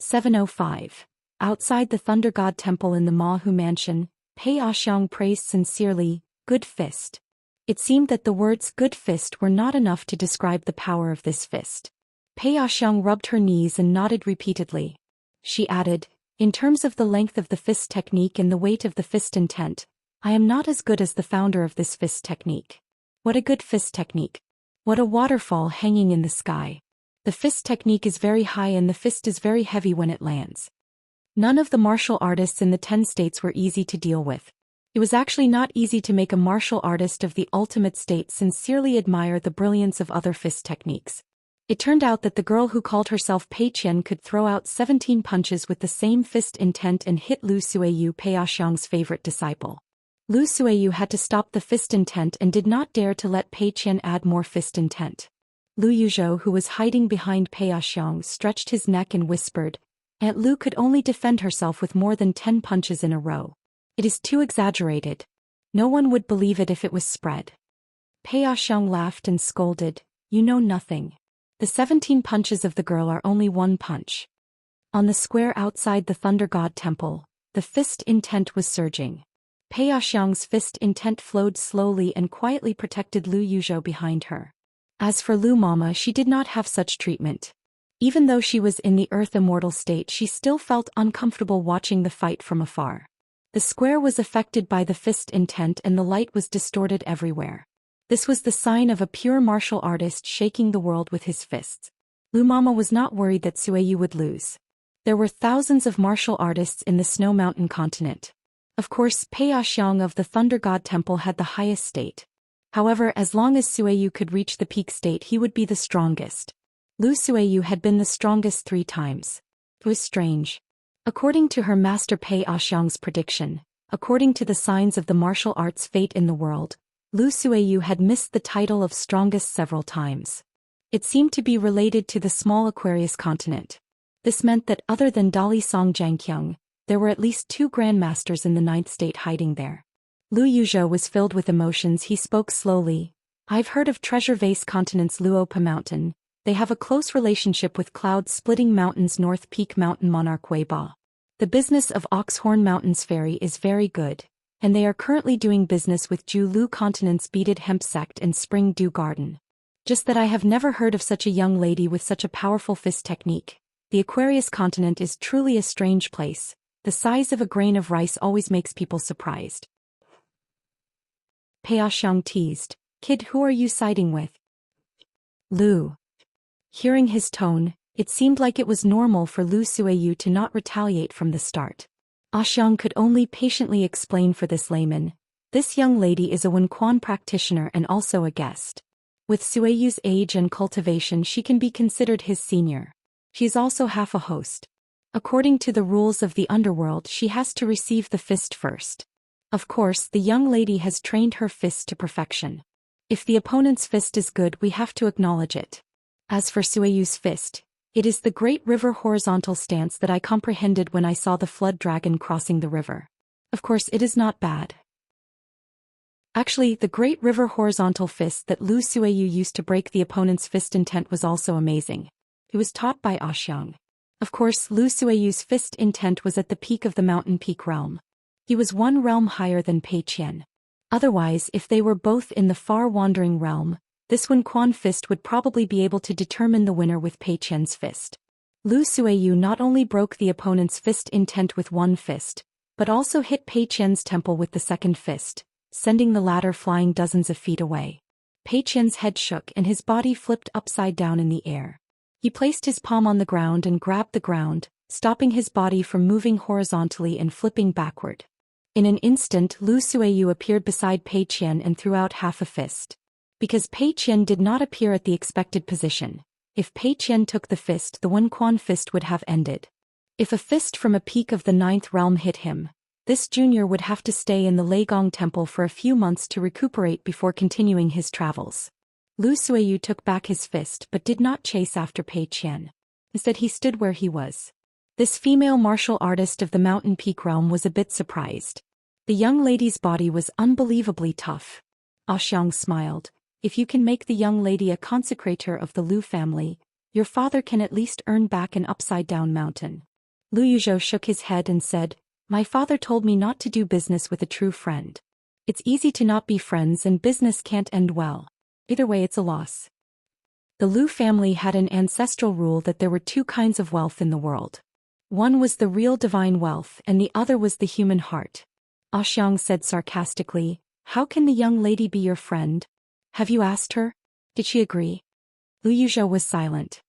705. Outside the Thunder God Temple in the Mahu Mansion, Pei Xiang praised sincerely, "Good fist." It seemed that the words "good fist" were not enough to describe the power of this fist. Pei Xiang rubbed her knees and nodded repeatedly. She added, "In terms of the length of the fist technique and the weight of the fist intent, I am not as good as the founder of this fist technique." What a good fist technique. What a waterfall hanging in the sky. The fist technique is very high and the fist is very heavy when it lands. None of the martial artists in the 10 states were easy to deal with. It was actually not easy to make a martial artist of the ultimate state sincerely admire the brilliance of other fist techniques. It turned out that the girl who called herself Pei Qian could throw out 17 punches with the same fist intent and hit Lu Suiyu, Pei Xiang's favorite disciple. Lu Suiyu had to stop the fist intent and did not dare to let Pei Qian add more fist intent. Lu Yuzhou, who was hiding behind Pei Xiang, stretched his neck and whispered, "Aunt Lu could only defend herself with more than 10 punches in a row. It is too exaggerated. No one would believe it if it was spread." Pei Xiang laughed and scolded, "You know nothing. The 17 punches of the girl are only one punch." On the square outside the Thunder God Temple, the fist intent was surging. Pei Xiang's fist intent flowed slowly and quietly protected Lu Yuzhou behind her. As for Lu Mama, she did not have such treatment. Even though she was in the earth immortal state, she still felt uncomfortable watching the fight from afar. The square was affected by the fist intent and the light was distorted everywhere. This was the sign of a pure martial artist shaking the world with his fists. Lu Mama was not worried that Suiyu would lose. There were thousands of martial artists in the Snow Mountain continent. Of course, Pei Xiang of the Thunder God Temple had the highest state. However, as long as Suiyu could reach the peak state, he would be the strongest. Lu Suiyu had been the strongest 3 times. It was strange. According to her master Pei Xiang's prediction, according to the signs of the martial arts fate in the world, Lu Suiyu had missed the title of strongest several times. It seemed to be related to the small Aquarius continent. This meant that other than Dali Song Zhangqiang, there were at least 2 grandmasters in the 9th state hiding there. Lu Yuzhou was filled with emotions. He spoke slowly. "I've heard of Treasure Vase Continent's Luopa Mountain. They have a close relationship with Cloud-Splitting Mountain's North Peak Mountain monarch Weiba. The business of Oxhorn Mountain's ferry is very good, and they are currently doing business with Ju Lu Continent's Beaded Hemp Sect and Spring Dew Garden. Just that I have never heard of such a young lady with such a powerful fist technique. The Aquarius continent is truly a strange place. The size of a grain of rice always makes people surprised." Pei Xiang teased, "Kid, who are you siding with?" Lu. Hearing his tone, it seemed like it was normal for Lu Suiyu to not retaliate from the start. Xiang could only patiently explain for this layman, "This young lady is a Wenquan practitioner and also a guest. With Suiyu's age and cultivation, she can be considered his senior. She is also half a host. According to the rules of the underworld, she has to receive the fist first. Of course, the young lady has trained her fist to perfection. If the opponent's fist is good, we have to acknowledge it. As for Suiyu's fist, it is the Great River horizontal stance that I comprehended when I saw the flood dragon crossing the river. Of course, it is not bad. Actually, the Great River horizontal fist that Lu Suiyu used to break the opponent's fist intent was also amazing. It was taught by Xiang. Of course, Lu Suiyu's fist intent was at the peak of the mountain peak realm. He was 1 realm higher than Pei Qian. Otherwise, if they were both in the far wandering realm, this Wenquan fist would probably be able to determine the winner with Pei Qian's fist. Lu Suiyu not only broke the opponent's fist intent with 1 fist, but also hit Pei Qian's temple with the 2nd fist, sending the latter flying dozens of feet away. Pei Qian's head shook and his body flipped upside down in the air. He placed his palm on the ground and grabbed the ground, stopping his body from moving horizontally and flipping backward. In an instant, Lu Suiyu appeared beside Pei Qian and threw out half a fist. Because Pei Qian did not appear at the expected position, if Pei Qian took the fist, the Wenquan fist would have ended. If a fist from a peak of the 9th realm hit him, this junior would have to stay in the Leigong Temple for a few months to recuperate before continuing his travels. Lu Suiyu took back his fist but did not chase after Pei Qian. Instead, he stood where he was. This female martial artist of the mountain peak realm was a bit surprised. The young lady's body was unbelievably tough. Xiang smiled. "If you can make the young lady a consecrator of the Lu family, your father can at least earn back an upside-down mountain." Lu Yuzhou shook his head and said, "My father told me not to do business with a true friend. It's easy to not be friends and business can't end well. Either way it's a loss." The Lu family had an ancestral rule that there were two kinds of wealth in the world. One was the real divine wealth and the other was the human heart. Xiang said sarcastically, "How can the young lady be your friend? Have you asked her? Did she agree?" Lu Yuzhou was silent.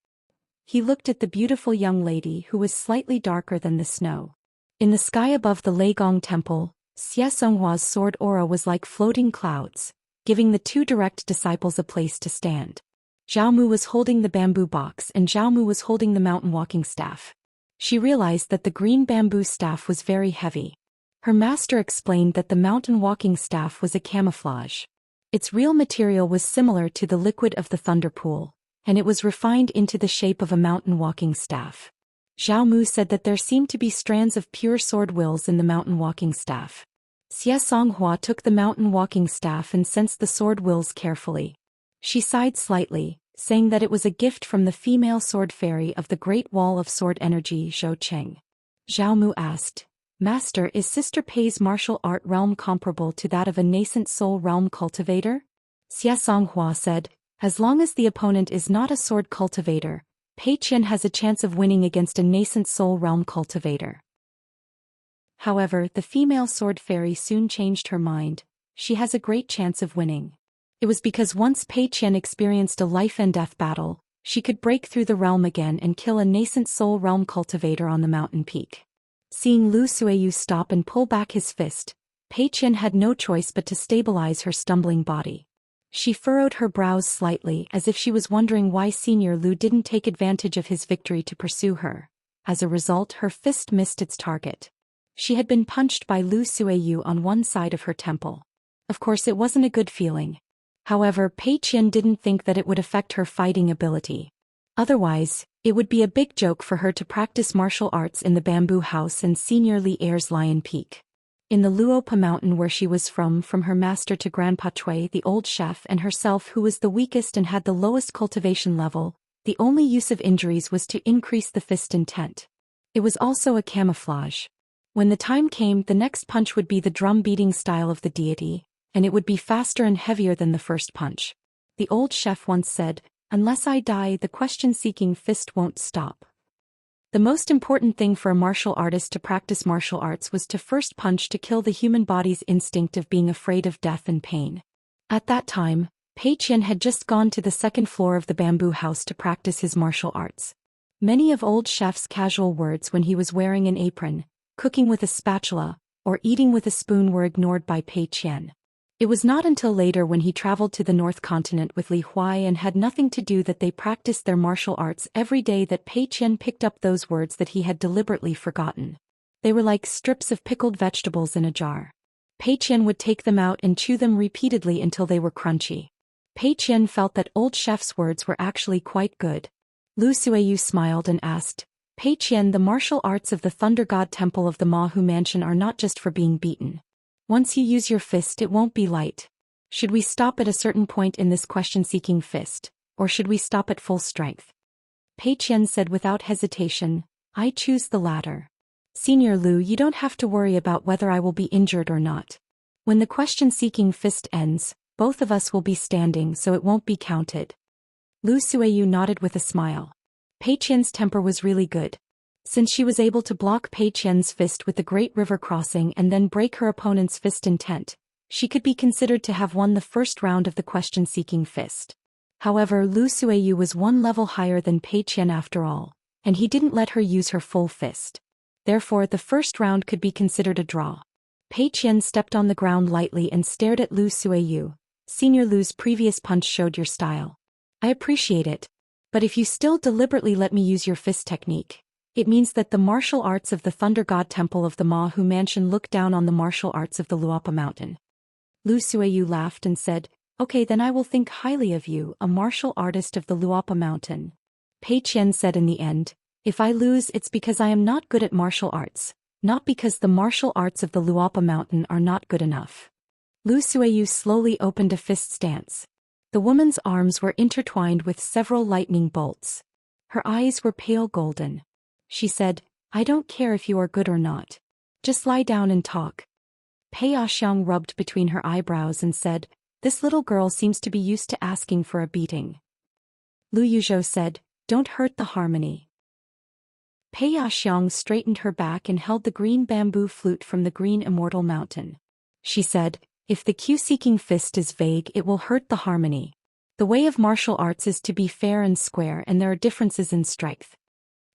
He looked at the beautiful young lady who was slightly darker than the snow. In the sky above the Leigong temple, Xianxia's sword aura was like floating clouds, giving the two direct disciples a place to stand. Zhao Mu was holding the bamboo box and Zhao Mu was holding the mountain walking staff. She realized that the green bamboo staff was very heavy. Her master explained that the mountain walking staff was a camouflage. Its real material was similar to the liquid of the thunder pool, and it was refined into the shape of a mountain walking staff. Zhao Mu said that there seemed to be strands of pure sword wills in the mountain walking staff. Xie Songhua took the mountain walking staff and sensed the sword wills carefully. She sighed slightly, saying that it was a gift from the female sword fairy of the Great Wall of Sword Energy Zhou Cheng. Zhao Mu asked, "Master, is Sister Pei's martial art realm comparable to that of a nascent soul realm cultivator?" Xie Songhua said, "As long as the opponent is not a sword cultivator, Pei Qian has a chance of winning against a nascent soul realm cultivator." However, the female sword fairy soon changed her mind. She has a great chance of winning. It was because once Pei Qian experienced a life-and-death battle, she could break through the realm again and kill a nascent soul realm cultivator on the mountain peak. Seeing Lu Suiyu stop and pull back his fist, Pei Qian had no choice but to stabilize her stumbling body. She furrowed her brows slightly as if she was wondering why Senior Lu didn't take advantage of his victory to pursue her. As a result, her fist missed its target. She had been punched by Lu Suiyu on one side of her temple. Of course, it wasn't a good feeling. However, Pei Qian didn't think that it would affect her fighting ability. Otherwise, it would be a big joke for her to practice martial arts in the bamboo house and Senior Li Air's Lion Peak. In the Luopa mountain where she was from her master to Grandpa Cui, the old chef, and herself who was the weakest and had the lowest cultivation level, the only use of injuries was to increase the fist intent. It was also a camouflage. When the time came, the next punch would be the drum-beating style of the deity, and it would be faster and heavier than the first punch. The old chef once said, "Unless I die, the question-seeking fist won't stop." The most important thing for a martial artist to practice martial arts was to first punch to kill the human body's instinct of being afraid of death and pain. At that time, Pei Qian had just gone to the second floor of the bamboo house to practice his martial arts. Many of old chef's casual words when he was wearing an apron, cooking with a spatula, or eating with a spoon were ignored by Pei Qian. It was not until later when he traveled to the North Continent with Li Huai and had nothing to do that they practiced their martial arts every day that Pei Qian picked up those words that he had deliberately forgotten. They were like strips of pickled vegetables in a jar. Pei Qian would take them out and chew them repeatedly until they were crunchy. Pei Qian felt that old chef's words were actually quite good. Lu Suiyu smiled and asked, "Pei Qian, the martial arts of the Thunder God Temple of the Mahu Mansion are not just for being beaten. Once you use your fist, it won't be light. Should we stop at a certain point in this question-seeking fist, or should we stop at full strength?" Pei Qian said without hesitation, "I choose the latter. Senior Lu, you don't have to worry about whether I will be injured or not. When the question-seeking fist ends, both of us will be standing, so it won't be counted." Lu Suiyu nodded with a smile. Pei Qian's temper was really good. Since she was able to block Pei Qian's fist with the Great River Crossing and then break her opponent's fist intent, she could be considered to have won the first round of the question-seeking fist. However, Lu Suiyu was one level higher than Pei Qian after all, and he didn't let her use her full fist. Therefore, the first round could be considered a draw. Pei Qian stepped on the ground lightly and stared at Lu Suiyu. "Senior Lu's previous punch showed your style. I appreciate it. But if you still deliberately let me use your fist technique, it means that the martial arts of the Thunder God Temple of the Mahu Mansion look down on the martial arts of the Luopa Mountain." Lu Suiyu laughed and said, "Okay, then I will think highly of you, a martial artist of the Luopa Mountain." Pei Qian said in the end, "If I lose, it's because I am not good at martial arts, not because the martial arts of the Luopa Mountain are not good enough." Lu Suiyu slowly opened a fist stance. The woman's arms were intertwined with several lightning bolts. Her eyes were pale golden. She said, I don't care if you are good or not. Just lie down and talk. Pei Xiang rubbed between her eyebrows and said, this little girl seems to be used to asking for a beating. Lu Yuzhou said, don't hurt the harmony. Pei Xiang straightened her back and held the green bamboo flute from the green immortal mountain. She said, if the Q-seeking fist is vague, it will hurt the harmony. The way of martial arts is to be fair and square, and there are differences in strength.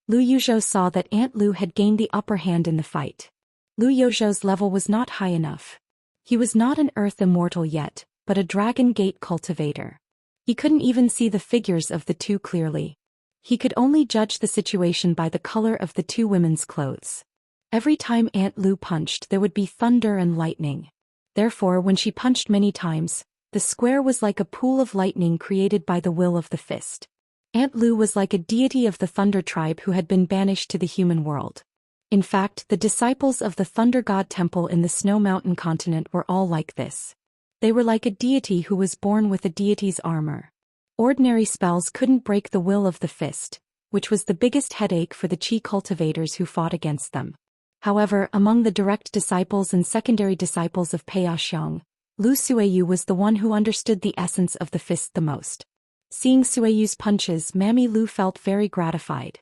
Lu Yuzhou saw that Aunt Lu had gained the upper hand in the fight. Lu Yuzhou's level was not high enough. He was not an earth immortal yet, but a dragon gate cultivator. He couldn't even see the figures of the two clearly. He could only judge the situation by the color of the two women's clothes. Every time Aunt Lu punched, there would be thunder and lightning. Therefore, when she punched many times, the square was like a pool of lightning created by the will of the fist. Aunt Lu was like a deity of the Thunder tribe who had been banished to the human world. In fact, the disciples of the Thunder God Temple in the Snow Mountain continent were all like this. They were like a deity who was born with a deity's armor. Ordinary spells couldn't break the will of the fist, which was the biggest headache for the Qi cultivators who fought against them. However, among the direct disciples and secondary disciples of Pei Xiang, Lu Suiyu was the one who understood the essence of the fist the most. Seeing Suiyu's punches, Mammy Lu felt very gratified.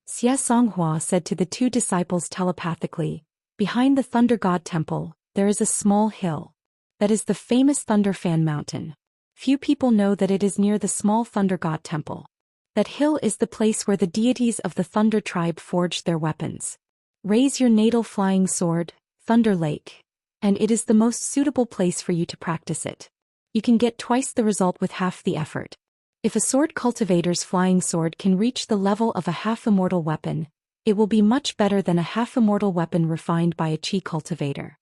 Xianxia said to the two disciples telepathically, behind the Thunder God Temple, there is a small hill. That is the famous Thunder Fan Mountain. Few people know that it is near the small Thunder God Temple. That hill is the place where the deities of the Thunder tribe forged their weapons. Raise your natal flying sword, Thunder Lake, and it is the most suitable place for you to practice it. You can get twice the result with half the effort. If a sword cultivator's flying sword can reach the level of a half-immortal weapon, it will be much better than a half-immortal weapon refined by a Qi cultivator.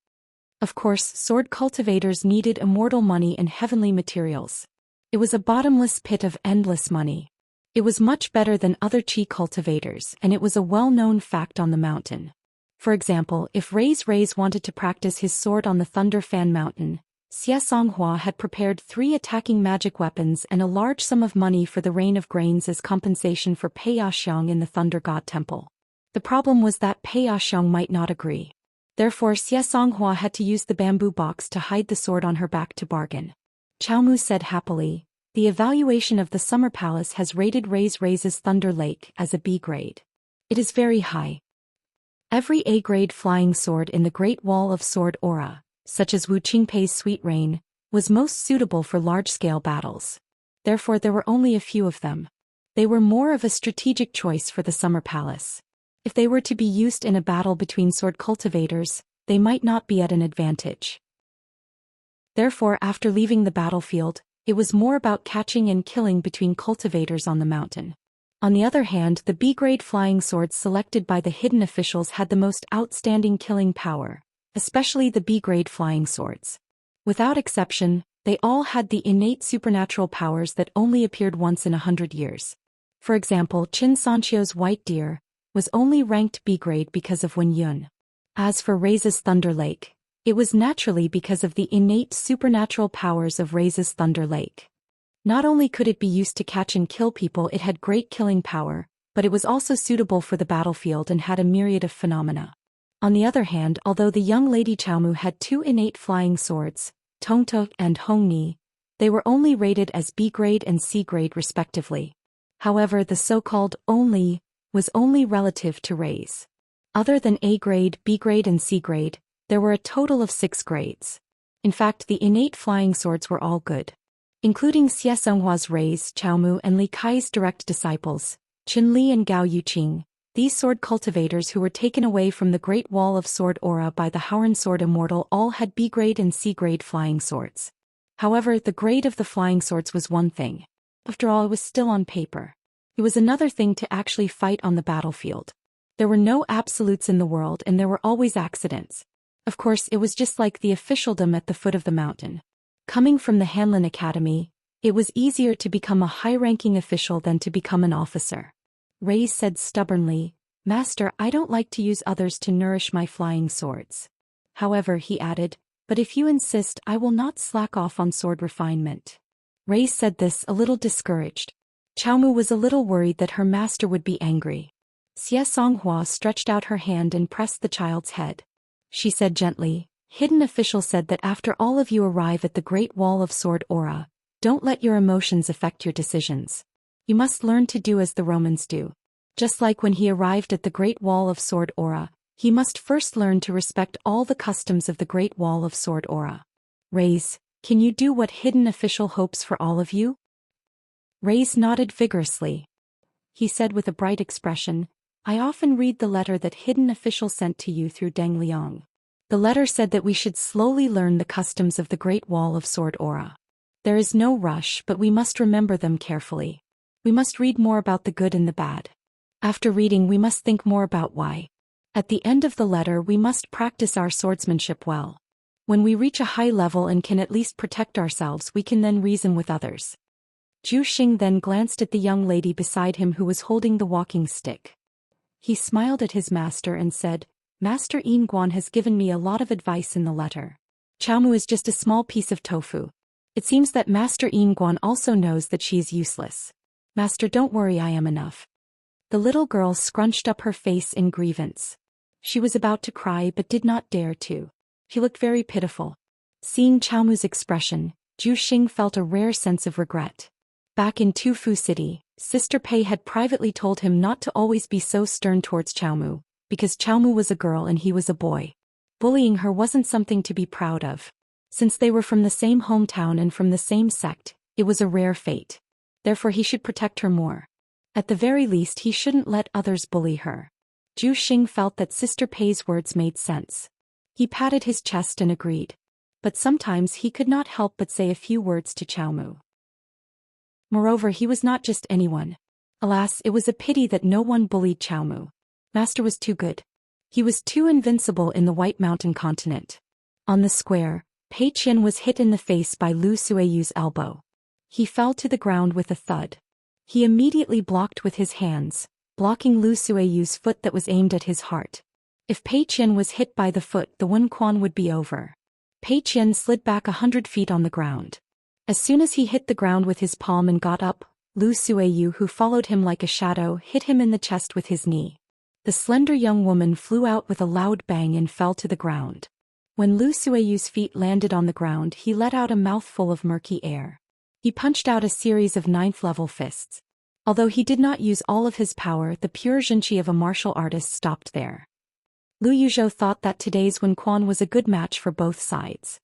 Of course, sword cultivators needed immortal money and heavenly materials. It was a bottomless pit of endless money. It was much better than other Qi cultivators, and it was a well-known fact on the mountain. For example, if Ray's wanted to practice his sword on the Thunder Fan Mountain, Xianxia had prepared 3 attacking magic weapons and a large sum of money for the rain of grains as compensation for Pei Xiang in the Thunder God Temple. The problem was that Pei Xiang might not agree. Therefore, Xianxia had to use the bamboo box to hide the sword on her back to bargain. Qiaomu said happily, the evaluation of the Summer Palace has rated Ray's Thunder Lake as a B grade. It is very high. Every A grade flying sword in the Great Wall of Sword Aura, such as Wu Qingpei's Sweet Rain, was most suitable for large-scale battles. Therefore, there were only a few of them. They were more of a strategic choice for the Summer Palace. If they were to be used in a battle between sword cultivators, they might not be at an advantage. Therefore, after leaving the battlefield, it was more about catching and killing between cultivators on the mountain. On the other hand, the B-grade flying swords selected by the hidden officials had the most outstanding killing power, especially the B-grade flying swords. Without exception, they all had the innate supernatural powers that only appeared once in 100 years. For example, Qin Sanchio's White Deer was only ranked B-grade because of Wen Yun. As for Ray's Thunder Lake, it was naturally because of the innate supernatural powers of Ray's Thunder Lake. Not only could it be used to catch and kill people, it had great killing power, but it was also suitable for the battlefield and had a myriad of phenomena. On the other hand, although the young lady Qiaomu had 2 innate flying swords, Tongtou and Hongni, they were only rated as B-grade and C-grade respectively. However, the so-called only was only relative to Ray's. Other than A-grade, B-grade and C-grade, there were a total of 6 grades. In fact, the innate flying swords were all good. Including Xianxia's Ray's, Qiaomu and Li Kai's direct disciples, Qin Li and Gao Yuqing, these sword cultivators who were taken away from the Great Wall of Sword Aura by the Howren Sword Immortal all had B-grade and C-grade flying swords. However, the grade of the flying swords was one thing. After all, it was still on paper. It was another thing to actually fight on the battlefield. There were no absolutes in the world and there were always accidents. Of course, it was just like the officialdom at the foot of the mountain. Coming from the Hanlin Academy, it was easier to become a high-ranking official than to become an officer. Ray said stubbornly, "Master, I don't like to use others to nourish my flying swords." However, he added, "But if you insist, I will not slack off on sword refinement." Ray said this a little discouraged. Qiaomu was a little worried that her master would be angry. Xie Songhua stretched out her hand and pressed the child's head. She said gently, "Hidden official said that after all of you arrive at the Great Wall of Sword Aura, don't let your emotions affect your decisions. You must learn to do as the Romans do. Just like when he arrived at the Great Wall of Sword Aura, he must first learn to respect all the customs of the Great Wall of Sword Aura. Raise, can you do what hidden official hopes for all of you?" Raise nodded vigorously. He said with a bright expression, "I often read the letter that hidden official sent to you through Deng Liang. The letter said that we should slowly learn the customs of the Great Wall of Sword Aura. There is no rush, but we must remember them carefully. We must read more about the good and the bad. After reading, we must think more about why. At the end of the letter, we must practice our swordsmanship well. When we reach a high level and can at least protect ourselves, we can then reason with others." Zhou Xian then glanced at the young lady beside him who was holding the walking stick. He smiled at his master and said, "Master Yin Guan has given me a lot of advice in the letter. Chaomu is just a small piece of tofu. It seems that Master Yin Guan also knows that she is useless. Master, don't worry, I am enough." The little girl scrunched up her face in grievance. She was about to cry but did not dare to. She looked very pitiful. Seeing Chaomu's expression, Zhu Xing felt a rare sense of regret. Back in Tufu City, Sister Pei had privately told him not to always be so stern towards Chaomu, because Chaomu was a girl and he was a boy. Bullying her wasn't something to be proud of. Since they were from the same hometown and from the same sect, it was a rare fate. Therefore he should protect her more. At the very least, he shouldn't let others bully her. Zhu Xing felt that Sister Pei's words made sense. He patted his chest and agreed. But sometimes he could not help but say a few words to Chaomu. Moreover, he was not just anyone. Alas, it was a pity that no one bullied Chaomu. Master was too good. He was too invincible in the White Mountain continent. On the square, Pei Qian was hit in the face by Lu Suiyu's elbow. He fell to the ground with a thud. He immediately blocked with his hands, blocking Lu Suiyu's foot that was aimed at his heart. If Pei Qian was hit by the foot, the Wen Quan would be over. Pei Qian slid back 100 feet on the ground. As soon as he hit the ground with his palm and got up, Lu Suiyu, who followed him like a shadow, hit him in the chest with his knee. The slender young woman flew out with a loud bang and fell to the ground. When Lu Suiyu's feet landed on the ground, he let out a mouthful of murky air. He punched out a series of 9th-level fists. Although he did not use all of his power, the pure zhenqi of a martial artist stopped there. Lu Yuzhou thought that today's Wen Quan was a good match for both sides.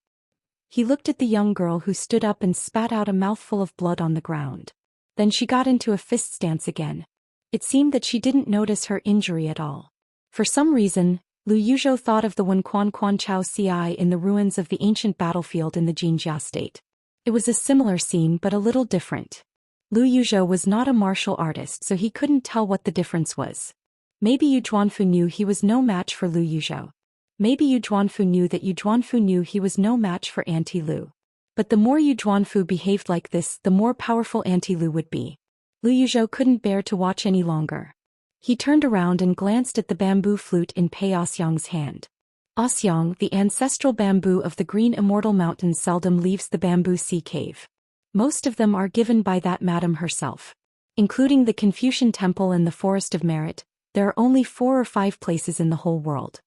He looked at the young girl who stood up and spat out a mouthful of blood on the ground. Then she got into a fist stance again. It seemed that she didn't notice her injury at all. For some reason, Lu Yuzhou thought of the Wen Quan Quan Chao Ci in the ruins of the ancient battlefield in the Jinjia state. It was a similar scene but a little different. Lu Yuzhou was not a martial artist, so he couldn't tell what the difference was. Maybe Yu Zhuanfu knew he was no match for Lu Yuzhou. Maybe Yu Zhuanfu knew that Yu Zhuanfu knew he was no match for Auntie Lu. But the more Yu Zhuanfu behaved like this, the more powerful Auntie Lu would be. Lu Yuzhou couldn't bear to watch any longer. He turned around and glanced at the bamboo flute in Pei Xiang's hand. Xiang, the ancestral bamboo of the Green Immortal Mountains, seldom leaves the bamboo sea cave. Most of them are given by that madam herself. Including the Confucian Temple and the Forest of Merit, there are only 4 or 5 places in the whole world.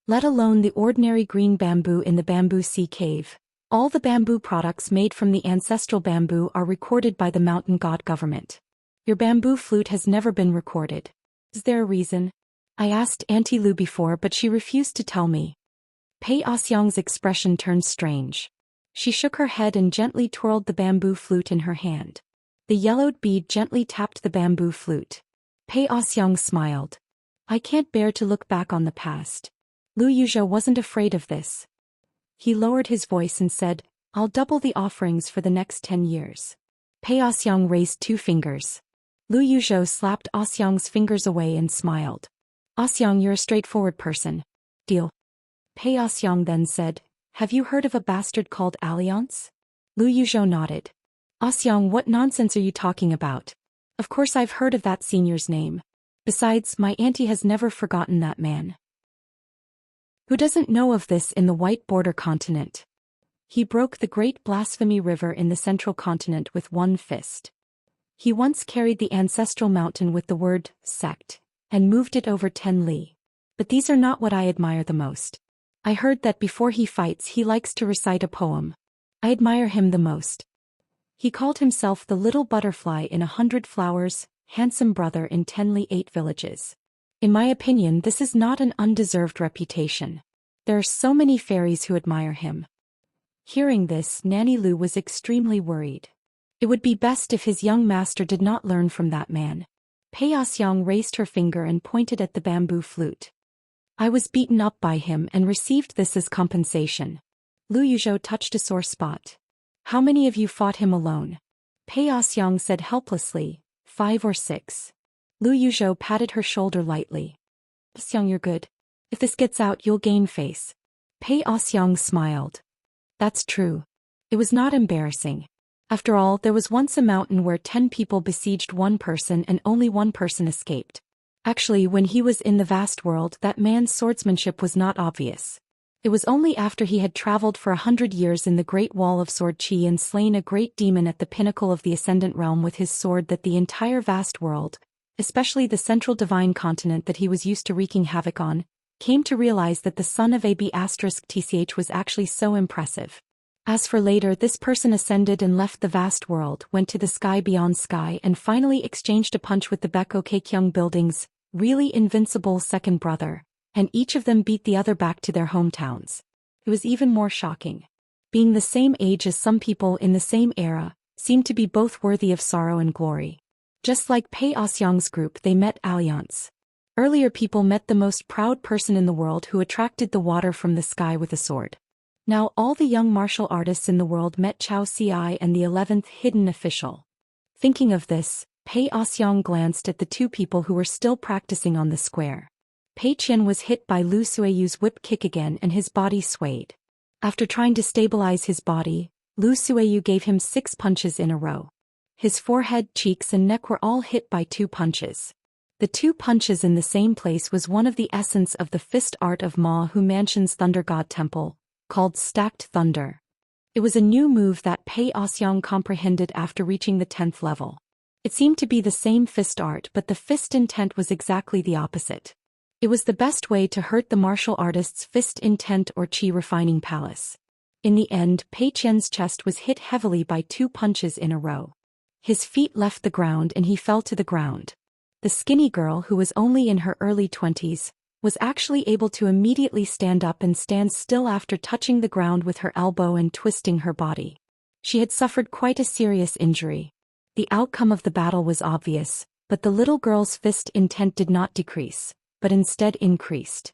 Let alone the ordinary green bamboo in the bamboo sea cave. All the bamboo products made from the ancestral bamboo are recorded by the mountain god government. Your bamboo flute has never been recorded. Is there a reason? I asked Auntie Lu before, but she refused to tell me. Pei Xiang's expression turned strange. She shook her head and gently twirled the bamboo flute in her hand. The yellowed bead gently tapped the bamboo flute. Pei Xiang smiled. I can't bear to look back on the past. Lu Yuzhou wasn't afraid of this. He lowered his voice and said, I'll double the offerings for the next 10 years. Pei Xiang raised 2 fingers. Lu Yuzhou slapped Xiang's fingers away and smiled. Xiang, you're a straightforward person. Deal. Pei Xiang then said, have you heard of a bastard called Alliance? Lu Yuzhou nodded. Xiang, what nonsense are you talking about? Of course I've heard of that senior's name. Besides, my auntie has never forgotten that man. Who doesn't know of this in the White Border continent? He broke the great blasphemy river in the central continent with one fist. He once carried the ancestral mountain with the word sect and moved it over 10 li. But these are not what I admire the most. I heard that before he fights he likes to recite a poem. I admire him the most. He called himself the little butterfly in 100 flowers, handsome brother in 10 li 8 villages. In my opinion, this is not an undeserved reputation. There are so many fairies who admire him. Hearing this, Nanny Lu was extremely worried. It would be best if his young master did not learn from that man. Pei Xiang raised her finger and pointed at the bamboo flute. I was beaten up by him and received this as compensation. Lu Yuzhou touched a sore spot. How many of you fought him alone? Pei Xiang said helplessly, 5 or 6. Lu Yuzhou patted her shoulder lightly. Xiang, you're good. If this gets out you'll gain face. Pei Xiang smiled. That's true. It was not embarrassing. After all, there was once a mountain where 10 people besieged one person and only one person escaped. Actually, when he was in the vast world, that man's swordsmanship was not obvious. It was only after he had traveled for 100 years in the Great Wall of Sword Qi and slain a great demon at the pinnacle of the Ascendant Realm with his sword that the entire vast world, especially the central divine continent that he was used to wreaking havoc on, came to realize that the son of AB*TCH was actually so impressive. As for later, this person ascended and left the vast world, went to the sky beyond sky and finally exchanged a punch with the Beko Keikyung building's really invincible second brother, and each of them beat the other back to their hometowns. It was even more shocking. Being the same age as some people in the same era, seemed to be both worthy of sorrow and glory. Just like Pei Xiang's group, they met Alliance. Earlier people met the most proud person in the world who attracted the water from the sky with a sword. Now all the young martial artists in the world met Chao Ci and the 11th hidden official. Thinking of this, Pei Xiang glanced at the 2 people who were still practicing on the square. Pei Qian was hit by Lu Suiyu's whip kick again and his body swayed. After trying to stabilize his body, Lu Suiyu gave him 6 punches in a row. His forehead, cheeks and neck were all hit by 2 punches. The 2 punches in the same place was one of the essence of the fist art of Ma Hu Mansion's Thunder God Temple, called Stacked Thunder. It was a new move that Pei Xiang comprehended after reaching the 10th level. It seemed to be the same fist art, but the fist intent was exactly the opposite. It was the best way to hurt the martial artist's fist intent or chi refining palace. In the end, Pei Qian's chest was hit heavily by 2 punches in a row. His feet left the ground and he fell to the ground. The skinny girl, who was only in her early 20s, was actually able to immediately stand up and stand still after touching the ground with her elbow and twisting her body. She had suffered quite a serious injury. The outcome of the battle was obvious, but the little girl's fist intent did not decrease, but instead increased.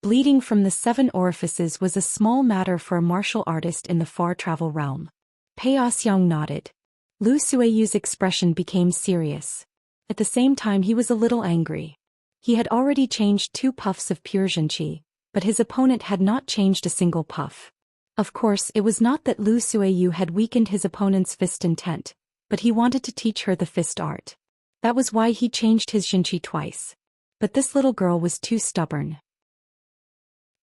Bleeding from the 7 orifices was a small matter for a martial artist in the far travel realm. Pei Xiang nodded. Lu Suiyu's expression became serious. At the same time he was a little angry. He had already changed 2 puffs of pure Zhenqi, but his opponent had not changed a single puff. Of course, it was not that Lu Suiyu had weakened his opponent's fist intent, but he wanted to teach her the fist art. That was why he changed his Zhenqi twice. But this little girl was too stubborn.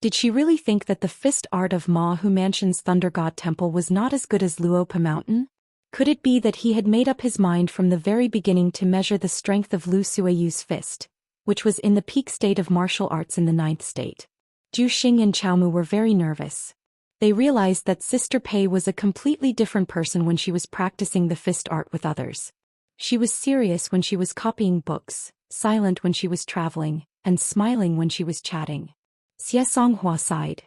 Did she really think that the fist art of Ma Hu Mansion's Thunder God Temple was not as good as Luopa Mountain? Could it be that he had made up his mind from the very beginning to measure the strength of Lu Suiyu's fist, which was in the peak state of martial arts in the 9th state? Zhu Xing and Chaomu were very nervous. They realized that Sister Pei was a completely different person when she was practicing the fist art with others. She was serious when she was copying books, silent when she was traveling, and smiling when she was chatting. Xie Songhua sighed.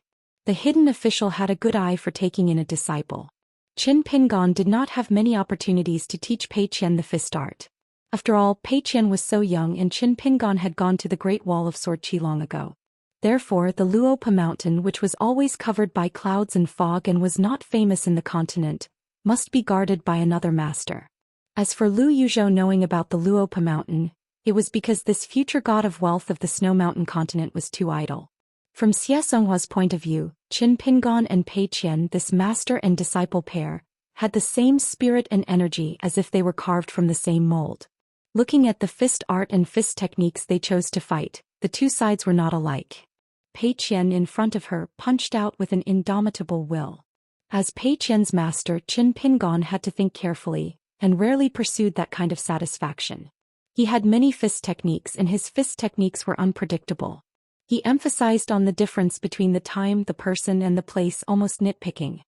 The hidden official had a good eye for taking in a disciple. Qin Pingon did not have many opportunities to teach Pei Qian the fist art. After all, Pei Qian was so young and Qin Pingon had gone to the Great Wall of Sword Qi long ago. Therefore, the Luopa Mountain, which was always covered by clouds and fog and was not famous in the continent, must be guarded by another master. As for Lu Yuzhou knowing about the Luopa Mountain, it was because this future god of wealth of the Snow Mountain continent was too idle. From Xie Songhua's point of view, Qin Pingon and Pei Qian, this master and disciple pair, had the same spirit and energy as if they were carved from the same mold. Looking at the fist art and fist techniques they chose to fight, the 2 sides were not alike. Pei Qian in front of her punched out with an indomitable will. As Pei Qian's master, Qin Pingon had to think carefully, and rarely pursued that kind of satisfaction. He had many fist techniques and his fist techniques were unpredictable. He emphasized on the difference between the time, the person and the place, almost nitpicking.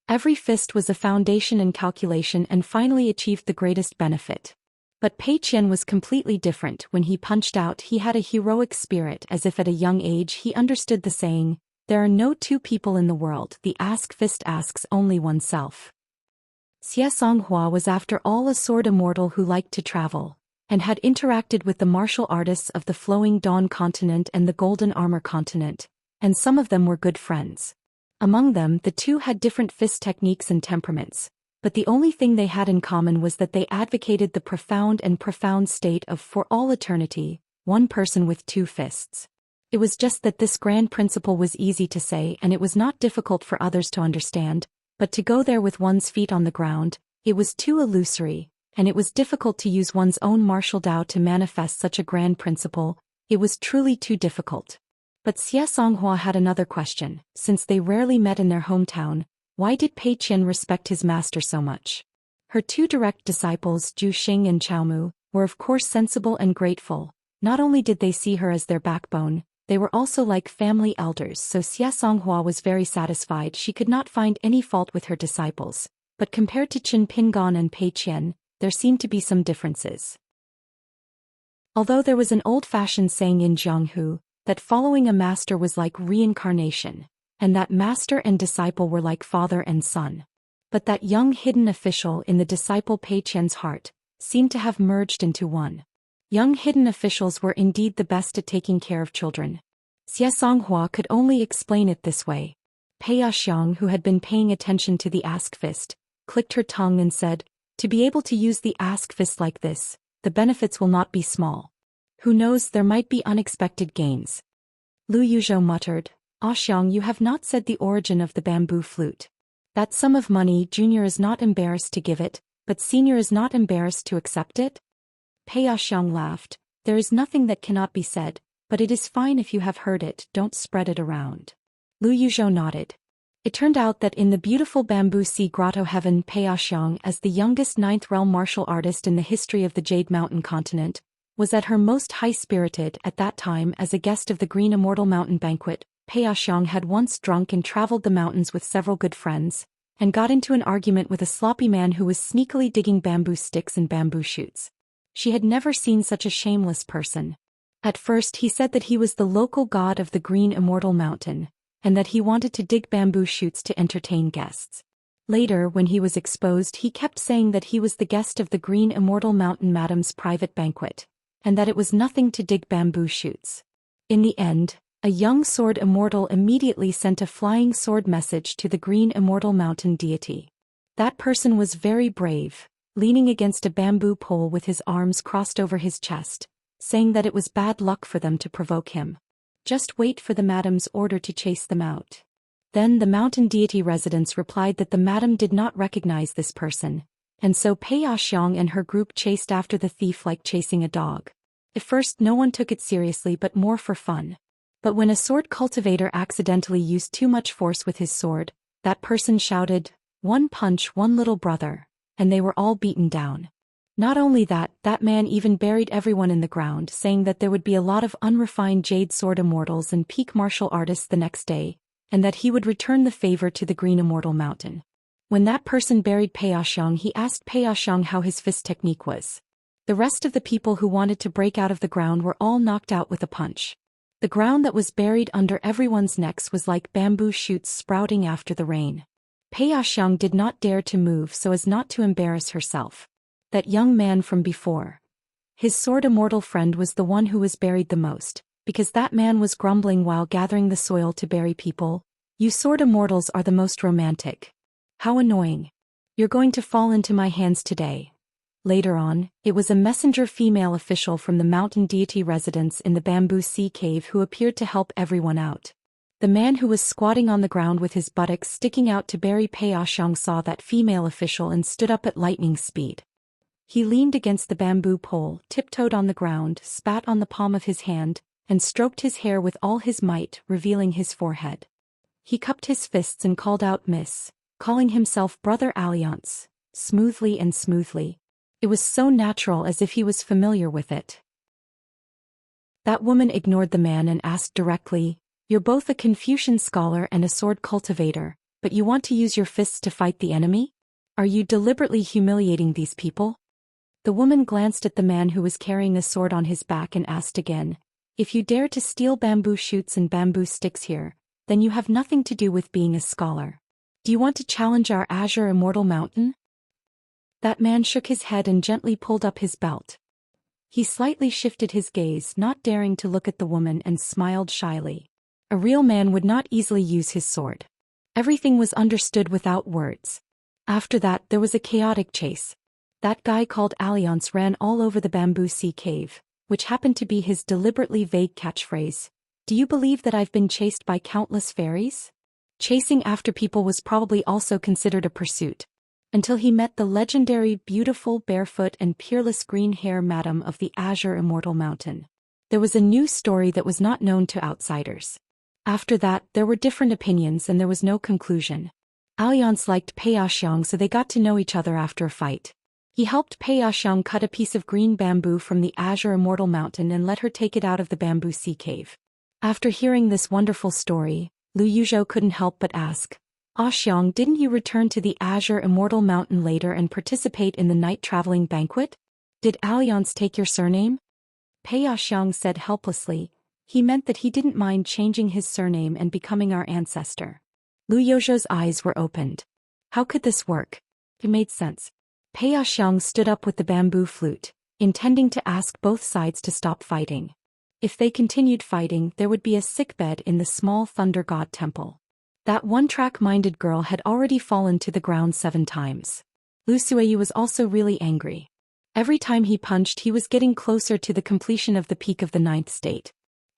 Every fist was a foundation in calculation and finally achieved the greatest benefit. But Pei Qian was completely different. When he punched out, he had a heroic spirit, as if at a young age he understood the saying, "There are no two people in the world, the ask fist asks only oneself." Xianxia was after all a sword immortal who liked to travel, and had interacted with the martial artists of the Flowing Dawn continent and the Golden Armor continent, and some of them were good friends. Among them, the two had different fist techniques and temperaments, but the only thing they had in common was that they advocated the profound state of for all eternity, one person with two fists. It was just that this grand principle was easy to say and it was not difficult for others to understand, but to go there with one's feet on the ground, it was too illusory, and it was difficult to use one's own martial Tao to manifest such a grand principle. It was truly too difficult. But Xianxia had another question. Since they rarely met in their hometown, why did Pei Qian respect his master so much? Her two direct disciples, Zhou Xian and Chaomu, were of course sensible and grateful. Not only did they see her as their backbone, they were also like family elders, so Xianxia was very satisfied. She could not find any fault with her disciples, but compared to Qin Pingan and Pei Qian, there seemed to be some differences. Although there was an old-fashioned saying in Jianghu, that following a master was like reincarnation, and that master and disciple were like father and son. But that young hidden official in the disciple Pei Qian's heart seemed to have merged into one. Young hidden officials were indeed the best at taking care of children. Xianxia could only explain it this way. Pei Xiang, who had been paying attention to the ask fist, clicked her tongue and said, "To be able to use the ask fist like this, the benefits will not be small. Who knows, there might be unexpected gains." Lu Yuzhou muttered, "Xiang, you have not said the origin of the bamboo flute. That sum of money, Junior is not embarrassed to give it, but Senior is not embarrassed to accept it?" Pei Xiang laughed. "There is nothing that cannot be said, but it is fine if you have heard it, don't spread it around." Lu Yuzhou nodded. It turned out that in the beautiful bamboo sea grotto heaven, Pei Xiang, as the youngest ninth realm martial artist in the history of the Jade Mountain continent, was at her most high-spirited at that time as a guest of the Green Immortal Mountain banquet. Pei Xiang had once drunk and traveled the mountains with several good friends, and got into an argument with a sloppy man who was sneakily digging bamboo sticks and bamboo shoots. She had never seen such a shameless person. At first he said that he was the local god of the Green Immortal Mountain, and that he wanted to dig bamboo shoots to entertain guests. Later, when he was exposed, he kept saying that he was the guest of the Green Immortal Mountain Madam's private banquet, and that it was nothing to dig bamboo shoots. In the end, a young sword immortal immediately sent a flying sword message to the Green Immortal Mountain deity. That person was very brave, leaning against a bamboo pole with his arms crossed over his chest, saying that it was bad luck for them to provoke him. Just wait for the madam's order to chase them out. Then the mountain deity residents replied that the madam did not recognize this person, and so Pei Xiang and her group chased after the thief like chasing a dog. At first no one took it seriously but more for fun. But when a sword cultivator accidentally used too much force with his sword, that person shouted, "One punch, one little brother," and they were all beaten down. Not only that, that man even buried everyone in the ground, saying that there would be a lot of unrefined jade sword immortals and peak martial artists the next day, and that he would return the favor to the Green Immortal Mountain. When that person buried Pei Xiang, he asked Pei Xiang how his fist technique was. The rest of the people who wanted to break out of the ground were all knocked out with a punch. The ground that was buried under everyone's necks was like bamboo shoots sprouting after the rain. Pei Xiang did not dare to move so as not to embarrass herself. That young man from before, his sword immortal friend, was the one who was buried the most, because that man was grumbling while gathering the soil to bury people. "You sword immortals are the most romantic. How annoying. You're going to fall into my hands today." Later on, it was a messenger female official from the mountain deity residence in the bamboo sea cave who appeared to help everyone out. The man who was squatting on the ground with his buttocks sticking out to bury Pei Xiang saw that female official and stood up at lightning speed. He leaned against the bamboo pole, tiptoed on the ground, spat on the palm of his hand, and stroked his hair with all his might, revealing his forehead. He cupped his fists and called out "Miss," calling himself Brother Alliance, smoothly and smoothly. It was so natural, as if he was familiar with it. That woman ignored the man and asked directly, "You're both a Confucian scholar and a sword cultivator, but you want to use your fists to fight the enemy? Are you deliberately humiliating these people?" The woman glanced at the man who was carrying a sword on his back and asked again, "If you dare to steal bamboo shoots and bamboo sticks here, then you have nothing to do with being a scholar. Do you want to challenge our azure immortal mountain?" That man shook his head and gently pulled up his belt. He slightly shifted his gaze, not daring to look at the woman, and smiled shyly. A real man would not easily use his sword. Everything was understood without words. After that, there was a chaotic chase. That guy called Alliance ran all over the bamboo sea cave, which happened to be his deliberately vague catchphrase. "Do you believe that I've been chased by countless fairies?" Chasing after people was probably also considered a pursuit. Until he met the legendary beautiful barefoot and peerless green hair madam of the Azure Immortal Mountain. There was a new story that was not known to outsiders. After that, there were different opinions and there was no conclusion. Alliance liked Pei Xiang, so they got to know each other after a fight. He helped Pei Xiang cut a piece of green bamboo from the Azure Immortal Mountain and let her take it out of the bamboo sea cave. After hearing this wonderful story, Lu Yuzhou couldn't help but ask, "Xiang, didn't you return to the Azure Immortal Mountain later and participate in the night traveling banquet? Did Alliance take your surname?" Pei Xiang said helplessly. He meant that he didn't mind changing his surname and becoming our ancestor. Lu Yuzhou's eyes were opened. How could this work? It made sense. Pei Xiang stood up with the bamboo flute, intending to ask both sides to stop fighting. If they continued fighting, there would be a sickbed in the small Thunder God temple. That one-track-minded girl had already fallen to the ground 7 times. Lu Suiyu was also really angry. Every time he punched, he was getting closer to the completion of the peak of the 9th state.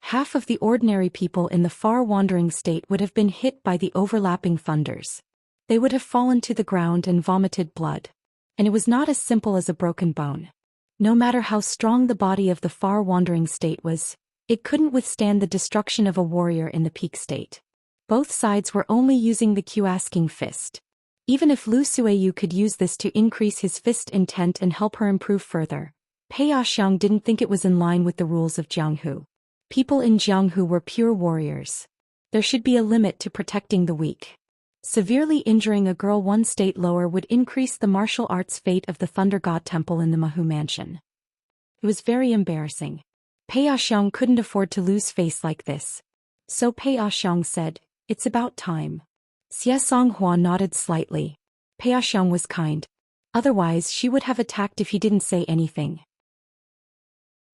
Half of the ordinary people in the far-wandering state would have been hit by the overlapping thunders. They would have fallen to the ground and vomited blood. And it was not as simple as a broken bone. No matter how strong the body of the far-wandering state was, it couldn't withstand the destruction of a warrior in the peak state. Both sides were only using the Q-asking fist. Even if Lu Suiyu could use this to increase his fist intent and help her improve further, Pei Xiang didn't think it was in line with the rules of Jianghu. People in Jianghu were pure warriors. There should be a limit to protecting the weak. Severely injuring a girl 1 state lower would increase the martial arts fate of the Thunder God Temple in the Mahu Mansion. It was very embarrassing. Pei Xiang couldn't afford to lose face like this. So Pei Xiang said, "It's about time." Xie Songhua nodded slightly. Pei Xiang was kind. Otherwise, she would have attacked if he didn't say anything.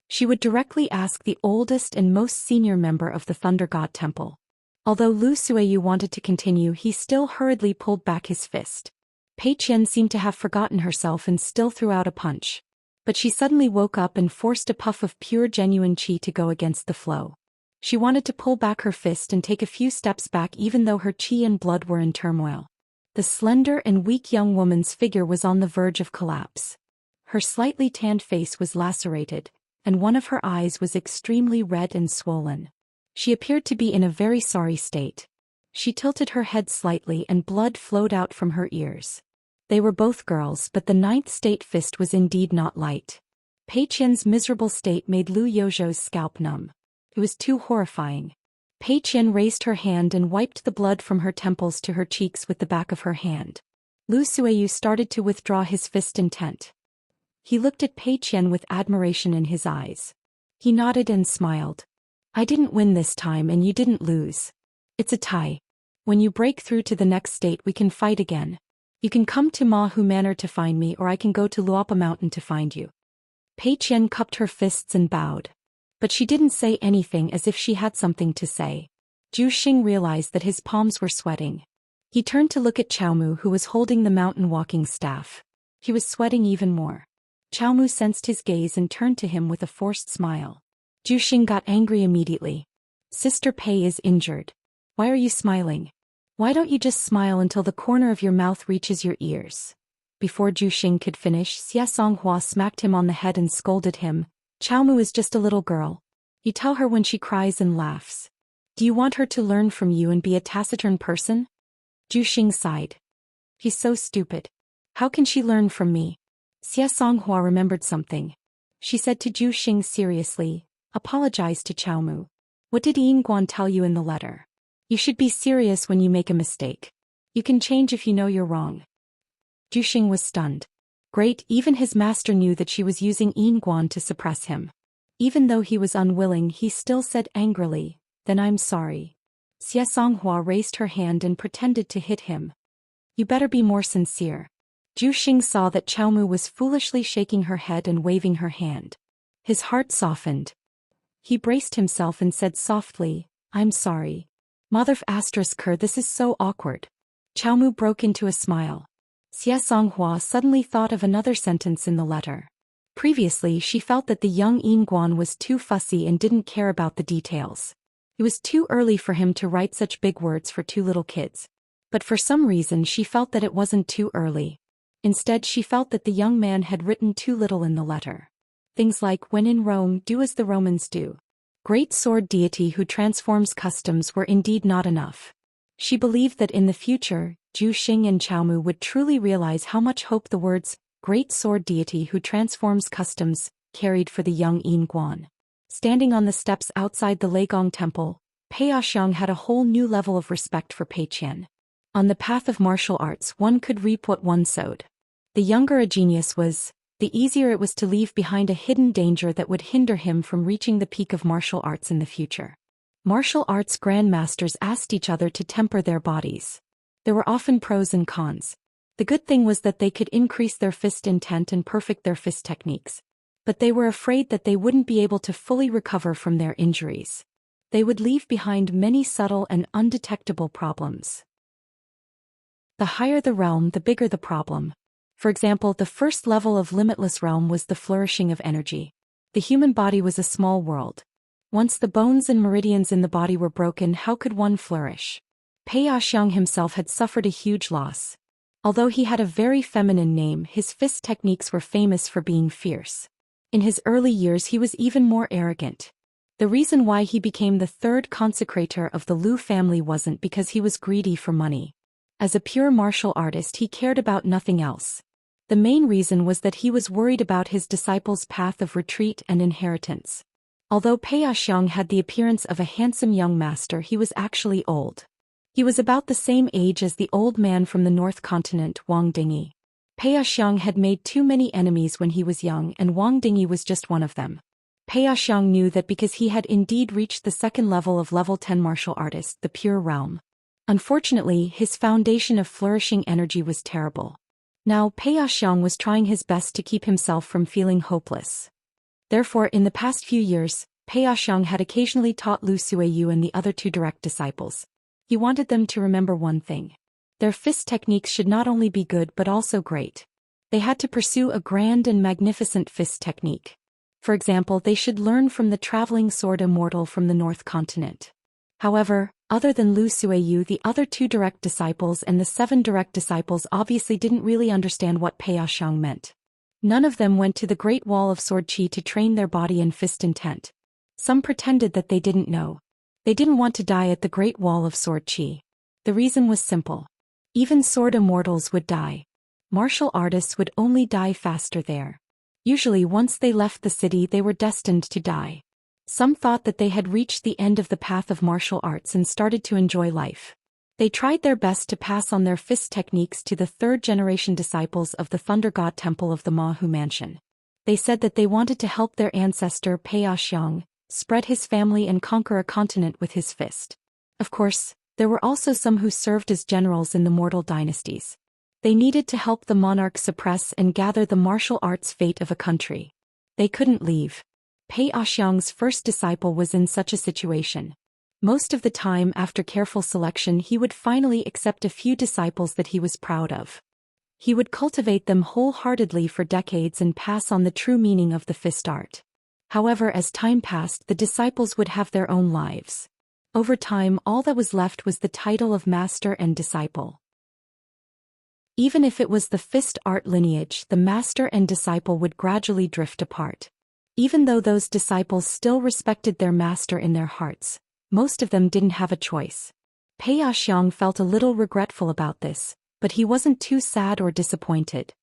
She would directly ask the oldest and most senior member of the Thunder God Temple. Although Lu Suiyu wanted to continue, he still hurriedly pulled back his fist. Pei Qian seemed to have forgotten herself and still threw out a punch. But she suddenly woke up and forced a puff of pure genuine qi to go against the flow. She wanted to pull back her fist and take a few steps back even though her qi and blood were in turmoil. The slender and weak young woman's figure was on the verge of collapse. Her slightly tanned face was lacerated, and one of her eyes was extremely red and swollen. She appeared to be in a very sorry state. She tilted her head slightly and blood flowed out from her ears. They were both girls, but the 9th state fist was indeed not light. Pei Qian's miserable state made Lu Yuzhou's scalp numb. It was too horrifying. Pei Qian raised her hand and wiped the blood from her temples to her cheeks with the back of her hand. Lu Suiyu started to withdraw his fist intent. He looked at Pei Qian with admiration in his eyes. He nodded and smiled. "I didn't win this time and you didn't lose. It's a tie. When you break through to the next state we can fight again. You can come to Mahu Manor to find me, or I can go to Luopa Mountain to find you." Pei Qian cupped her fists and bowed. But she didn't say anything, as if she had something to say. Zhu Xian realized that his palms were sweating. He turned to look at Chaomu, who was holding the mountain walking staff. He was sweating even more. Chaomu sensed his gaze and turned to him with a forced smile. Zhu Xian got angry immediately. "Sister Pei is injured. Why are you smiling? Why don't you just smile until the corner of your mouth reaches your ears?" Before Zhu Xian could finish, Xie Songhua smacked him on the head and scolded him. "Chaomu is just a little girl. You tell her when she cries and laughs. Do you want her to learn from you and be a taciturn person?" Zhu Xian sighed. "He's so stupid. How can she learn from me?" Xianxia remembered something. She said to Zhou Xian seriously, "Apologize to Qiaomu. What did Yinguan tell you in the letter? You should be serious when you make a mistake. You can change if you know you're wrong." Zhou Xian was stunned. Great, even his master knew that she was using Yinguan to suppress him. Even though he was unwilling, he still said angrily, "Then I'm sorry." Xianxia raised her hand and pretended to hit him. "You better be more sincere." Zhou Xian saw that Qiaomu was foolishly shaking her head and waving her hand. His heart softened. He braced himself and said softly, "I'm sorry. Mother ***, this is so awkward." Qiaomu broke into a smile. Xianxia suddenly thought of another sentence in the letter. Previously she felt that the young Yinguan was too fussy and didn't care about the details. It was too early for him to write such big words for two little kids. But for some reason she felt that it wasn't too early. Instead she felt that the young man had written too little in the letter. Things like, "When in Rome, do as the Romans do." Great sword deity who transforms customs were indeed not enough. She believed that in the future, Zhou Xian and Qiaomu would truly realize how much hope the words, "Great sword deity who transforms customs," carried for the young Yinguan. Standing on the steps outside the Leigong Temple, Pei Xiang had a whole new level of respect for Pei Qian. On the path of martial arts one could reap what one sowed. The younger a genius was, the easier it was to leave behind a hidden danger that would hinder him from reaching the peak of martial arts in the future. Martial arts grandmasters asked each other to temper their bodies. There were often pros and cons. The good thing was that they could increase their fist intent and perfect their fist techniques. But they were afraid that they wouldn't be able to fully recover from their injuries. They would leave behind many subtle and undetectable problems. The higher the realm, the bigger the problem. For example, the first level of limitless realm was the flourishing of energy. The human body was a small world. Once the bones and meridians in the body were broken, how could one flourish? Pei Xiang himself had suffered a huge loss. Although he had a very feminine name, his fist techniques were famous for being fierce. In his early years he was even more arrogant. The reason why he became the third consecrator of the Lu family wasn't because he was greedy for money. As a pure martial artist he cared about nothing else. The main reason was that he was worried about his disciples' path of retreat and inheritance. Although Pei Xiang had the appearance of a handsome young master, he was actually old. He was about the same age as the old man from the North Continent, Wang Dingyi. Pei Xiang had made too many enemies when he was young, and Wang Dingyi was just one of them. Pei Xiang knew that because he had indeed reached the second level of level 10 martial artist, the pure realm. Unfortunately, his foundation of flourishing energy was terrible. Now Pei Xiang was trying his best to keep himself from feeling hopeless. Therefore, in the past few years, Pei Xiang had occasionally taught Lu Suiyu and the other two direct disciples. He wanted them to remember one thing. Their fist techniques should not only be good but also great. They had to pursue a grand and magnificent fist technique. For example, they should learn from the traveling sword immortal from the North Continent. However, other than Lu Suiyu, the other two direct disciples and the 7 direct disciples obviously didn't really understand what Pei Xiang meant. None of them went to the Great Wall of Sword Qi to train their body and fist intent. Some pretended that they didn't know. They didn't want to die at the Great Wall of Sword Qi. The reason was simple. Even sword immortals would die. Martial artists would only die faster there. Usually once they left the city they were destined to die. Some thought that they had reached the end of the path of martial arts and started to enjoy life. They tried their best to pass on their fist techniques to the 3rd-generation disciples of the Thunder God Temple of the Mahu Mansion. They said that they wanted to help their ancestor Pei Xiang spread his family and conquer a continent with his fist. Of course, there were also some who served as generals in the mortal dynasties. They needed to help the monarch suppress and gather the martial arts fate of a country. They couldn't leave. Pei Xiang's first disciple was in such a situation. Most of the time, after careful selection, he would finally accept a few disciples that he was proud of. He would cultivate them wholeheartedly for decades and pass on the true meaning of the fist art. However, as time passed, the disciples would have their own lives. Over time, all that was left was the title of master and disciple. Even if it was the fist art lineage, the master and disciple would gradually drift apart. Even though those disciples still respected their master in their hearts, most of them didn't have a choice. Pei Xiang felt a little regretful about this, but he wasn't too sad or disappointed.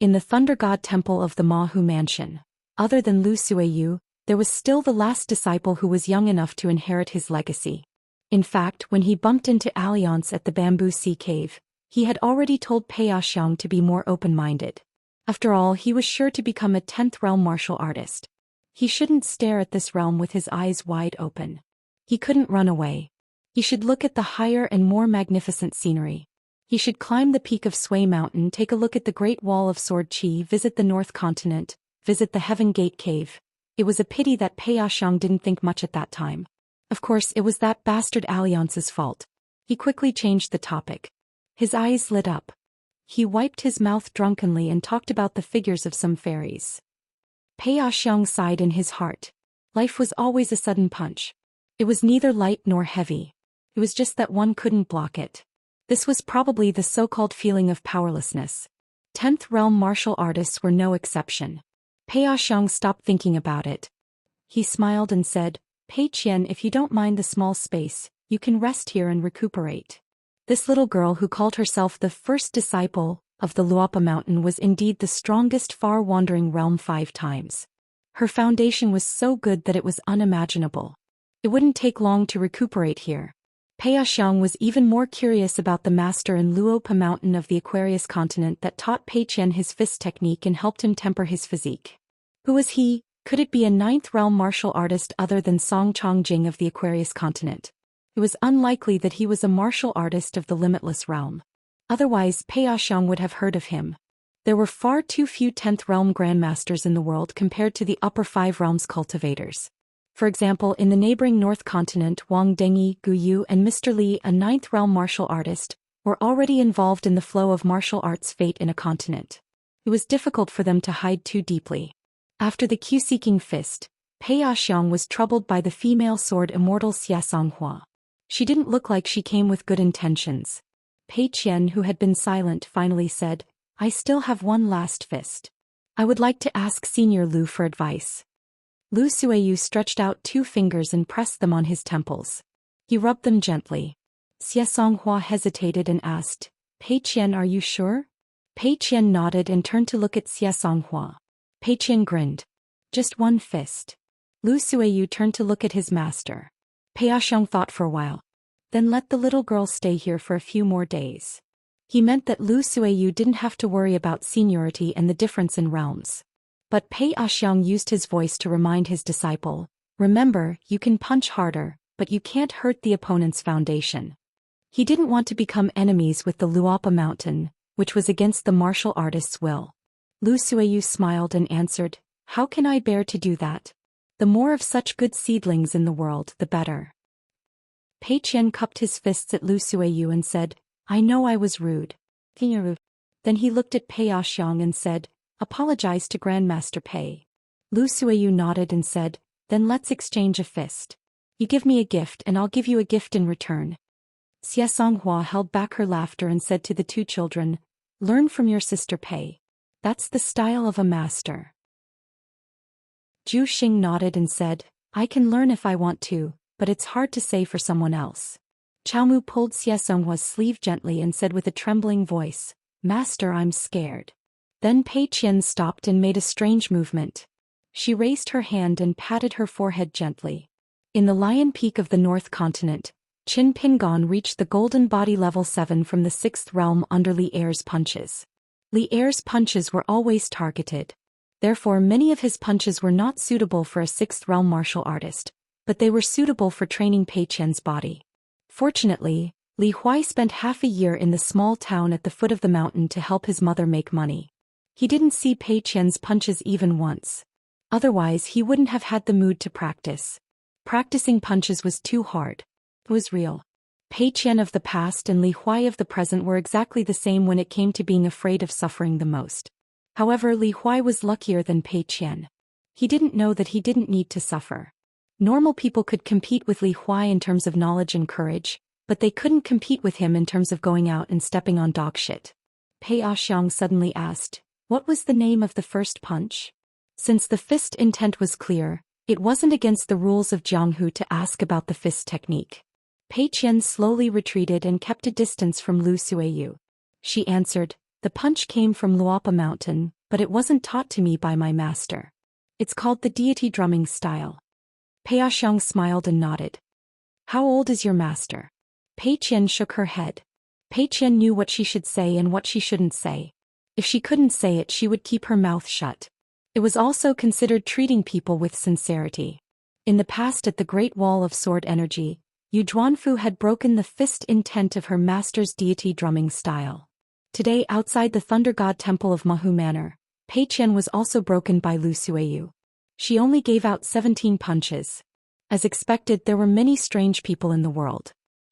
In the Thunder God Temple of the Mahu Mansion, other than Lu Suiyu, there was still the last disciple who was young enough to inherit his legacy. In fact, when he bumped into Alliance at the Bamboo Sea Cave, he had already told Pei Xiang to be more open-minded. After all, he was sure to become a 10th realm martial artist. He shouldn't stare at this realm with his eyes wide open. He couldn't run away. He should look at the higher and more magnificent scenery. He should climb the peak of Sui Mountain, take a look at the Great Wall of Sword Chi, visit the North Continent, visit the Heaven Gate Cave. It was a pity that Pei Xiang didn't think much at that time. Of course, it was that bastard Alliance's fault. He quickly changed the topic. His eyes lit up. He wiped his mouth drunkenly and talked about the figures of some fairies. Pei Xiang sighed in his heart. Life was always a sudden punch. It was neither light nor heavy. It was just that one couldn't block it. This was probably the so-called feeling of powerlessness. 10th realm martial artists were no exception. Pei Xiang stopped thinking about it. He smiled and said, Pei Qian, if you don't mind the small space, you can rest here and recuperate. This little girl who called herself the first disciple of the Luopa Mountain was indeed the strongest far-wandering realm 5 times. Her foundation was so good that it was unimaginable. It wouldn't take long to recuperate here. Pei Xiang was even more curious about the master in Luopa Mountain of the Aquarius continent that taught Pei Qian his fist technique and helped him temper his physique. Who was he? Could it be a 9th realm martial artist other than Song Chongjing of the Aquarius continent? It was unlikely that he was a martial artist of the limitless realm. Otherwise, Pei Xiang would have heard of him. There were far too few 10th realm grandmasters in the world compared to the upper 5 realms cultivators. For example, in the neighboring North Continent, Wang Dengyi, Gu Yu and Mr. Li, a 9th realm martial artist, were already involved in the flow of martial arts fate in a continent. It was difficult for them to hide too deeply. After the Q-seeking fist, Pei Xiang was troubled by the female sword immortal Xianxia. She didn't look like she came with good intentions. Pei Qian, who had been silent, finally said, I still have one last fist. I would like to ask Senior Lu for advice. Lu Suiyu stretched out 2 fingers and pressed them on his temples. He rubbed them gently. Xianxia hesitated and asked, Pei Qian, are you sure? Pei Qian nodded and turned to look at Xianxia. Pei Qian grinned. Just one fist. Lu Suiyu turned to look at his master. Pei Xiang thought for a while. Then let the little girl stay here for a few more days. He meant that Lu Suiyu didn't have to worry about seniority and the difference in realms. But Pei Xiang used his voice to remind his disciple, remember, you can punch harder, but you can't hurt the opponent's foundation. He didn't want to become enemies with the Luopa Mountain, which was against the martial artist's will. Lu Suiyu smiled and answered, how can I bear to do that? The more of such good seedlings in the world, the better. Pei Qian cupped his fists at Lu Suiyu and said, I know I was rude. Then he looked at Pei Xiang and said, apologize to Grandmaster Pei. Lu Suiyu nodded and said, then let's exchange a fist. You give me a gift and I'll give you a gift in return. Xianxia held back her laughter and said to the 2 children, learn from your sister Pei. That's the style of a master. Zhu Xian nodded and said, I can learn if I want to, but it's hard to say for someone else. Chaomu pulled Xianxia's sleeve gently and said with a trembling voice, Master, I'm scared. Then Pei Qian stopped and made a strange movement. She raised her hand and patted her forehead gently. In the Lion Peak of the North Continent, Qin Pingon reached the golden body level 7 from the 6th realm under Li Er's punches. Li Er's punches were always targeted. Therefore, many of his punches were not suitable for a 6th realm martial artist, but they were suitable for training Pei Qian's body. Fortunately, Li Huai spent half a year in the small town at the foot of the mountain to help his mother make money. He didn't see Pei Qian's punches even once. Otherwise, he wouldn't have had the mood to practice. Practicing punches was too hard. It was real. Pei Qian of the past and Li Huai of the present were exactly the same when it came to being afraid of suffering the most. However, Li Huai was luckier than Pei Qian. He didn't know that he didn't need to suffer. Normal people could compete with Li Huai in terms of knowledge and courage, but they couldn't compete with him in terms of going out and stepping on dog shit. Pei Xiang suddenly asked, what was the name of the first punch? Since the fist intent was clear, it wasn't against the rules of Jianghu to ask about the fist technique. Pei Qian slowly retreated and kept a distance from Lu Suiyu. She answered, The punch came from Luapa Mountain, but it wasn't taught to me by my master. It's called the deity drumming style. Pei Xiang smiled and nodded. How old is your master? Pei Qian shook her head. Pei Qian knew what she should say and what she shouldn't say. If she couldn't say it, she would keep her mouth shut. It was also considered treating people with sincerity. In the past, at the Great Wall of Sword Energy, Yu Zhuanfu had broken the fist intent of her master's deity drumming style. Today, outside the Thunder God Temple of Mahu Manor, Pei Qian was also broken by Lu Suiyu. She only gave out 17 punches. As expected, there were many strange people in the world.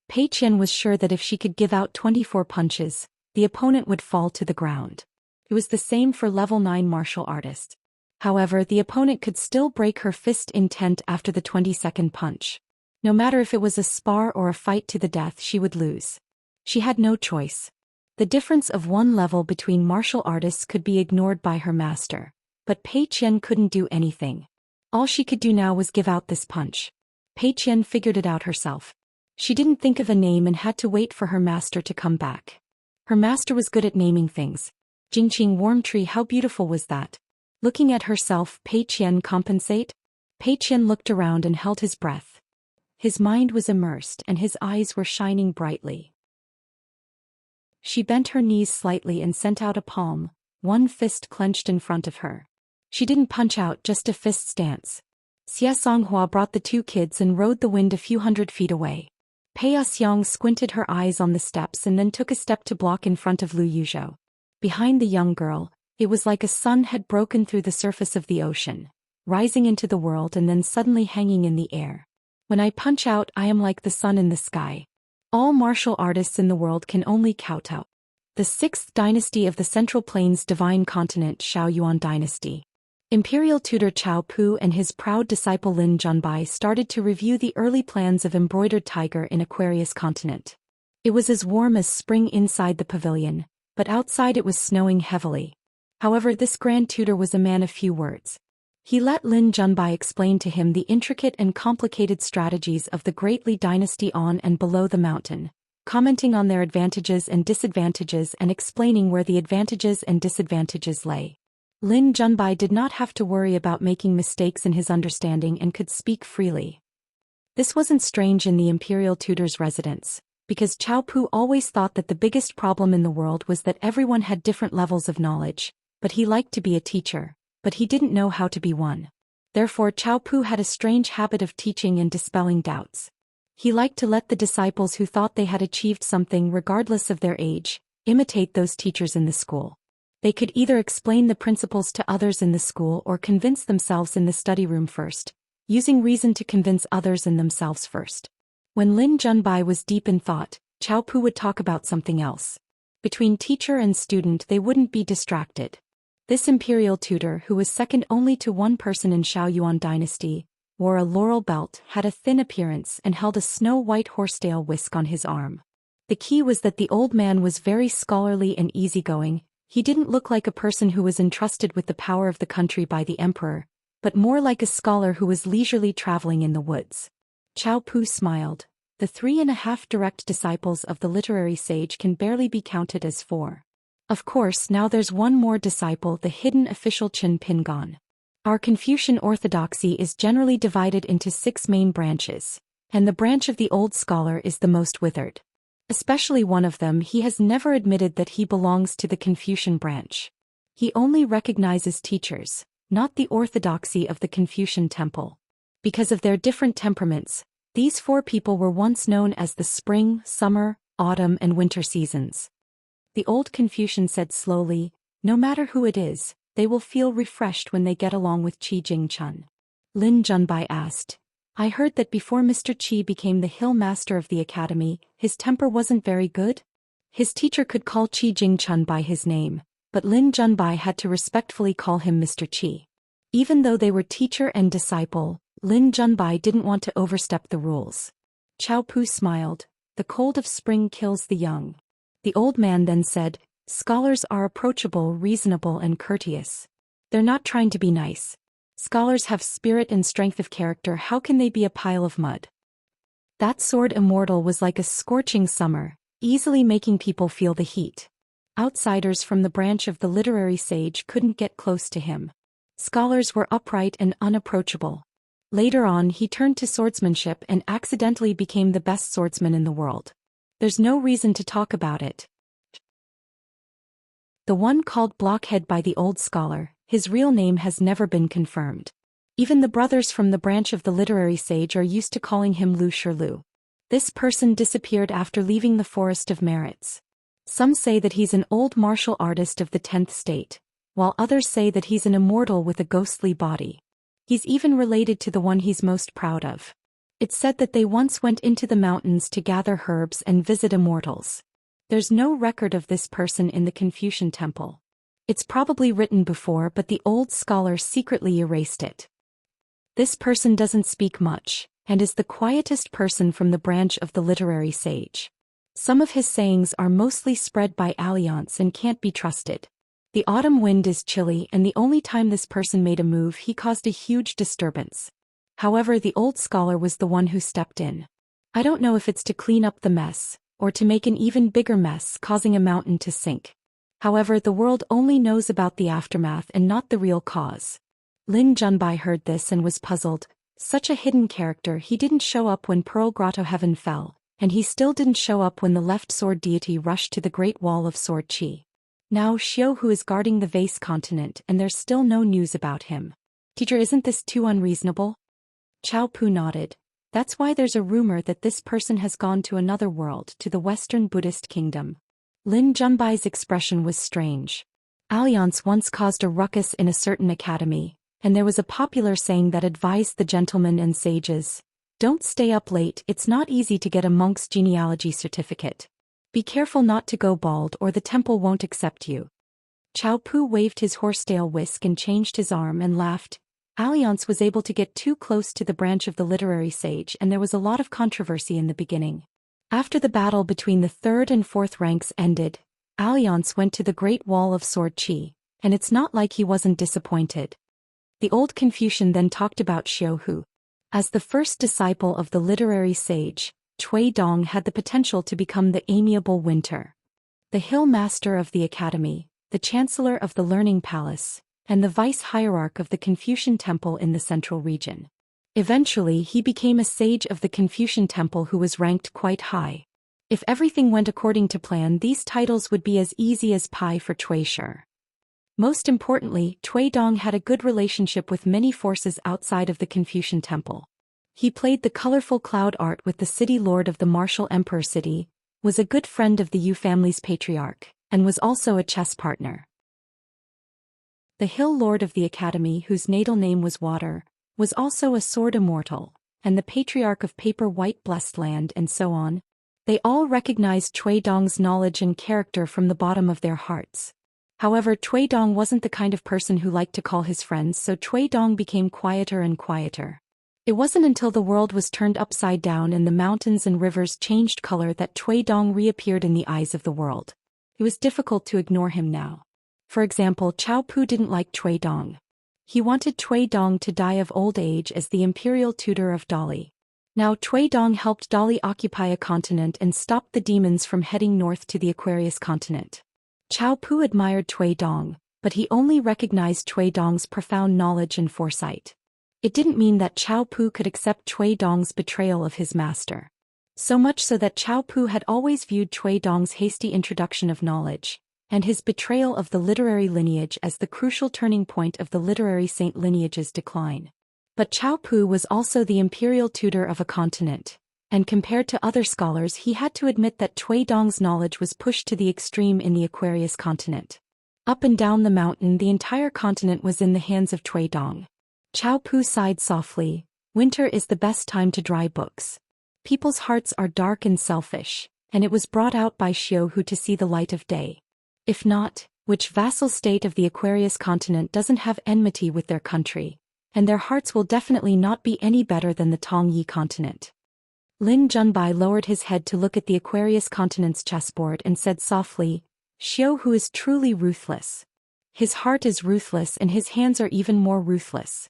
Pei Qian was sure that if she could give out 24 punches, the opponent would fall to the ground. It was the same for level 9 martial artists. However, the opponent could still break her fist intent after the 22nd punch. No matter if it was a spar or a fight to the death, she would lose. She had no choice. The difference of one level between martial artists could be ignored by her master, but Pei Qian couldn't do anything. All she could do now was give out this punch. Pei Qian figured it out herself. She didn't think of a name and had to wait for her master to come back. Her master was good at naming things. Jingqing Warm Tree, how beautiful was that? Looking at herself, Pei Qian compensate? Pei Qian looked around and held his breath. His mind was immersed and his eyes were shining brightly. She bent her knees slightly and sent out a palm, one fist clenched in front of her. She didn't punch out, just a fist stance. Xie Songhua brought the two kids and rode the wind a few hundred feet away. Pei Xiang squinted her eyes on the steps and then took a step to block in front of Lu Yuzhou. Behind the young girl, it was like a sun had broken through the surface of the ocean, rising into the world and then suddenly hanging in the air. When I punch out, I am like the sun in the sky. All martial artists in the world can only kowtow. The 6th dynasty of the Central Plains Divine Continent, Xiao Yuan dynasty. Imperial tutor Cao Pu and his proud disciple Lin Junbai started to review the early plans of Embroidered Tiger in Aquarius Continent. It was as warm as spring inside the pavilion, but outside it was snowing heavily. However, this grand tutor was a man of few words. He let Lin Junbai explain to him the intricate and complicated strategies of the Great Li dynasty on and below the mountain, commenting on their advantages and disadvantages and explaining where the advantages and disadvantages lay. Lin Junbai did not have to worry about making mistakes in his understanding and could speak freely. This wasn't strange in the imperial tutor's residence, because Cao Pu always thought that the biggest problem in the world was that everyone had different levels of knowledge, but he liked to be a teacher, but he didn't know how to be one. Therefore, Cao Pu had a strange habit of teaching and dispelling doubts. He liked to let the disciples who thought they had achieved something regardless of their age, imitate those teachers in the school. They could either explain the principles to others in the school or convince themselves in the study room first, using reason to convince others and themselves first. When Lin Junbai was deep in thought, Cao Pu would talk about something else. Between teacher and student, they wouldn't be distracted. This imperial tutor, who was second only to one person in Xiao Yuan dynasty, wore a laurel belt, had a thin appearance and held a snow-white horsetail whisk on his arm. The key was that the old man was very scholarly and easygoing. He didn't look like a person who was entrusted with the power of the country by the emperor, but more like a scholar who was leisurely traveling in the woods. Cao Pu smiled. The 3.5 direct disciples of the literary sage can barely be counted as 4. Of course, now there's one more disciple, the hidden official Chen Pingon. Our Confucian orthodoxy is generally divided into 6 main branches, and the branch of the old scholar is the most withered. Especially one of them, he has never admitted that he belongs to the Confucian branch. He only recognizes teachers, not the orthodoxy of the Confucian temple. Because of their different temperaments, these 4 people were once known as the spring, summer, autumn and winter seasons. The old Confucian said slowly, no matter who it is, they will feel refreshed when they get along with Qi Jingchun. Lin Junbai asked, I heard that before Mr. Qi became the hill master of the academy, his temper wasn't very good? His teacher could call Qi Jingchun by his name, but Lin Junbai had to respectfully call him Mr. Qi. Even though they were teacher and disciple, Lin Junbai didn't want to overstep the rules. Cao Pu smiled, the cold of spring kills the young. The old man then said, scholars are approachable, reasonable and courteous. They're not trying to be nice. Scholars have spirit and strength of character, how can they be a pile of mud? That sword immortal was like a scorching summer, easily making people feel the heat. Outsiders from the branch of the literary sage couldn't get close to him. Scholars were upright and unapproachable. Later on he turned to swordsmanship and accidentally became the best swordsman in the world. There's no reason to talk about it. The one called Blockhead by the old scholar, his real name has never been confirmed. Even the brothers from the branch of the literary sage are used to calling him Lu Shirlu. This person disappeared after leaving the Forest of Merits. Some say that he's an old martial artist of the 10th state, while others say that he's an immortal with a ghostly body. He's even related to the one he's most proud of. It's said that they once went into the mountains to gather herbs and visit immortals. There's no record of this person in the Confucian temple. It's probably written before, but the old scholar secretly erased it. This person doesn't speak much, and is the quietest person from the branch of the literary sage. Some of his sayings are mostly spread by alliance and can't be trusted. The autumn wind is chilly, and the only time this person made a move he caused a huge disturbance. However, the old scholar was the one who stepped in. I don't know if it's to clean up the mess, or to make an even bigger mess, causing a mountain to sink. However, the world only knows about the aftermath and not the real cause. Lin Junbai heard this and was puzzled. Such a hidden character, he didn't show up when Pearl Grotto Heaven fell, and he still didn't show up when the left sword deity rushed to the Great Wall of Sword Qi. Now Xiu is guarding the vase continent and there's still no news about him. Teacher, isn't this too unreasonable? Chao Pu nodded. That's why there's a rumor that this person has gone to another world, to the Western Buddhist kingdom. Lin Junbai's expression was strange. Alliance once caused a ruckus in a certain academy, and there was a popular saying that advised the gentlemen and sages, "Don't stay up late, it's not easy to get a monk's genealogy certificate. Be careful not to go bald or the temple won't accept you." Chao Pu waved his horsetail whisk and changed his arm and laughed. Alliance was able to get too close to the branch of the literary sage, and there was a lot of controversy in the beginning. After the battle between the 3rd and 4th ranks ended, Alliance went to the Great Wall of Sword Qi, and it's not like he wasn't disappointed. The old Confucian then talked about Xiu. As the first disciple of the literary sage, Cui Dong had the potential to become the amiable Winter, the hill master of the academy, the chancellor of the learning palace, and the vice-hierarch of the Confucian temple in the central region. Eventually he became a sage of the Confucian temple who was ranked quite high. If everything went according to plan, these titles would be as easy as pie for Cui Shi. Most importantly, Cui Dong had a good relationship with many forces outside of the Confucian temple. He played the colorful cloud art with the city lord of the martial emperor city, was a good friend of the Yu family's patriarch, and was also a chess partner. The hill lord of the academy, whose natal name was Water, was also a sword immortal, and the patriarch of Paper White Blessed Land, and so on. They all recognized Cui Dong's knowledge and character from the bottom of their hearts. However, Cui Dong wasn't the kind of person who liked to call his friends, so Cui Dong became quieter and quieter. It wasn't until the world was turned upside down and the mountains and rivers changed color that Cui Dong reappeared in the eyes of the world. It was difficult to ignore him now. For example, Chao Pu didn't like Cui Dong. He wanted Cui Dong to die of old age as the imperial tutor of Dali. Now Cui Dong helped Dali occupy a continent and stopped the demons from heading north to the Aquarius continent. Chao Pu admired Cui Dong, but he only recognized Cui Dong's profound knowledge and foresight. It didn't mean that Chao Pu could accept Cui Dong's betrayal of his master. So much so that Chao Pu had always viewed Cui Dong's hasty introduction of knowledge, and his betrayal of the literary lineage as the crucial turning point of the literary saint lineage's decline. But Chao Pu was also the imperial tutor of a continent, and compared to other scholars he had to admit that Cui Dong's knowledge was pushed to the extreme in the Aquarius continent. Up and down the mountain the entire continent was in the hands of Cui Dong. Chao Pu sighed softly. Winter is the best time to dry books. People's hearts are dark and selfish, and it was brought out by Xiu to see the light of day. If not, which vassal state of the Aquarius continent doesn't have enmity with their country? And their hearts will definitely not be any better than the Tongyi continent. Lin Junbai lowered his head to look at the Aquarius continent's chessboard and said softly, Xiu is truly ruthless. His heart is ruthless and his hands are even more ruthless.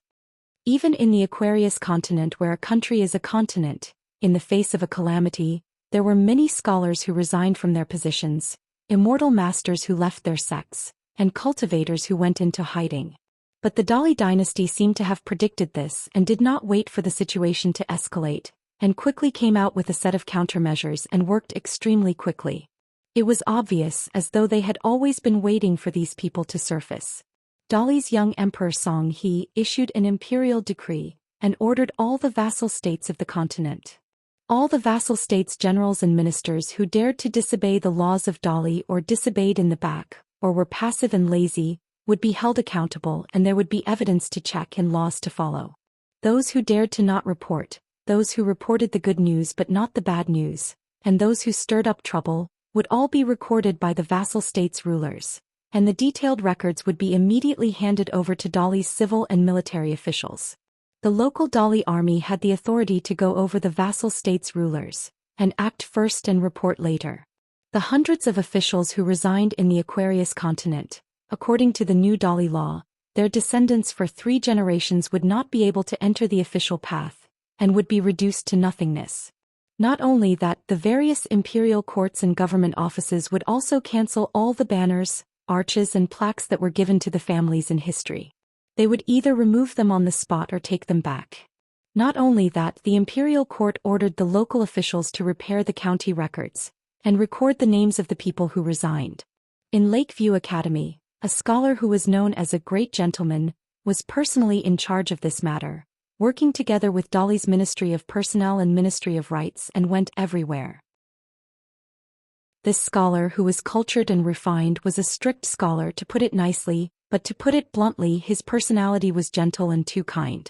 Even in the Aquarius continent, where a country is a continent, in the face of a calamity, there were many scholars who resigned from their positions. immortal masters who left their sects, and cultivators who went into hiding. But the Dali dynasty seemed to have predicted this and did not wait for the situation to escalate, and quickly came out with a set of countermeasures and worked extremely quickly. It was obvious, as though they had always been waiting for these people to surface. Dali's young emperor Song He issued an imperial decree and ordered all the vassal states of the continent. All the vassal states' generals and ministers who dared to disobey the laws of Dali or disobeyed in the back, or were passive and lazy, would be held accountable, and there would be evidence to check and laws to follow. Those who dared to not report, those who reported the good news but not the bad news, and those who stirred up trouble, would all be recorded by the vassal states' rulers, and the detailed records would be immediately handed over to Dali's civil and military officials. The local Dali army had the authority to go over the vassal states' rulers, and act first and report later. The hundreds of officials who resigned in the Aquarius continent, according to the new Dali law, their descendants for 3 generations would not be able to enter the official path, and would be reduced to nothingness. Not only that, the various imperial courts and government offices would also cancel all the banners, arches and plaques that were given to the families in history. They would either remove them on the spot or take them back. Not only that, the imperial court ordered the local officials to repair the county records and record the names of the people who resigned. In Lakeview Academy, a scholar who was known as a great gentleman was personally in charge of this matter, working together with Dali's Ministry of Personnel and Ministry of Rights, and went everywhere. This scholar, who was cultured and refined, was a strict scholar, to put it nicely, but to put it bluntly, his personality was gentle and too kind.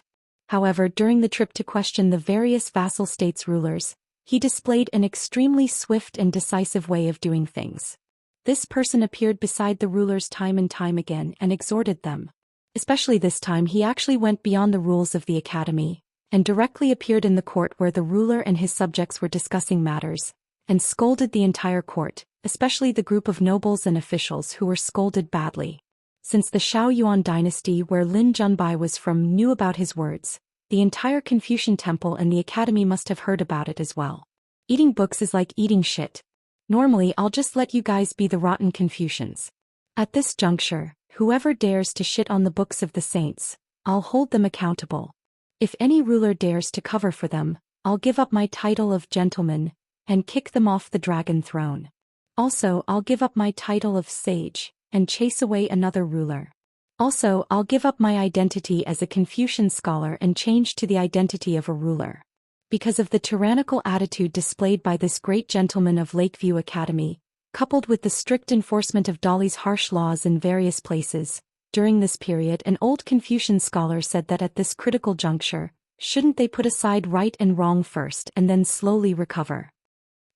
However, during the trip to question the various vassal states' rulers, he displayed an extremely swift and decisive way of doing things. This person appeared beside the rulers time and time again and exhorted them. Especially this time he actually went beyond the rules of the academy, and directly appeared in the court where the ruler and his subjects were discussing matters, and scolded the entire court, especially the group of nobles and officials who were scolded badly. Since the Shao Yuan dynasty, where Lin Junbai was from, knew about his words, the entire Confucian temple and the academy must have heard about it as well. Eating books is like eating shit. Normally I'll just let you guys be the rotten Confucians. At this juncture, whoever dares to shit on the books of the saints, I'll hold them accountable. If any ruler dares to cover for them, I'll give up my title of gentleman and kick them off the dragon throne. Also, I'll give up my title of sage and chase away another ruler. Also, I'll give up my identity as a Confucian scholar and change to the identity of a ruler. Because of the tyrannical attitude displayed by this great gentleman of Lakeview Academy, coupled with the strict enforcement of Dali's harsh laws in various places, during this period an old Confucian scholar said that at this critical juncture, shouldn't they put aside right and wrong first and then slowly recover?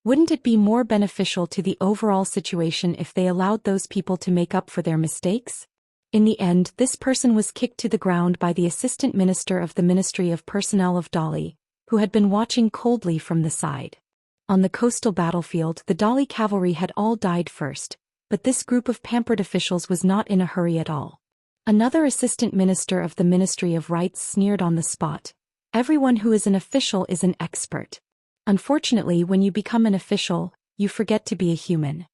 Wouldn't it be more beneficial to the overall situation if they allowed those people to make up for their mistakes? In the end, this person was kicked to the ground by the assistant minister of the Ministry of Personnel of Dali, who had been watching coldly from the side. On the coastal battlefield, the Dali cavalry had all died first, but this group of pampered officials was not in a hurry at all. Another assistant minister of the Ministry of Rights sneered on the spot, "Everyone who is an official is an expert. Unfortunately, when you become an official, you forget to be a human."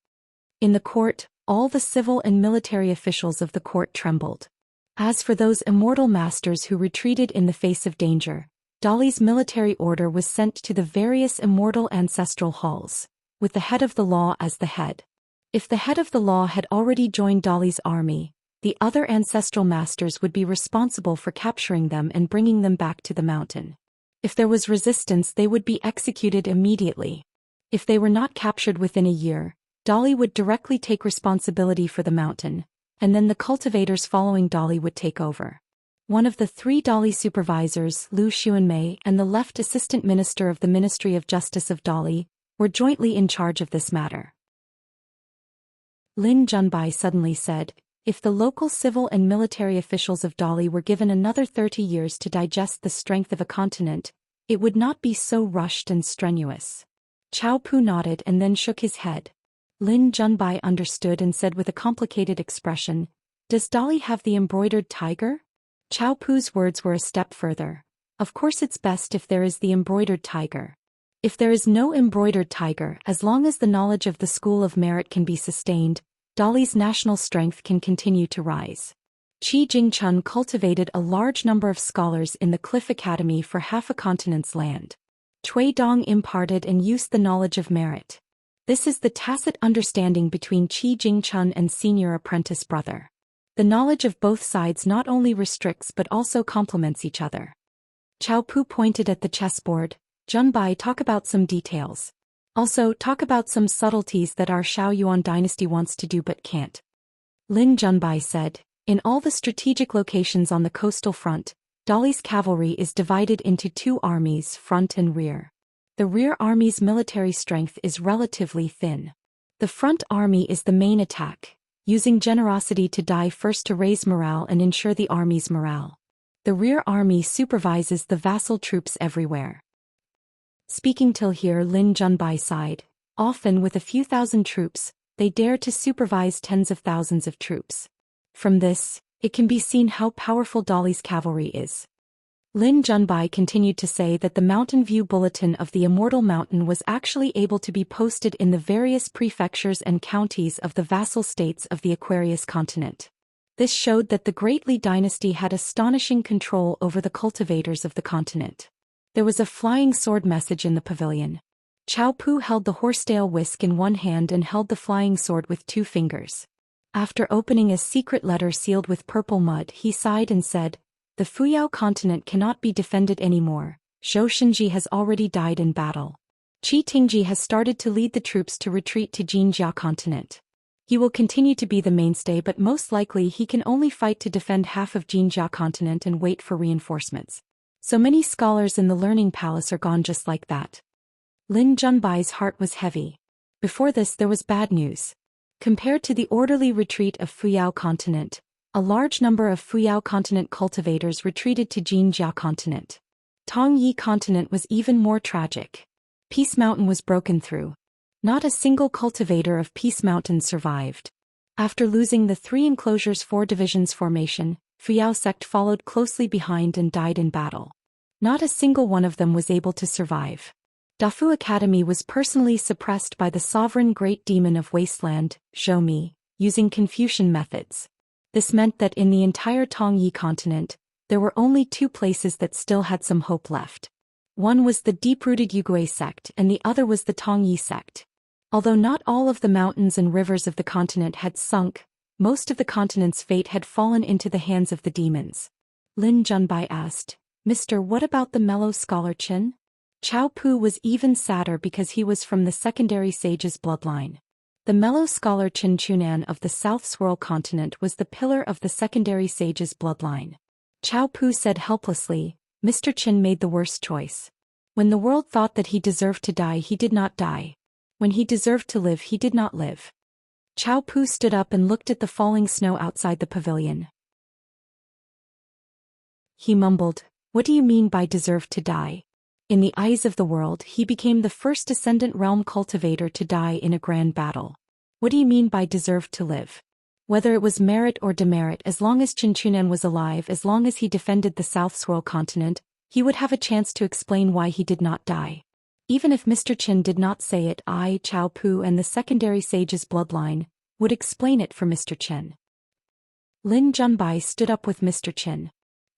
In the court, all the civil and military officials of the court trembled. As for those immortal masters who retreated in the face of danger, Dali's military order was sent to the various immortal ancestral halls, with the head of the law as the head. If the head of the law had already joined Dali's army, the other ancestral masters would be responsible for capturing them and bringing them back to the mountain. If there was resistance, they would be executed immediately. If they were not captured within a year, Dali would directly take responsibility for the mountain, and then the cultivators following Dali would take over. One of the 3 Dali supervisors, Liu Xuanmei, and the left assistant minister of the Ministry of Justice of Dali, were jointly in charge of this matter. Lin Junbai suddenly said, "If the local civil and military officials of Dali were given another 30 years to digest the strength of a continent, it would not be so rushed and strenuous." Chao Pu nodded and then shook his head. Lin Junbai understood and said with a complicated expression, "Does Dali have the embroidered tiger?" Chao Pu's words were a step further. "Of course it's best if there is the embroidered tiger. If there is no embroidered tiger, as long as the knowledge of the school of merit can be sustained, Dali's national strength can continue to rise. Qi Jingchun cultivated a large number of scholars in the Cliff Academy for half a continent's land. Cui Dong imparted and used the knowledge of merit. This is the tacit understanding between Qi Jingchun and senior apprentice brother. The knowledge of both sides not only restricts but also complements each other. Chao Pu pointed at the chessboard. Junbai, talk about some details. Also, talk about some subtleties that our Shaoyuan dynasty wants to do but can't. Lin Junbai said, in all the strategic locations on the coastal front, Dali's cavalry is divided into two armies, front and rear. The rear army's military strength is relatively thin. The front army is the main attack, using generosity to die first to raise morale and ensure the army's morale. The rear army supervises the vassal troops everywhere. Speaking till here, Lin Junbai sighed. Often with a few thousand troops, they dare to supervise tens of thousands of troops. From this, it can be seen how powerful Dali's cavalry is. Lin Junbai continued to say that the Mountain View Bulletin of the Immortal Mountain was actually able to be posted in the various prefectures and counties of the vassal states of the Aquarius continent. This showed that the Great Li dynasty had astonishing control over the cultivators of the continent. There was a flying sword message in the pavilion. Chao Pu held the horsetail whisk in one hand and held the flying sword with 2 fingers. After opening a secret letter sealed with purple mud, he sighed and said, "The Fuyao continent cannot be defended anymore. Zhou Xian has already died in battle. Qi Tingji has started to lead the troops to retreat to Jinjia continent. He will continue to be the mainstay, but most likely he can only fight to defend half of Jinjia continent and wait for reinforcements. So many scholars in the learning palace are gone just like that." Lin Junbai's heart was heavy. Before this there was bad news. Compared to the orderly retreat of Fuyao continent, a large number of Fuyao continent cultivators retreated to Jinjia continent. Tongyi continent was even more tragic. Peace Mountain was broken through. Not a single cultivator of Peace Mountain survived. After losing the 3 enclosures 4 divisions formation, Fuyao sect followed closely behind and died in battle. Not a single one of them was able to survive. Dafu Academy was personally suppressed by the sovereign great demon of wasteland, Zhou Mi, using Confucian methods. This meant that in the entire Tongyi continent, there were only 2 places that still had some hope left. One was the deep-rooted Yugui sect and the other was the Tongyi sect. Although not all of the mountains and rivers of the continent had sunk, most of the continent's fate had fallen into the hands of the demons. Lin Junbai asked, "Mr. What about the mellow scholar Qin?" Chao Pu was even sadder because he was from the secondary sage's bloodline. The mellow scholar Qin Chunan of the South Swirl continent was the pillar of the secondary sage's bloodline. Chao Pu said helplessly, "Mr. Qin made the worst choice. When the world thought that he deserved to die, he did not die. When he deserved to live, he did not live." Chao Pu stood up and looked at the falling snow outside the pavilion. He mumbled, "What do you mean by deserved to die?" In the eyes of the world, he became the first Descendant Realm cultivator to die in a grand battle. What do you mean by deserved to live? Whether it was merit or demerit, as long as Qin Chunan was alive, as long as he defended the South Swirl continent, he would have a chance to explain why he did not die. Even if Mr. Qin did not say it, I, Chao Pu and the secondary sage's bloodline, would explain it for Mr. Qin. Lin Junbai stood up with Mr. Qin.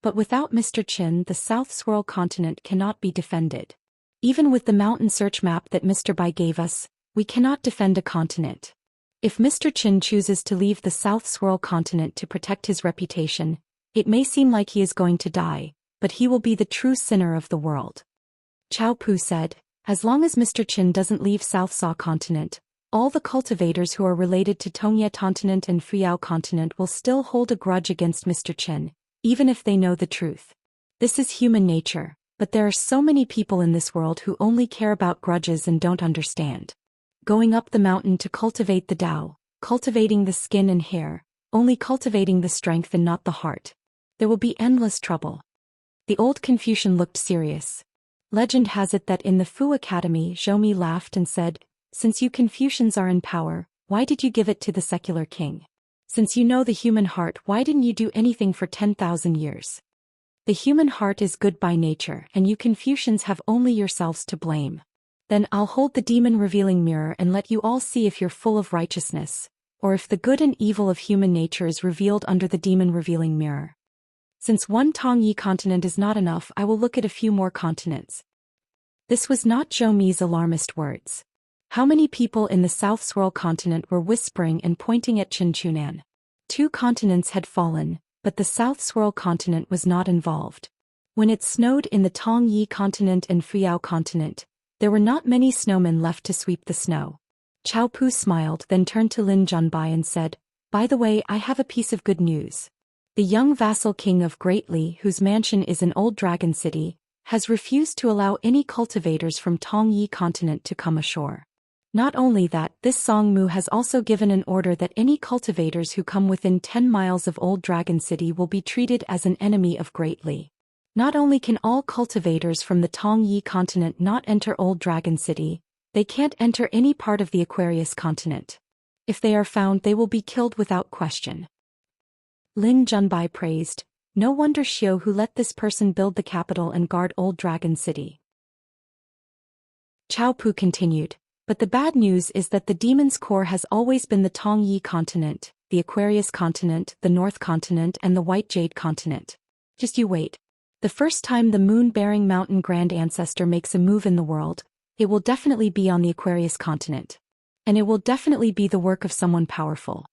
But without Mr. Qin, the South Swirl continent cannot be defended. Even with the mountain search map that Mr. Bai gave us, we cannot defend a continent. If Mr. Qin chooses to leave the South Swirl continent to protect his reputation, it may seem like he is going to die, but he will be the true sinner of the world. Chao Pu said, "As long as Mr. Qin doesn't leave South Sa continent, all the cultivators who are related to Tongye continent and Fuyao continent will still hold a grudge against Mr. Qin, even if they know the truth. This is human nature, but there are so many people in this world who only care about grudges and don't understand. Going up the mountain to cultivate the Tao, cultivating the skin and hair, only cultivating the strength and not the heart. There will be endless trouble." The old Confucian looked serious. Legend has it that in the Fu Academy, Zhou Mi laughed and said, "Since you Confucians are in power, why did you give it to the secular king? Since you know the human heart, why didn't you do anything for 10,000 years? The human heart is good by nature, and you Confucians have only yourselves to blame." Then I'll hold the demon-revealing mirror and let you all see if you're full of righteousness, or if the good and evil of human nature is revealed under the demon-revealing mirror. Since one Tongyi continent is not enough, I will look at a few more continents. This was not Zhou Mi's alarmist words. How many people in the South Swirl continent were whispering and pointing at Chinchunan? 2 continents had fallen, but the South Swirl continent was not involved. When it snowed in the Tongyi continent and Fuyao continent, there were not many snowmen left to sweep the snow. Cao Pu smiled, then turned to Lin Junbai and said, "By the way, I have a piece of good news. The young vassal king of Great Li, whose mansion is in Old Dragon City, has refused to allow any cultivators from Tongyi continent to come ashore. Not only that, this Songmu has also given an order that any cultivators who come within 10 miles of Old Dragon City will be treated as an enemy of Great Li. Not only can all cultivators from the Tongyi continent not enter Old Dragon City, they can't enter any part of the Aquarius continent. If they are found, they will be killed without question." Lin Junbai praised, "No wonder Xiao who let this person build the capital and guard Old Dragon City." Cao Pu continued, "But the bad news is that the demon's core has always been the Tongyi continent, the Aquarius continent, the North continent, and the White Jade continent. Just you wait. The first time the moon-bearing mountain grand ancestor makes a move in the world, it will definitely be on the Aquarius continent. And it will definitely be the work of someone powerful."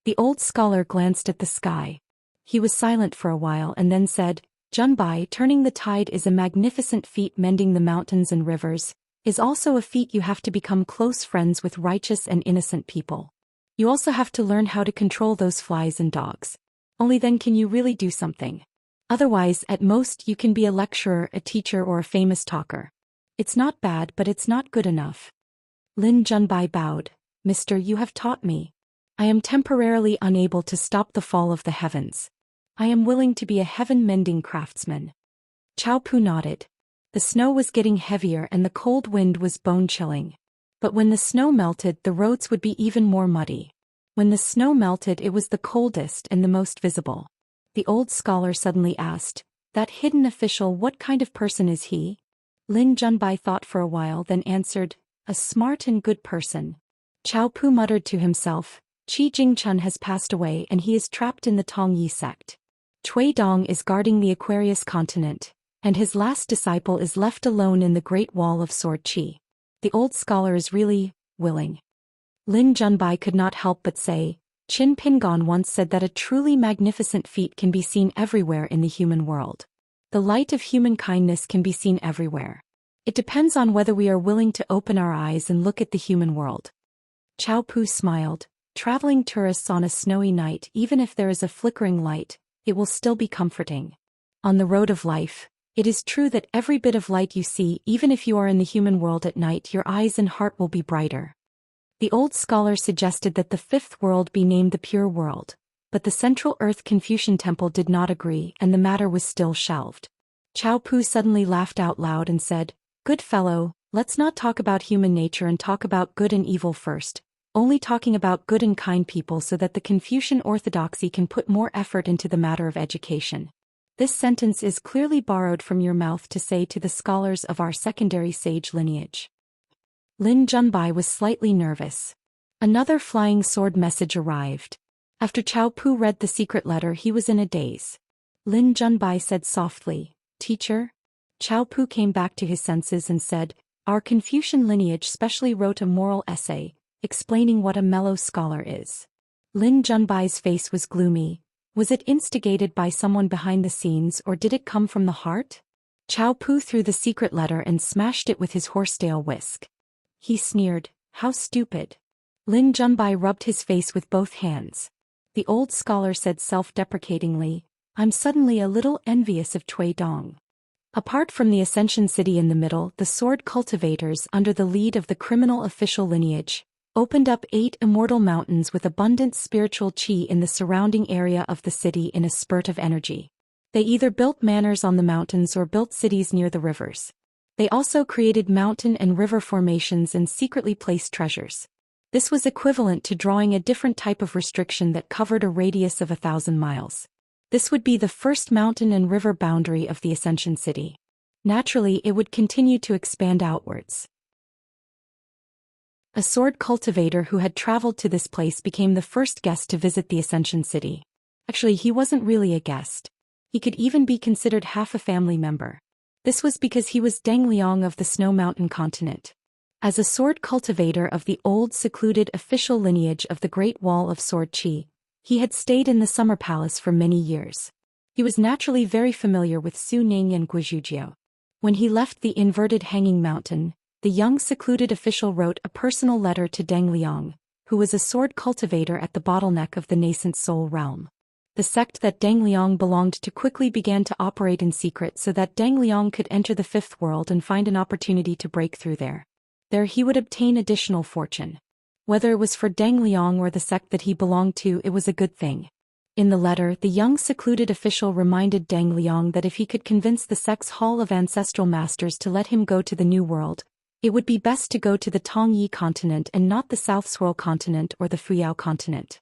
The old scholar glanced at the sky. He was silent for a while and then said, "Junbai, turning the tide is a magnificent feat. Mending the mountains and rivers is also a feat. You have to become close friends with righteous and innocent people. You also have to learn how to control those flies and dogs. Only then can you really do something. Otherwise, at most you can be a lecturer, a teacher, or a famous talker. It's not bad, but it's not good enough." Lin Junbai bowed. "Mister, you have taught me. I am temporarily unable to stop the fall of the heavens. I am willing to be a heaven-mending craftsman." Cao Pu nodded. The snow was getting heavier and the cold wind was bone-chilling. But when the snow melted, the roads would be even more muddy. When the snow melted, it was the coldest and the most visible. The old scholar suddenly asked, "That hidden official, what kind of person is he?" Lin Junbai thought for a while, then answered, "A smart and good person." Cao Pu muttered to himself, "Qi Jingchun has passed away and he is trapped in the Tongyi sect. Cui Dong is guarding the Aquarius continent, and his last disciple is left alone in the Great Wall of Sword Qi. The old scholar is really willing." Lin Junbai could not help but say, "Qin Pingon once said that a truly magnificent feat can be seen everywhere in the human world. The light of human kindness can be seen everywhere. It depends on whether we are willing to open our eyes and look at the human world." Cao Pu smiled. "Traveling tourists on a snowy night, even if there is a flickering light, it will still be comforting. On the road of life, it is true that every bit of light you see, even if you are in the human world at night, your eyes and heart will be brighter." The old scholar suggested that the fifth world be named the Pure World, but the Central Earth Confucian Temple did not agree and the matter was still shelved. Cao Pu suddenly laughed out loud and said, "Good fellow, let's not talk about human nature and talk about good and evil first, only talking about good and kind people so that the Confucian orthodoxy can put more effort into the matter of education. This sentence is clearly borrowed from your mouth to say to the scholars of our secondary sage lineage." Lin Junbai was slightly nervous. Another flying sword message arrived. After Cao Pu read the secret letter, he was in a daze. Lin Junbai said softly, "Teacher?" Cao Pu came back to his senses and said, "Our Confucian lineage specially wrote a moral essay, explaining what a mellow scholar is." Lin Junbai's face was gloomy. Was it instigated by someone behind the scenes or did it come from the heart? Cao Pu threw the secret letter and smashed it with his horsetail whisk. He sneered, "How stupid." Lin Junbai rubbed his face with both hands. The old scholar said self-deprecatingly, "I'm suddenly a little envious of Cui Dong." Apart from the Ascension City in the middle, the sword cultivators, under the lead of the criminal official lineage, opened up 8 immortal mountains with abundant spiritual qi in the surrounding area of the city in a spurt of energy. They either built manors on the mountains or built cities near the rivers. They also created mountain and river formations and secretly placed treasures. This was equivalent to drawing a different type of restriction that covered a radius of 1,000 miles. This would be the first mountain and river boundary of the Ascension City. Naturally, it would continue to expand outwards. A sword cultivator who had traveled to this place became the first guest to visit the Ascension City. Actually, he wasn't really a guest. He could even be considered half a family member. This was because he was Deng Liang of the Snow Mountain continent. As a sword cultivator of the old secluded official lineage of the Great Wall of Sword Qi, he had stayed in the Summer Palace for many years. He was naturally very familiar with Su Ning and Guizhujiao. When he left the inverted hanging mountain, the young secluded official wrote a personal letter to Deng Liang, who was a sword cultivator at the bottleneck of the nascent Soul realm. The sect that Deng Liang belonged to quickly began to operate in secret so that Deng Liang could enter the fifth world and find an opportunity to break through there. There he would obtain additional fortune. Whether it was for Deng Liang or the sect that he belonged to, it was a good thing. In the letter, the young secluded official reminded Deng Liang that if he could convince the sect's Hall of Ancestral Masters to let him go to the New World, it would be best to go to the Tongyi continent and not the South Swirl continent or the Fuyao continent.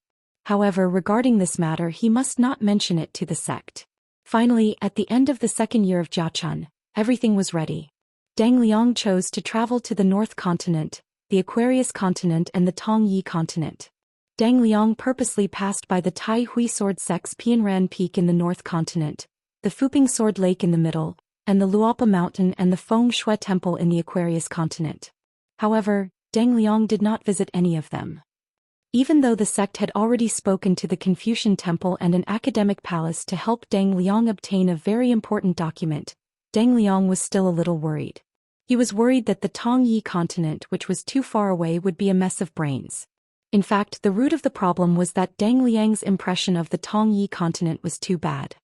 However, regarding this matter, he must not mention it to the sect. Finally, at the end of the second year of Jiachun, everything was ready. Deng Liang chose to travel to the North continent, the Aquarius continent and the Tongyi continent. Deng Liang purposely passed by the Tai Hui Sword Sect's Pianran Peak in the North continent, the Fuping Sword Lake in the middle, and the Luopa Mountain and the Feng Shui Temple in the Aquarius continent. However, Deng Liang did not visit any of them. Even though the sect had already spoken to the Confucian Temple and an academic palace to help Deng Liang obtain a very important document, Deng Liang was still a little worried. He was worried that the Tongyi continent, which was too far away, would be a mess of brains. In fact, the root of the problem was that Deng Liang's impression of the Tongyi continent was too bad.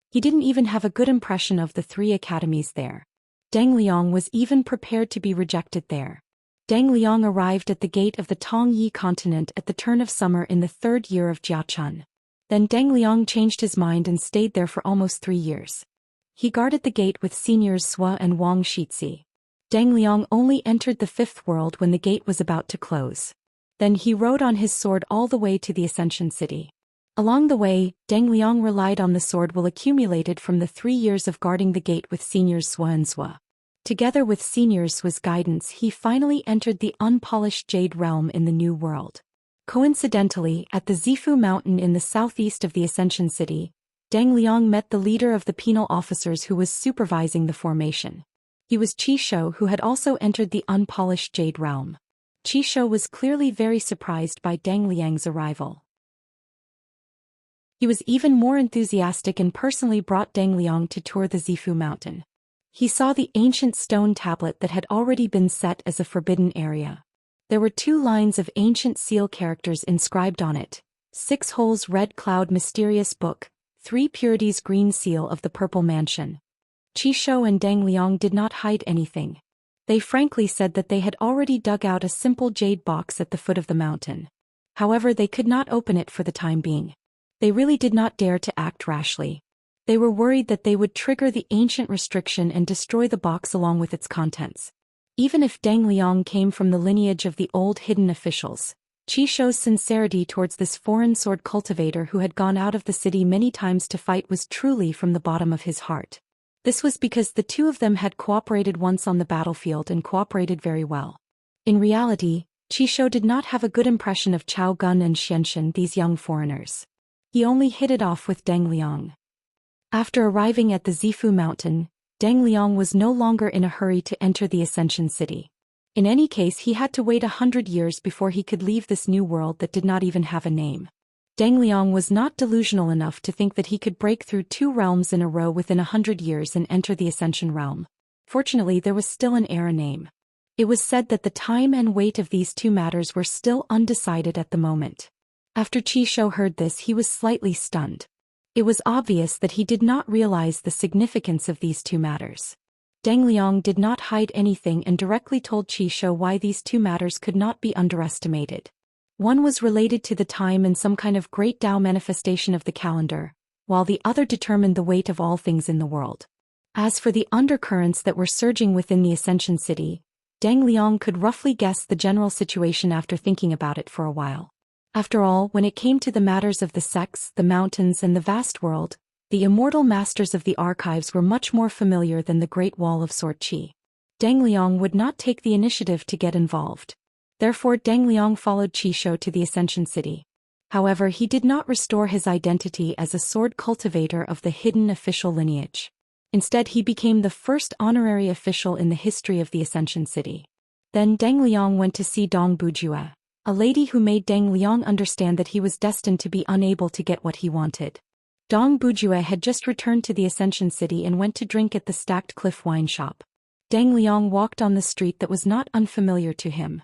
He didn't even have a good impression of the three academies there. Deng Liang was even prepared to be rejected there. Deng Liang arrived at the gate of the Tongyi continent at the turn of summer in the third year of Jiachun. Then Deng Liang changed his mind and stayed there for almost 3 years. He guarded the gate with seniors Sua and Wang Shizhi. Deng Liang only entered the fifth world when the gate was about to close. Then he rode on his sword all the way to the Ascension City. Along the way, Deng Liang relied on the sword will accumulated from the 3 years of guarding the gate with seniors Sua and Sua. Together with seniors Sua's guidance, he finally entered the unpolished Jade realm in the New World. Coincidentally, at the Zifu Mountain in the southeast of the Ascension City, Deng Liang met the leader of the penal officers who was supervising the formation. He was Qi Shou, who had also entered the unpolished Jade realm. Qi Shou was clearly very surprised by Deng Liang's arrival. He was even more enthusiastic and personally brought Deng Liang to tour the Zifu Mountain. He saw the ancient stone tablet that had already been set as a forbidden area. There were 2 lines of ancient seal characters inscribed on it: 6 holes red cloud mysterious book, 3 purities green seal of the purple mansion. Qi Shou and Deng Liang did not hide anything. They frankly said that they had already dug out a simple jade box at the foot of the mountain. However, they could not open it for the time being. They really did not dare to act rashly. They were worried that they would trigger the ancient restriction and destroy the box along with its contents. Even if Deng Liang came from the lineage of the old hidden officials, Qi Shou's sincerity towards this foreign sword cultivator who had gone out of the city many times to fight was truly from the bottom of his heart. This was because the 2 of them had cooperated once on the battlefield and cooperated very well. In reality, Qi Shou did not have a good impression of Chao Gun and Xianxia, these young foreigners. He only hit it off with Deng Liang. After arriving at the Zifu Mountain, Deng Liang was no longer in a hurry to enter the Ascension City. In any case, he had to wait 100 years before he could leave this new world that did not even have a name. Deng Liang was not delusional enough to think that he could break through 2 realms in a row within 100 years and enter the Ascension realm. Fortunately, there was still an era name. It was said that the time and weight of these 2 matters were still undecided at the moment. After Qi Shou heard this, he was slightly stunned. It was obvious that he did not realize the significance of these 2 matters. Deng Liang did not hide anything and directly told Qi Shou why these 2 matters could not be underestimated. One was related to the time and some kind of great Tao manifestation of the calendar, while the other determined the weight of all things in the world. As for the undercurrents that were surging within the Ascension City, Deng Liang could roughly guess the general situation after thinking about it for a while. After all, when it came to the matters of the sects, the mountains and the vast world, the immortal masters of the archives were much more familiar than the Great Wall of Sword Qi. Deng Liang would not take the initiative to get involved. Therefore Deng Liang followed Qishou to the Ascension City. However, he did not restore his identity as a sword cultivator of the hidden official lineage. Instead, he became the first honorary official in the history of the Ascension City. Then Deng Liang went to see Dong Bujue, a lady who made Deng Liang understand that he was destined to be unable to get what he wanted. Dong Bujue had just returned to the Ascension City and went to drink at the Stacked Cliff wine shop. Deng Liang walked on the street that was not unfamiliar to him.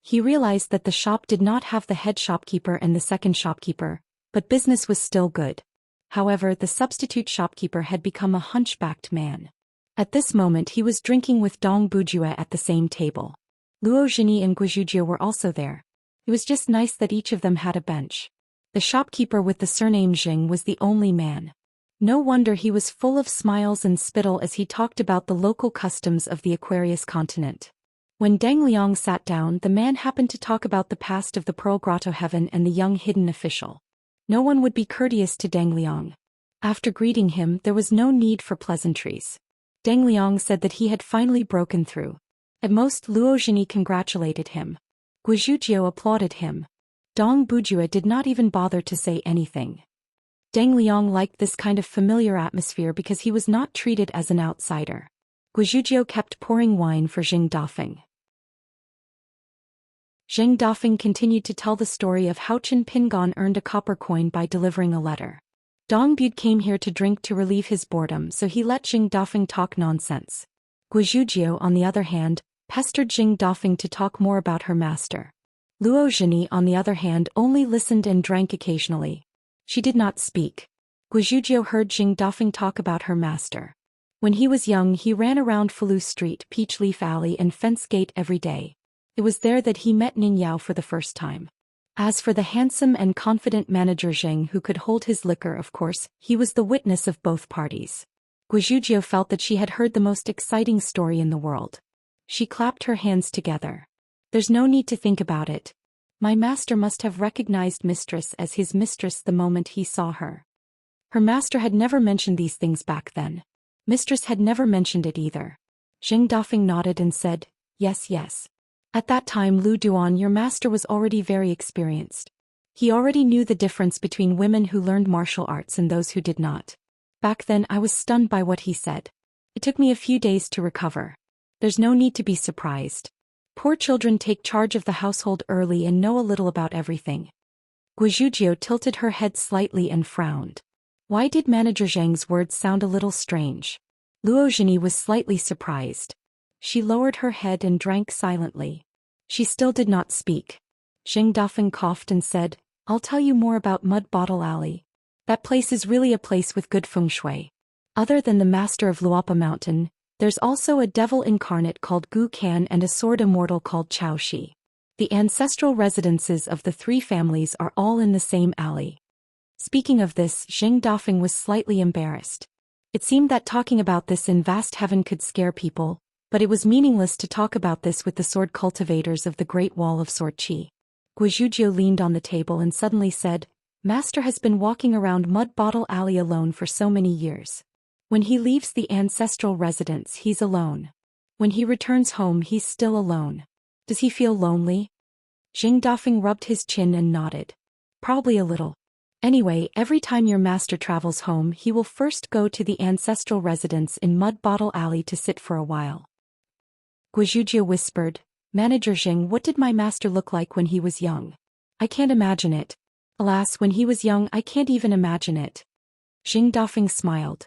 He realized that the shop did not have the head shopkeeper and the second shopkeeper, but business was still good. However, the substitute shopkeeper had become a hunchbacked man. At this moment he was drinking with Dong Bujue at the same table. Luo Zhini and Guizhujie were also there. It was just nice that each of them had a bench. The shopkeeper with the surname Jing was the only man. No wonder he was full of smiles and spittle as he talked about the local customs of the Aquarius continent. When Deng Liang sat down, the man happened to talk about the past of the Pearl Grotto Heaven and the young hidden official. No one would be courteous to Deng Liang. After greeting him, there was no need for pleasantries. Deng Liang said that he had finally broken through. At most, Luo Zhini congratulated him. Guizhujie applauded him. Dong Bujue did not even bother to say anything. Deng Liang liked this kind of familiar atmosphere because he was not treated as an outsider. Guizhujie kept pouring wine for Jing Dafeng. Jing Dafeng continued to tell the story of how Chen Pingan earned a copper coin by delivering a letter. Dong Bud came here to drink to relieve his boredom, so he let Jing Dafeng talk nonsense. Guizhujie, on the other hand, pestered Jing Dafeng to talk more about her master. Luo Zhini, on the other hand, only listened and drank occasionally. She did not speak. Guizhujie heard Jing Dafeng talk about her master. When he was young, he ran around Falu Street, Peach Leaf Alley and Fence Gate every day. It was there that he met Ning Yao for the first time. As for the handsome and confident manager Zheng who could hold his liquor, of course, he was the witness of both parties. Guizhujie felt that she had heard the most exciting story in the world. She clapped her hands together. There's no need to think about it. My master must have recognized mistress as his mistress the moment he saw her. Her master had never mentioned these things back then. Mistress had never mentioned it either. Jing Dafeng nodded and said, yes, yes. At that time, Lu Duan, your master, was already very experienced. He already knew the difference between women who learned martial arts and those who did not. Back then I was stunned by what he said. It took me a few days to recover. There's no need to be surprised. Poor children take charge of the household early and know a little about everything. Guizhujie tilted her head slightly and frowned. Why did Manager Zhang's words sound a little strange? Luo Zhini was slightly surprised. She lowered her head and drank silently. She still did not speak. Jing Dafeng coughed and said, I'll tell you more about Mud Bottle Alley. That place is really a place with good feng shui. Other than the master of Luapa Mountain, there's also a devil incarnate called Gu Kan and a sword immortal called Chao Shi. The ancestral residences of the three families are all in the same alley. Speaking of this, Jing Dafeng was slightly embarrassed. It seemed that talking about this in vast heaven could scare people, but it was meaningless to talk about this with the sword cultivators of the Great Wall of Sword Qi. Guizhujie leaned on the table and suddenly said, Master has been walking around Mud Bottle Alley alone for so many years. When he leaves the ancestral residence, he's alone. When he returns home, he's still alone. Does he feel lonely? Jing Dafeng rubbed his chin and nodded. Probably a little. Anyway, every time your master travels home, he will first go to the ancestral residence in Mud Bottle Alley to sit for a while. Guizhujie whispered, Manager Jing, what did my master look like when he was young? I can't imagine it. Alas, when he was young, I can't even imagine it. Jing Dafeng smiled.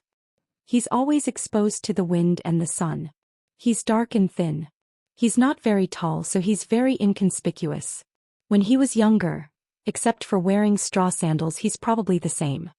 He's always exposed to the wind and the sun. He's dark and thin. He's not very tall, so he's very inconspicuous. When he was younger, except for wearing straw sandals, he's probably the same.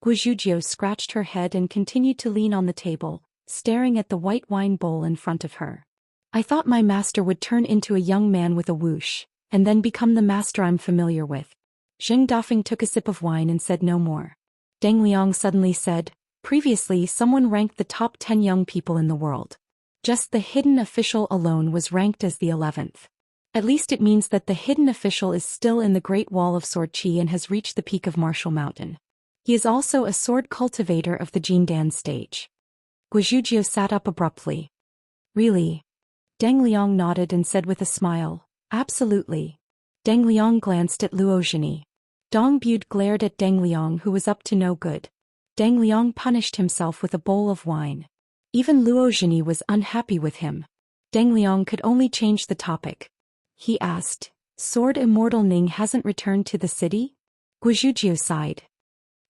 Guizhujie scratched her head and continued to lean on the table, staring at the white wine bowl in front of her. I thought my master would turn into a young man with a whoosh, and then become the master I'm familiar with. Jing Dafeng took a sip of wine and said no more. Deng Liang suddenly said, previously someone ranked the top 10 young people in the world. Just the hidden official alone was ranked as the 11th. At least it means that the hidden official is still in the Great Wall of Sword Qi and has reached the peak of Martial Mountain. He is also a sword cultivator of the Jindan stage. Guizhujie sat up abruptly. Really? Deng Liang nodded and said with a smile, "Absolutely." Deng Liang glanced at Luo Zhini. Dong Bud glared at Deng Liang, who was up to no good. Deng Liang punished himself with a bowl of wine. Even Luo Zhini was unhappy with him. Deng Liang could only change the topic. He asked, "Sword Immortal Ning hasn't returned to the city?" Guizhuzhou sighed.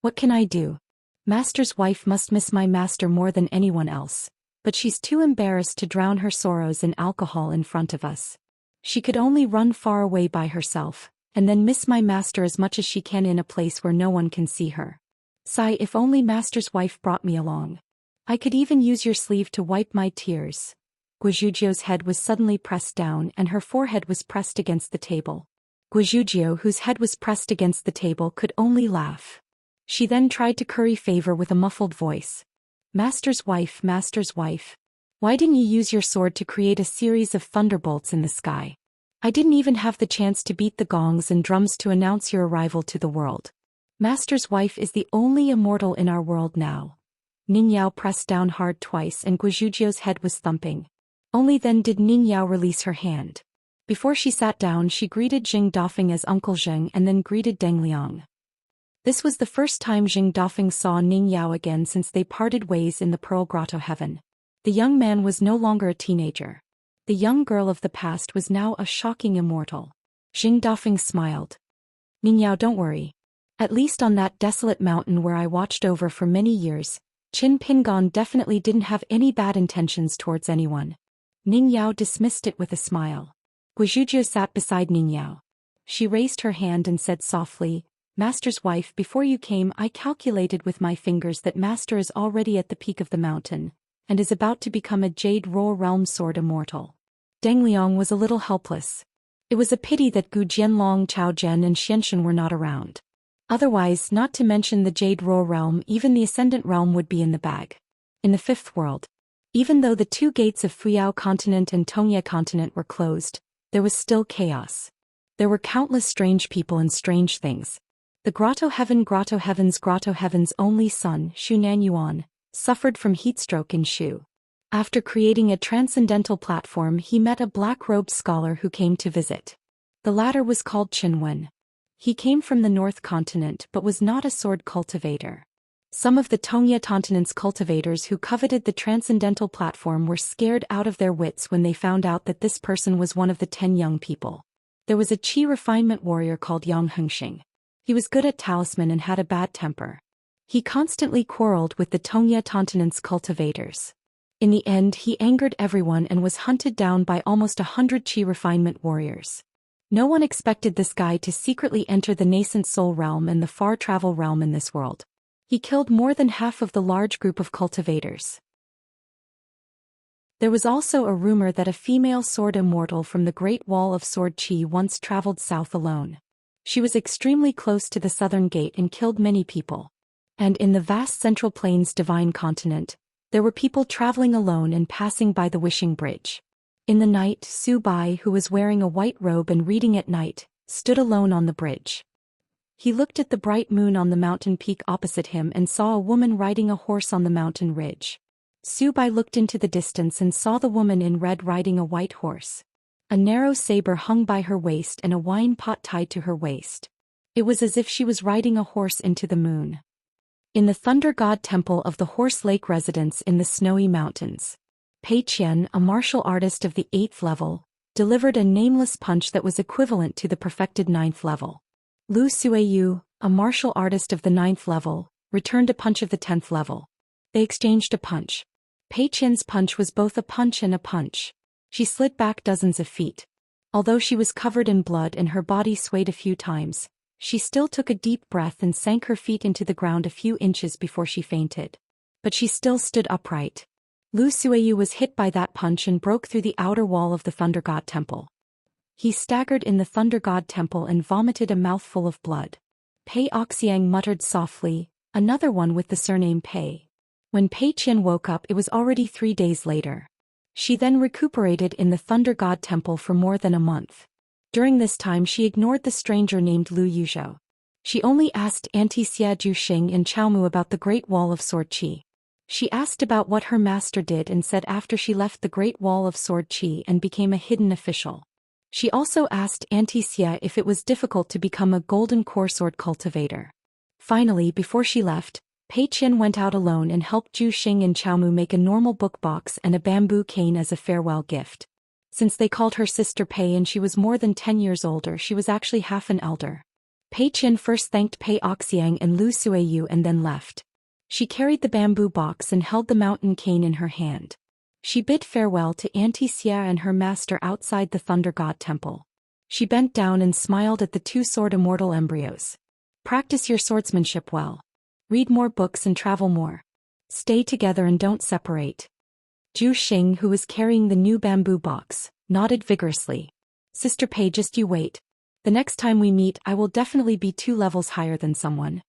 "What can I do? Master's wife must miss my master more than anyone else, but she's too embarrassed to drown her sorrows in alcohol in front of us. She could only run far away by herself, and then miss my master as much as she can in a place where no one can see her. Sigh, if only master's wife brought me along. I could even use your sleeve to wipe my tears." Guizhuzhou's head was suddenly pressed down and her forehead was pressed against the table. Guizhuzhou, whose head was pressed against the table, could only laugh. She then tried to curry favor with a muffled voice. Master's wife, why didn't you use your sword to create a series of thunderbolts in the sky? I didn't even have the chance to beat the gongs and drums to announce your arrival to the world. Master's wife is the only immortal in our world now." Ning Yao pressed down hard twice and Guizhuzhou's head was thumping. Only then did Ning Yao release her hand. Before she sat down, she greeted Jing Dafeng as Uncle Zheng and then greeted Deng Liang. This was the first time Jing Dafeng saw Ning Yao again since they parted ways in the Pearl Grotto Heaven. The young man was no longer a teenager. The young girl of the past was now a shocking immortal. Jing Dafeng smiled. "Ning Yao, don't worry. At least on that desolate mountain where I watched over for many years, Qin Pingon definitely didn't have any bad intentions towards anyone." Ning Yao dismissed it with a smile. Guizhuzhou sat beside Ning Yao. She raised her hand and said softly, "Master's wife, before you came I calculated with my fingers that Master is already at the peak of the mountain, and is about to become a Jade Roar Realm Sword Immortal." Deng Liang was a little helpless. It was a pity that Gu Jianlong, Chao Zhen and Xianxia were not around. Otherwise, not to mention the Jade Roar Realm, even the Ascendant Realm would be in the bag. In the fifth world, even though the two gates of Fuyao Continent and Tongye Continent were closed, there was still chaos. There were countless strange people and strange things. The Grotto Heaven's only son, Shu Nanyuan, suffered from heatstroke in Shu. After creating a transcendental platform, he met a black-robed scholar who came to visit. The latter was called Qinwen. He came from the North Continent but was not a sword cultivator. Some of the Tongye Continent's cultivators who coveted the transcendental platform were scared out of their wits when they found out that this person was one of the 10 young people. There was a Qi refinement warrior called Yang Hengxing. He was good at talisman and had a bad temper. He constantly quarreled with the Tongye Continent's cultivators. In the end, he angered everyone and was hunted down by almost 100 Qi refinement warriors. No one expected this guy to secretly enter the nascent soul realm and the far travel realm in this world. He killed more than half of the large group of cultivators. There was also a rumor that a female sword immortal from the Great Wall of Sword Qi once traveled south alone. She was extremely close to the southern gate and killed many people. And in the vast Central Plains Divine Continent, there were people traveling alone and passing by the Wishing Bridge. In the night, Su Bai, who was wearing a white robe and reading at night, stood alone on the bridge. He looked at the bright moon on the mountain peak opposite him and saw a woman riding a horse on the mountain ridge. Su Bai looked into the distance and saw the woman in red riding a white horse. A narrow saber hung by her waist and a wine pot tied to her waist. It was as if she was riding a horse into the moon. In the Thunder God Temple of the Horse Lake Residence in the Snowy Mountains, Pei Qian, a martial artist of the 8th level, delivered a nameless punch that was equivalent to the perfected 9th level. Lu Suiyu, a martial artist of the 9th level, returned a punch of the 10th level. They exchanged a punch. Pei Qian's punch was both a punch and a punch. She slid back dozens of feet. Although she was covered in blood and her body swayed a few times, she still took a deep breath and sank her feet into the ground a few inches before she fainted. But she still stood upright. Lu Suiyu was hit by that punch and broke through the outer wall of the Thunder God Temple. He staggered in the Thunder God Temple and vomited a mouthful of blood. Pei Oxiang muttered softly, "Another one with the surname Pei." When Pei Qian woke up, it was already 3 days later. She then recuperated in the Thunder God Temple for more than a month. During this time she ignored the stranger named Lu Yuzhou. She only asked Auntie Xia Juxing and Chaomu about the Great Wall of Sword Qi. She asked about what her master did and said after she left the Great Wall of Sword Qi and became a hidden official. She also asked Xianxia if it was difficult to become a golden core sword cultivator. Finally, before she left, Pei Qian went out alone and helped Zhu Xian and Qiaomu make a normal book box and a bamboo cane as a farewell gift. Since they called her Sister Pei and she was more than 10 years older, she was actually half an elder. Pei Qian first thanked Pei Oxiang and Lu Suiyu and then left. She carried the bamboo box and held the mountain cane in her hand. She bid farewell to Auntie Xia and her master outside the Thunder God Temple. She bent down and smiled at the two sword immortal embryos. Practice your swordsmanship well. Read more books and travel more. Stay together and don't separate. Zhu Xing, who was carrying the new bamboo box, nodded vigorously. Sister Pei, just you wait. The next time we meet, I will definitely be 2 levels higher than someone.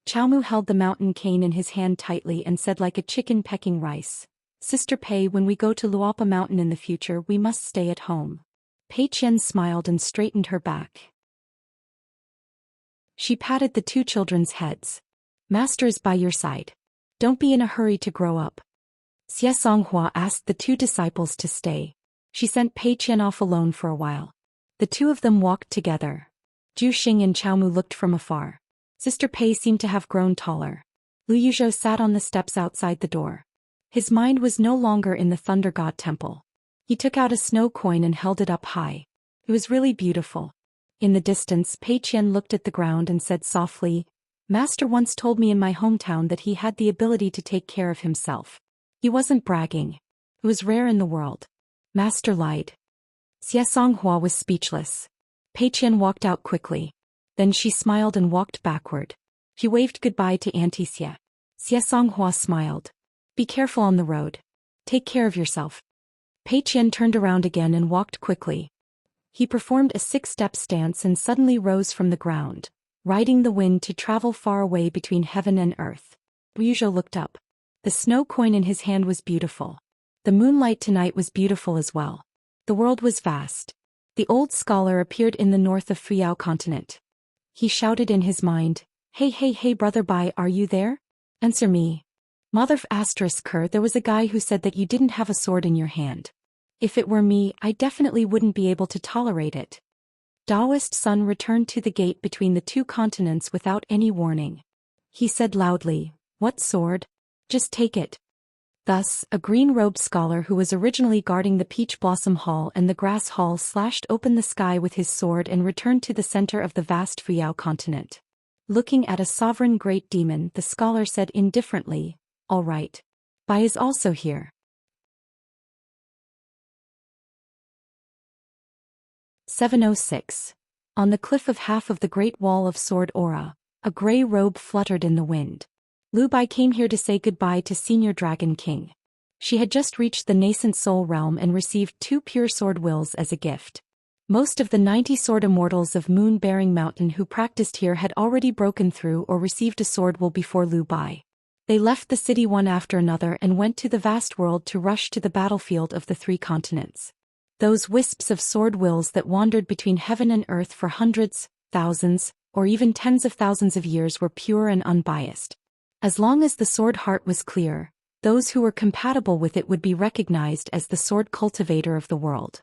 Qiaomu held the mountain cane in his hand tightly and said like a chicken pecking rice, Sister Pei, when we go to Luopa Mountain in the future, we must stay at home. Pei Qian smiled and straightened her back. She patted the 2 children's heads. Master is by your side. Don't be in a hurry to grow up. Xianxia asked the 2 disciples to stay. She sent Pei Qian off alone for a while. The 2 of them walked together. Zhu Xing and Qiaomu looked from afar. Sister Pei seemed to have grown taller. Lu Yuzhou sat on the steps outside the door. His mind was no longer in the Thunder God Temple. He took out a snow coin and held it up high. It was really beautiful. In the distance, Pei Qian looked at the ground and said softly, Master once told me in my hometown that he had the ability to take care of himself. He wasn't bragging. It was rare in the world. Master lied. Xianxia was speechless. Pei Qian walked out quickly. Then she smiled and walked backward. She waved goodbye to Auntie Xia. Xianxia smiled. Be careful on the road. Take care of yourself. Pei Qian turned around again and walked quickly. He performed a 6-step stance and suddenly rose from the ground, riding the wind to travel far away between heaven and earth. Yuzhou looked up. The snow coin in his hand was beautiful. The moonlight tonight was beautiful as well. The world was vast. The old scholar appeared in the north of Fuyao continent. He shouted in his mind, Hey brother Bai, are you there? Answer me. Mother **Ker, there was a guy who said that you didn't have a sword in your hand. If it were me, I definitely wouldn't be able to tolerate it. Taoist Sun returned to the gate between the 2 continents without any warning. He said loudly, What sword? Just take it. Thus, a green-robed scholar who was originally guarding the Peach Blossom Hall and the Grass Hall slashed open the sky with his sword and returned to the center of the vast Fuyao continent. Looking at a sovereign great demon, the scholar said indifferently, All right. Bai is also here. 706. On the cliff of half of the Great Wall of Sword Aura, a gray robe fluttered in the wind. Lu Bai came here to say goodbye to Senior Dragon King. She had just reached the nascent soul realm and received 2 pure sword wills as a gift. Most of the 90 sword immortals of Moon-Bearing Mountain who practiced here had already broken through or received a sword will before Lu Bai. They left the city one after another and went to the vast world to rush to the battlefield of the 3 continents. Those wisps of sword wills that wandered between heaven and earth for hundreds, thousands, or even tens of thousands of years were pure and unbiased. As long as the sword heart was clear, those who were compatible with it would be recognized as the sword cultivator of the world.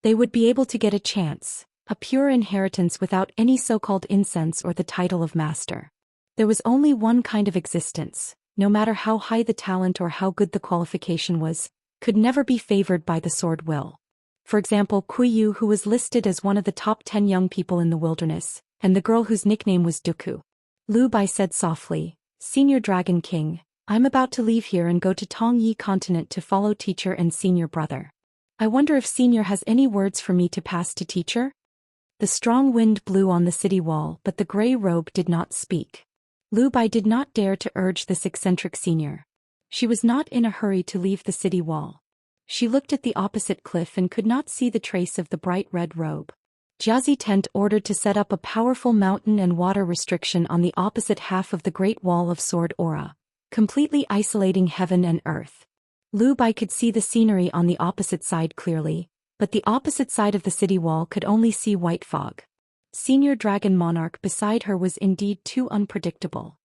They would be able to get a chance, a pure inheritance without any so-called incense or the title of master. There was only one kind of existence, no matter how high the talent or how good the qualification was, could never be favored by the sword will. For example, Kuiyu, who was listed as one of the top 10 young people in the wilderness, and the girl whose nickname was Duku. Lu Bai said softly, Senior Dragon King, I'm about to leave here and go to Tongyi continent to follow teacher and senior brother. I wonder if senior has any words for me to pass to teacher? The strong wind blew on the city wall, but the gray robe did not speak. Lu Bai did not dare to urge this eccentric senior. She was not in a hurry to leave the city wall. She looked at the opposite cliff and could not see the trace of the bright red robe. Jiazi Tent ordered to set up a powerful mountain and water restriction on the opposite half of the Great Wall of Sword Aura, completely isolating heaven and earth. Lu Bai could see the scenery on the opposite side clearly, but the opposite side of the city wall could only see white fog. Senior Dragon Monarch beside her was indeed too unpredictable.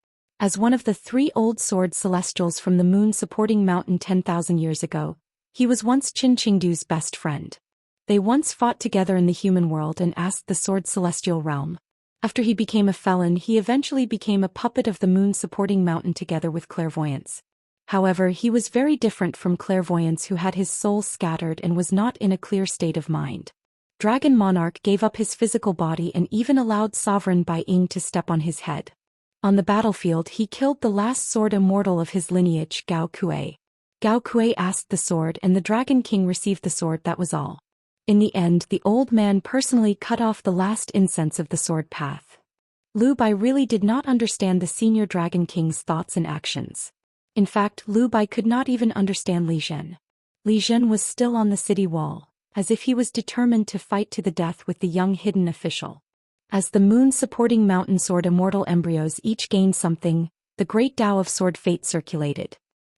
As one of the 3 old sword celestials from the moon-supporting mountain 10,000 years ago, he was once Qin Qingdu's best friend. They once fought together in the human world and asked the sword celestial realm. After he became a felon, he eventually became a puppet of the moon-supporting mountain together with clairvoyance. However, he was very different from clairvoyance, who had his soul scattered and was not in a clear state of mind. Dragon Monarch gave up his physical body and even allowed Sovereign Bai Ying to step on his head. On the battlefield, he killed the last sword immortal of his lineage, Gao Kuei. Gao Kuei asked the sword and the Dragon King received the sword, that was all. In the end, the old man personally cut off the last incense of the sword path. Lu Bai really did not understand the senior Dragon King's thoughts and actions. In fact, Lu Bai could not even understand Li Zhen. Li Zhen was still on the city wall, as if he was determined to fight to the death with the young hidden official. As the moon-supporting mountain sword immortal embryos each gained something, the great Tao of sword fate circulated.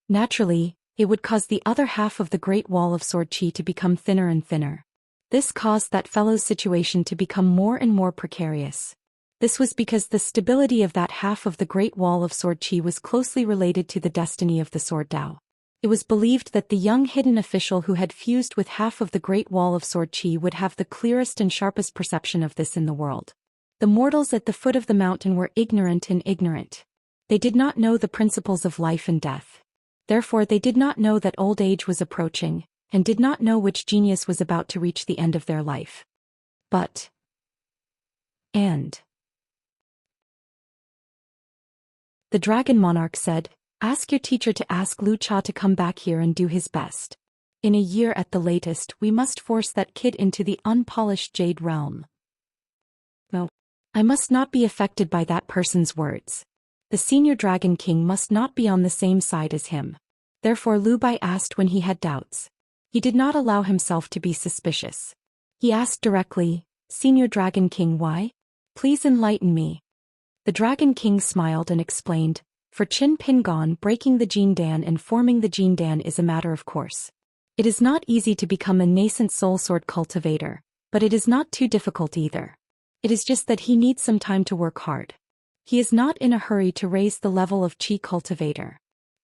Naturally, it would cause the other half of the great wall of sword qi to become thinner and thinner. This caused that fellow's situation to become more and more precarious. This was because the stability of that half of the great wall of sword qi was closely related to the destiny of the sword Tao. It was believed that the young hidden official who had fused with half of the great wall of sword qi would have the clearest and sharpest perception of this in the world. The mortals at the foot of the mountain were ignorant and ignorant. They did not know the principles of life and death. Therefore they did not know that old age was approaching, and did not know which genius was about to reach the end of their life. The Dragon Monarch said, "Ask your teacher to ask Lu Cha to come back here and do his best. In a year at the latest, we must force that kid into the unpolished Jade Realm." No. I must not be affected by that person's words. The senior Dragon King must not be on the same side as him. Therefore Lu Bai asked when he had doubts. He did not allow himself to be suspicious. He asked directly, "Senior Dragon King, why? Please enlighten me." The Dragon King smiled and explained, "For Qin Pingon, breaking the Jin Dan and forming the Jin Dan is a matter of course. It is not easy to become a nascent soul sword cultivator, but it is not too difficult either. It is just that he needs some time to work hard. He is not in a hurry to raise the level of Qi cultivator.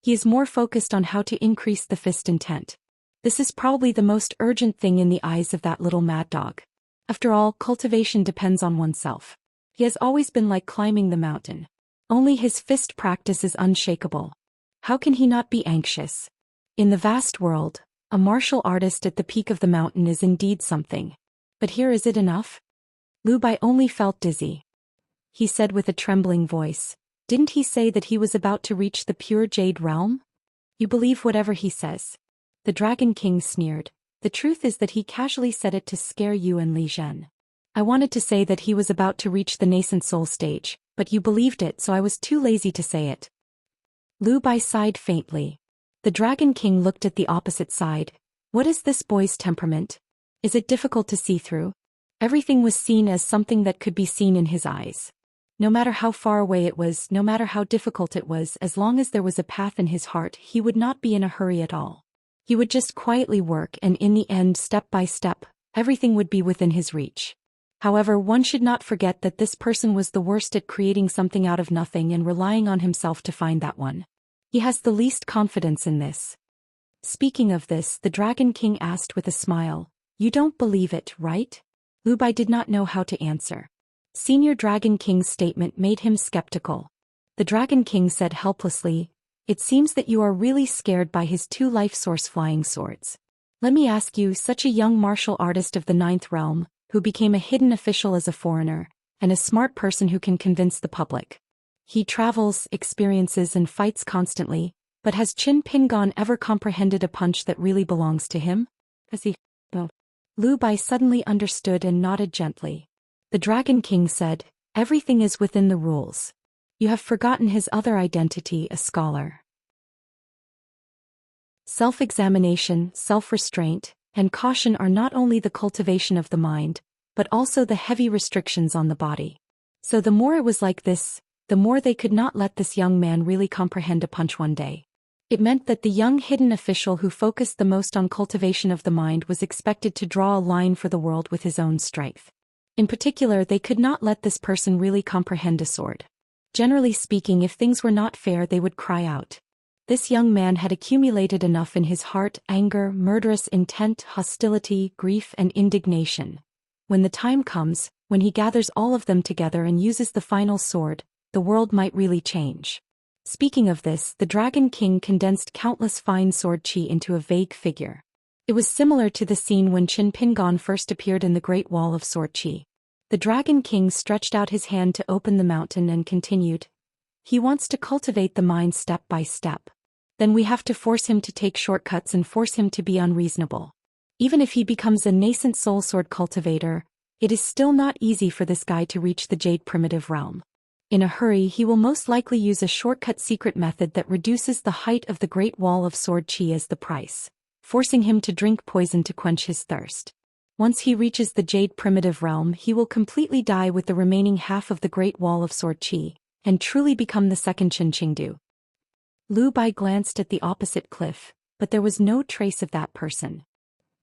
He is more focused on how to increase the fist intent. This is probably the most urgent thing in the eyes of that little mad dog. After all, cultivation depends on oneself. He has always been like climbing the mountain. Only his fist practice is unshakable. How can he not be anxious? In the vast world, a martial artist at the peak of the mountain is indeed something. But here, is it enough?" Lu Bai only felt dizzy. He said with a trembling voice, "Didn't he say that he was about to reach the pure Jade Realm? You believe whatever he says." The Dragon King sneered. "The truth is that he casually said it to scare you and Li Zhen. I wanted to say that he was about to reach the nascent soul stage, but you believed it, so I was too lazy to say it." Lu Bai sighed faintly. The Dragon King looked at the opposite side. What is this boy's temperament? Is it difficult to see through? Everything was seen as something that could be seen in his eyes. No matter how far away it was, no matter how difficult it was, as long as there was a path in his heart, he would not be in a hurry at all. He would just quietly work, and in the end, step by step, everything would be within his reach. However, one should not forget that this person was the worst at creating something out of nothing and relying on himself to find that one. He has the least confidence in this. Speaking of this, the Dragon King asked with a smile, "You don't believe it, right?" Lu Bai did not know how to answer. Senior Dragon King's statement made him skeptical. The Dragon King said helplessly, "It seems that you are really scared by his 2 life source flying swords. Let me ask you, such a young martial artist of the 9th realm, who became a hidden official as a foreigner, and a smart person who can convince the public. He travels, experiences and fights constantly, but has Qin Pingon ever comprehended a punch that really belongs to him? Has he?" No. Lu Bai suddenly understood and nodded gently. The Dragon King said, "Everything is within the rules. You have forgotten his other identity, a scholar. Self-examination, self-restraint, and caution are not only the cultivation of the mind, but also the heavy restrictions on the body." So the more it was like this, the more they could not let this young man really comprehend a punch one day. It meant that the young hidden official who focused the most on cultivation of the mind was expected to draw a line for the world with his own strength. In particular, they could not let this person really comprehend a sword. Generally speaking, if things were not fair, they would cry out. This young man had accumulated enough in his heart: anger, murderous intent, hostility, grief, and indignation. When the time comes, when he gathers all of them together and uses the final sword, the world might really change. Speaking of this, the Dragon King condensed countless fine sword chi into a vague figure. It was similar to the scene when Qin Pingon first appeared in the Great Wall of Sword Chi. The Dragon King stretched out his hand to open the mountain and continued. He wants to cultivate the mind step by step. Then we have to force him to take shortcuts and force him to be unreasonable. Even if he becomes a nascent soul sword cultivator, it is still not easy for this guy to reach the Jade Primitive Realm. In a hurry, he will most likely use a shortcut secret method that reduces the height of the Great Wall of Sword Chi as the price, forcing him to drink poison to quench his thirst. Once he reaches the Jade Primitive Realm, he will completely die with the remaining half of the Great Wall of Sword Chi, and truly become the second Qin Qingdu. Lu Bai glanced at the opposite cliff, but there was no trace of that person.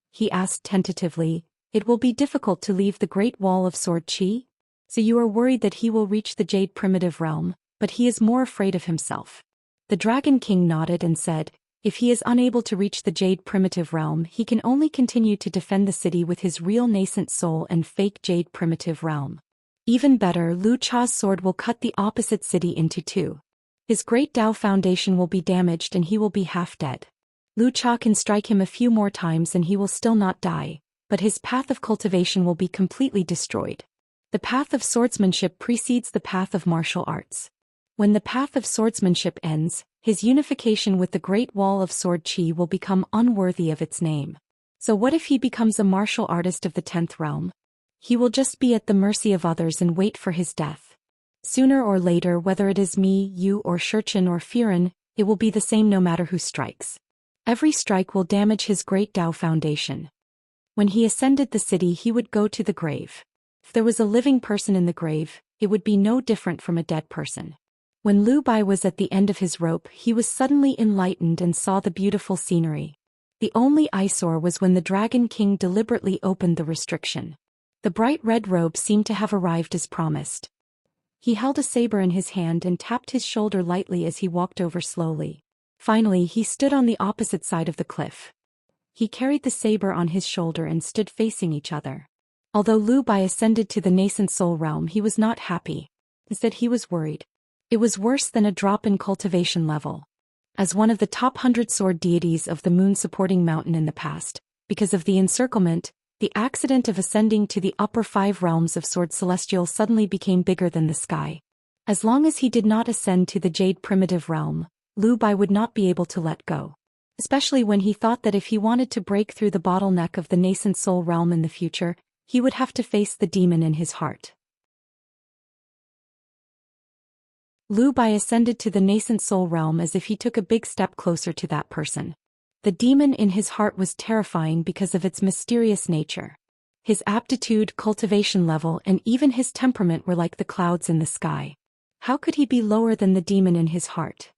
He asked tentatively, "It will be difficult to leave the Great Wall of Sword Chi? So you are worried that he will reach the Jade Primitive Realm, but he is more afraid of himself." The Dragon King nodded and said, "If he is unable to reach the Jade Primitive Realm, he can only continue to defend the city with his real nascent soul and fake Jade Primitive Realm. Even better, Lu Cha's sword will cut the opposite city into two. His great Dao foundation will be damaged and he will be half dead. Lu Cha can strike him a few more times and he will still not die, but his path of cultivation will be completely destroyed. The path of swordsmanship precedes the path of martial arts. When the path of swordsmanship ends, his unification with the Great Wall of Sword Chi will become unworthy of its name. So what if he becomes a martial artist of the 10th realm? He will just be at the mercy of others and wait for his death. Sooner or later, whether it is me, you, or Shurchen or Firen, it will be the same no matter who strikes. Every strike will damage his great Dao foundation. When he ascended the city, he would go to the grave. If there was a living person in the grave, it would be no different from a dead person. When Lu Bai was at the end of his rope, he was suddenly enlightened and saw the beautiful scenery. The only eyesore was when the Dragon King deliberately opened the restriction. The bright red robe seemed to have arrived as promised. He held a saber in his hand and tapped his shoulder lightly as he walked over slowly. Finally, he stood on the opposite side of the cliff. He carried the saber on his shoulder and stood facing each other. Although Lu Bai ascended to the nascent soul realm, he was not happy. Instead, he was worried. It was worse than a drop in cultivation level. As one of the top 100 sword deities of the moon-supporting mountain in the past, because of the encirclement, the accident of ascending to the upper 5 realms of Sword Celestial suddenly became bigger than the sky. As long as he did not ascend to the Jade Primitive Realm, Lu Bai would not be able to let go. Especially when he thought that if he wanted to break through the bottleneck of the nascent soul realm in the future, he would have to face the demon in his heart. Lu Bai ascended to the nascent soul realm as if he took a big step closer to that person. The demon in his heart was terrifying because of its mysterious nature. His aptitude, cultivation level, and even his temperament were like the clouds in the sky. How could he be lower than the demon in his heart?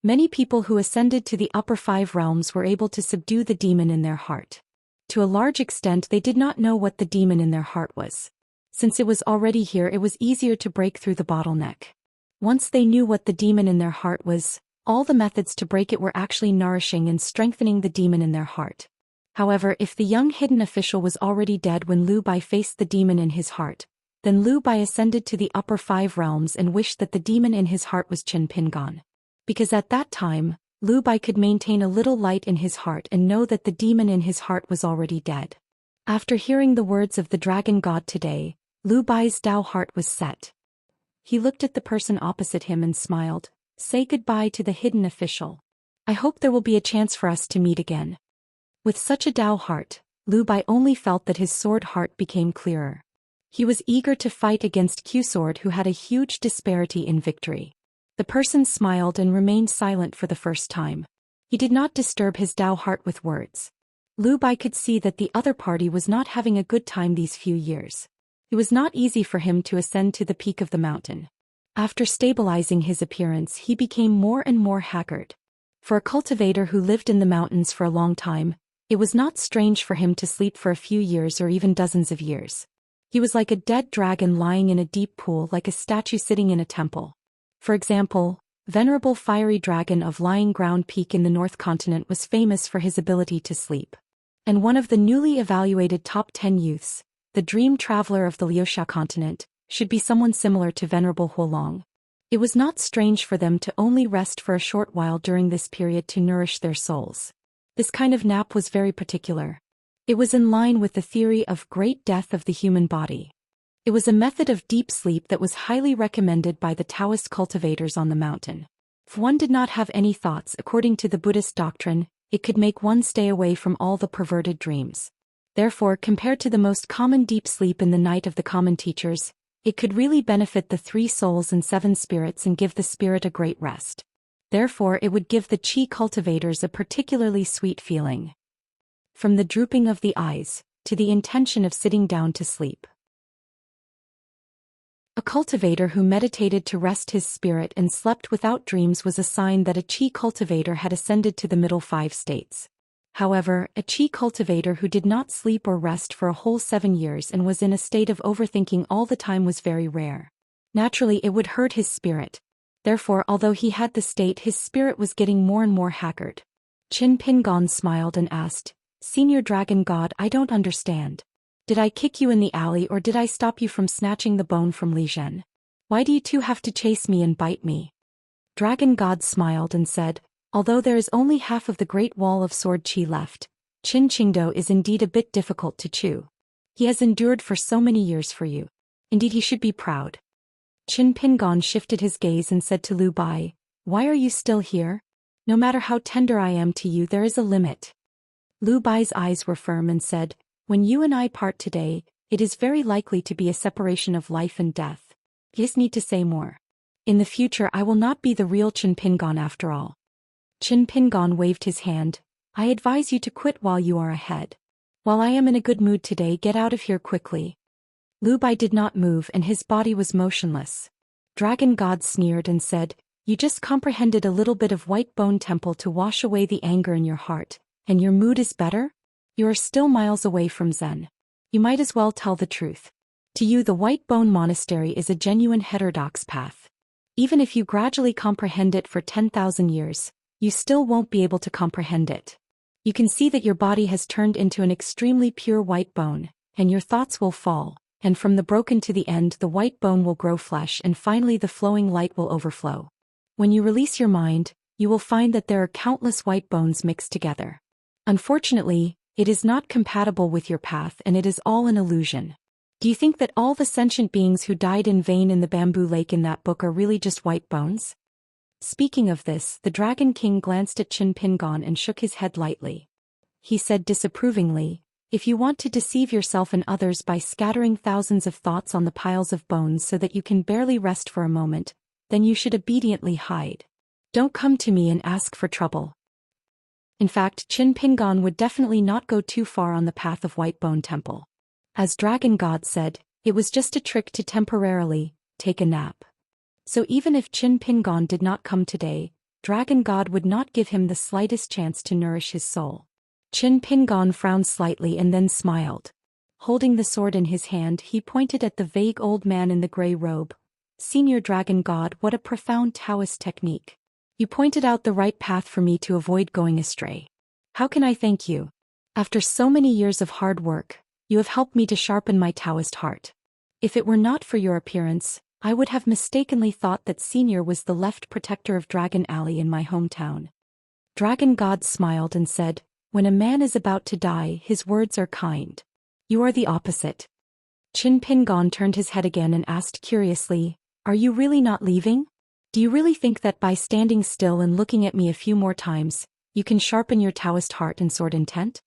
Many people who ascended to the upper 5 realms were able to subdue the demon in their heart. To a large extent, they did not know what the demon in their heart was. Since it was already here, it was easier to break through the bottleneck. Once they knew what the demon in their heart was, all the methods to break it were actually nourishing and strengthening the demon in their heart. However, if the young hidden official was already dead when Lu Bai faced the demon in his heart, then Lu Bai ascended to the upper 5 realms and wished that the demon in his heart was Qin Pingon. Because at that time, Lu Bai could maintain a little light in his heart and know that the demon in his heart was already dead. After hearing the words of the dragon god today, Lu Bai's Dao heart was set. He looked at the person opposite him and smiled. "Say goodbye to the hidden official. I hope there will be a chance for us to meet again." With such a Dao heart, Lu Bai only felt that his sword heart became clearer. He was eager to fight against Q-Sword, who had a huge disparity in victory. The person smiled and remained silent for the first time. He did not disturb his Dao heart with words. Lu Bai could see that the other party was not having a good time these few years. It was not easy for him to ascend to the peak of the mountain. After stabilizing his appearance, he became more and more haggard. For a cultivator who lived in the mountains for a long time, it was not strange for him to sleep for a few years or even dozens of years. He was like a dead dragon lying in a deep pool, like a statue sitting in a temple. For example, Venerable Fiery Dragon of Lying Ground Peak in the North Continent was famous for his ability to sleep. And one of the newly evaluated top 10 youths, the Dream Traveler of the Liuxia continent, should be someone similar to Venerable Huolong. It was not strange for them to only rest for a short while during this period to nourish their souls. This kind of nap was very particular. It was in line with the theory of great death of the human body. It was a method of deep sleep that was highly recommended by the Taoist cultivators on the mountain. If one did not have any thoughts according to the Buddhist doctrine, it could make one stay away from all the perverted dreams. Therefore, compared to the most common deep sleep in the night of the common teachers, it could really benefit the 3 souls and 7 spirits and give the spirit a great rest. Therefore, it would give the Qi cultivators a particularly sweet feeling. From the drooping of the eyes, to the intention of sitting down to sleep. A cultivator who meditated to rest his spirit and slept without dreams was a sign that a Qi cultivator had ascended to the middle 5 states. However, a Qi cultivator who did not sleep or rest for a whole 7 years and was in a state of overthinking all the time was very rare. Naturally, it would hurt his spirit. Therefore, although he had the state, his spirit was getting more and more haggard. Qin Pingon smiled and asked, "Senior Dragon God, I don't understand. Did I kick you in the alley or did I stop you from snatching the bone from Li Zhen? Why do you two have to chase me and bite me?" Dragon God smiled and said, "Although there is only half of the Great Wall of Sword Qi left, Qin Qingdou is indeed a bit difficult to chew. He has endured for so many years for you. Indeed, he should be proud." Qin Pingon shifted his gaze and said to Lu Bai, "Why are you still here? No matter how tender I am to you, there is a limit." Lu Bai's eyes were firm and said, "When you and I part today, it is very likely to be a separation of life and death. Yes, need to say more. In the future I will not be the real Qin Pingon after all." Qin Pingon waved his hand, "I advise you to quit while you are ahead. While I am in a good mood today, get out of here quickly." Lu Bai did not move and his body was motionless. Dragon God sneered and said, "You just comprehended a little bit of White Bone Temple to wash away the anger in your heart, and your mood is better? You are still miles away from Zen. You might as well tell the truth. To you, the White Bone Monastery is a genuine heterodox path. Even if you gradually comprehend it for 10,000 years, you still won't be able to comprehend it. You can see that your body has turned into an extremely pure white bone, and your thoughts will fall, and from the broken to the end the white bone will grow flesh and finally the flowing light will overflow. When you release your mind, you will find that there are countless white bones mixed together. Unfortunately, it is not compatible with your path and it is all an illusion. Do you think that all the sentient beings who died in vain in the bamboo lake in that book are really just white bones?" Speaking of this, the Dragon King glanced at Qin Pingon and shook his head lightly. He said disapprovingly, "If you want to deceive yourself and others by scattering thousands of thoughts on the piles of bones so that you can barely rest for a moment, then you should obediently hide. Don't come to me and ask for trouble." In fact, Qin Pingon would definitely not go too far on the path of White Bone Temple. As Dragon God said, it was just a trick to temporarily take a nap. So even if Qin Pingon did not come today, Dragon God would not give him the slightest chance to nourish his soul. Qin Pingon frowned slightly and then smiled. Holding the sword in his hand, he pointed at the vague old man in the gray robe. "Senior Dragon God, what a profound Taoist technique. You pointed out the right path for me to avoid going astray. How can I thank you? After so many years of hard work, you have helped me to sharpen my Taoist heart. If it were not for your appearance, I would have mistakenly thought that Senior was the left protector of Dragon Alley in my hometown." Dragon God smiled and said, "When a man is about to die, his words are kind. You are the opposite." Qin Pingon turned his head again and asked curiously, "Are you really not leaving? Do you really think that by standing still and looking at me a few more times, you can sharpen your Taoist heart and sword intent?"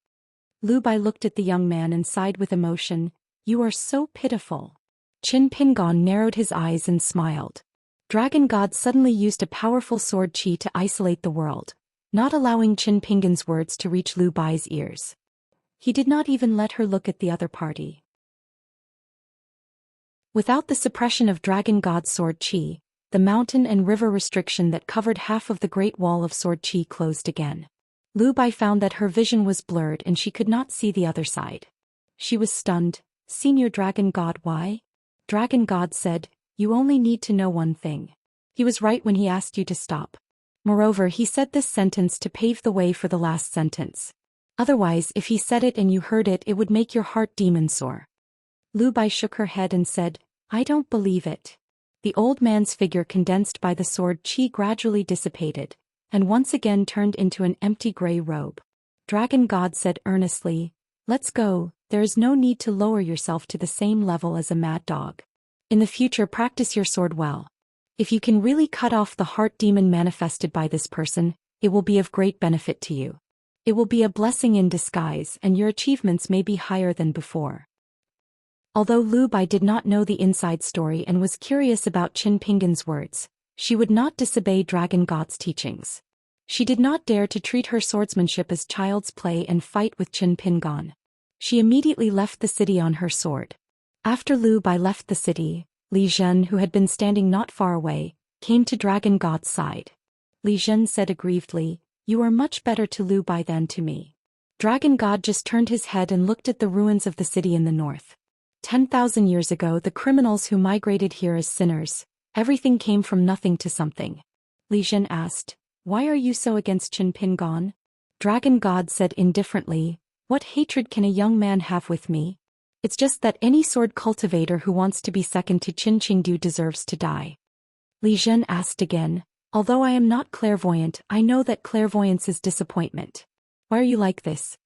Lu Bai looked at the young man and sighed with emotion, "You are so pitiful." Qin Pingon narrowed his eyes and smiled. Dragon God suddenly used a powerful sword qi to isolate the world, not allowing Qin Pingon's words to reach Lu Bai's ears. He did not even let her look at the other party. Without the suppression of Dragon God's sword qi, the mountain and river restriction that covered half of the Great Wall of Sword Qi closed again. Lu Bai found that her vision was blurred and she could not see the other side. She was stunned. "Senior Dragon God, why?" Dragon God said, "You only need to know one thing. He was right when he asked you to stop. Moreover, he said this sentence to pave the way for the last sentence. Otherwise, if he said it and you heard it, it would make your heart demon sore. Lu Bai shook her head and said, I don't believe it. The old man's figure condensed by the sword chi gradually dissipated, and once again turned into an empty gray robe. Dragon God said earnestly, Let's go, there is no need to lower yourself to the same level as a mad dog. In the future, practice your sword well. If you can really cut off the heart demon manifested by this person, it will be of great benefit to you. It will be a blessing in disguise, and your achievements may be higher than before. Although Lu Bai did not know the inside story and was curious about Qin Pingan's words, she would not disobey Dragon God's teachings. She did not dare to treat her swordsmanship as child's play and fight with Qin Pingan. She immediately left the city on her sword. After Lu Bai left the city, Li Zhen, who had been standing not far away, came to Dragon God's side. Li Zhen said aggrievedly, You are much better to Lu Bai than to me. Dragon God just turned his head and looked at the ruins of the city in the north. 10,000 years ago, the criminals who migrated here as sinners, everything came from nothing to something. Li Zhen asked, Why are you so against Qin Pingan? Dragon God said indifferently, What hatred can a young man have with me? It's just that any sword cultivator who wants to be second to Qin Qingdu deserves to die. Li Zhen asked again, Although I am not clairvoyant, I know that clairvoyance is disappointment. Why are you like this?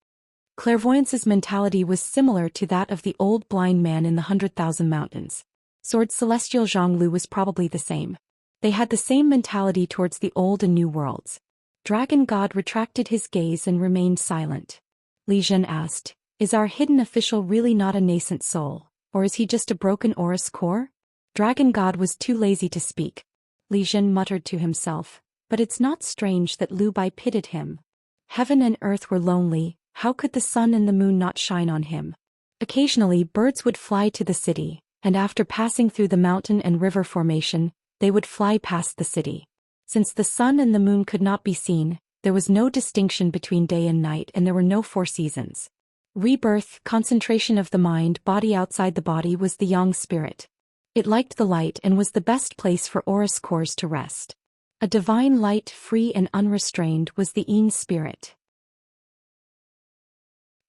Clairvoyance's mentality was similar to that of the old blind man in the 100,000 Mountains. Sword Celestial Zhonglu was probably the same. They had the same mentality towards the old and new worlds. Dragon God retracted his gaze and remained silent. Li Zhen asked, Is our hidden official really not a nascent soul, or is he just a broken Aurus core? Dragon God was too lazy to speak. Li Zhen muttered to himself, But it's not strange that Lu Bai pitied him. Heaven and earth were lonely. How could the sun and the moon not shine on him? Occasionally, birds would fly to the city, and after passing through the mountain and river formation, they would fly past the city. Since the sun and the moon could not be seen, there was no distinction between day and night, and there were no 4 seasons. Rebirth, concentration of the mind, body outside the body, was the yang spirit. It liked the light and was the best place for Aurus cores to rest. A divine light, free and unrestrained, was the yin spirit.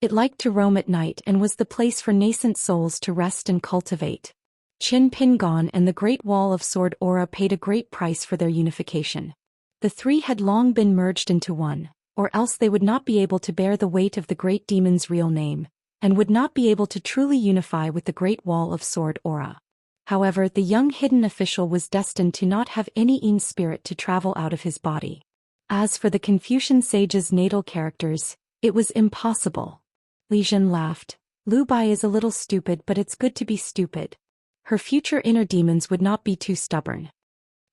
It liked to roam at night and was the place for nascent souls to rest and cultivate. Qin Pingan and the Great Wall of Sword Aura paid a great price for their unification. The 3 had long been merged into one, or else they would not be able to bear the weight of the great demon's real name, and would not be able to truly unify with the Great Wall of Sword Aura. However, the young hidden official was destined to not have any yin spirit to travel out of his body. As for the Confucian sage's natal characters, it was impossible. Li Zhen laughed. Lu Bai is a little stupid, but it's good to be stupid. Her future inner demons would not be too stubborn.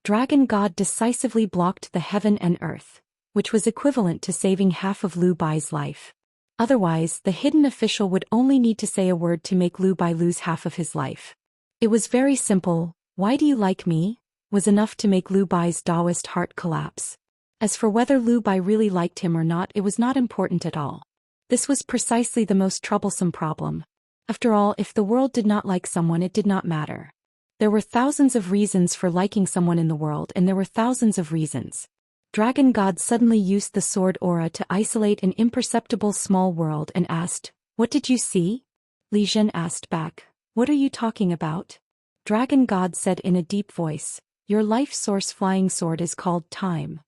Dragon God decisively blocked the heaven and earth, which was equivalent to saving half of Lu Bai's life. Otherwise, the hidden official would only need to say a word to make Lu Bai lose half of his life. It was very simple. Why do you like me? Was enough to make Lu Bai's Taoist heart collapse. As for whether Lu Bai really liked him or not, it was not important at all. This was precisely the most troublesome problem. After all, if the world did not like someone, it did not matter. There were thousands of reasons for liking someone in the world, and there were thousands of reasons. Dragon God suddenly used the sword aura to isolate an imperceptible small world and asked, What did you see? Li Zhen asked back, What are you talking about? Dragon God said in a deep voice, Your life source flying sword is called time.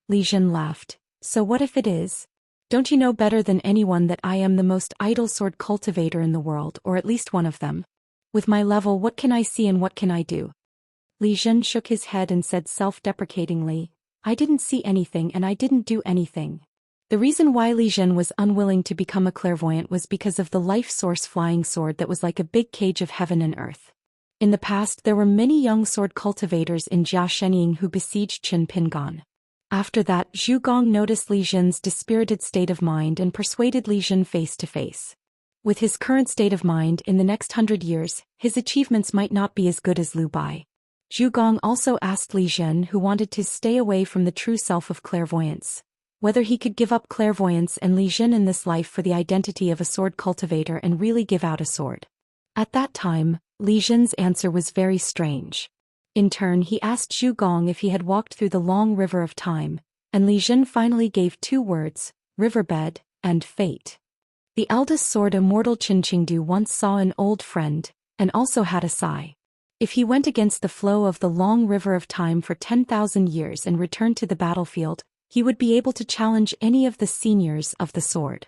Li Zhen laughed, So what if it is? Don't you know better than anyone that I am the most idle sword cultivator in the world, or at least one of them? With my level, what can I see and what can I do? Li Zhen shook his head and said self-deprecatingly, I didn't see anything and I didn't do anything. The reason why Li Zhen was unwilling to become a clairvoyant was because of the life source flying sword that was like a big cage of heaven and earth. In the past, there were many young sword cultivators in Jia Shenying who besieged Qin Pingan. After that, Zhu Gong noticed Li Zhen's dispirited state of mind and persuaded Li Zhen face to face. With his current state of mind, in the next 100 years, his achievements might not be as good as Lu Bai. Zhu Gong also asked Li Zhen, who wanted to stay away from the true self of clairvoyance, whether he could give up clairvoyance and Li Zhen in this life for the identity of a sword cultivator and really give out a sword. At that time, Li Zhen's answer was very strange. In turn he asked Zhu Gong if he had walked through the long river of time, and Li Jin finally gave 2 words, riverbed, and fate. The eldest sword immortal Qin Qingdu once saw an old friend, and also had a sigh. If he went against the flow of the long river of time for 10,000 years and returned to the battlefield, he would be able to challenge any of the seniors of the sword.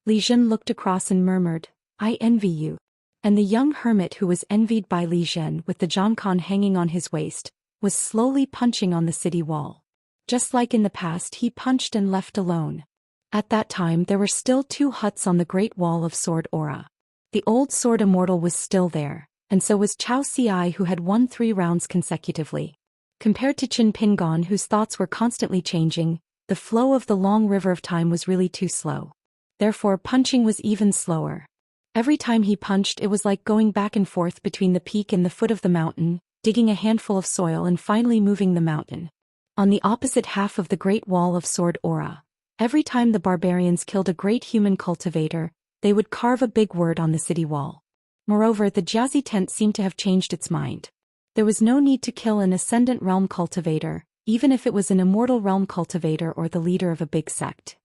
Li Jin looked across and murmured, I envy you. And the young hermit who was envied by Li Jin with the Zhangkan hanging on his waist, was slowly punching on the city wall. Just like in the past, he punched and left alone. At that time there were still 2 huts on the Great Wall of Sword Aura. The old sword immortal was still there, and so was Cao Ci, who had won 3 rounds consecutively. Compared to Qin Pingon, whose thoughts were constantly changing, the flow of the long river of time was really too slow. Therefore punching was even slower. Every time he punched, it was like going back and forth between the peak and the foot of the mountain, digging a handful of soil and finally moving the mountain. On the opposite half of the Great Wall of Sword Aura, every time the barbarians killed a great human cultivator, they would carve a big word on the city wall. Moreover, the Jiazi tent seemed to have changed its mind. There was no need to kill an ascendant realm cultivator, even if it was an immortal realm cultivator or the leader of a big sect.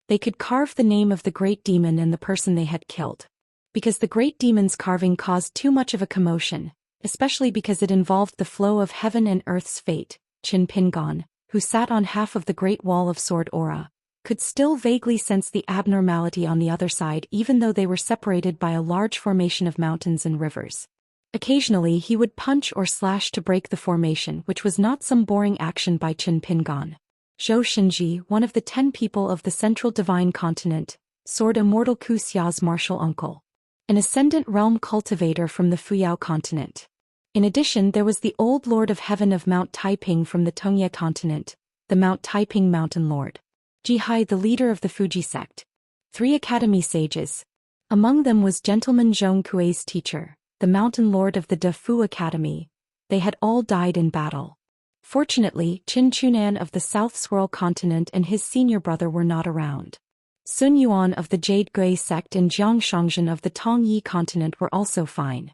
They could carve the name of the great demon and the person they had killed. Because the great demon's carving caused too much of a commotion, especially because it involved the flow of heaven and earth's fate, Qin Pingon, who sat on half of the Great Wall of Sword Aura, could still vaguely sense the abnormality on the other side even though they were separated by a large formation of mountains and rivers. Occasionally he would punch or slash to break the formation, which was not some boring action by Qin Pingon. Zhou Xian, one of the 10 people of the Central Divine Continent, Sword Immortal Ku Xia's martial uncle. An ascendant realm cultivator from the Fuyao continent. In addition, there was the old Lord of Heaven of Mount Taiping from the Tongye continent, the Mount Taiping Mountain Lord. Jihai, the leader of the Fuji sect. 3 academy sages. Among them was Gentleman Zhong Kuei's teacher, the Mountain Lord of the De Fu Academy. They had all died in battle. Fortunately, Qin Chunan of the South Swirl continent and his senior brother were not around. Sun Yuan of the Jade Gui sect and Jiang Shangzhen of the Tongyi continent were also fine.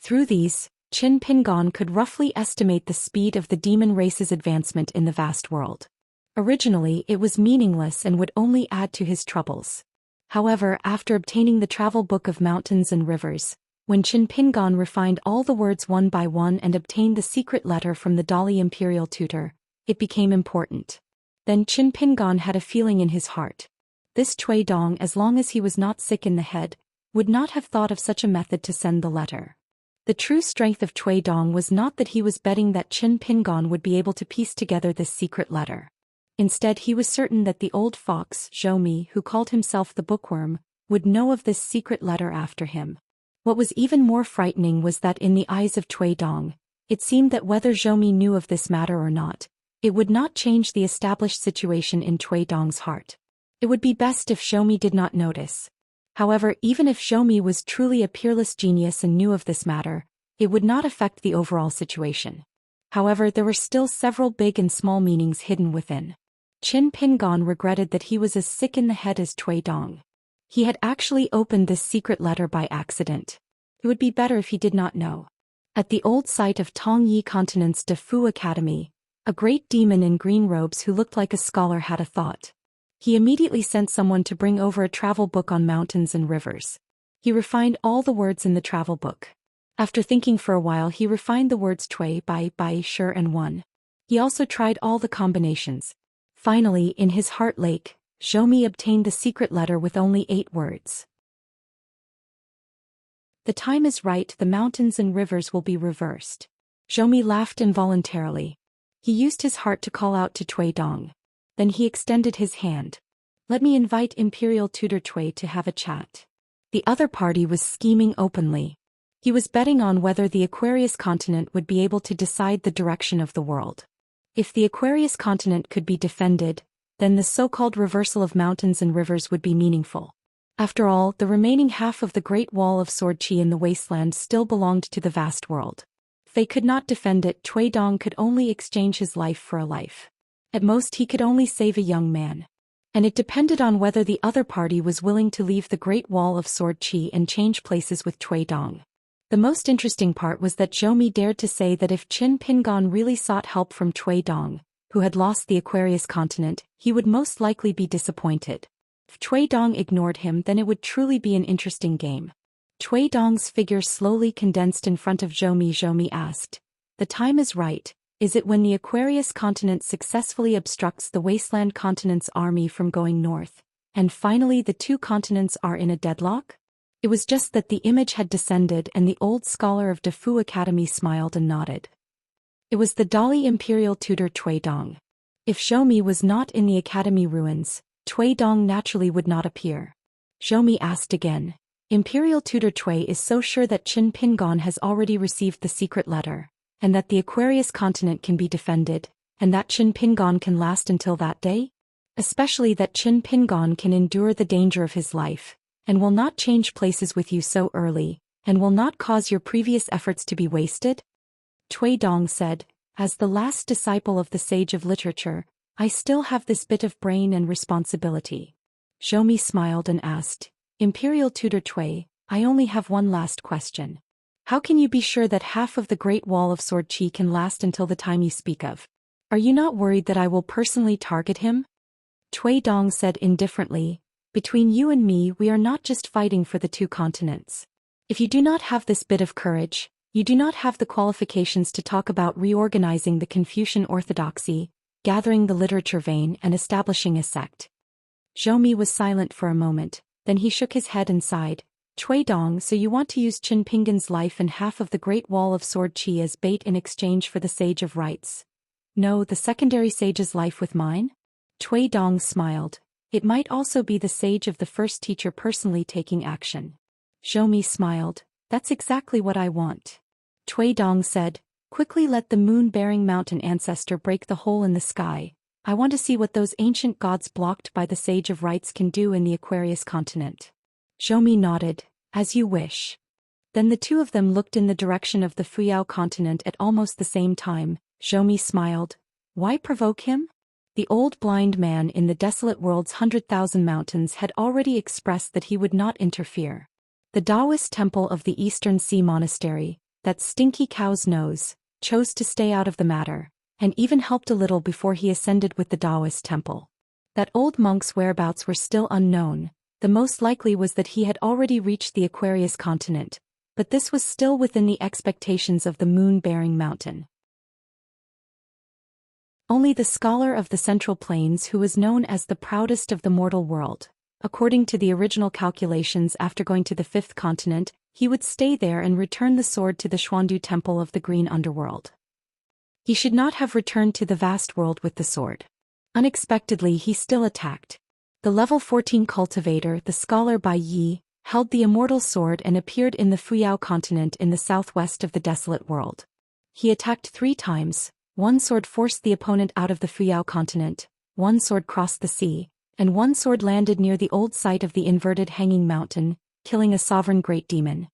Through these, Qin Pingon could roughly estimate the speed of the demon race's advancement in the vast world. Originally, it was meaningless and would only add to his troubles. However, after obtaining the travel book of mountains and rivers, when Qin Pingon refined all the words one by one and obtained the secret letter from the Dali imperial tutor, it became important. Then Qin Pingon had a feeling in his heart. This Cui Dong, as long as he was not sick in the head, would not have thought of such a method to send the letter. The true strength of Cui Dong was not that he was betting that Qin Pingon would be able to piece together this secret letter. Instead, he was certain that the old fox, Zhou, who called himself the bookworm, would know of this secret letter after him. What was even more frightening was that in the eyes of Cui Dong, it seemed that whether Zhou knew of this matter or not, it would not change the established situation in Cui Dong's heart. It would be best if Zhou did not notice. However, even if Zhou was truly a peerless genius and knew of this matter, it would not affect the overall situation. However, there were still several big and small meanings hidden within. Qin Pingon regretted that he was as sick in the head as Cui Dong. He had actually opened this secret letter by accident. It would be better if he did not know. At the old site of Tongyi Continent's De Fu Academy, a great demon in green robes who looked like a scholar had a thought. He immediately sent someone to bring over a travel book on mountains and rivers. He refined all the words in the travel book. After thinking for a while, he refined the words Cui, Bai, Sure and One. He also tried all the combinations. Finally, in his heart lake, Zhou obtained the secret letter with only 8 words. The time is right, the mountains and rivers will be reversed. Zhou laughed involuntarily. He used his heart to call out to Cui Dong. Then he extended his hand. Let me invite Imperial Tutor Cui to have a chat. The other party was scheming openly. He was betting on whether the Aquarius continent would be able to decide the direction of the world. If the Aquarius continent could be defended, then the so-called reversal of mountains and rivers would be meaningful. After all, the remaining half of the Great Wall of Sword Qi in the wasteland still belonged to the vast world. If they could not defend it, Cui Dong could only exchange his life for a life. At most he could only save a young man. And it depended on whether the other party was willing to leave the Great Wall of Sword Qi and change places with Cui Dong. The most interesting part was that Zhou Mi dared to say that if Qin Pingan really sought help from Cui Dong, who had lost the Aquarius continent, he would most likely be disappointed. If Cui Dong ignored him, then it would truly be an interesting game. Cui Dong's figure slowly condensed in front of Zhou Mi. Zhou Mi asked, "The time is right. Is it when the Aquarius continent successfully obstructs the Wasteland continent's army from going north, and finally the two continents are in a deadlock?" It was just that the image had descended and the old scholar of Defu Academy smiled and nodded. It was the Dali imperial tutor Cui Dong. If Zhou Mi was not in the academy ruins, Cui Dong naturally would not appear. Zhou Mi asked again. Imperial tutor Cui is so sure that Qin Pingan has already received the secret letter, and that the Aquarius continent can be defended, and that Qin Pingan can last until that day? Especially that Qin Pingan can endure the danger of his life, and will not change places with you so early, and will not cause your previous efforts to be wasted? Cui Dong said, "As the last disciple of the sage of literature, I still have this bit of brain and responsibility." Zhou Mi smiled and asked, "Imperial tutor Cui, I only have one last question. How can you be sure that half of the Great Wall of Sword Qi can last until the time you speak of? Are you not worried that I will personally target him?" Cui Dong said indifferently, "Between you and me, we are not just fighting for the two continents. If you do not have this bit of courage, you do not have the qualifications to talk about reorganizing the Confucian orthodoxy, gathering the literature vein and establishing a sect." Zhou Mi was silent for a moment, then he shook his head and sighed. "Cui Dong, so you want to use Qin Pingan's life and half of the Great Wall of Sword Qi as bait in exchange for the Sage of Rights? No, the secondary sage's life with mine?" Cui Dong smiled. "It might also be the sage of the first teacher personally taking action." Zhou Mi smiled. "That's exactly what I want." Cui Dong said, "Quickly let the moon-bearing mountain ancestor break the hole in the sky. I want to see what those ancient gods blocked by the Sage of Rights can do in the Aquarius continent." Zhou Mi nodded, "As you wish." Then the two of them looked in the direction of the Fuyao continent at almost the same time. Zhou Mi smiled. Why provoke him? The old blind man in the desolate world's 100,000 mountains had already expressed that he would not interfere. The Taoist temple of the Eastern Sea Monastery, that stinky cow's nose, chose to stay out of the matter, and even helped a little before he ascended with the Taoist temple. That old monk's whereabouts were still unknown. The most likely was that he had already reached the Aquarius continent, but this was still within the expectations of the moon-bearing mountain. Only the scholar of the Central Plains who was known as the proudest of the mortal world. According to the original calculations, after going to the fifth continent, he would stay there and return the sword to the Xuandu temple of the green underworld. He should not have returned to the vast world with the sword. Unexpectedly, he still attacked. The level 14 cultivator, the scholar Bai Yi, held the immortal sword and appeared in the Fuyao continent in the southwest of the desolate world. He attacked 3 times. One sword forced the opponent out of the Fuyao continent, one sword crossed the sea, and one sword landed near the old site of the inverted hanging mountain, killing a sovereign great demon.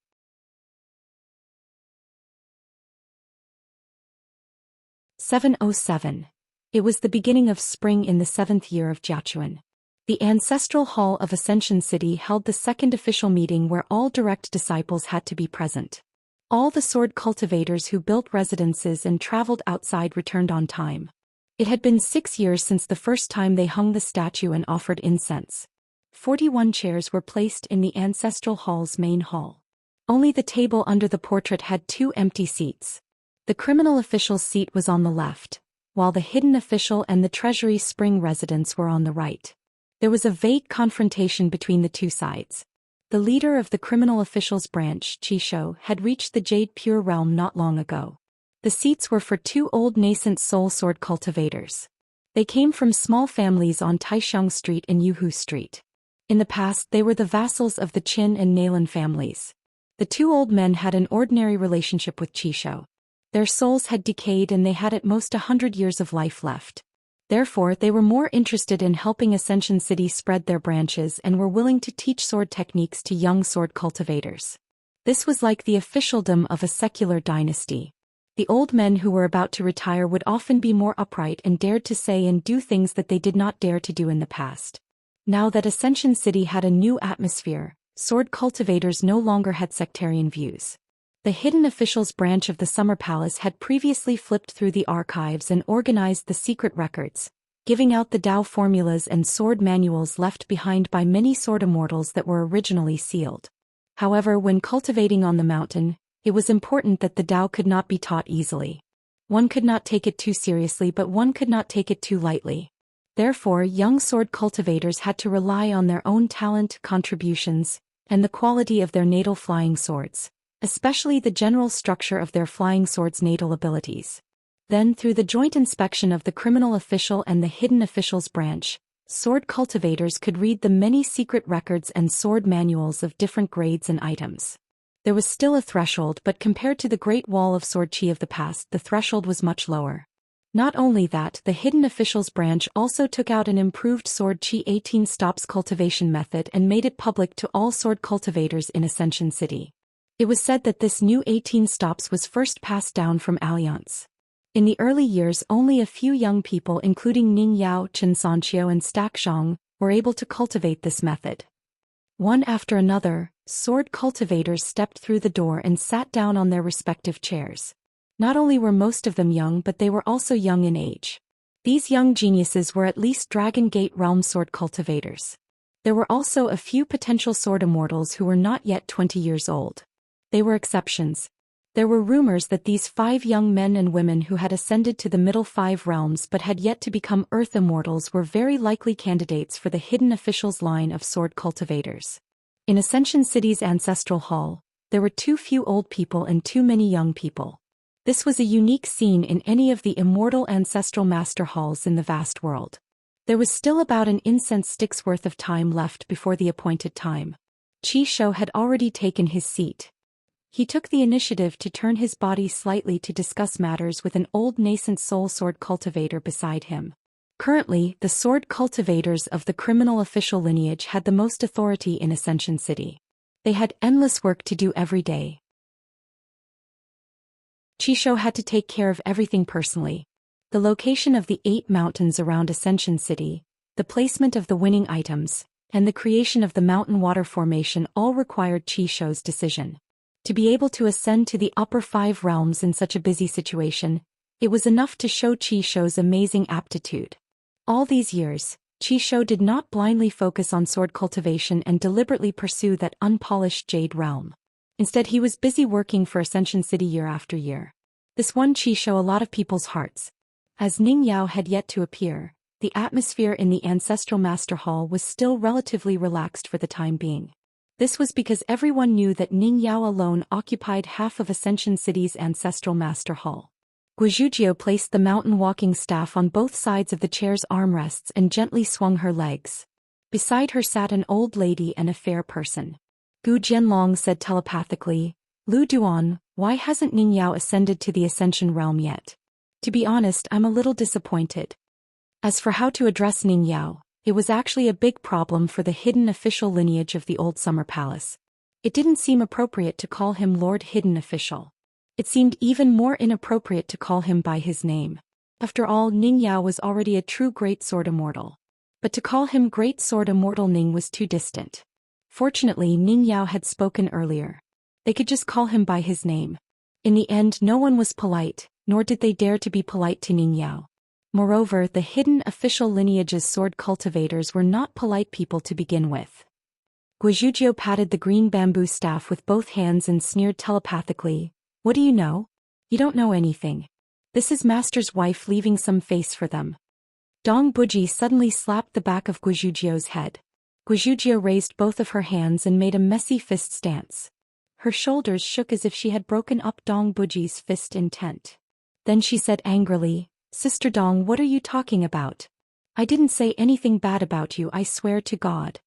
707. It was the beginning of spring in the 7th year of Jiachuan. The ancestral hall of Ascension City held the second official meeting where all direct disciples had to be present. All the sword cultivators who built residences and traveled outside returned on time. It had been 6 years since the first time they hung the statue and offered incense. 41 chairs were placed in the ancestral hall's main hall. Only the table under the portrait had 2 empty seats. The criminal official's seat was on the left, while the hidden official and the treasury spring residence were on the right. There was a vague confrontation between the two sides. The leader of the criminal officials branch, Qishou, had reached the Jade Pure realm not long ago. The seats were for 2 old nascent soul sword cultivators. They came from small families on Taixiang Street and Yuhu Street. In the past, they were the vassals of the Qin and Nalan families. The 2 old men had an ordinary relationship with Qishou. Their souls had decayed and they had at most 100 years of life left. Therefore, they were more interested in helping Ascension City spread their branches and were willing to teach sword techniques to young sword cultivators. This was like the officialdom of a secular dynasty. The old men who were about to retire would often be more upright and dared to say and do things that they did not dare to do in the past. Now that Ascension City had a new atmosphere, sword cultivators no longer had sectarian views. The hidden officials branch of the Summer Palace had previously flipped through the archives and organized the secret records, giving out the Dao formulas and sword manuals left behind by many sword immortals that were originally sealed. However, when cultivating on the mountain, it was important that the Dao could not be taught easily. One could not take it too seriously, but one could not take it too lightly. Therefore, young sword cultivators had to rely on their own talent, contributions, and the quality of their natal flying swords, especially the general structure of their flying swords' natal abilities. Then, through the joint inspection of the criminal official and the hidden officials branch, sword cultivators could read the many secret records and sword manuals of different grades and items. There was still a threshold, but compared to the Great Wall of Sword Qi of the past, the threshold was much lower. Not only that, the hidden officials branch also took out an improved Sword Qi 18 stops cultivation method and made it public to all sword cultivators in Ascension City. It was said that this new 18 stops was first passed down from Alliance. In the early years, only a few young people, including Ning Yao, Xianxia and Stack Zhang, were able to cultivate this method. One after another, sword cultivators stepped through the door and sat down on their respective chairs. Not only were most of them young, but they were also young in age. These young geniuses were at least Dragon Gate realm sword cultivators. There were also a few potential sword immortals who were not yet 20 years old. They were exceptions. There were rumors that these 5 young men and women who had ascended to the middle 5 realms but had yet to become Earth Immortals were very likely candidates for the hidden officials line of sword cultivators. In Ascension City's ancestral hall, there were too few old people and too many young people. This was a unique scene in any of the immortal ancestral master halls in the vast world. There was still about an incense stick's worth of time left before the appointed time. Qi Shou had already taken his seat. He took the initiative to turn his body slightly to discuss matters with an old nascent soul sword cultivator beside him. Currently, the sword cultivators of the criminal official lineage had the most authority in Ascension City. They had endless work to do every day. Qi Shou had to take care of everything personally. The location of the 8 mountains around Ascension City, the placement of the winning items, and the creation of the mountain water formation all required Qi Shou's decision. To be able to ascend to the upper 5 realms in such a busy situation, it was enough to show Qi Shou's amazing aptitude. All these years, Qi Shou did not blindly focus on sword cultivation and deliberately pursue that unpolished jade realm. Instead, he was busy working for Ascension City year after year. This won Qi Shou a lot of people's hearts. As Ning Yao had yet to appear, the atmosphere in the Ancestral Master Hall was still relatively relaxed for the time being. This was because everyone knew that Ning Yao alone occupied half of Ascension City's Ancestral Master Hall. Guizhuzhou placed the mountain walking staff on both sides of the chair's armrests and gently swung her legs. Beside her sat an old lady and a fair person. Gu Jianlong said telepathically, "Lu Duan, why hasn't Ning Yao ascended to the Ascension realm yet? To be honest, I'm a little disappointed." As for how to address Ning Yao, it was actually a big problem for the hidden official lineage of the old Summer Palace. It didn't seem appropriate to call him Lord Hidden Official. It seemed even more inappropriate to call him by his name. After all, Ning Yao was already a true Great Sword Immortal. But to call him Great Sword Immortal Ning was too distant. Fortunately, Ning Yao had spoken earlier. They could just call him by his name. In the end, no one was polite, nor did they dare to be polite to Ning Yao. Moreover, the hidden official lineage's sword cultivators were not polite people to begin with. Guizhuzhou patted the green bamboo staff with both hands and sneered telepathically, "What do you know? You don't know anything. This is Master's wife leaving some face for them." Dong Buji suddenly slapped the back of Guizhuzhou's head. Guizhuzhou raised both of her hands and made a messy fist stance. Her shoulders shook as if she had broken up Dong Buji's fist intent. Then she said angrily, "Sister Dong, what are you talking about? I didn't say anything bad about you, I swear to God."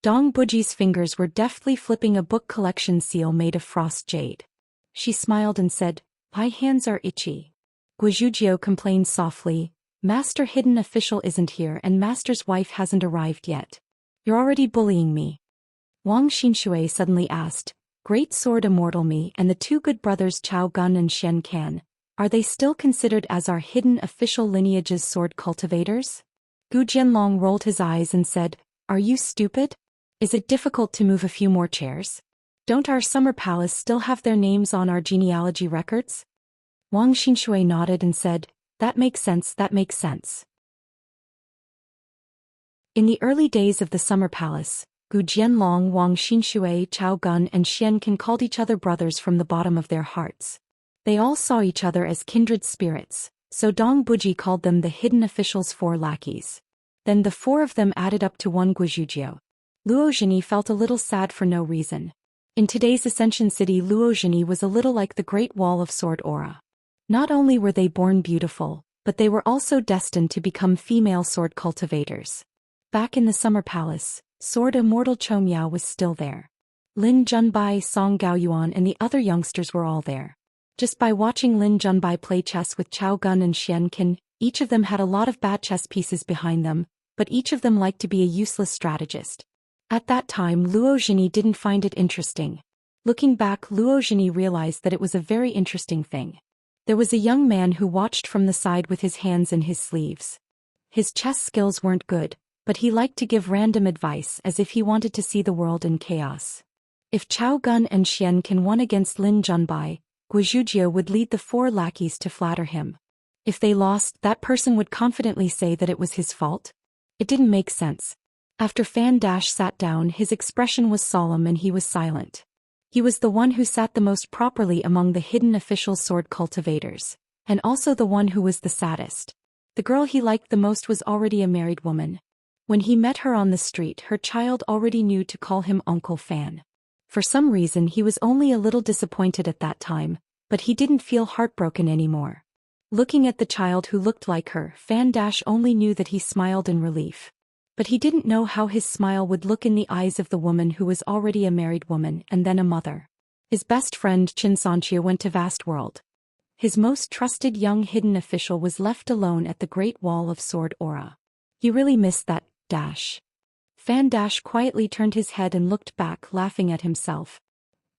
Dong Buji's fingers were deftly flipping a book collection seal made of frost jade. She smiled and said, "My hands are itchy." Guizhuzhou complained softly, "Master Hidden Official isn't here and Master's wife hasn't arrived yet. You're already bullying me." Wang Xinshui suddenly asked, "Great Sword Immortal me and the 2 good brothers Chao Gun and Shen Can, are they still considered as our hidden official lineage's sword cultivators?" Gu Jianlong rolled his eyes and said, "Are you stupid? Is it difficult to move a few more chairs? Don't our summer palace still have their names on our genealogy records? Wang Xinshui nodded and said, that makes sense, that makes sense. In the early days of the summer palace, Gu Jianlong, Wang Xinshui, Chao Gun and Xianqin called each other brothers from the bottom of their hearts. They all saw each other as kindred spirits, so Dong Buji called them the hidden officials' 4 lackeys. Then the 4 of them added up to one Guizhujiu. Luo Zhini felt a little sad for no reason. In today's Ascension City, Luo Zhini was a little like the Great Wall of Sword Aura. Not only were they born beautiful, but they were also destined to become female sword cultivators. Back in the Summer Palace, Sword Immortal Chou Miao was still there. Lin Junbai, Song Gaoyuan and the other youngsters were all there. Just by watching Lin Junbai play chess with Chao Gun and Xianqin, each of them had a lot of bad chess pieces behind them, but each of them liked to be a useless strategist. At that time, Luo Zhini didn't find it interesting. Looking back, Luo Zhini realized that it was a very interesting thing. There was a young man who watched from the side with his hands in his sleeves. His chess skills weren't good, but he liked to give random advice as if he wanted to see the world in chaos. If Chao Gun and Xianqin won against Lin Junbai, Guizhujiu would lead the 4 lackeys to flatter him. If they lost, that person would confidently say that it was his fault. It didn't make sense. After Fan Dash sat down, his expression was solemn and he was silent. He was the one who sat the most properly among the hidden official sword cultivators, and also the one who was the saddest. The girl he liked the most was already a married woman. When he met her on the street, her child already knew to call him Uncle Fan. For some reason he was only a little disappointed at that time, but he didn't feel heartbroken anymore. Looking at the child who looked like her, Fan Dash only knew that he smiled in relief. But he didn't know how his smile would look in the eyes of the woman who was already a married woman and then a mother. His best friend Xianxia went to Vast World. His most trusted young hidden official was left alone at the Great Wall of Sword Aura. He really missed that Dash. Fan Dash quietly turned his head and looked back, laughing at himself.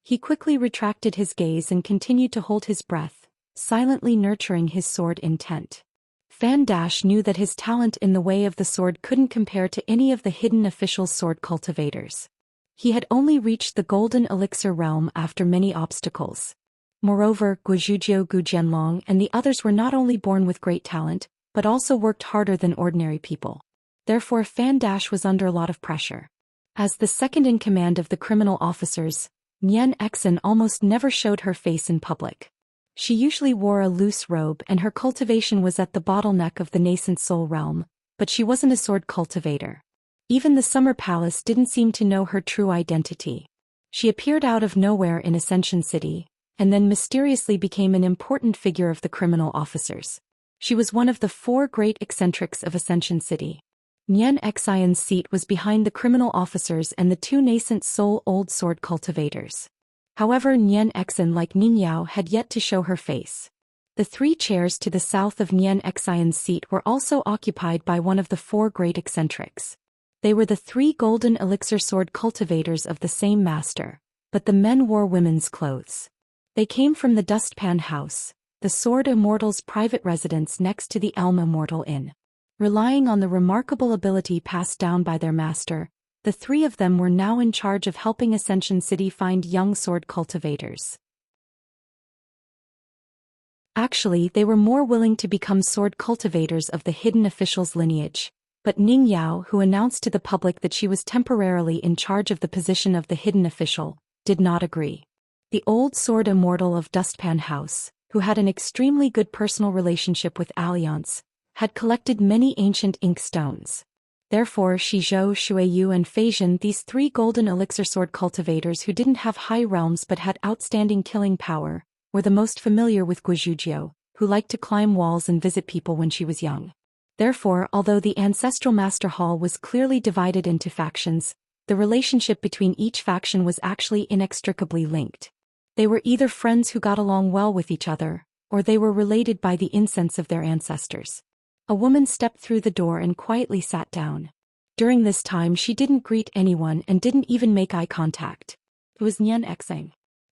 He quickly retracted his gaze and continued to hold his breath, silently nurturing his sword intent. Fan Dash knew that his talent in the way of the sword couldn't compare to any of the hidden official sword cultivators. He had only reached the golden elixir realm after many obstacles. Moreover, Guizhujiu, Gu Jianlong and the others were not only born with great talent, but also worked harder than ordinary people. Therefore Fan Dash was under a lot of pressure. As the second in command of the criminal officers, Nian Exin almost never showed her face in public. She usually wore a loose robe and her cultivation was at the bottleneck of the nascent soul realm, but she wasn't a sword cultivator. Even the Summer Palace didn't seem to know her true identity. She appeared out of nowhere in Ascension City, and then mysteriously became an important figure of the criminal officers. She was one of the 4 great eccentrics of Ascension City. Nian Xian's seat was behind the criminal officers and the 2 nascent soul old sword cultivators. However, Nian Exin, like Ning Yao, had yet to show her face. The 3 chairs to the south of Nian Xian's seat were also occupied by one of the 4 great eccentrics. They were the 3 golden elixir sword cultivators of the same master, but the men wore women's clothes. They came from the Dustpan House, the Sword Immortal's private residence next to the Elm Immortal Inn. Relying on the remarkable ability passed down by their master, the 3 of them were now in charge of helping Ascension City find young sword cultivators. Actually, they were more willing to become sword cultivators of the hidden official's lineage, but Ning Yao, who announced to the public that she was temporarily in charge of the position of the hidden official, did not agree. The old sword immortal of Dustpan House, who had an extremely good personal relationship with Alliance, had collected many ancient ink stones. Therefore Shizhou, Shuiyu and Feizhen, these 3 golden elixir sword cultivators who didn't have high realms but had outstanding killing power, were the most familiar with Guizhujiu, who liked to climb walls and visit people when she was young. Therefore, although the ancestral master hall was clearly divided into factions, the relationship between each faction was actually inextricably linked. They were either friends who got along well with each other, or they were related by the incense of their ancestors. A woman stepped through the door and quietly sat down. During this time she didn't greet anyone and didn't even make eye contact. It was Nian Exin.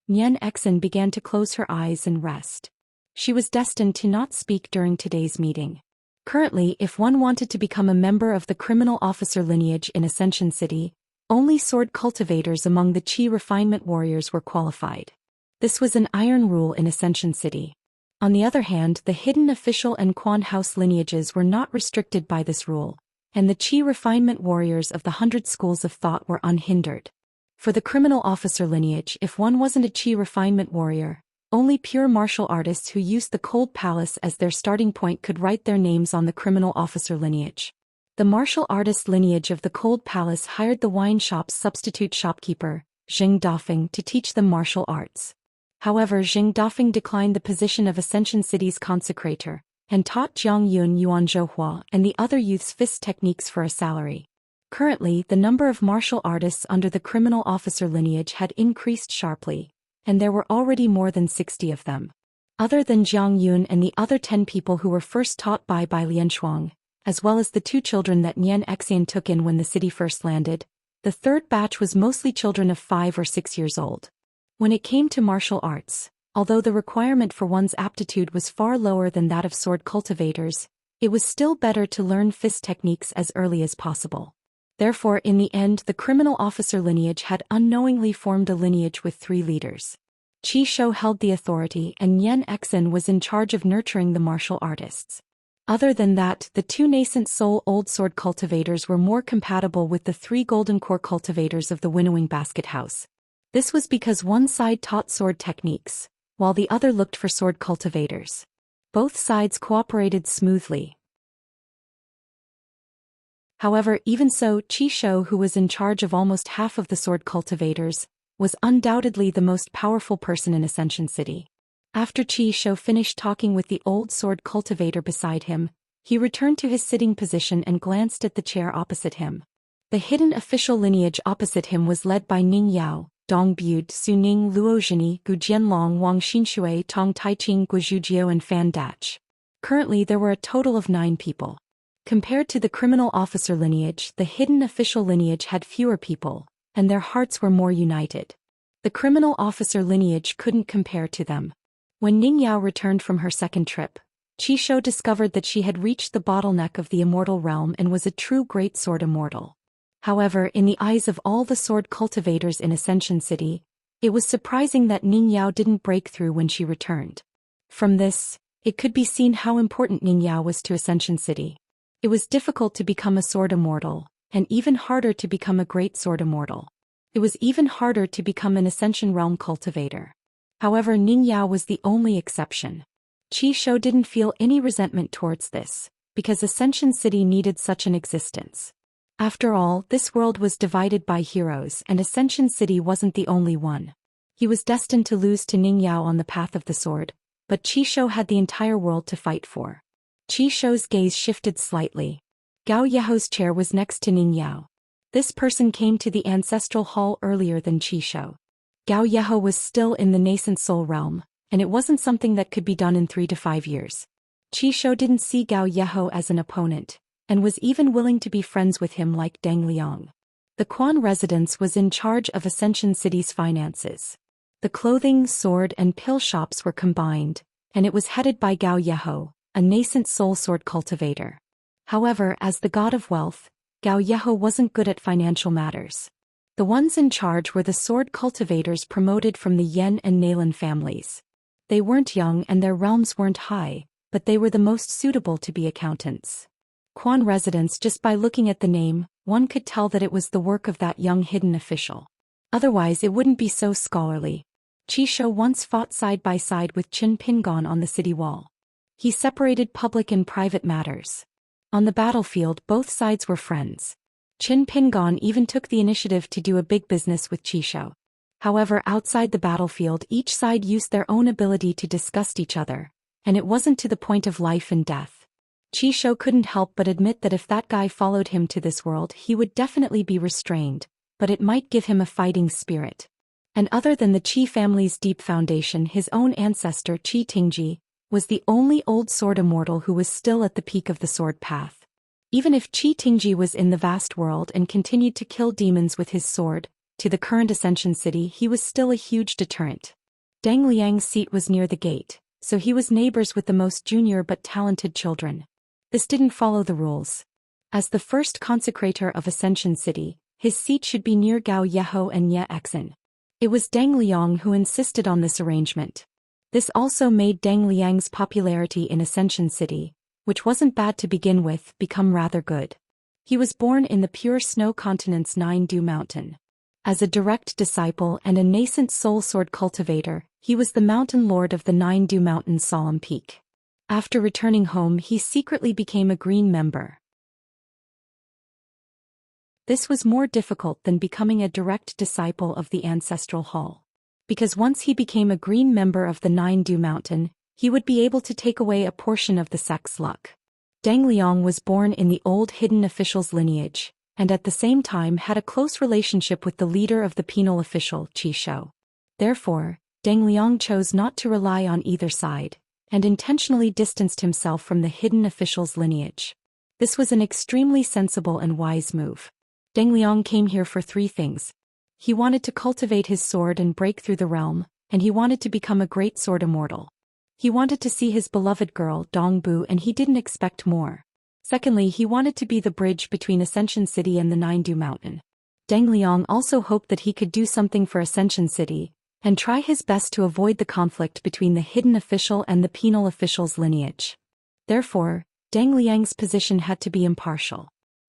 Nian Exin began to close her eyes and rest. She was destined to not speak during today's meeting. Currently, if one wanted to become a member of the criminal officer lineage in Ascension City, Only sword cultivators among the Qi refinement warriors were qualified. This was an iron rule in Ascension City. On the other hand, the hidden official and Quan House lineages were not restricted by this rule, and the Qi refinement warriors of the 100 schools of thought were unhindered. For the criminal officer lineage, if one wasn't a Qi refinement warrior, only pure martial artists who used the Cold Palace as their starting point could write their names on the criminal officer lineage. The martial artist lineage of the Cold Palace hired the wine shop's substitute shopkeeper, Xing Dafeng, to teach them martial arts. However, Xing Dafeng declined the position of Ascension City's consecrator, and taught Jiang Yun Yuan Zhouhua and the other youths fist techniques for a salary. Currently, the number of martial artists under the criminal officer lineage had increased sharply, and there were already more than 60 of them. Other than Jiang Yun and the other 10 people who were first taught by Lian Shuang, as well as the 2 children that Xian took in when the city first landed, the third batch was mostly children of 5 or 6 years old. When it came to martial arts, although the requirement for one's aptitude was far lower than that of sword cultivators, it was still better to learn fist techniques as early as possible. Therefore, in the end, the criminal officer lineage had unknowingly formed a lineage with 3 leaders. Qi Shou held the authority and Yen Exin was in charge of nurturing the martial artists. Other than that, the 2 nascent soul old sword cultivators were more compatible with the 3 golden core cultivators of the winnowing basket house. This was because one side taught sword techniques, while the other looked for sword cultivators. Both sides cooperated smoothly. However, even so, Qi Shou, who was in charge of almost half of the sword cultivators, was undoubtedly the most powerful person in Ascension City. After Qi Shou finished talking with the old sword cultivator beside him, he returned to his sitting position and glanced at the chair opposite him. The hidden official lineage opposite him was led by Ning Yao, Dong Bud, Su Ning, Luo Zhini, Gu Jianlong, Wang Xinshui, Tong Taiqing, Gu Zhujiao and Fan Dach. Currently there were a total of 9 people. Compared to the criminal officer lineage, the hidden official lineage had fewer people, and their hearts were more united. The criminal officer lineage couldn't compare to them. When Ning Yao returned from her second trip, Qi Shou discovered that she had reached the bottleneck of the immortal realm and was a true great sword immortal. However, in the eyes of all the sword cultivators in Ascension City, it was surprising that Ning Yao didn't break through when she returned. From this, it could be seen how important Ning Yao was to Ascension City. It was difficult to become a sword immortal, and even harder to become a great sword immortal. It was even harder to become an Ascension Realm cultivator. However, Ning Yao was the only exception. Qi Shou didn't feel any resentment towards this, because Ascension City needed such an existence. After all, this world was divided by heroes and Ascension City wasn't the only one. He was destined to lose to Ning Yao on the path of the sword, but Qi Shou had the entire world to fight for. Qi Shou's gaze shifted slightly. Gao Yeho's chair was next to Ning Yao. This person came to the ancestral hall earlier than Qi Shou. Gao Yeho was still in the nascent soul realm, and it wasn't something that could be done in 3 to 5 years. Qi Shou didn't see Gao Yeho as an opponent, and was even willing to be friends with him like Deng Liang. The Quan residence was in charge of Ascension City's finances. The clothing, sword and pill shops were combined, and it was headed by Gao Yeho, a nascent soul sword cultivator. However, as the god of wealth, Gao Yeho wasn't good at financial matters. The ones in charge were the sword cultivators promoted from the Yen and Nalan families. They weren't young and their realms weren't high, but they were the most suitable to be accountants. Quan residence, just by looking at the name, one could tell that it was the work of that young hidden official. Otherwise it wouldn't be so scholarly. Qi Shou once fought side by side with Qin Pingon on the city wall. He separated public and private matters. On the battlefield, both sides were friends. Qin Pingon even took the initiative to do a big business with Qi Shou. However, outside the battlefield, each side used their own ability to disgust each other, and it wasn't to the point of life and death. Qi Shou couldn't help but admit that if that guy followed him to this world, he would definitely be restrained, but it might give him a fighting spirit. And other than the Qi family's deep foundation, his own ancestor Qi Tingji was the only old sword immortal who was still at the peak of the sword path. Even if Qi Tingji was in the vast world and continued to kill demons with his sword, to the current Ascension City he was still a huge deterrent. Deng Liang's seat was near the gate, so he was neighbors with the most junior but talented children. This didn't follow the rules. As the first consecrator of Ascension City, his seat should be near Gao Yeho and Ye Exin. It was Deng Liang who insisted on this arrangement. This also made Deng Liang's popularity in Ascension City, which wasn't bad to begin with, become rather good. He was born in the pure snow continent's Nine Dew Mountain. As a direct disciple and a nascent soul sword cultivator, he was the mountain lord of the Nine Dew Mountain's solemn peak. After returning home, he secretly became a green member. This was more difficult than becoming a direct disciple of the ancestral hall. Because once he became a green member of the Nine Dew Mountain, he would be able to take away a portion of the sect's luck. Deng Liang was born in the old hidden official's lineage, and at the same time had a close relationship with the leader of the penal official, Qi Shou. Therefore, Deng Liang chose not to rely on either side, and intentionally distanced himself from the hidden official's lineage. This was an extremely sensible and wise move. Deng Liang came here for three things. He wanted to cultivate his sword and break through the realm, and he wanted to become a great sword immortal. He wanted to see his beloved girl, Dong Bu, and he didn't expect more. Secondly, he wanted to be the bridge between Ascension City and the Nine Dew Mountain. Deng Liang also hoped that he could do something for Ascension City, and try his best to avoid the conflict between the hidden official and the penal official's lineage. Therefore, Deng Liang's position had to be impartial.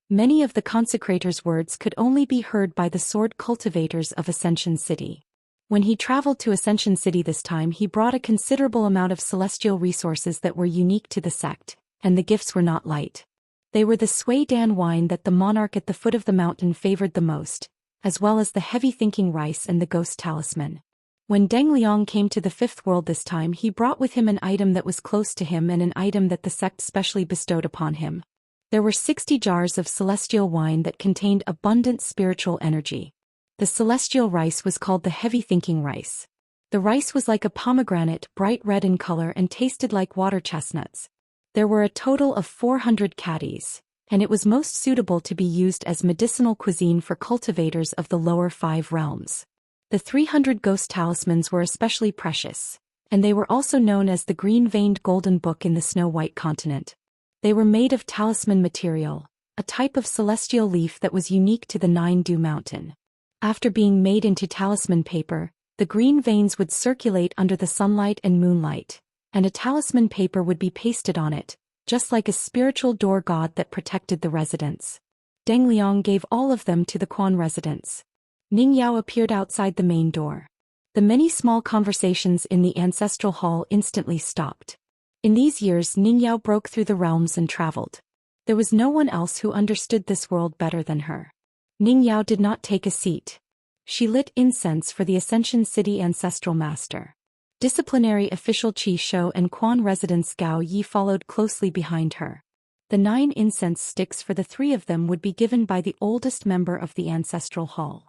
Many of the consecrator's words could only be heard by the sword cultivators of Ascension City. When he traveled to Ascension City this time, he brought a considerable amount of celestial resources that were unique to the sect, and the gifts were not light. They were the Sui Dan wine that the monarch at the foot of the mountain favored the most, as well as the heavy thinking rice and the ghost talisman. When Deng Liang came to the fifth world this time, he brought with him an item that was close to him and an item that the sect specially bestowed upon him. There were 60 jars of celestial wine that contained abundant spiritual energy. The celestial rice was called the heavy thinking rice. The rice was like a pomegranate, bright red in color and tasted like water chestnuts. There were a total of 400 caddies, and it was most suitable to be used as medicinal cuisine for cultivators of the lower 5 realms. The 300 ghost talismans were especially precious, and they were also known as the green-veined golden book in the snow-white continent. They were made of talisman material, a type of celestial leaf that was unique to the Nine Dew Mountain. After being made into talisman paper, the green veins would circulate under the sunlight and moonlight, and a talisman paper would be pasted on it, just like a spiritual door god that protected the residents. Deng Liang gave all of them to the Quan residents. Ning Yao appeared outside the main door. The many small conversations in the ancestral hall instantly stopped. In these years, Ning Yao broke through the realms and traveled. There was no one else who understood this world better than her. Ning Yao did not take a seat. She lit incense for the Ascension City ancestral master. Disciplinary official Qi Shou and Quan residents Gao Yi followed closely behind her. The 9 incense sticks for the 3 of them would be given by the oldest member of the ancestral hall.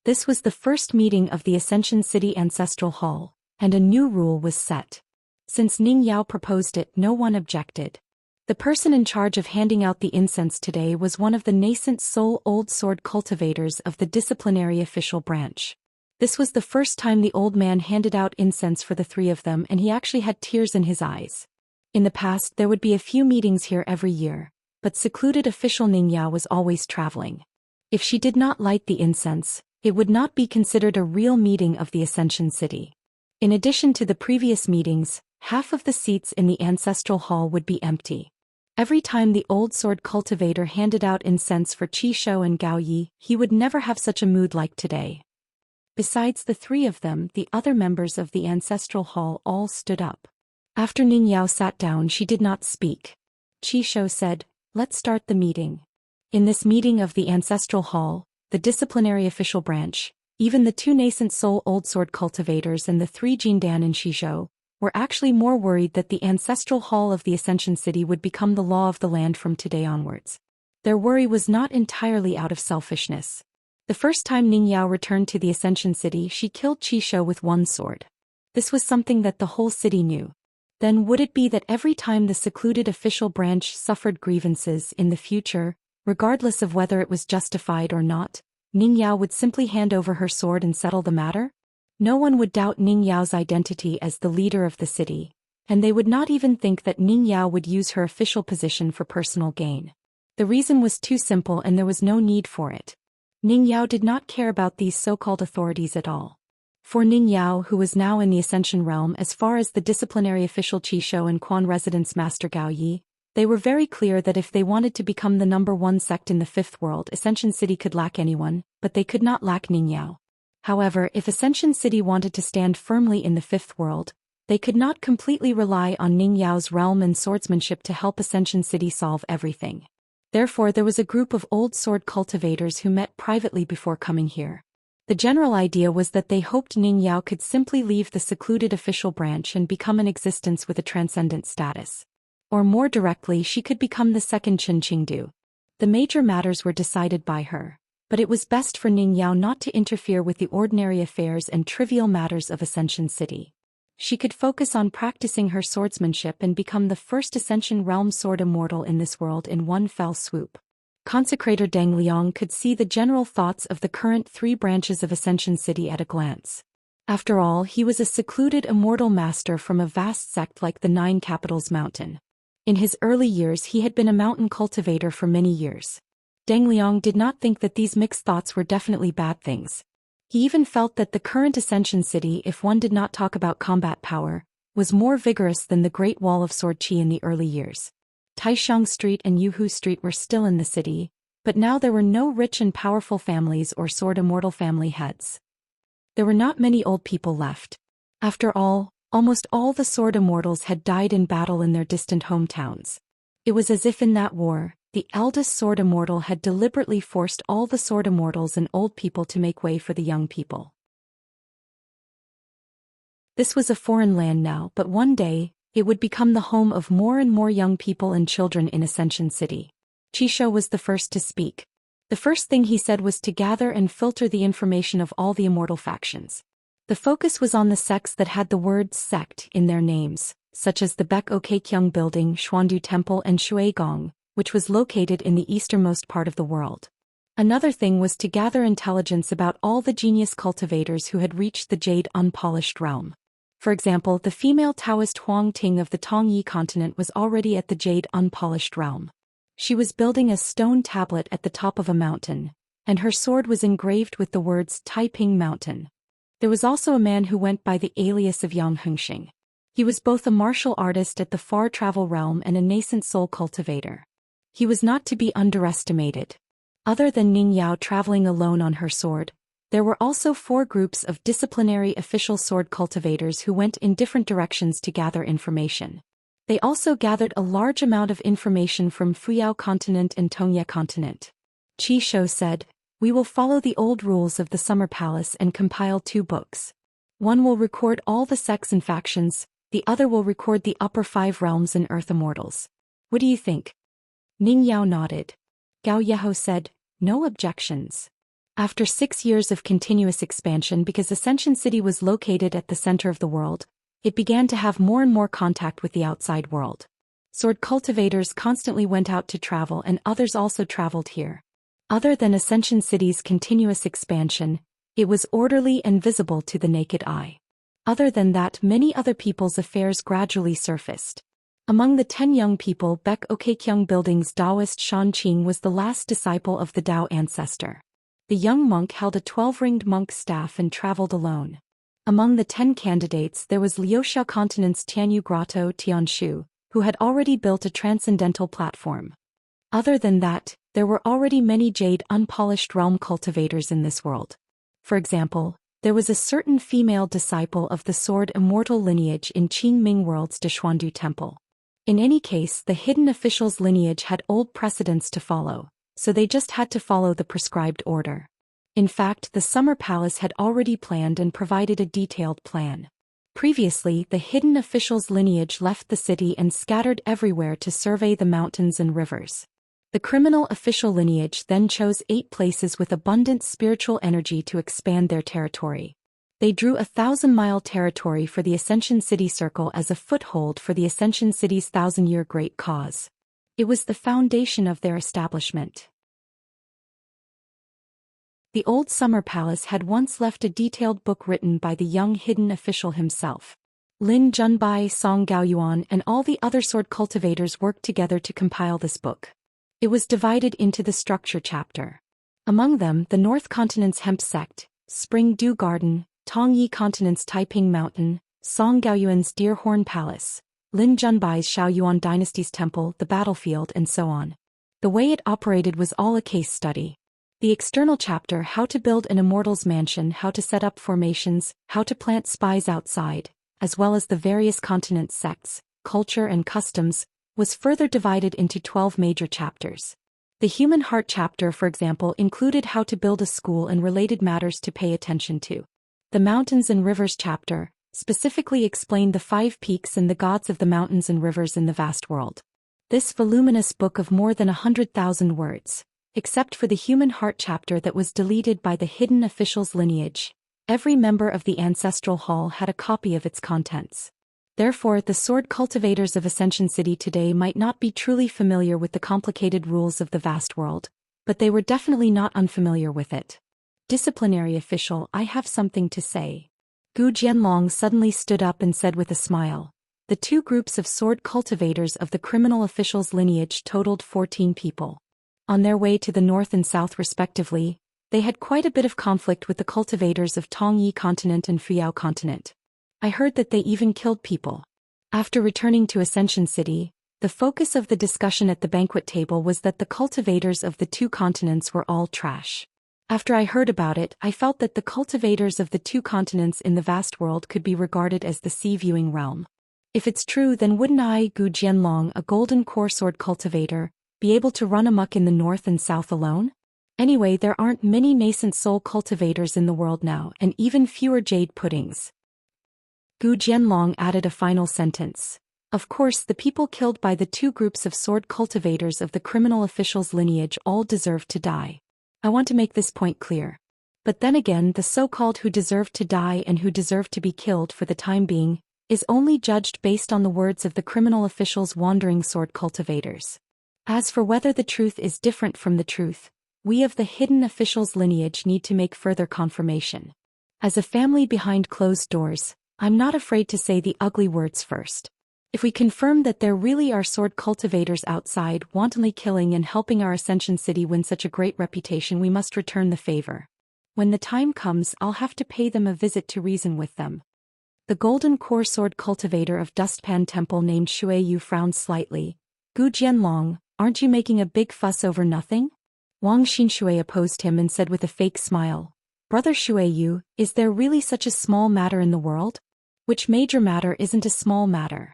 This was the first meeting of the Ascension City ancestral hall, and a new rule was set. Since Ning Yao proposed it, no one objected. The person in charge of handing out the incense today was one of the nascent soul old sword cultivators of the disciplinary official branch. This was the first time the old man handed out incense for the 3 of them, and he actually had tears in his eyes. In the past, there would be a few meetings here every year, but secluded official Ning Yao was always traveling. If she did not light the incense, it would not be considered a real meeting of the Ascension City. In addition to the previous meetings, half of the seats in the ancestral hall would be empty. Every time the old sword cultivator handed out incense for Qi Shou and Gao Yi, he would never have such a mood like today. Besides the 3 of them, the other members of the ancestral hall all stood up. After Ning Yao sat down, she did not speak. Qi Shou said, "Let's start the meeting." In this meeting of the ancestral hall, the disciplinary official branch, even the 2 nascent soul old sword cultivators and the 3 Jindan and Shizhou, were actually more worried that the ancestral hall of the Ascension City would become the law of the land from today onwards. Their worry was not entirely out of selfishness. The first time Ning Yao returned to the Ascension City, she killed Qi Shou with 1 sword. This was something that the whole city knew. Then would it be that every time the secluded official branch suffered grievances in the future, regardless of whether it was justified or not, Ning Yao would simply hand over her sword and settle the matter? No one would doubt Ning Yao's identity as the leader of the city, and they would not even think that Ning Yao would use her official position for personal gain. The reason was too simple and there was no need for it. Ning Yao did not care about these so-called authorities at all. For Ning Yao, who was now in the Ascension realm as far as the disciplinary official Qishou and Quan residence master Gao Yi, they were very clear that if they wanted to become the #1 sect in the Fifth World, Ascension City could lack anyone, but they could not lack Ning Yao. However, if Ascension City wanted to stand firmly in the Fifth World, they could not completely rely on Ning Yao's realm and swordsmanship to help Ascension City solve everything. Therefore, there was a group of old sword cultivators who met privately before coming here. The general idea was that they hoped Ning Yao could simply leave the secluded official branch and become an existence with a transcendent status. Or more directly, she could become the second Chen Qingdu. The major matters were decided by her, but it was best for Ning Yao not to interfere with the ordinary affairs and trivial matters of Ascension City. She could focus on practicing her swordsmanship and become the first Ascension Realm sword immortal in this world in one fell swoop. Consecrator Deng Liang could see the general thoughts of the current 3 branches of Ascension City at a glance. After all, he was a secluded immortal master from a vast sect like the 9 Capitals Mountain. In his early years he had been a mountain cultivator for many years. Deng Liang did not think that these mixed thoughts were definitely bad things. He even felt that the current Ascension City, if one did not talk about combat power, was more vigorous than the Great Wall of Sword Qi in the early years. Taishang Street and Yuhu Street were still in the city, but now there were no rich and powerful families or sword immortal family heads. There were not many old people left. After all, almost all the sword immortals had died in battle in their distant hometowns. It was as if in that war, the eldest sword immortal had deliberately forced all the sword immortals and old people to make way for the young people. This was a foreign land now, but one day, it would become the home of more and more young people and children in Ascension City. Qishou was the first to speak. The first thing he said was to gather and filter the information of all the immortal factions. The focus was on the sects that had the word sect in their names, such as the Baek-o-Kaekyung Building, Xuandu Temple and Shuigong, which was located in the easternmost part of the world. Another thing was to gather intelligence about all the genius cultivators who had reached the Jade Unpolished realm. For example, the female Taoist Huang Ting of the Tongyi continent was already at the Jade Unpolished realm. She was building a stone tablet at the top of a mountain, and her sword was engraved with the words Taiping Mountain. There was also a man who went by the alias of Yang Hengxing. He was both a martial artist at the far travel realm and a nascent soul cultivator. He was not to be underestimated. Other than Ning Yao traveling alone on her sword, there were also 4 groups of disciplinary official sword cultivators who went in different directions to gather information. They also gathered a large amount of information from Fuyao continent and Tongye continent. Qishou said, "We will follow the old rules of the Summer Palace and compile 2 books. One will record all the sects and factions, the other will record the upper 5 realms and earth immortals. What do you think?" Ning Yao nodded. Gao Yeho said, "No objections." After 6 years of continuous expansion, because Ascension City was located at the center of the world, it began to have more and more contact with the outside world. Sword cultivators constantly went out to travel and others also traveled here. Other than Ascension City's continuous expansion, it was orderly and visible to the naked eye. Other than that, many other people's affairs gradually surfaced. Among the 10 young people, Baek-o-Kaekyung Building's Taoist Shan Qing was the last disciple of the Tao ancestor. The young monk held a 12-ringed monk's staff and traveled alone. Among the 10 candidates there was Liuxiao Continent's Tianyu Grotto Tianshu, who had already built a transcendental platform. Other than that, there were already many Jade Unpolished realm cultivators in this world. For example, there was a certain female disciple of the sword immortal lineage in Qingming World's Deshuandu Temple. In any case, the hidden official's lineage had old precedents to follow, so they just had to follow the prescribed order. In fact, the Summer Palace had already planned and provided a detailed plan. Previously, the hidden official's lineage left the city and scattered everywhere to survey the mountains and rivers. The criminal official lineage then chose 8 places with abundant spiritual energy to expand their territory. They drew a 1,000-mile territory for the Ascension City Circle as a foothold for the Ascension City's 1,000-year great cause. It was the foundation of their establishment. The old Summer Palace had once left a detailed book written by the young hidden official himself. Lin Junbai, Song Gaoyuan and all the other sword cultivators worked together to compile this book. It was divided into the structure chapter. Among them, the North Continent's Hemp Sect, Spring Dew Garden, Tongyi Continent's Taiping Mountain, Song Gaoyuan's Deerhorn Palace, Lin Junbai's Shaoyuan Dynasty's Temple, the battlefield, and so on. The way it operated was all a case study. The external chapter, how to build an immortal's mansion, how to set up formations, how to plant spies outside, as well as the various continent sects, culture and customs, was further divided into 12 major chapters. The human heart chapter, for example, included how to build a school and related matters to pay attention to. The mountains and rivers chapter specifically explained the 5 peaks and the gods of the mountains and rivers in the vast world. This voluminous book of more than 100,000 words, except for the human heart chapter that was deleted by the hidden official's lineage, every member of the ancestral hall had a copy of its contents. Therefore, the sword cultivators of Ascension City today might not be truly familiar with the complicated rules of the vast world, but they were definitely not unfamiliar with it. Disciplinary official, I have something to say. Gu Jianlong suddenly stood up and said with a smile. The 2 groups of sword cultivators of the criminal official's lineage totaled 14 people. On their way to the north and south respectively, they had quite a bit of conflict with the cultivators of Tongyi Continent and Fuyao Continent. I heard that they even killed people. After returning to Ascension City, the focus of the discussion at the banquet table was that the cultivators of the 2 continents were all trash. After I heard about it, I felt that the cultivators of the 2 continents in the vast world could be regarded as the sea-viewing realm. If it's true, then wouldn't I, Gu Jianlong, a golden core sword cultivator, be able to run amok in the north and south alone? Anyway, there aren't many nascent soul cultivators in the world now, and even fewer jade puddings. Gu Jianlong added a final sentence. Of course, the people killed by the 2 groups of sword cultivators of the criminal official's lineage all deserved to die. I want to make this point clear. But then again, the so-called who deserved to die and who deserved to be killed for the time being is only judged based on the words of the criminal official's wandering sword cultivators. As for whether the truth is different from the truth, we of the hidden official's lineage need to make further confirmation. As a family behind closed doors, I'm not afraid to say the ugly words first. If we confirm that there really are sword cultivators outside wantonly killing and helping our Ascension City win such a great reputation, we must return the favor. When the time comes, I'll have to pay them a visit to reason with them. The golden core sword cultivator of Dustpan Temple named Shuiyu frowned slightly. Gu Jianlong, aren't you making a big fuss over nothing? Wang Xinshui opposed him and said with a fake smile, Brother Shuiyu, is there really such a small matter in the world? Which major matter isn't a small matter?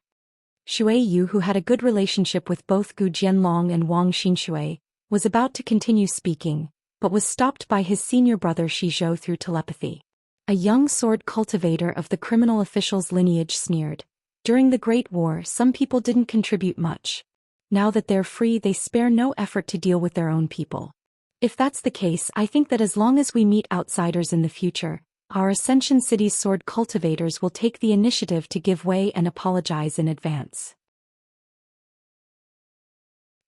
Shuiyu, who had a good relationship with both Gu Jianlong and Wang Xinshui, was about to continue speaking, but was stopped by his senior brother Shizhou through telepathy. A young sword cultivator of the criminal official's lineage sneered. During the Great War, some people didn't contribute much. Now that they're free, they spare no effort to deal with their own people. If that's the case, I think that as long as we meet outsiders in the future, our Ascension City's sword cultivators will take the initiative to give way and apologize in advance.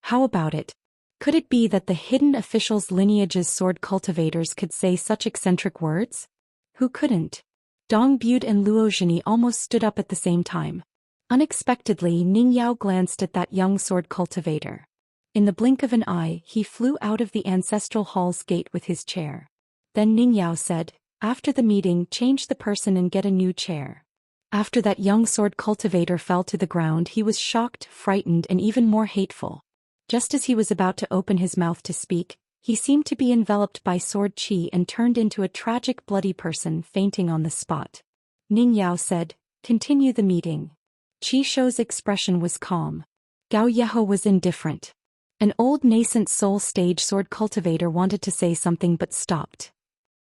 How about it? Could it be that the hidden official's lineage's sword cultivators could say such eccentric words? Who couldn't? Dong Bud and Luo Zhini almost stood up at the same time. Unexpectedly, Ning Yao glanced at that young sword cultivator. In the blink of an eye, he flew out of the ancestral hall's gate with his chair. Then Ning Yao said, after the meeting, change the person and get a new chair. After that young sword cultivator fell to the ground, he was shocked, frightened, and even more hateful. Just as he was about to open his mouth to speak, he seemed to be enveloped by sword qi and turned into a tragic bloody person, fainting on the spot. Ning Yao said, continue the meeting. Qi Shou's expression was calm. Gao Yeho was indifferent. An old nascent soul stage sword cultivator wanted to say something but stopped.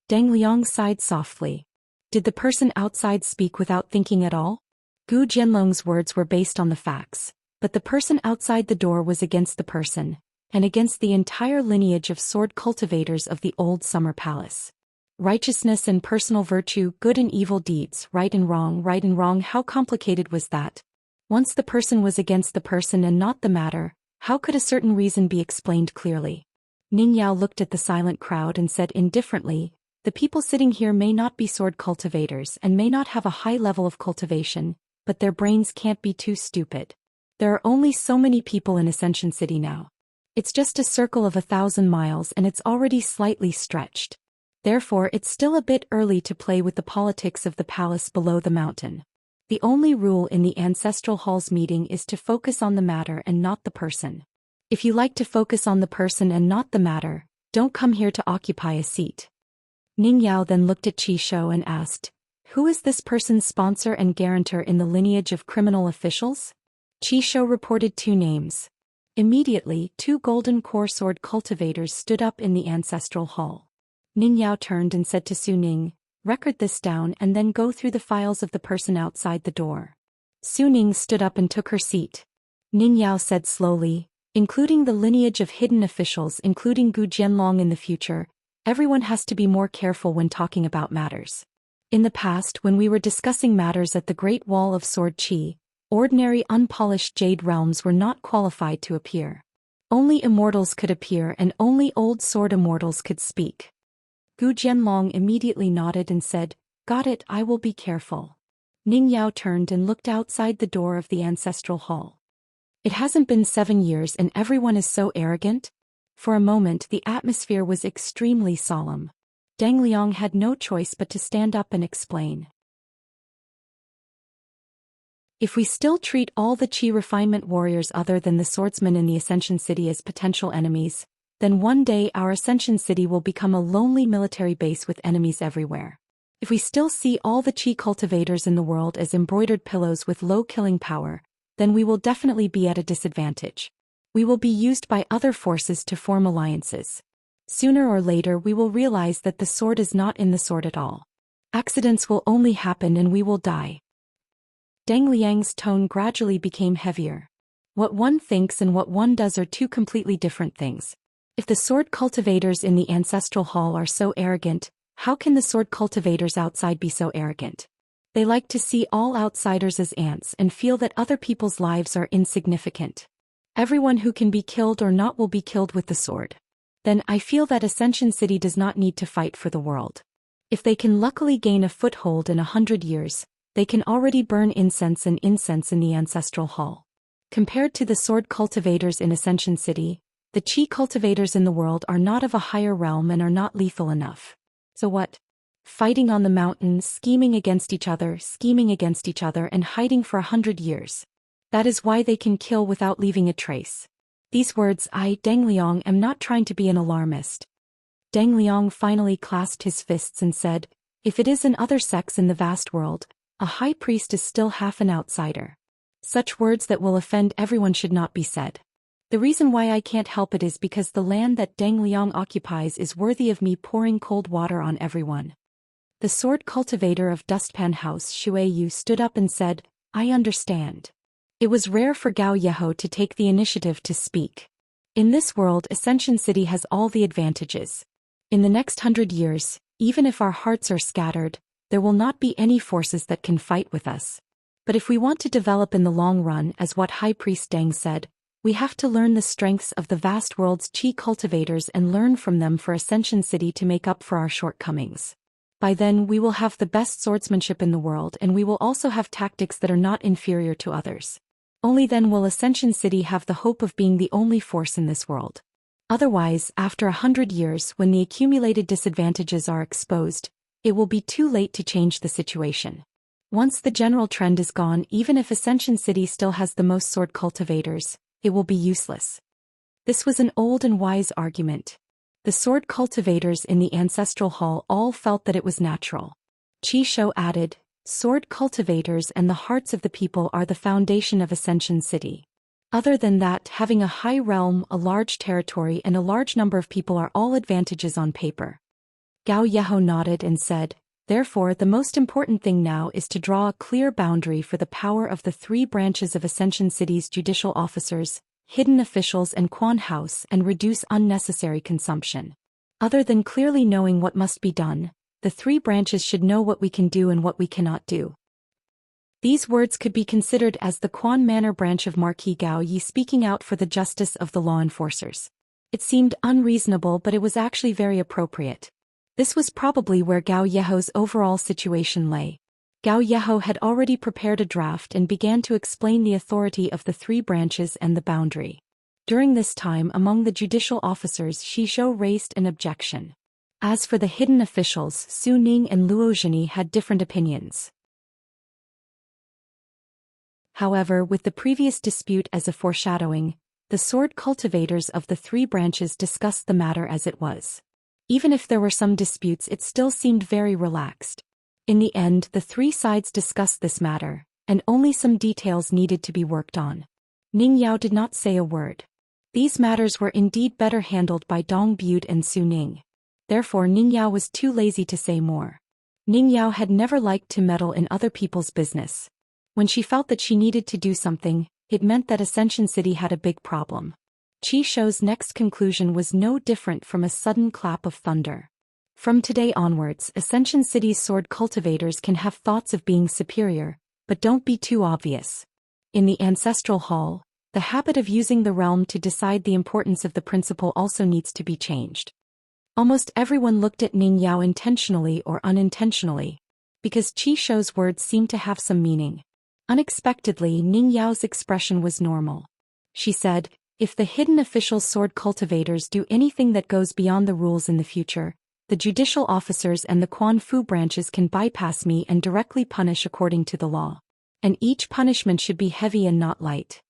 Deng Liang sighed softly. Did the person outside speak without thinking at all? Gu Jianlong's words were based on the facts, but the person outside the door was against the person, and against the entire lineage of sword cultivators of the old summer palace. Righteousness and personal virtue, good and evil deeds, right and wrong, how complicated was that? Once the person was against the person and not the matter, how could a certain reason be explained clearly? Ning Yao looked at the silent crowd and said indifferently, the people sitting here may not be sword cultivators and may not have a high level of cultivation, but their brains can't be too stupid. There are only so many people in Ascension City now. It's just a circle of 1,000 miles and it's already slightly stretched. Therefore it's still a bit early to play with the politics of the palace below the mountain. The only rule in the ancestral hall's meeting is to focus on the matter and not the person. If you like to focus on the person and not the matter, don't come here to occupy a seat. Ning Yao then looked at Qi Shou and asked, "Who is this person's sponsor and guarantor in the lineage of criminal officials?" Qi Shou reported 2 names. Immediately, 2 golden core sword cultivators stood up in the ancestral hall. Ning Yao turned and said to Su Ning, "Record this down and then go through the files of the person outside the door." Su Ning stood up and took her seat. Ning Yao said slowly, "Including the lineage of hidden officials, including Gu Jianlong in the future, everyone has to be more careful when talking about matters. In the past, when we were discussing matters at the Great Wall of Sword Qi, ordinary unpolished jade realms were not qualified to appear. Only immortals could appear and only old sword immortals could speak." Gu Jianlong immediately nodded and said, "Got it, I will be careful." Ning Yao turned and looked outside the door of the ancestral hall. It hasn't been 7 years and everyone is so arrogant? For a moment the atmosphere was extremely solemn. Deng Liang had no choice but to stand up and explain. If we still treat all the Qi refinement warriors other than the swordsmen in the Ascension City as potential enemies, then one day our Ascension City will become a lonely military base with enemies everywhere. If we still see all the Qi cultivators in the world as embroidered pillows with low killing power, then we will definitely be at a disadvantage. We will be used by other forces to form alliances. Sooner or later we will realize that the sword is not in the sword at all. Accidents will only happen and we will die. Deng Liang's tone gradually became heavier. What one thinks and what one does are 2 completely different things. If the sword cultivators in the ancestral hall are so arrogant, how can the sword cultivators outside be so arrogant? They like to see all outsiders as ants and feel that other people's lives are insignificant. Everyone who can be killed or not will be killed with the sword. Then I feel that Ascension City does not need to fight for the world. If they can luckily gain a foothold in 100 years, they can already burn incense in the ancestral hall. Compared to the sword cultivators in Ascension City, the Qi cultivators in the world are not of a higher realm and are not lethal enough. So what? Fighting on the mountain, scheming against each other, and hiding for 100 years. That is why they can kill without leaving a trace. These words, I, Deng Liang, am not trying to be an alarmist. Deng Liang finally clasped his fists and said, "If it is in other sects in the vast world, a high priest is still half an outsider. Such words that will offend everyone should not be said. The reason why I can't help it is because the land that Deng Liang occupies is worthy of me pouring cold water on everyone." The sword cultivator of Dustpan House Xue Yu stood up and said, "I understand." It was rare for Gao Yeho to take the initiative to speak. In this world, Ascension City has all the advantages. In the next 100 years, even if our hearts are scattered, there will not be any forces that can fight with us. But if we want to develop in the long run, as what High Priest Deng said, we have to learn the strengths of the vast world's Qi cultivators and learn from them for Ascension City to make up for our shortcomings. By then we will have the best swordsmanship in the world and we will also have tactics that are not inferior to others. Only then will Ascension City have the hope of being the only force in this world. Otherwise, after 100 years, when the accumulated disadvantages are exposed, it will be too late to change the situation. Once the general trend is gone, even if Ascension City still has the most sword cultivators, it will be useless. This was an old and wise argument. The sword cultivators in the ancestral hall all felt that it was natural. Qi Shou added, "Sword cultivators and the hearts of the people are the foundation of Ascension City. Other than that, having a high realm, a large territory and a large number of people are all advantages on paper." Gao Yeho nodded and said, "Therefore the most important thing now is to draw a clear boundary for the power of the 3 branches of Ascension City's judicial officers, hidden officials and Quan House and reduce unnecessary consumption. Other than clearly knowing what must be done, the 3 branches should know what we can do and what we cannot do." These words could be considered as the Quan Manor branch of Marquis Gao Yi speaking out for the justice of the law enforcers. It seemed unreasonable, but it was actually very appropriate. This was probably where Gao Yeho's overall situation lay. Gao Yeho had already prepared a draft and began to explain the authority of the 3 branches and the boundary. During this time among the judicial officers Zhou raised an objection. As for the hidden officials, Su Ning and Luo Zhini had different opinions. However, with the previous dispute as a foreshadowing, the sword cultivators of the three branches discussed the matter as it was. Even if there were some disputes, it still seemed very relaxed. In the end, the three sides discussed this matter, and only some details needed to be worked on. Ning Yao did not say a word. These matters were indeed better handled by Dong Bude and Su Ning. Therefore Ning Yao was too lazy to say more. Ning Yao had never liked to meddle in other people's business. When she felt that she needed to do something, it meant that Ascension City had a big problem. Qi Shou's next conclusion was no different from a sudden clap of thunder. From today onwards, Ascension City's sword cultivators can have thoughts of being superior, but don't be too obvious. In the Ancestral Hall, the habit of using the realm to decide the importance of the principle also needs to be changed. Almost everyone looked at Ning Yao intentionally or unintentionally, because Qi Shou's words seemed to have some meaning. Unexpectedly, Ning Yao's expression was normal. She said, "If the hidden official sword cultivators do anything that goes beyond the rules in the future, the judicial officers and the Quan Fu branches can bypass me and directly punish according to the law. And each punishment should be heavy and not light."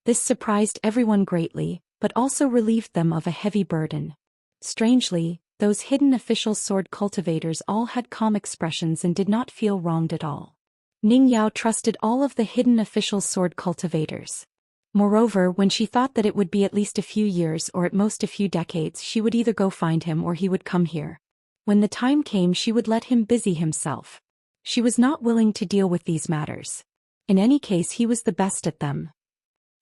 This surprised everyone greatly, but also relieved them of a heavy burden. Strangely, those hidden official sword cultivators all had calm expressions and did not feel wronged at all. Ning Yao trusted all of the hidden official sword cultivators. Moreover, when she thought that it would be at least a few years or at most a few decades, she would either go find him or he would come here. When the time came, she would let him busy himself. She was not willing to deal with these matters. In any case, he was the best at them.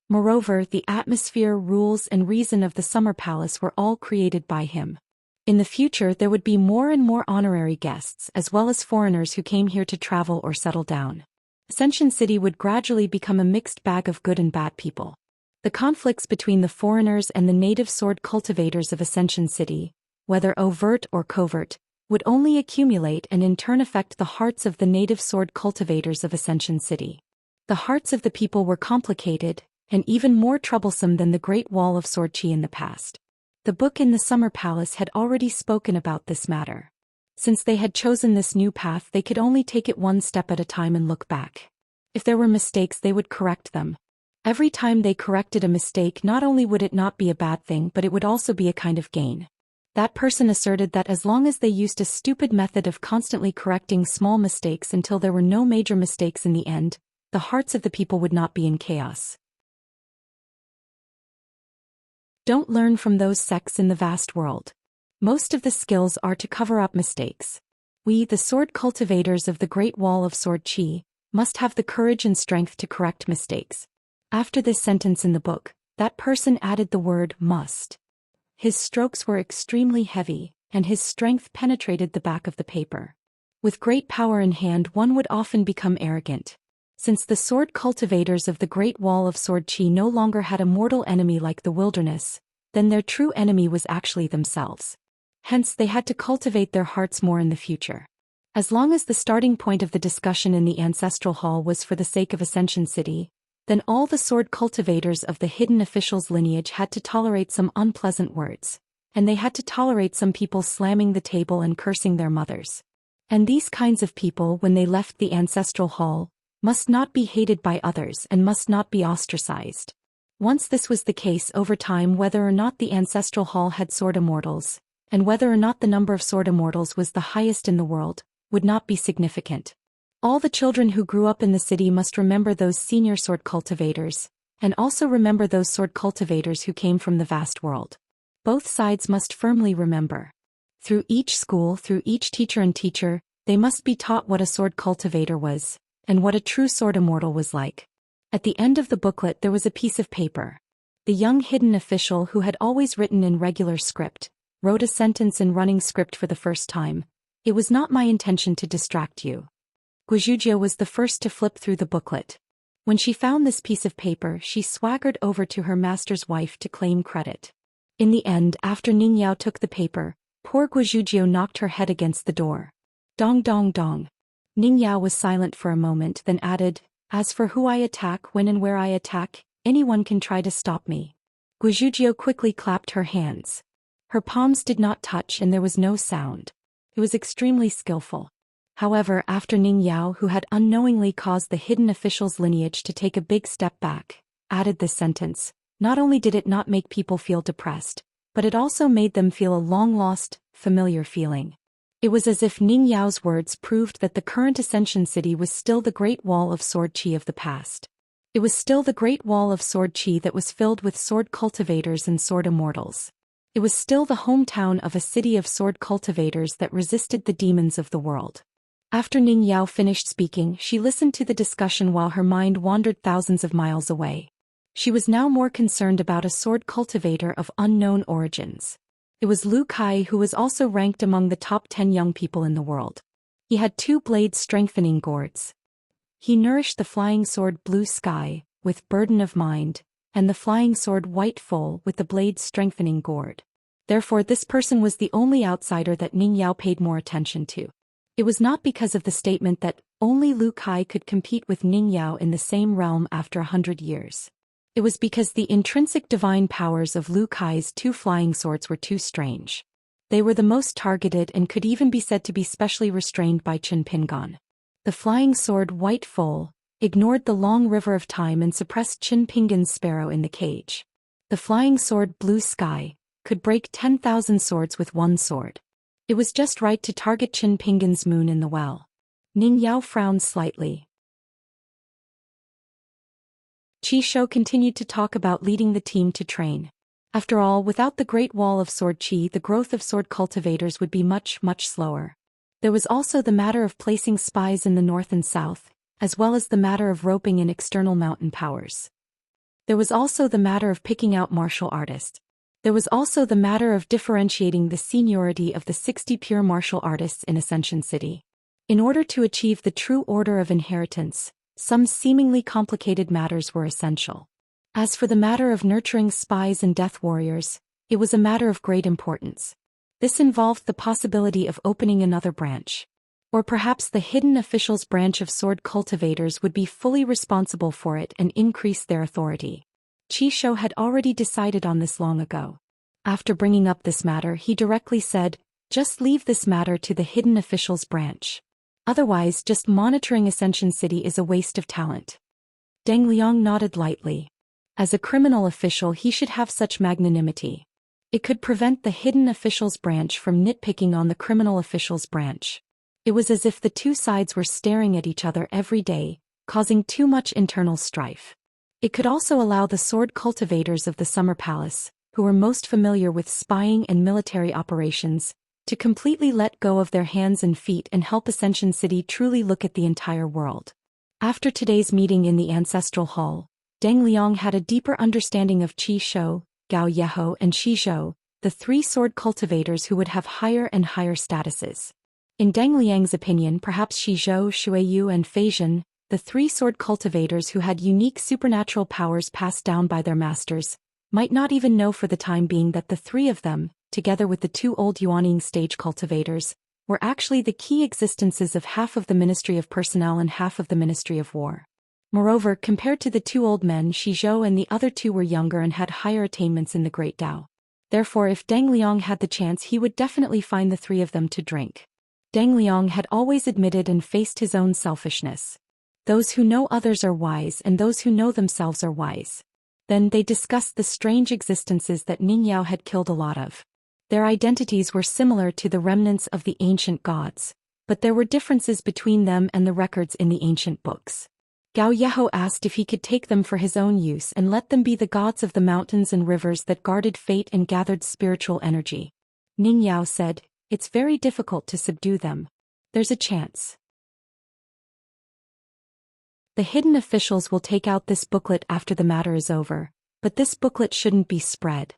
Moreover, the atmosphere, rules and reason of the Summer Palace were all created by him. In the future there would be more and more honorary guests as well as foreigners who came here to travel or settle down. Ascension City would gradually become a mixed bag of good and bad people. The conflicts between the foreigners and the native sword cultivators of Ascension City, whether overt or covert, would only accumulate and in turn affect the hearts of the native sword cultivators of Ascension City. The hearts of the people were complicated, and even more troublesome than the Great Wall of Sword Qi in the past. The book in the Summer Palace had already spoken about this matter. Since they had chosen this new path, they could only take it one step at a time and look back. If there were mistakes, they would correct them. Every time they corrected a mistake, not only would it not be a bad thing, but it would also be a kind of gain. That person asserted that as long as they used a stupid method of constantly correcting small mistakes until there were no major mistakes in the end, the hearts of the people would not be in chaos. Don't learn from those sects in the vast world. Most of the skills are to cover up mistakes. We, the sword cultivators of the Great Wall of Sword Qi, must have the courage and strength to correct mistakes. After this sentence in the book, that person added the word must. His strokes were extremely heavy, and his strength penetrated the back of the paper. With great power in hand, one would often become arrogant. Since the sword cultivators of the Great Wall of Sword Qi no longer had a mortal enemy like the wilderness, then their true enemy was actually themselves. Hence they had to cultivate their hearts more in the future. As long as the starting point of the discussion in the Ancestral Hall was for the sake of Ascension City, then all the sword cultivators of the hidden officials' lineage had to tolerate some unpleasant words, and they had to tolerate some people slamming the table and cursing their mothers. And these kinds of people, when they left the Ancestral Hall, must not be hated by others and must not be ostracized. Once this was the case, over time, whether or not the Ancestral Hall had sword immortals, and whether or not the number of sword immortals was the highest in the world, would not be significant. All the children who grew up in the city must remember those senior sword cultivators, and also remember those sword cultivators who came from the vast world. Both sides must firmly remember. Through each school, through each teacher and teacher, they must be taught what a sword cultivator was, and what a true sword immortal was like. At the end of the booklet there was a piece of paper. The young hidden official, who had always written in regular script, wrote a sentence in running script for the first time. "It was not my intention to distract you." Guizhujia was the first to flip through the booklet. When she found this piece of paper, she swaggered over to her master's wife to claim credit. In the end, after Ning Yao took the paper, poor Guizhujia knocked her head against the door. Dong dong dong. Ning Yao was silent for a moment, then added, "As for who I attack, when and where I attack, anyone can try to stop me. Guizhuzhou quickly clapped her hands. Her palms did not touch and there was no sound. It was extremely skillful. However, after Ning Yao, who had unknowingly caused the hidden official's lineage to take a big step back, added this sentence, not only did it not make people feel depressed, but it also made them feel a long-lost, familiar feeling. It was as if Ning Yao's words proved that the current Ascension City was still the Great Wall of Sword Qi of the past. It was still the Great Wall of Sword Qi that was filled with sword cultivators and sword immortals. It was still the hometown of a city of sword cultivators that resisted the demons of the world. After Ning Yao finished speaking, she listened to the discussion while her mind wandered thousands of miles away. She was now more concerned about a sword cultivator of unknown origins. It was Lu Kai, who was also ranked among the top 10 young people in the world. He had 2 blade strengthening gourds. He nourished the flying sword Blue Sky, with Burden of Mind, and the flying sword White Foal with the blade strengthening gourd. Therefore this person was the only outsider that Ning Yao paid more attention to. It was not because of the statement that only Lu Kai could compete with Ning Yao in the same realm after 100 years. It was because the intrinsic divine powers of Lu Kai's 2 flying swords were too strange. They were the most targeted and could even be said to be specially restrained by Chen Pingan. The flying sword White Foal ignored the long river of time and suppressed Chen Pingan's sparrow in the cage. The flying sword Blue Sky could break 10,000 swords with one sword. It was just right to target Chen Pingan's moon in the well. Ning Yao frowned slightly. Qi Shou continued to talk about leading the team to train. After all, without the Great Wall of Sword Qi, the growth of sword cultivators would be much slower. There was also the matter of placing spies in the north and south, as well as the matter of roping in external mountain powers. There was also the matter of picking out martial artists. There was also the matter of differentiating the seniority of the 60 pure martial artists in Ascension City. In order to achieve the true order of inheritance, some seemingly complicated matters were essential. As for the matter of nurturing spies and death warriors, it was a matter of great importance. This involved the possibility of opening another branch. Or perhaps the hidden officials branch of sword cultivators would be fully responsible for it and increase their authority. Qi Shou had already decided on this long ago. After bringing up this matter, he directly said, "Just leave this matter to the hidden officials branch. Otherwise, just monitoring Ascension City is a waste of talent." Deng Liang nodded lightly. As a criminal official, he should have such magnanimity. It could prevent the hidden officials branch from nitpicking on the criminal officials branch. It was as if the 2 sides were staring at each other every day, causing too much internal strife. It could also allow the sword cultivators of the Summer Palace, who were most familiar with spying and military operations, to completely let go of their hands and feet and help Ascension City truly look at the entire world. After today's meeting in the Ancestral Hall, Deng Liang had a deeper understanding of Qi Shou, Gao Yeho and Shi Zhou, the 3 sword cultivators who would have higher and higher statuses. In Deng Liang's opinion, perhaps Shi Zhou, Shuiyu and Fei Zhen, the 3 sword cultivators who had unique supernatural powers passed down by their masters, might not even know for the time being that the 3 of them, together with the 2 old Yuaning stage cultivators, were actually the key existences of half of the Ministry of Personnel and half of the Ministry of War. Moreover, compared to the 2 old men, Shi Zhou and the other 2 were younger and had higher attainments in the Great Tao. Therefore, if Deng Liang had the chance, he would definitely find the 3 of them to drink. Deng Liang had always admitted and faced his own selfishness. Those who know others are wise and those who know themselves are wise. Then they discussed the strange existences that Ning Yao had killed a lot of. Their identities were similar to the remnants of the ancient gods, but there were differences between them and the records in the ancient books. Gao Yeho asked if he could take them for his own use and let them be the gods of the mountains and rivers that guarded fate and gathered spiritual energy. Ning Yao said, "It's very difficult to subdue them. There's a chance. The hidden officials will take out this booklet after the matter is over, but this booklet shouldn't be spread."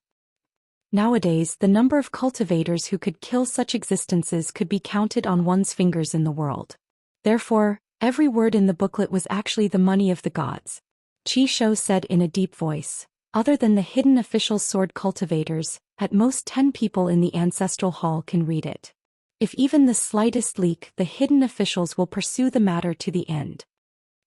Nowadays, the number of cultivators who could kill such existences could be counted on one's fingers in the world. Therefore, every word in the booklet was actually the money of the gods. Qi Shou said in a deep voice, "Other than the hidden official sword cultivators, at most 10 people in the Ancestral Hall can read it. If even the slightest leak, the hidden officials will pursue the matter to the end.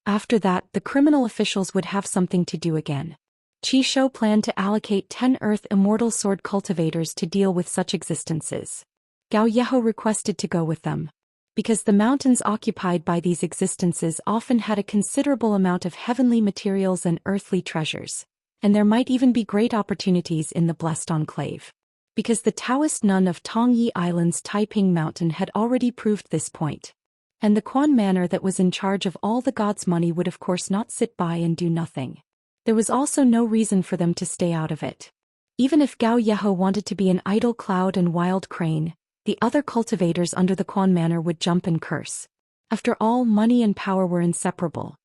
After that, the criminal officials would have something to do again. Qi Shou planned to allocate 10 Earth Immortal Sword cultivators to deal with such existences. Gao Yeho requested to go with them. Because the mountains occupied by these existences often had a considerable amount of heavenly materials and earthly treasures, and there might even be great opportunities in the Blessed Enclave. Because the Taoist nun of Tongyi Island's Taiping Mountain had already proved this point. And the Quan Manor that was in charge of all the gods' money would of course not sit by and do nothing. There was also no reason for them to stay out of it. Even if Gao Yeho wanted to be an idle cloud and wild crane, the other cultivators under the Quan Manor would jump and curse. After all, money and power were inseparable.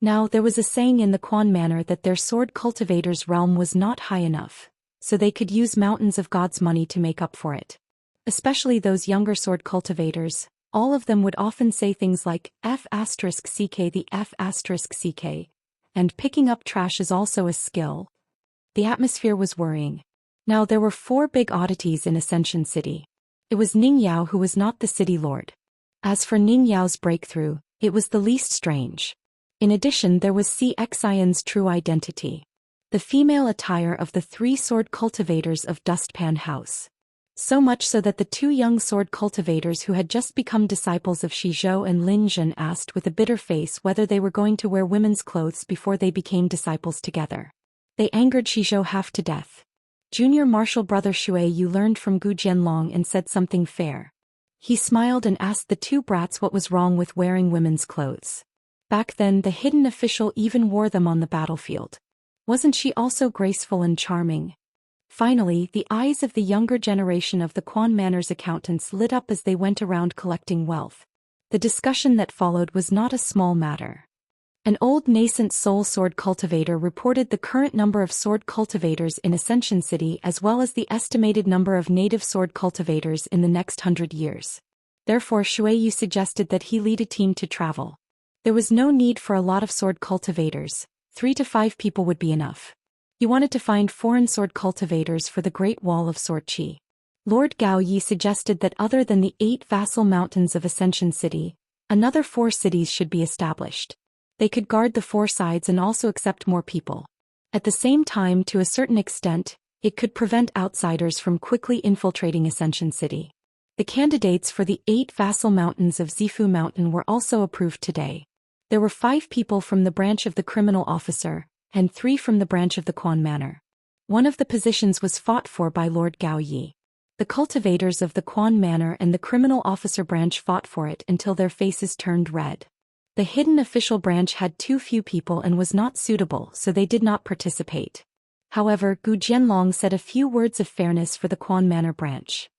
Now, there was a saying in the Quan Manor that their sword cultivators' realm was not high enough, so they could use mountains of God's money to make up for it. Especially those younger sword cultivators, all of them would often say things like F***ck the F***ck, and picking up trash is also a skill. The atmosphere was worrying. Now there were 4 big oddities in Ascension City. It was Ning Yao who was not the city lord. As for Ning Yao's breakthrough, it was the least strange. In addition, there was Xian's true identity. The female attire of the 3 sword cultivators of Dustpan House. So much so that the 2 young sword cultivators who had just become disciples of Shizhou and Lin Zhen asked with a bitter face whether they were going to wear women's clothes before they became disciples together. They angered Shizhou half to death. Junior martial brother Shui Yu learned from Gu Jianlong and said something fair. He smiled and asked the 2 brats what was wrong with wearing women's clothes. Back then the hidden official even wore them on the battlefield. Wasn't she also graceful and charming? Finally, the eyes of the younger generation of the Quan Manor's accountants lit up as they went around collecting wealth. The discussion that followed was not a small matter. An old nascent soul sword cultivator reported the current number of sword cultivators in Ascension City as well as the estimated number of native sword cultivators in the next 100 years. Therefore, Shui Yu suggested that he lead a team to travel. There was no need for a lot of sword cultivators, 3 to 5 people would be enough. He wanted to find foreign sword cultivators for the Great Wall of Sword Qi. Lord Gao Yi suggested that other than the 8 vassal mountains of Ascension City, another 4 cities should be established. They could guard the 4 sides and also accept more people. At the same time, to a certain extent, it could prevent outsiders from quickly infiltrating Ascension City. The candidates for the 8 vassal mountains of Zifu Mountain were also approved today. There were 5 people from the branch of the criminal officer, and 3 from the branch of the Quan Manor. One of the positions was fought for by Lord Gao Yi. The cultivators of the Quan Manor and the criminal officer branch fought for it until their faces turned red. The hidden official branch had too few people and was not suitable, so they did not participate. However, Gu Jianlong said a few words of fairness for the Quan Manor branch.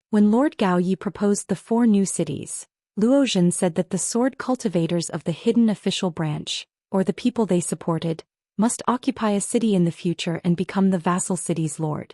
When Lord Gao Yi proposed the 4 new cities, Luo Zhen said that the sword cultivators of the hidden official branch, or the people they supported, must occupy a city in the future and become the vassal city's lord.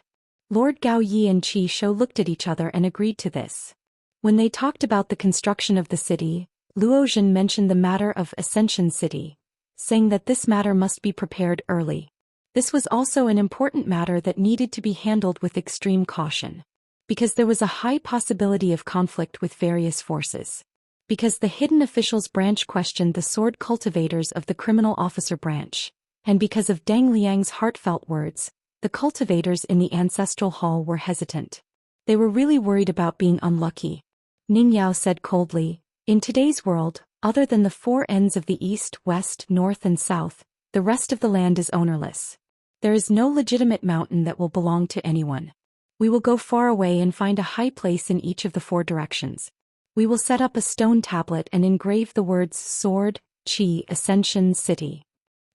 Lord Gao Yi and Qi Shou looked at each other and agreed to this. When they talked about the construction of the city, Luo Zhen mentioned the matter of Ascension City, saying that this matter must be prepared early. This was also an important matter that needed to be handled with extreme caution. Because there was a high possibility of conflict with various forces. Because the hidden officials branch questioned the sword cultivators of the criminal officer branch, and because of Deng Liang's heartfelt words, the cultivators in the ancestral hall were hesitant. They were really worried about being unlucky. Ning Yao said coldly, "In today's world, other than the 4 ends of the east, west, north and south, the rest of the land is ownerless. There is no legitimate mountain that will belong to anyone. We will go far away and find a high place in each of the 4 directions. We will set up a stone tablet and engrave the words Sword, Qi, Ascension City.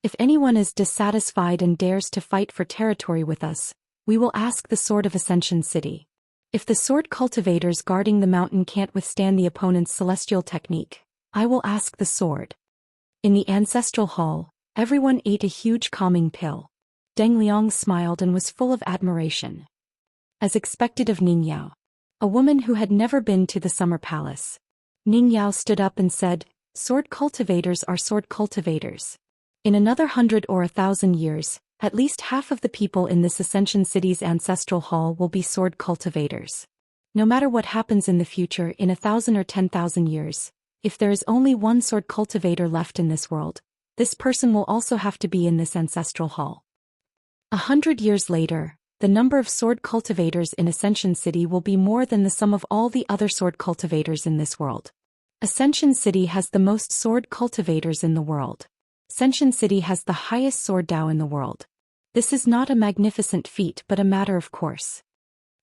If anyone is dissatisfied and dares to fight for territory with us, we will ask the Sword of Ascension City. If the sword cultivators guarding the mountain can't withstand the opponent's celestial technique, I will ask the sword." In the ancestral hall, everyone ate a huge calming pill. Deng Liang smiled and was full of admiration. As expected of Ning Yao, a woman who had never been to the summer palace, Ning Yao stood up and said, "Sword cultivators are sword cultivators. In another 100 or 1,000 years, at least half of the people in this Ascension City's ancestral hall will be sword cultivators. No matter what happens in the future in 1,000 or 10,000 years, if there is only one sword cultivator left in this world, This person will also have to be in this ancestral hall. 100 years later, the number of sword cultivators in Ascension City will be more than the sum of all the other sword cultivators in this world. Ascension City has the most sword cultivators in the world. Ascension City has the highest sword Dao in the world. This is not a magnificent feat but a matter of course.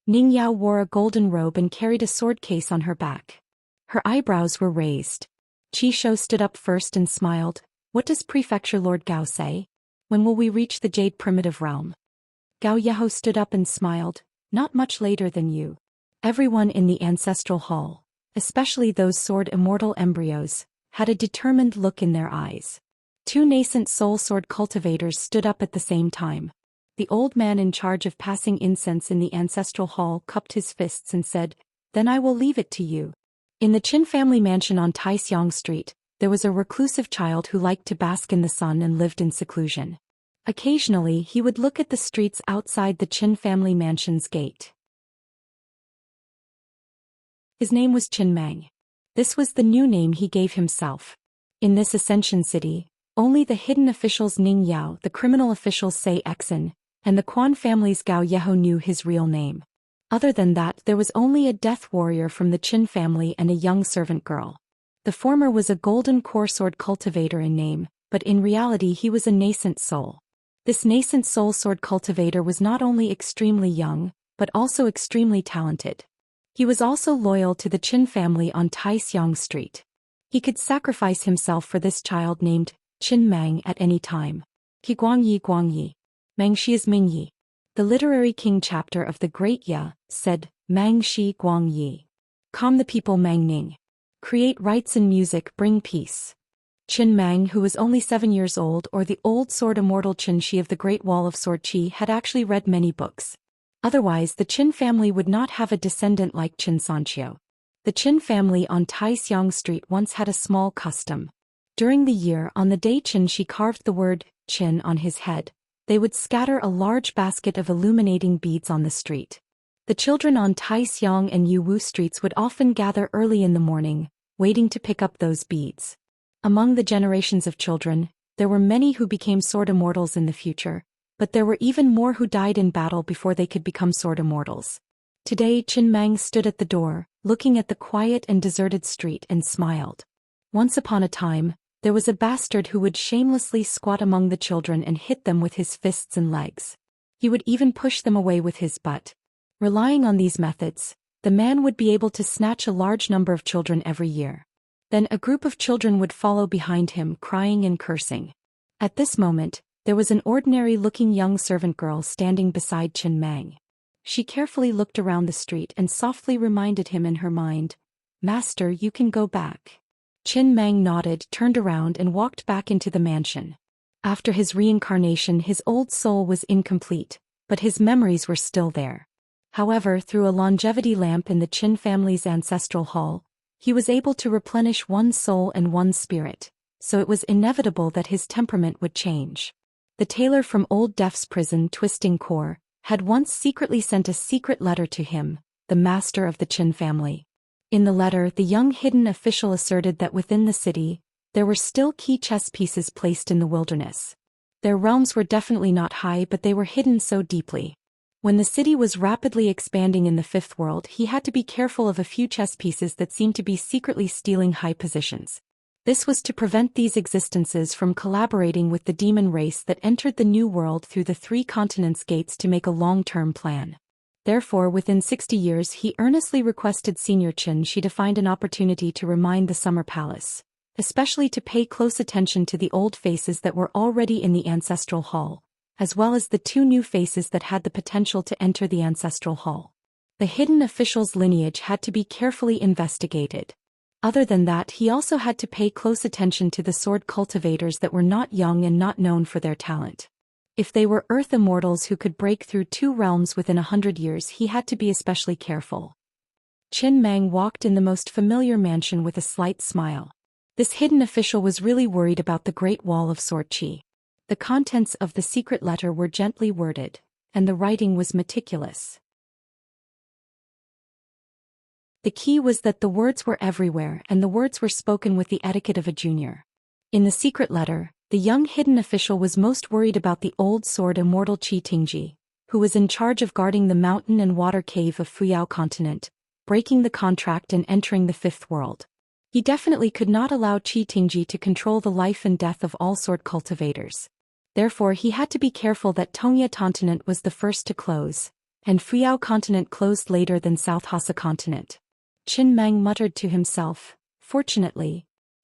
Ning Yao wore a golden robe and carried a sword case on her back. Her eyebrows were raised. Qi Shou stood up first and smiled. What does Prefecture Lord Gao say? When will we reach the Jade Primitive Realm? Gao Yeho stood up and smiled. Not much later than you. Everyone in the ancestral hall, especially those sword immortal embryos, had a determined look in their eyes. Two nascent soul sword cultivators stood up at the same time. The old man in charge of passing incense in the ancestral hall cupped his fists and said, "Then I will leave it to you." In the Qin family mansion on Taixiang Street, there was a reclusive child who liked to bask in the sun and lived in seclusion. Occasionally he would look at the streets outside the Qin family mansion's gate. His name was Qin Mang. This was the new name he gave himself. In this Ascension City, only the hidden officials Ning Yao, the criminal officials Sei Exin, and the Quan family's Gao Yeho knew his real name. Other than that, there was only a death warrior from the Qin family and a young servant girl. The former was a golden core sword cultivator in name, but in reality he was a nascent soul. This nascent soul sword cultivator was not only extremely young, but also extremely talented. He was also loyal to the Qin family on Taixiang Street. He could sacrifice himself for this child named Qin Mang at any time. Qi Guangyi. Mang Shi is Ming Yi. The literary king chapter of the Great Ya said, Mang Shi Guangyi. Calm the people Mang Ning. Create rights and music, bring peace. Qin Mang, who was only 7 years old, or the old sword immortal Qin Shi of the Great Wall of Sword Qi, had actually read many books. Otherwise the Qin family would not have a descendant like Qin Xianxia. The Qin family on Taixiang Street once had a small custom. During the year, on the day Qin Shi carved the word Qin on his head, they would scatter a large basket of illuminating beads on the street. The children on Taixiang and Yuwu streets would often gather early in the morning, waiting to pick up those beads. Among the generations of children, there were many who became sword immortals in the future, but there were even more who died in battle before they could become sword immortals. Today Qin Mang stood at the door, looking at the quiet and deserted street and smiled. Once upon a time, there was a bastard who would shamelessly squat among the children and hit them with his fists and legs. He would even push them away with his butt. Relying on these methods, the man would be able to snatch a large number of children every year. Then a group of children would follow behind him, crying and cursing. At this moment, there was an ordinary-looking young servant girl standing beside Qin Mang. She carefully looked around the street and softly reminded him in her mind, "Master, you can go back." Qin Mang nodded, turned around and walked back into the mansion. After his reincarnation, his old soul was incomplete, but his memories were still there. However, through a longevity lamp in the Qin family's ancestral hall, he was able to replenish one soul and one spirit, so it was inevitable that his temperament would change. The tailor from Old Deaf's prison, Twisting Core, had once secretly sent a secret letter to him, the master of the Qin family. In the letter, the young hidden official asserted that within the city, there were still key chess pieces placed in the wilderness. Their realms were definitely not high, but they were hidden so deeply. When the city was rapidly expanding in the Fifth World, he had to be careful of a few chess pieces that seemed to be secretly stealing high positions. This was to prevent these existences from collaborating with the demon race that entered the New World through the 3 continents gates to make a long-term plan. Therefore, within 60 years, he earnestly requested Senior Qin Shi to find an opportunity to remind the Summer Palace, especially to pay close attention to the old faces that were already in the Ancestral Hall, as well as the 2 new faces that had the potential to enter the Ancestral Hall. The hidden official's lineage had to be carefully investigated. Other than that, he also had to pay close attention to the sword cultivators that were not young and not known for their talent. If they were Earth immortals who could break through 2 realms within 100 years, he had to be especially careful. Qin Mang walked in the most familiar mansion with a slight smile. This hidden official was really worried about the Great Wall of Sword Qi. The contents of the secret letter were gently worded, and the writing was meticulous. The key was that the words were everywhere, and the words were spoken with the etiquette of a junior. In the secret letter, The young hidden official was most worried about the old sword immortal Qi Tingji, who was in charge of guarding the mountain and water cave of Fuyao continent, breaking the contract and entering the fifth world. He definitely could not allow Qi Tingji to control the life and death of all sword cultivators. Therefore he had to be careful that Tongya continent was the first to close, and Fuyao continent closed later than South Hassa continent. Qin Mang muttered to himself, fortunately,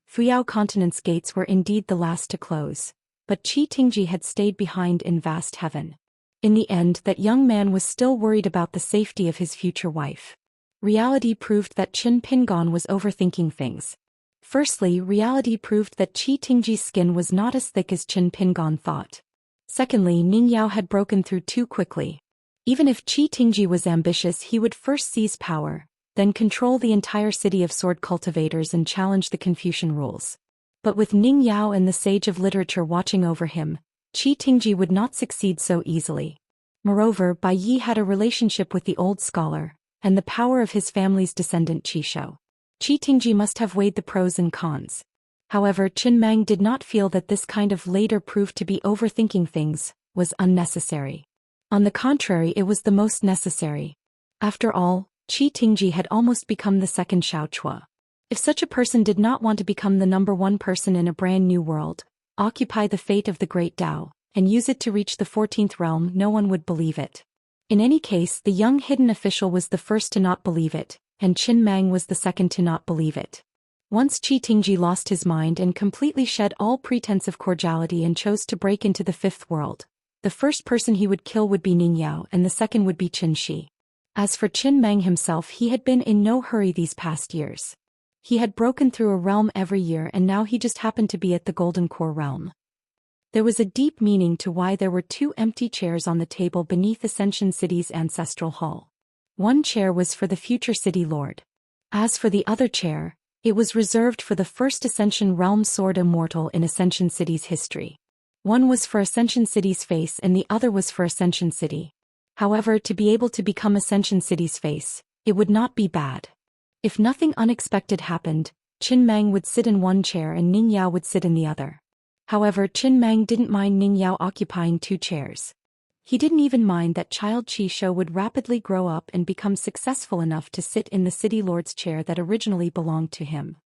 Fuyao continent's gates were indeed the last to close, but Qi Tingji had stayed behind in vast heaven. In the end, that young man was still worried about the safety of his future wife. Reality proved that Qin Pingon was overthinking things. Firstly, reality proved that Qi Tingji's skin was not as thick as Qin Pingon thought. Secondly, Ning Yao had broken through too quickly. Even if Qi Tingji was ambitious, he would first seize power, then control the entire city of sword cultivators and challenge the Confucian rules. But with Ning Yao and the sage of literature watching over him, Qi Tingji would not succeed so easily. Moreover, Bai Yi had a relationship with the old scholar, and the power of his family's descendant Qishou. Qi Tingji must have weighed the pros and cons. However, Qin Mang did not feel that this kind of later proved to be overthinking things was unnecessary. On the contrary, it was the most necessary. After all, Qi Tingji had almost become the second Xiao Chua. If such a person did not want to become the number one person in a brand new world, occupy the fate of the great Tao, and use it to reach the 14th realm, no one would believe it. In any case, the young hidden official was the first to not believe it, and Qin Mang was the second to not believe it. Once Qi Tingji lost his mind and completely shed all pretense of cordiality and chose to break into the fifth world, the first person he would kill would be Ning Yao and the second would be Qin Shi. As for Qin Mang himself, he had been in no hurry these past years. He had broken through a realm every year and now he just happened to be at the Golden Core realm. There was a deep meaning to why there were 2 empty chairs on the table beneath Ascension City's ancestral hall. One chair was for the future city lord. As for the other chair, it was reserved for the first Ascension Realm sword immortal in Ascension City's history. One was for Ascension City's face and the other was for Ascension City. However, to be able to become Ascension City's face, it would not be bad. If nothing unexpected happened, Qin Mang would sit in one chair and Ning Yao would sit in the other. However, Qin Mang didn't mind Ning Yao occupying 2 chairs. He didn't even mind that child Qishou would rapidly grow up and become successful enough to sit in the city lord's chair that originally belonged to him.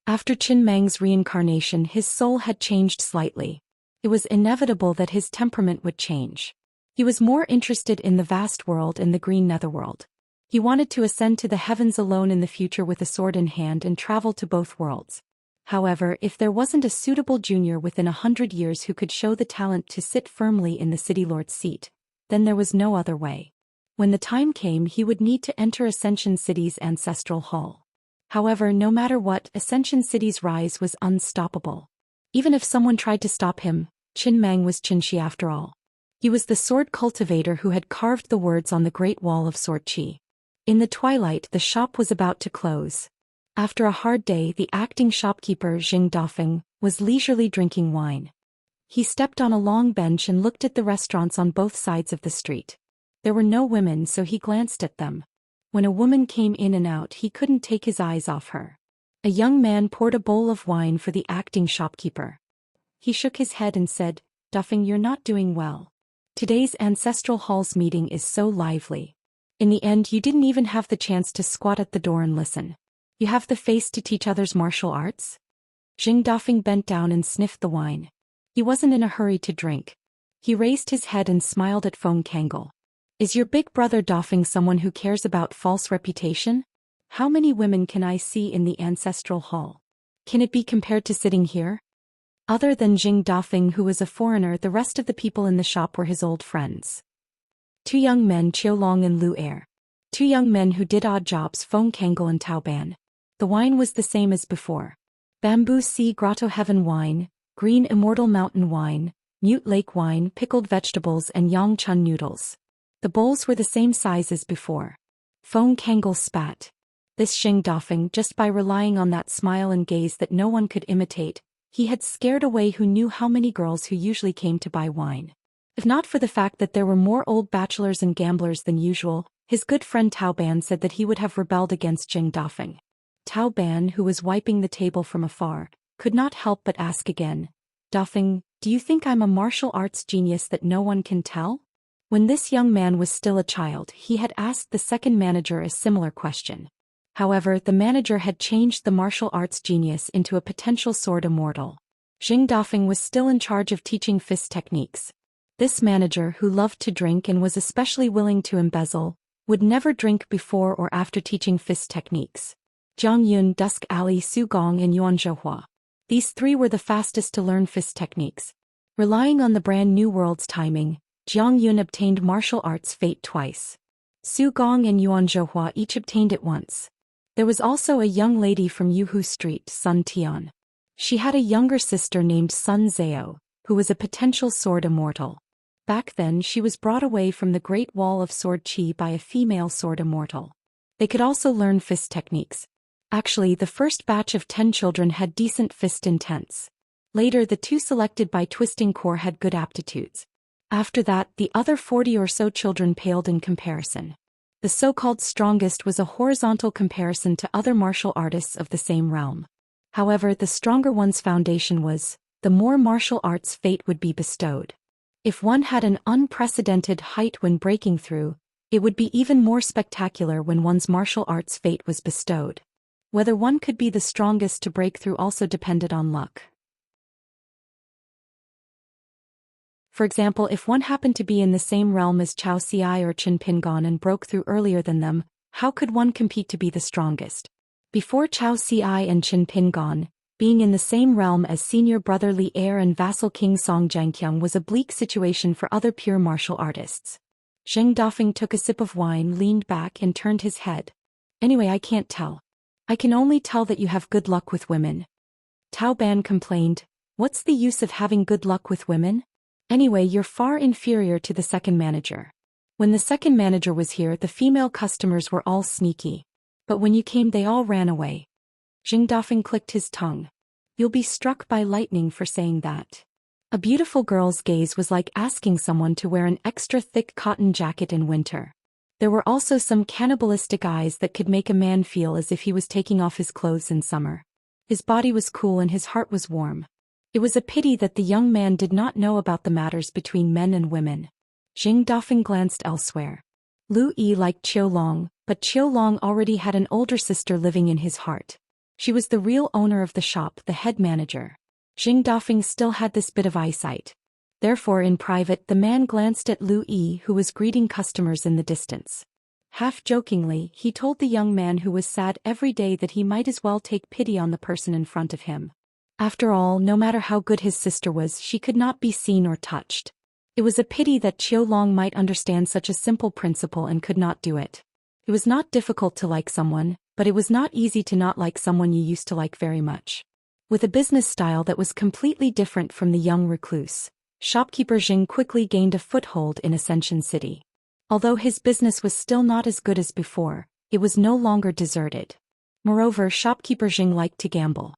After Qin Mang's reincarnation, his soul had changed slightly. It was inevitable that his temperament would change. He was more interested in the vast world and the green netherworld. He wanted to ascend to the heavens alone in the future with a sword in hand and travel to both worlds. However, if there wasn't a suitable junior within 100 years who could show the talent to sit firmly in the city lord's seat, then there was no other way. When the time came, he would need to enter Ascension City's ancestral hall. However, no matter what, Ascension City's rise was unstoppable. Even if someone tried to stop him, Qin Mang was Qin Shi after all. He was the sword cultivator who had carved the words on the Great Wall of Sword Qi. In the twilight, the shop was about to close. After a hard day, the acting shopkeeper Jing Dafeng was leisurely drinking wine. He stepped on a long bench and looked at the restaurants on both sides of the street. There were no women, so he glanced at them. When a woman came in and out, he couldn't take his eyes off her. A young man poured a bowl of wine for the acting shopkeeper. He shook his head and said, "Dafeng, you're not doing well. Today's ancestral hall's meeting is so lively. In the end, you didn't even have the chance to squat at the door and listen. You have the face to teach others martial arts?" Jing Dafeng bent down and sniffed the wine. He wasn't in a hurry to drink. He raised his head and smiled at Feng Kangol. "Is your big brother Dafeng someone who cares about false reputation? How many women can I see in the ancestral hall? Can it be compared to sitting here?" Other than Jing Dafeng, who was a foreigner, the rest of the people in the shop were his old friends. 2 young men, Qiulong and Lu Er. 2 young men who did odd jobs, Feng Kangol and Tao Ban. The wine was the same as before. Bamboo Sea Grotto Heaven wine, Green Immortal Mountain wine, Mute Lake wine, pickled vegetables and Yangchun noodles. The bowls were the same size as before. Feng Kangol spat. This Jing Dafeng, just by relying on that smile and gaze that no one could imitate, he had scared away who knew how many girls who usually came to buy wine. If not for the fact that there were more old bachelors and gamblers than usual, his good friend Tao Ban said that he would have rebelled against Jing Dafeng. Tao Ban, who was wiping the table from afar, could not help but ask again, "Dafeng, do you think I'm a martial arts genius that no one can tell?" When this young man was still a child, he had asked the second manager a similar question. However, the manager had changed the martial arts genius into a potential sword immortal. Jing Dafeng was still in charge of teaching fist techniques. This manager, who loved to drink and was especially willing to embezzle, would never drink before or after teaching fist techniques. Jiang Yun, Dusk Alley, Su Gong and Yuan Zhouhua. These three were the fastest to learn fist techniques. Relying on the brand new world's timing, Jiang Yun obtained martial arts fate twice. Su Gong and Yuan Zhouhua each obtained it once. There was also a young lady from Yuhu Street, Sun Tian. She had a younger sister named Sun Zhao, who was a potential sword immortal. Back then she was brought away from the Great Wall of Sword Qi by a female sword immortal. They could also learn fist techniques. Actually, the first batch of 10 children had decent fist intents. Later, the 2 selected by Twisting Core had good aptitudes. After that, the other 40 or so children paled in comparison. The so-called strongest was a horizontal comparison to other martial artists of the same realm. However, the stronger one's foundation was, the more martial arts fate would be bestowed. If one had an unprecedented height when breaking through, it would be even more spectacular when one's martial arts fate was bestowed. Whether one could be the strongest to break through also depended on luck. For example, if one happened to be in the same realm as Chao Ci or Qin Pingon and broke through earlier than them, how could one compete to be the strongest? Before Chao Ci and Qin Pingon, being in the same realm as senior brother Li Er and vassal King Song Zhangqiang was a bleak situation for other pure martial artists. Zheng Dafeng took a sip of wine, leaned back and turned his head. "Anyway, I can't tell. I can only tell that you have good luck with women." Tao Ban complained, "What's the use of having good luck with women? Anyway, you're far inferior to the second manager. When the second manager was here, the female customers were all sneaky. But when you came, they all ran away." Jing Dafeng clicked his tongue. "You'll be struck by lightning for saying that." A beautiful girl's gaze was like asking someone to wear an extra thick cotton jacket in winter. There were also some cannibalistic eyes that could make a man feel as if he was taking off his clothes in summer. His body was cool and his heart was warm. It was a pity that the young man did not know about the matters between men and women. Jing Dafeng glanced elsewhere. Lu Yi liked Qiu Long, but Qiu Long already had an older sister living in his heart. She was the real owner of the shop, the head manager. Jing Dafeng still had this bit of eyesight. Therefore, in private, the man glanced at Lu Yi, who was greeting customers in the distance. Half-jokingly, he told the young man who was sad every day that he might as well take pity on the person in front of him. After all, no matter how good his sister was, she could not be seen or touched. It was a pity that Qiu Long might understand such a simple principle and could not do it. It was not difficult to like someone, but it was not easy to not like someone you used to like very much. With a business style that was completely different from the young recluse, shopkeeper Jing quickly gained a foothold in Ascension City. Although his business was still not as good as before, it was no longer deserted. Moreover, shopkeeper Jing liked to gamble.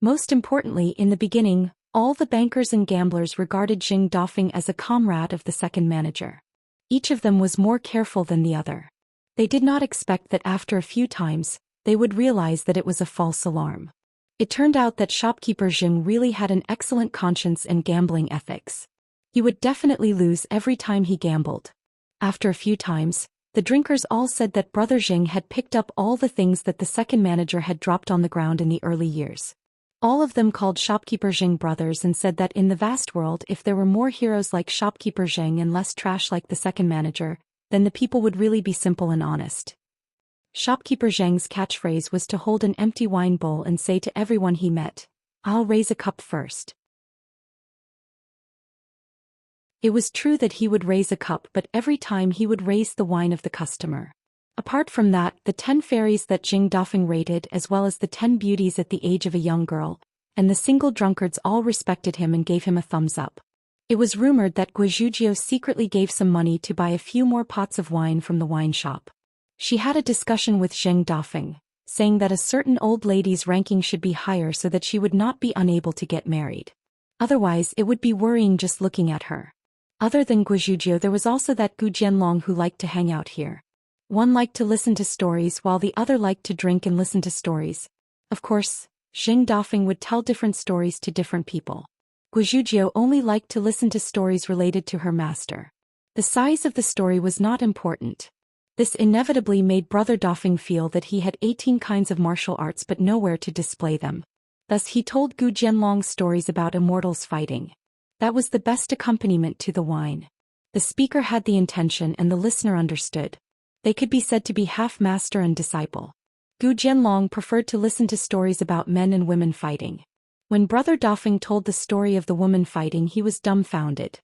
Most importantly, in the beginning, all the bankers and gamblers regarded Jing Dafeng as a comrade of the second manager. Each of them was more careful than the other. They did not expect that after a few times, they would realize that it was a false alarm. It turned out that shopkeeper Jing really had an excellent conscience and gambling ethics. He would definitely lose every time he gambled. After a few times, the drinkers all said that brother Jing had picked up all the things that the second manager had dropped on the ground in the early years. All of them called shopkeeper Jing brothers and said that in the vast world, if there were more heroes like shopkeeper Jing and less trash like the second manager, then the people would really be simple and honest. Shopkeeper Zheng's catchphrase was to hold an empty wine bowl and say to everyone he met, "I'll raise a cup first." It was true that he would raise a cup, but every time he would raise the wine of the customer. Apart from that, the 10 fairies that Jing Dafeng rated, as well as the 10 beauties at the age of a young girl, and the single drunkards all respected him and gave him a thumbs up. It was rumored that Guizhuzhio secretly gave some money to buy a few more pots of wine from the wine shop. She had a discussion with Jing Dafeng, saying that a certain old lady's ranking should be higher so that she would not be unable to get married. Otherwise, it would be worrying just looking at her. Other than Guizhuzhio, there was also that Gu Jianlong who liked to hang out here. One liked to listen to stories while the other liked to drink and listen to stories. Of course, Xing Dafeng would tell different stories to different people. Guizhujiu only liked to listen to stories related to her master. The size of the story was not important. This inevitably made Brother Dafeng feel that he had 18 kinds of martial arts but nowhere to display them. Thus he told Gu Jianlong stories about immortals fighting. That was the best accompaniment to the wine. The speaker had the intention and the listener understood. They could be said to be half master and disciple. Gu Jianlong preferred to listen to stories about men and women fighting. When Brother Dafeng told the story of the woman fighting, he was dumbfounded.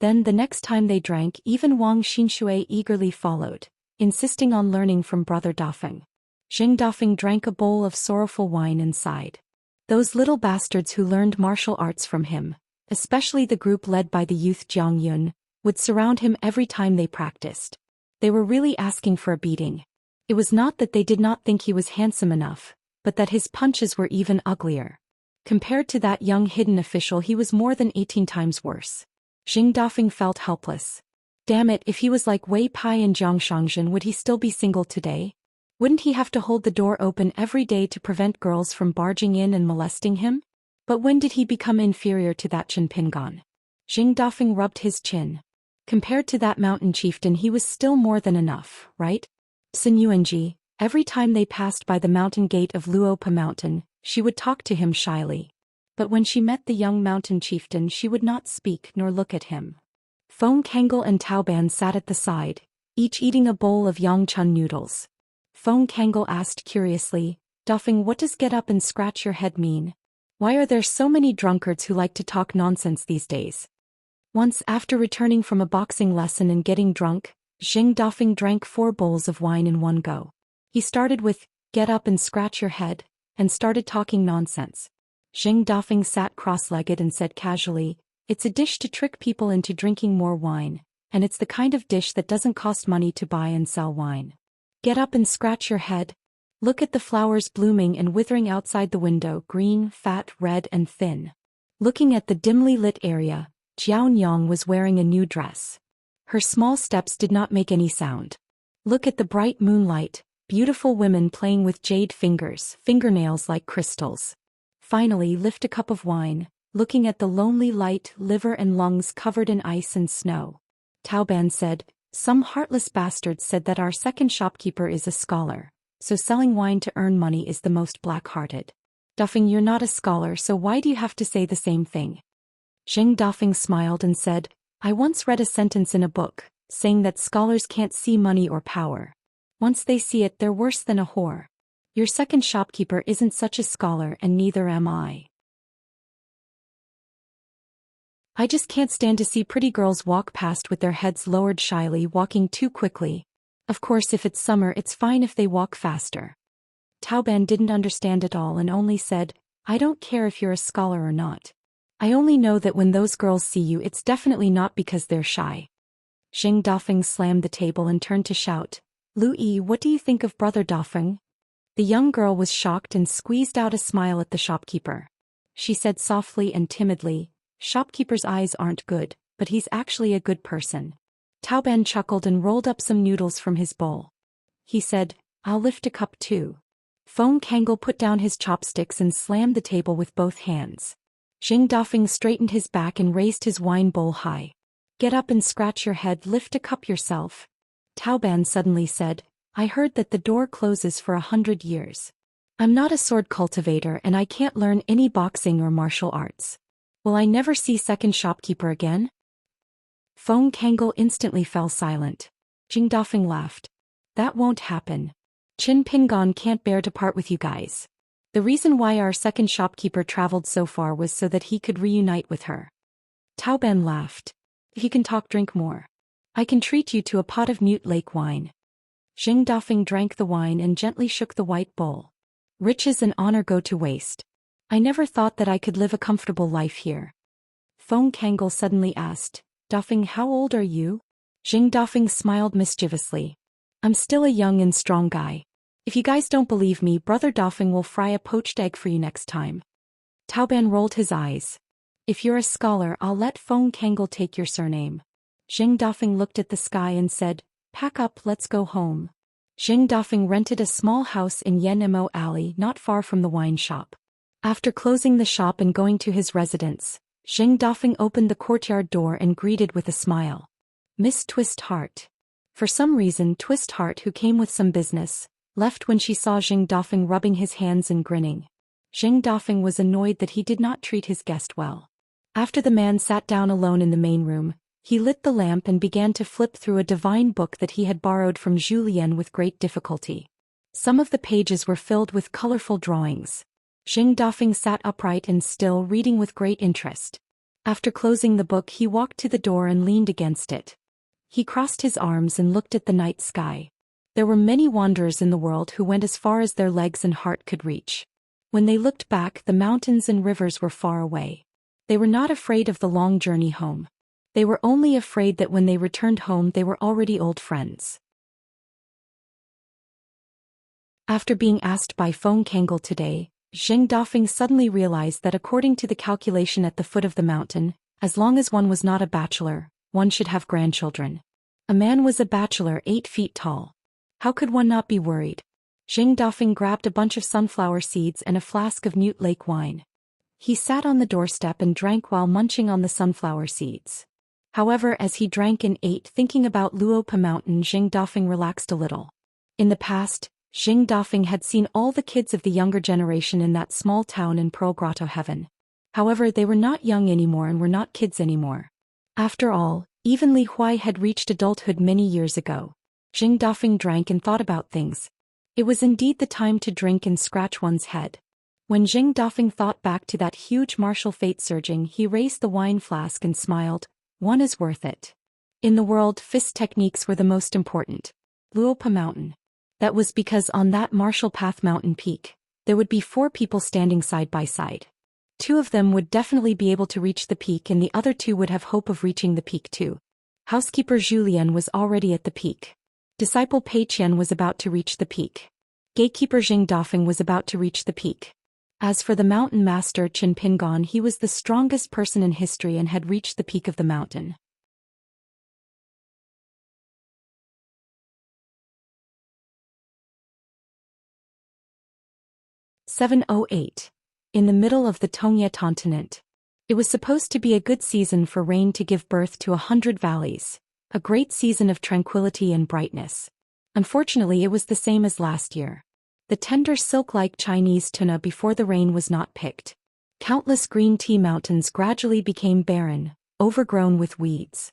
Then the next time they drank, even Wang Xinshui eagerly followed, insisting on learning from Brother Dafeng. Xing Dafeng drank a bowl of sorrowful wine and sighed. Those little bastards who learned martial arts from him, especially the group led by the youth Jiang Yun, would surround him every time they practiced. They were really asking for a beating. It was not that they did not think he was handsome enough, but that his punches were even uglier. Compared to that young hidden official, he was more than 18 times worse. Xing Dafeng felt helpless. Damn it, if he was like Wei Pai and Jiang Shangzhen, would he still be single today? Wouldn't he have to hold the door open every day to prevent girls from barging in and molesting him? But when did he become inferior to that Chen Pingan? Xing Dafeng rubbed his chin. Compared to that mountain chieftain, he was still more than enough, right? Sun Yuanji, every time they passed by the mountain gate of Luopa Mountain, she would talk to him shyly. But when she met the young mountain chieftain, she would not speak nor look at him. Feng Kangol and Taoban sat at the side, each eating a bowl of Yangchun noodles. Feng Kangol asked curiously, Dafeng, what does get up and scratch your head mean? Why are there so many drunkards who like to talk nonsense these days? Once, after returning from a boxing lesson and getting drunk, Xing Dafeng drank 4 bowls of wine in one go. He started with, get up and scratch your head, and started talking nonsense. Xing Dafeng sat cross-legged and said casually, it's a dish to trick people into drinking more wine, and it's the kind of dish that doesn't cost money to buy and sell wine. Get up and scratch your head. Look at the flowers blooming and withering outside the window, green, fat, red and thin. Looking at the dimly lit area, Jiaonyang was wearing a new dress. Her small steps did not make any sound. Look at the bright moonlight, beautiful women playing with jade fingernails like crystals. Finally, lift a cup of wine, looking at the lonely light, liver and lungs covered in ice and snow. Taoban said, some heartless bastard said that our second shopkeeper is a scholar, so selling wine to earn money is the most black-hearted. Dafeng, you're not a scholar, so why do you have to say the same thing? Xing Dafeng smiled and said, I once read a sentence in a book, saying that scholars can't see money or power. Once they see it, they're worse than a whore. Your second shopkeeper isn't such a scholar and neither am I. I just can't stand to see pretty girls walk past with their heads lowered shyly, walking too quickly. Of course, if it's summer, it's fine if they walk faster. Taoban didn't understand it all and only said, I don't care if you're a scholar or not. I only know that when those girls see you, it's definitely not because they're shy. Xing Dafeng slammed the table and turned to shout, Lu Yi, what do you think of Brother Dafeng? The young girl was shocked and squeezed out a smile at the shopkeeper. She said softly and timidly, shopkeeper's eyes aren't good, but he's actually a good person. Taoban chuckled and rolled up some noodles from his bowl. He said, I'll lift a cup too. Feng Kangol put down his chopsticks and slammed the table with both hands. Xing Dafeng straightened his back and raised his wine bowl high. Get up and scratch your head, lift a cup yourself. Taoban suddenly said, I heard that the door closes for 100 years. I'm not a sword cultivator and I can't learn any boxing or martial arts. Will I never see second shopkeeper again? Feng Kangol instantly fell silent. Xing Dafeng laughed. That won't happen. Qin Pingan can't bear to part with you guys. The reason why our second shopkeeper traveled so far was so that he could reunite with her. Taoban laughed. If you can talk, drink more. I can treat you to a pot of mute lake wine. Xing Dafeng drank the wine and gently shook the white bowl. Riches and honor go to waste. I never thought that I could live a comfortable life here. Feng Kangol suddenly asked, Dafeng, how old are you? Xing Dafeng smiled mischievously. I'm still a young and strong guy. If you guys don't believe me, Brother Dafeng will fry a poached egg for you next time. Taoban rolled his eyes. If you're a scholar, I'll let Feng Kangol take your surname. Xing Dafeng looked at the sky and said, pack up, let's go home. Xing Dafeng rented a small house in Yanmo Alley not far from the wine shop. After closing the shop and going to his residence, Zheng Dafeng opened the courtyard door and greeted with a smile. Miss Twist Heart. For some reason Twist Heart, who came with some business, left when she saw Zheng Dafeng rubbing his hands and grinning. Zheng Dafeng was annoyed that he did not treat his guest well. After the man sat down alone in the main room, he lit the lamp and began to flip through a divine book that he had borrowed from Zhou Xian with great difficulty. Some of the pages were filled with colorful drawings. Zheng Dafeng sat upright and still, reading with great interest. After closing the book he walked to the door and leaned against it. He crossed his arms and looked at the night sky. There were many wanderers in the world who went as far as their legs and heart could reach. When they looked back, the mountains and rivers were far away. They were not afraid of the long journey home. They were only afraid that when they returned home they were already old friends. After being asked by Feng Kangol today, Zheng Dafeng suddenly realized that according to the calculation at the foot of the mountain, as long as one was not a bachelor, one should have grandchildren. A man was a bachelor 8 feet tall. How could one not be worried? Zheng Dafeng grabbed a bunch of sunflower seeds and a flask of Mute Lake wine. He sat on the doorstep and drank while munching on the sunflower seeds. However, as he drank and ate, thinking about Luopa Mountain, Zheng Dafeng relaxed a little. In the past, Zheng Dafeng had seen all the kids of the younger generation in that small town in Pearl Grotto Heaven. However, they were not young anymore and were not kids anymore. After all, even Li Huai had reached adulthood many years ago. Zheng Dafeng drank and thought about things. It was indeed the time to drink and scratch one's head. When Zheng Dafeng thought back to that huge martial fate surging, he raised the wine flask and smiled. One is worth it. In the world, fist techniques were the most important. Luopa Mountain. That was because on that martial path mountain peak, there would be 4 people standing side by side. 2 of them would definitely be able to reach the peak and the other 2 would have hope of reaching the peak too. Housekeeper Zhu Lian was already at the peak. Disciple Pei Qian was about to reach the peak. Gatekeeper Zheng Dafeng was about to reach the peak. As for the mountain master Chen Pingon, he was the strongest person in history and had reached the peak of the mountain. (708). In the middle of the Tongye continent. It was supposed to be a good season for rain to give birth to 100 valleys, a great season of tranquility and brightness. Unfortunately, it was the same as last year. The tender silk-like Chinese tuna before the rain was not picked. Countless green tea mountains gradually became barren, overgrown with weeds.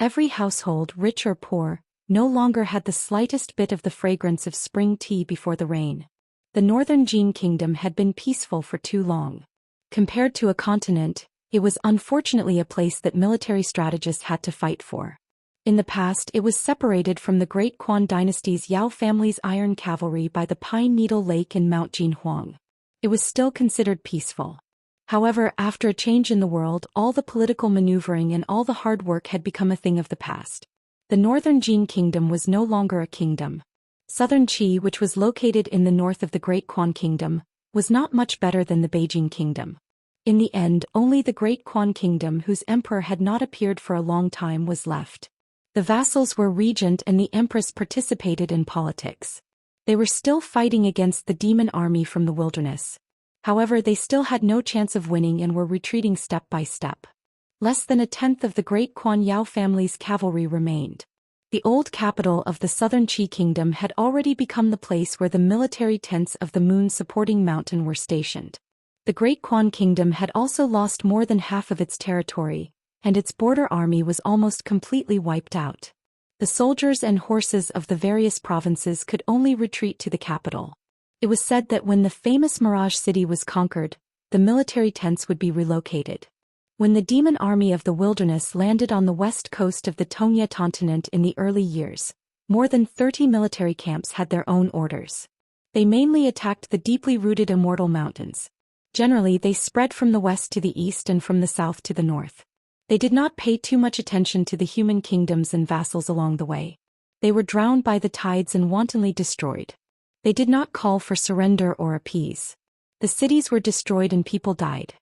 Every household, rich or poor, no longer had the slightest bit of the fragrance of spring tea before the rain. The northern Jin kingdom had been peaceful for too long. Compared to a continent, it was unfortunately a place that military strategists had to fight for. In the past, it was separated from the Great Quan dynasty's Yao family's iron cavalry by the Pine Needle Lake in Mount Jinhuang. It was still considered peaceful. However, after a change in the world, all the political maneuvering and all the hard work had become a thing of the past. The northern Jin kingdom was no longer a kingdom. Southern Qi, which was located in the north of the Great Quan kingdom, was not much better than the Beijing kingdom. In the end, only the Great Quan kingdom, whose emperor had not appeared for a long time, was left. The vassals were regent and the empress participated in politics. They were still fighting against the demon army from the wilderness. However, they still had no chance of winning and were retreating step by step. Less than a tenth of the Great Quan Yao family's cavalry remained. The old capital of the southern Qi kingdom had already become the place where the military tents of the moon-supporting mountain were stationed. The Great Quan kingdom had also lost more than half of its territory, and its border army was almost completely wiped out. The soldiers and horses of the various provinces could only retreat to the capital. It was said that when the famous Mirage City was conquered, the military tents would be relocated. When the demon army of the wilderness landed on the west coast of the Tongye continent in the early years, more than 30 military camps had their own orders. They mainly attacked the deeply rooted Immortal Mountains. Generally, they spread from the west to the east and from the south to the north. They did not pay too much attention to the human kingdoms and vassals along the way. They were drowned by the tides and wantonly destroyed. They did not call for surrender or appease. The cities were destroyed and people died.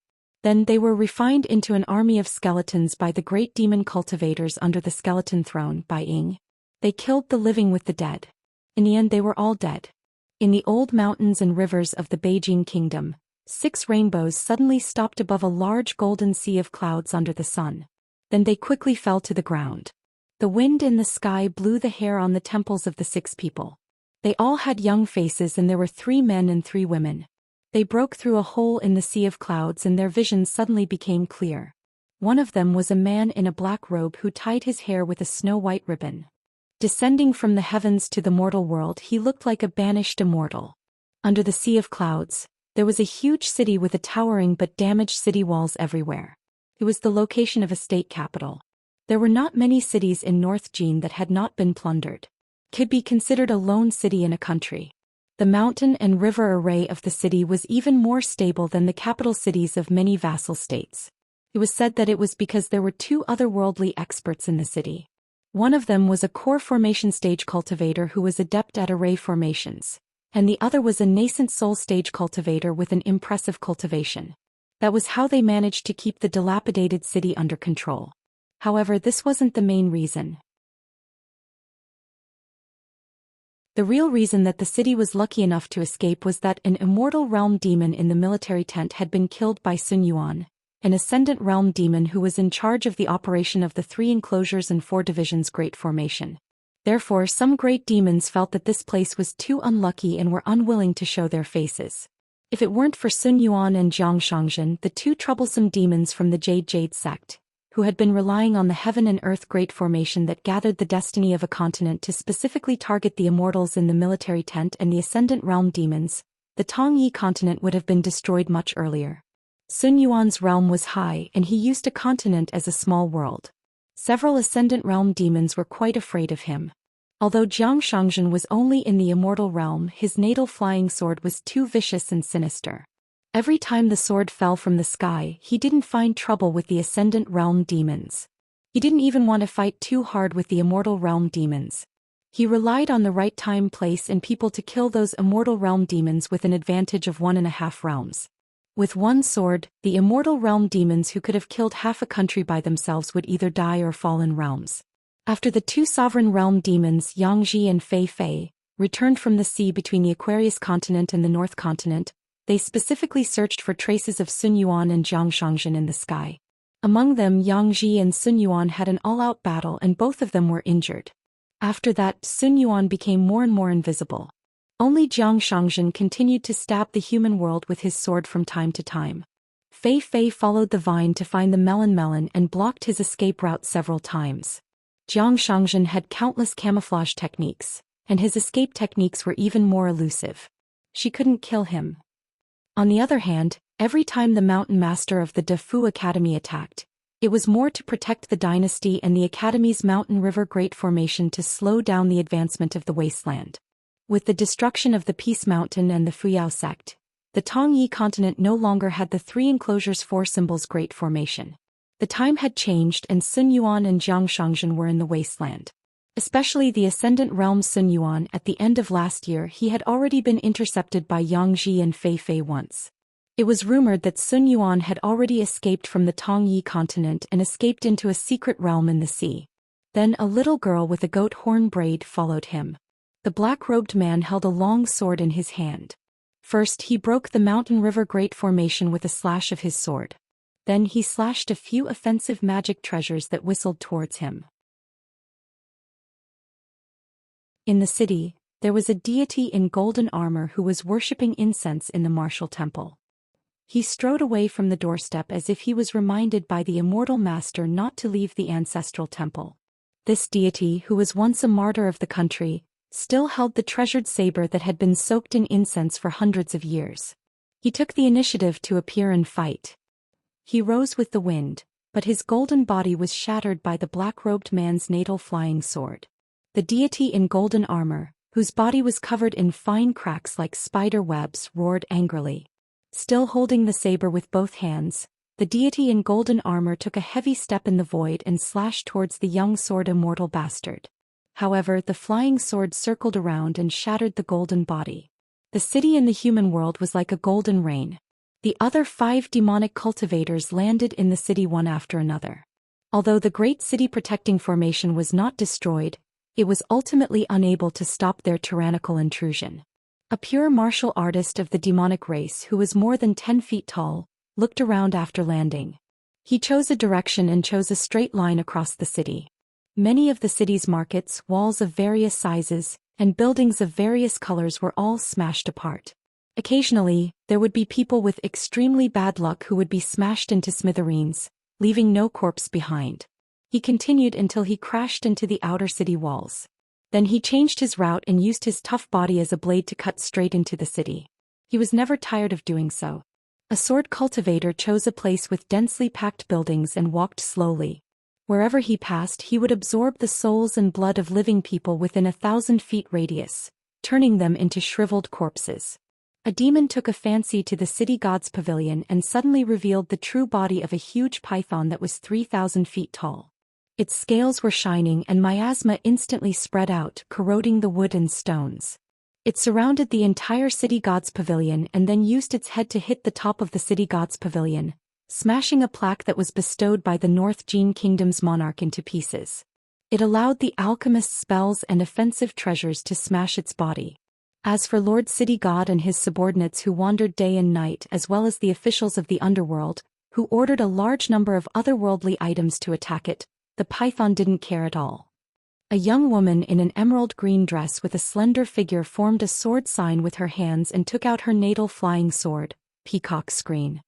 Then they were refined into an army of skeletons by the great demon cultivators under the skeleton throne by Ying. They killed the living with the dead. In the end, they were all dead. In the old mountains and rivers of the Beijing kingdom, 6 rainbows suddenly stopped above a large golden sea of clouds under the sun. Then they quickly fell to the ground. The wind in the sky blew the hair on the temples of the 6 people. They all had young faces, and there were 3 men and 3 women. They broke through a hole in the sea of clouds, and their vision suddenly became clear. One of them was a man in a black robe who tied his hair with a snow-white ribbon. Descending from the heavens to the mortal world, he looked like a banished immortal. Under the sea of clouds, there was a huge city with a towering but damaged city walls everywhere. It was the location of a state capital. There were not many cities in North Jin that had not been plundered. It could be considered a lone city in a country. The mountain and river array of the city was even more stable than the capital cities of many vassal states. It was said that it was because there were 2 otherworldly experts in the city. One of them was a core formation stage cultivator who was adept at array formations, and the other was a nascent soul stage cultivator with an impressive cultivation. That was how they managed to keep the dilapidated city under control. However, this wasn't the main reason. The real reason that the city was lucky enough to escape was that an immortal realm demon in the military tent had been killed by Sun Yuan, an ascendant realm demon who was in charge of the operation of the 3 enclosures and 4 divisions Great Formation. Therefore, some great demons felt that this place was too unlucky and were unwilling to show their faces. If it weren't for Sun Yuan and Jiang Shangzhen, the 2 troublesome demons from the Jade sect, who had been relying on the heaven and earth Great Formation that gathered the destiny of a continent to specifically target the immortals in the military tent and the ascendant realm demons, the Tongyi continent would have been destroyed much earlier. Sun Yuan's realm was high, and he used a continent as a small world. Several ascendant realm demons were quite afraid of him. Although Jiang Shangzhen was only in the immortal realm, his natal flying sword was too vicious and sinister. Every time the sword fell from the sky, he didn't find trouble with the ascendant realm demons. He didn't even want to fight too hard with the immortal realm demons. He relied on the right time, place, and people to kill those immortal realm demons with an advantage of 1.5 realms. With one sword, the immortal realm demons who could have killed half a country by themselves would either die or fall in realms. After the 2 sovereign realm demons, Xianxia and Fei, returned from the sea between the Aquarius continent and the North continent, they specifically searched for traces of Sun Yuan and Jiang Shangzhen in the sky. Among them, Xianxia and Sun Yuan had an all-out battle, and both of them were injured. After that, Sun Yuan became more and more invisible. Only Jiang Shangzhen continued to stab the human world with his sword from time to time. Fei followed the vine to find the melon and blocked his escape route several times. Jiang Shangzhen had countless camouflage techniques, and his escape techniques were even more elusive. She couldn't kill him. On the other hand, every time the mountain master of the Defu Academy attacked, it was more to protect the dynasty and the Academy's mountain river Great Formation to slow down the advancement of the wasteland. With the destruction of the Peace Mountain and the Fuyao sect, the Tongyi continent no longer had the 3 enclosures 4 symbols Great Formation. The time had changed, and Sun Yuan and Jiang Shangzhen were in the wasteland. Especially the ascendant realm Sun Yuan. At the end of last year, he had already been intercepted by Xianxia and Fei once. It was rumored that Sun Yuan had already escaped from the Tongyi continent and escaped into a secret realm in the sea. Then a little girl with a goat horn braid followed him. The black-robed man held a long sword in his hand. First, he broke the mountain river Great Formation with a slash of his sword. Then he slashed a few offensive magic treasures that whistled towards him. In the city, there was a deity in golden armor who was worshipping incense in the martial temple. He strode away from the doorstep as if he was reminded by the immortal master not to leave the ancestral temple. This deity, who was once a martyr of the country, still held the treasured saber that had been soaked in incense for hundreds of years. He took the initiative to appear and fight. He rose with the wind, but his golden body was shattered by the black-robed man's natal flying sword. The deity in golden armor, whose body was covered in fine cracks like spider webs, roared angrily. Still holding the saber with both hands, the deity in golden armor took a heavy step in the void and slashed towards the young sword immortal bastard. However, the flying sword circled around and shattered the golden body. The city in the human world was like a golden rain. The other 5 demonic cultivators landed in the city one after another. Although the great city protecting formation was not destroyed, it was ultimately unable to stop their tyrannical intrusion. A pure martial artist of the demonic race who was more than 10 feet tall, looked around after landing. He chose a direction and chose a straight line across the city. Many of the city's markets, walls of various sizes, and buildings of various colors were all smashed apart. Occasionally, there would be people with extremely bad luck who would be smashed into smithereens, leaving no corpse behind. He continued until he crashed into the outer city walls. Then he changed his route and used his tough body as a blade to cut straight into the city. He was never tired of doing so. A sword cultivator chose a place with densely packed buildings and walked slowly. Wherever he passed, he would absorb the souls and blood of living people within 1,000 feet radius, turning them into shriveled corpses. A demon took a fancy to the city god's pavilion and suddenly revealed the true body of a huge python that was 3,000 feet tall. Its scales were shining and miasma instantly spread out, corroding the wood and stones. It surrounded the entire city god's pavilion and then used its head to hit the top of the city god's pavilion, smashing a plaque that was bestowed by the North Jin Kingdom's monarch into pieces. It allowed the alchemist's spells and offensive treasures to smash its body. As for Lord City God and his subordinates who wandered day and night, as well as the officials of the underworld, who ordered a large number of otherworldly items to attack it, the python didn't care at all. A young woman in an emerald green dress with a slender figure formed a sword sign with her hands and took out her natal flying sword, peacock screen.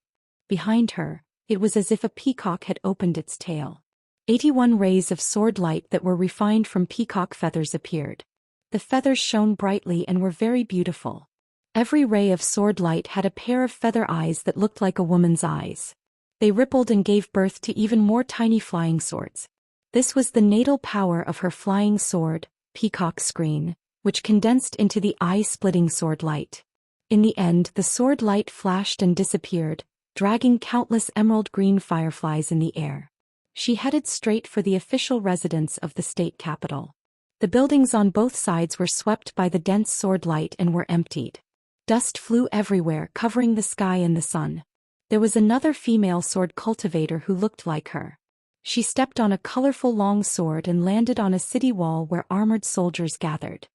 Behind her, it was as if a peacock had opened its tail. 81 rays of sword light that were refined from peacock feathers appeared. The feathers shone brightly and were very beautiful. Every ray of sword light had a pair of feather eyes that looked like a woman's eyes. They rippled and gave birth to even more tiny flying swords. This was the natal power of her flying sword, peacock screen, which condensed into the eye-splitting sword light. In the end, the sword light flashed and disappeared, dragging countless emerald green fireflies in the air. She headed straight for the official residence of the state capital. The buildings on both sides were swept by the dense sword light and were emptied. Dust flew everywhere, covering the sky and the sun. There was another female sword cultivator who looked like her. She stepped on a colorful long sword and landed on a city wall where armored soldiers gathered.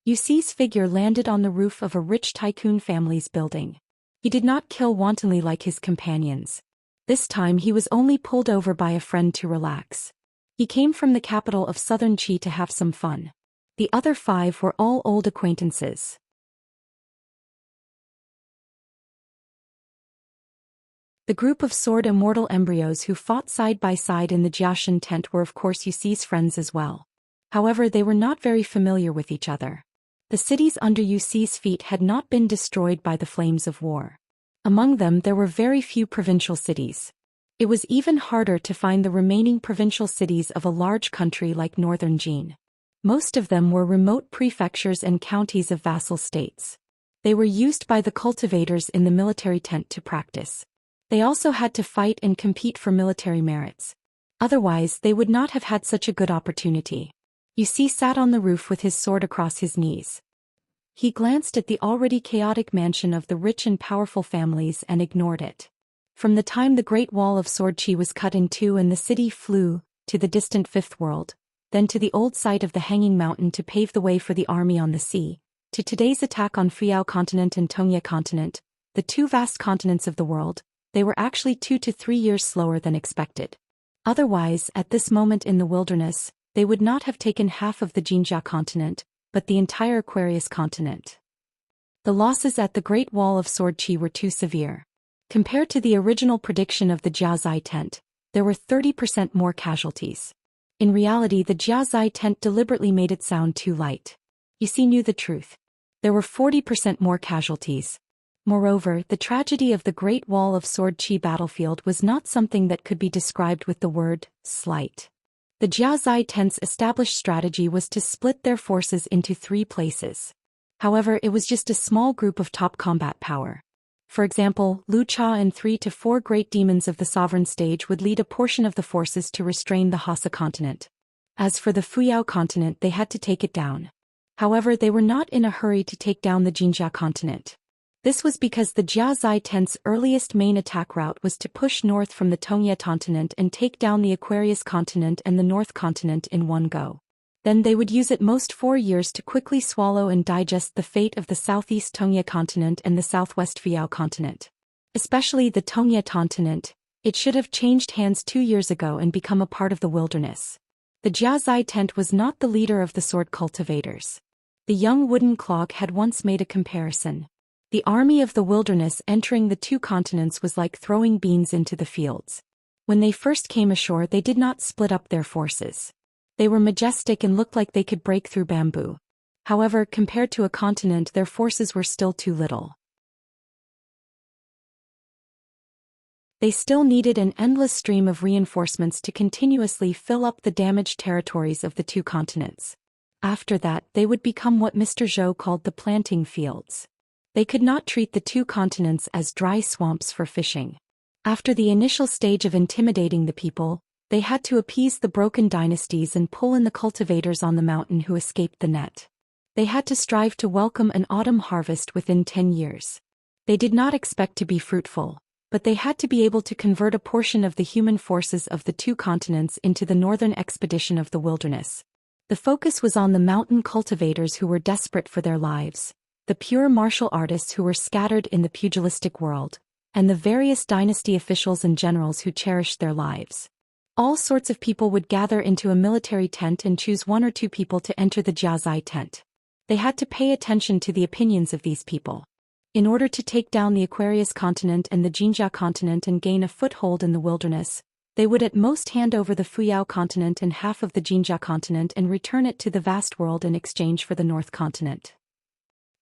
Yuxi's figure landed on the roof of a rich tycoon family's building. He did not kill wantonly like his companions. This time he was only pulled over by a friend to relax. He came from the capital of southern Qi to have some fun. The other 5 were all old acquaintances. The group of sword immortal embryos who fought side by side in the Jiaxin tent were of course Yuxi's friends as well. However, they were not very familiar with each other. The cities under Yuxi's feet had not been destroyed by the flames of war. Among them there were very few provincial cities. It was even harder to find the remaining provincial cities of a large country like northern Jin. Most of them were remote prefectures and counties of vassal states. They were used by the cultivators in the military tent to practice. They also had to fight and compete for military merits. Otherwise, they would not have had such a good opportunity. Yuxi sat on the roof with his sword across his knees. He glanced at the already chaotic mansion of the rich and powerful families and ignored it. From the time the Great Wall of Sword Qi was cut in two and the city flew to the distant Fifth World, then to the old site of the Hanging Mountain to pave the way for the army on the sea, to today's attack on Fuyao Continent and Tongye Continent, the 2 vast continents of the world, they were actually 2 to 3 years slower than expected. Otherwise, at this moment in the wilderness, they would not have taken half of the Jinjia continent, but the entire Aquarius continent. The losses at the Great Wall of Sword Qi were too severe. Compared to the original prediction of the Jiazai tent, there were 30% more casualties. In reality, the Jiazai tent deliberately made it sound too light. Yuxi knew the truth. There were 40% more casualties. Moreover, the tragedy of the Great Wall of Sword Qi battlefield was not something that could be described with the word slight. The Jiazai tent's established strategy was to split their forces into 3 places. However, it was just a small group of top combat power. For example, Lu Cha and 3 to 4 great demons of the sovereign stage would lead a portion of the forces to restrain the Hassa continent. As for the Fuyao continent, they had to take it down. However, they were not in a hurry to take down the Jinjia continent. This was because the Jiazai tent's earliest main attack route was to push north from the Tongye continent and take down the Aquarius continent and the North continent in one go. Then they would use at most 4 years to quickly swallow and digest the fate of the southeast Tongye continent and the southwest Fuyao continent. Especially the Tongye continent, it should have changed hands 2 years ago and become a part of the wilderness. The Jiazai tent was not the leader of the sword cultivators. The young wooden clog had once made a comparison. The army of the wilderness entering the 2 continents was like throwing beans into the fields. When they first came ashore, they did not split up their forces. They were majestic and looked like they could break through bamboo. However, compared to a continent, their forces were still too little. They still needed an endless stream of reinforcements to continuously fill up the damaged territories of the 2 continents. After that, they would become what Mr. Zhou called the planting fields. They could not treat the 2 continents as dry swamps for fishing. After the initial stage of intimidating the people, they had to appease the broken dynasties and pull in the cultivators on the mountain who escaped the net. They had to strive to welcome an autumn harvest within 10 years. They did not expect to be fruitful, but they had to be able to convert a portion of the human forces of the 2 continents into the northern expedition of the wilderness. The focus was on the mountain cultivators who were desperate for their lives, the pure martial artists who were scattered in the pugilistic world, and the various dynasty officials and generals who cherished their lives. All sorts of people would gather into a military tent and choose 1 or 2 people to enter the Jiazai tent. They had to pay attention to the opinions of these people. In order to take down the Aquarius continent and the Jinjia continent and gain a foothold in the wilderness, they would at most hand over the Fuyao continent and half of the Jinjia continent and return it to the vast world in exchange for the North continent.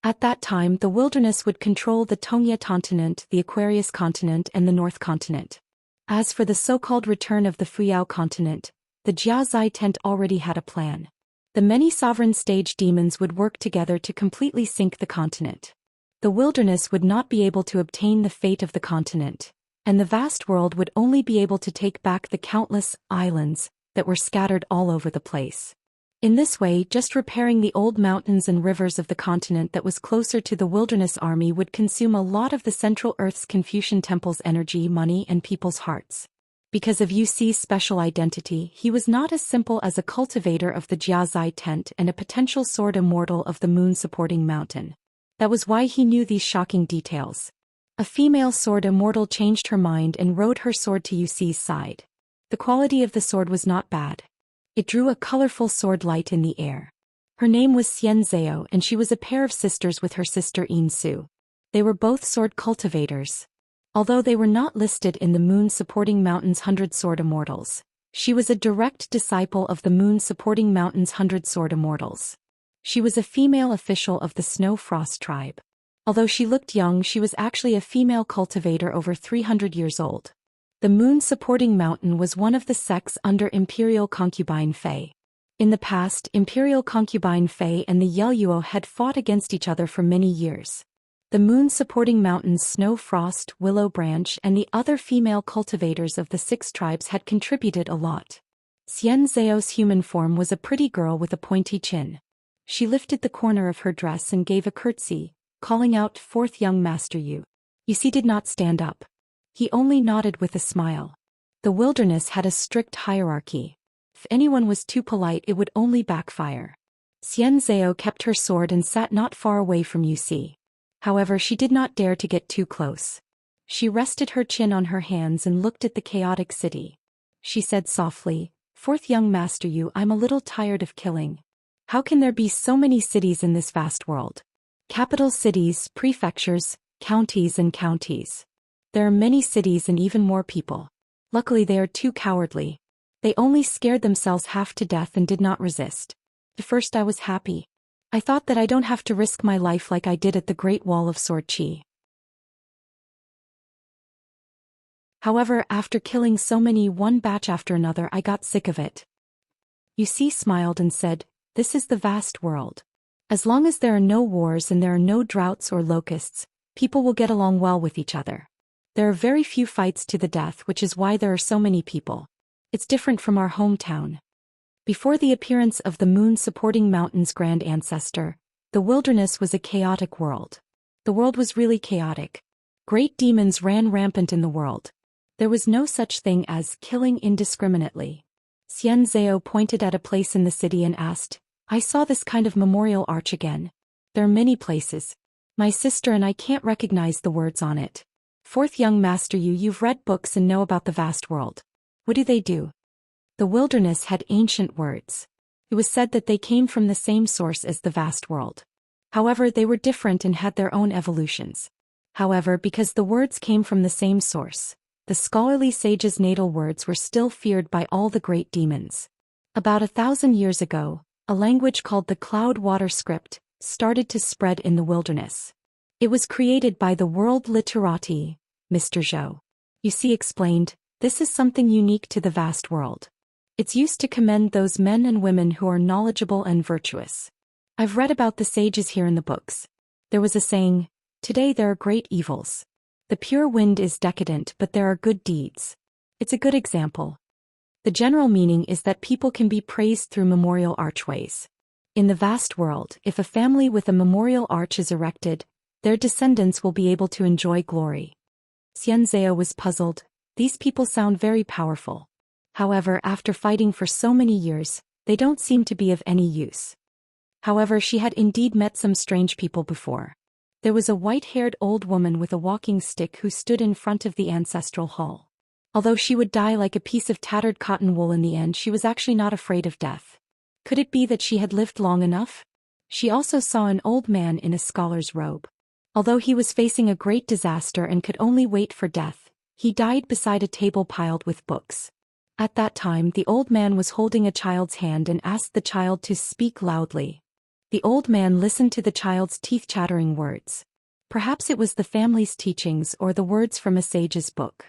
At that time, the wilderness would control the Tongye continent, the Aquarius continent, and the North continent. As for the so-called return of the Fuyao continent, the Jiazai tent already had a plan. The many sovereign stage demons would work together to completely sink the continent. The wilderness would not be able to obtain the fate of the continent, and the vast world would only be able to take back the countless islands that were scattered all over the place. In this way, just repairing the old mountains and rivers of the continent that was closer to the wilderness army would consume a lot of the Central Earth's Confucian Temple's energy, money, and people's hearts. Because of Wuxia's special identity, he was not as simple as a cultivator of the Jiazai tent and a potential sword immortal of the moon-supporting mountain. That was why he knew these shocking details. A female sword immortal changed her mind and rode her sword to Wuxia's side. The quality of the sword was not bad. It drew a colorful sword light in the air. Her name was Xianxia, and she was a pair of sisters with her sister Insu. They were both sword cultivators. Although they were not listed in the moon-supporting mountain's 100 sword immortals, she was a direct disciple of the moon-supporting mountain's 100 sword immortals. She was a female official of the Snow Frost tribe. Although she looked young, she was actually a female cultivator over 300 years old. The moon-supporting mountain was one of the sects under Imperial Concubine Fei. In the past, Imperial Concubine Fei and the Yeluo had fought against each other for many years. The moon-supporting mountain's Snow Frost, Willow Branch, and the other female cultivators of the 6 tribes had contributed a lot. Xianxia's human form was a pretty girl with a pointy chin. She lifted the corner of her dress and gave a curtsy, calling out, "Fourth young master Yu." Wuxia did not stand up. He only nodded with a smile. The wilderness had a strict hierarchy. If anyone was too polite, it would only backfire. Xianxia kept her sword and sat not far away from Wuxia. However, she did not dare to get too close. She rested her chin on her hands and looked at the chaotic city. She said softly, "Fourth young master Yu, I'm a little tired of killing. How can there be so many cities in this vast world? Capital cities, prefectures, counties and counties. There are many cities and even more people. Luckily they are too cowardly. They only scared themselves half to death and did not resist. At first I was happy. I thought that I don't have to risk my life like I did at the Great Wall of Sword Qi. However, after killing so many one batch after another, I got sick of it." Wuxia smiled and said, "This is the vast world. As long as there are no wars and there are no droughts or locusts, people will get along well with each other. There are very few fights to the death, which is why there are so many people. It's different from our hometown." Before the appearance of the moon-supporting mountain's grand ancestor, the wilderness was a chaotic world. The world was really chaotic. Great demons ran rampant in the world. There was no such thing as killing indiscriminately. Xianxia pointed at a place in the city and asked, I saw this kind of memorial arch again. There are many places. My sister and I can't recognize the words on it. Fourth young master, you've read books and know about the vast world. What do they do? The wilderness had ancient words. It was said that they came from the same source as the vast world. However, they were different and had their own evolutions. However, because the words came from the same source, the scholarly sage's natal words were still feared by all the great demons. About 1,000 years ago, a language called the Cloud Water Script started to spread in the wilderness. It was created by the world literati, Mr. Zhou Xian explained, this is something unique to the vast world. It's used to commend those men and women who are knowledgeable and virtuous. I've read about the sages here in the books. There was a saying, today there are great evils. The pure wind is decadent, but there are good deeds. It's a good example. The general meaning is that people can be praised through memorial archways. In the vast world, if a family with a memorial arch is erected, their descendants will be able to enjoy glory. Xianxia was puzzled. These people sound very powerful. However, after fighting for so many years, they don't seem to be of any use. However, she had indeed met some strange people before. There was a white-haired old woman with a walking stick who stood in front of the ancestral hall. Although she would die like a piece of tattered cotton wool in the end, she was actually not afraid of death. Could it be that she had lived long enough? She also saw an old man in a scholar's robe. Although he was facing a great disaster and could only wait for death, he died beside a table piled with books. At that time, the old man was holding a child's hand and asked the child to speak loudly. The old man listened to the child's teeth-chattering words. Perhaps it was the family's teachings or the words from a sage's book.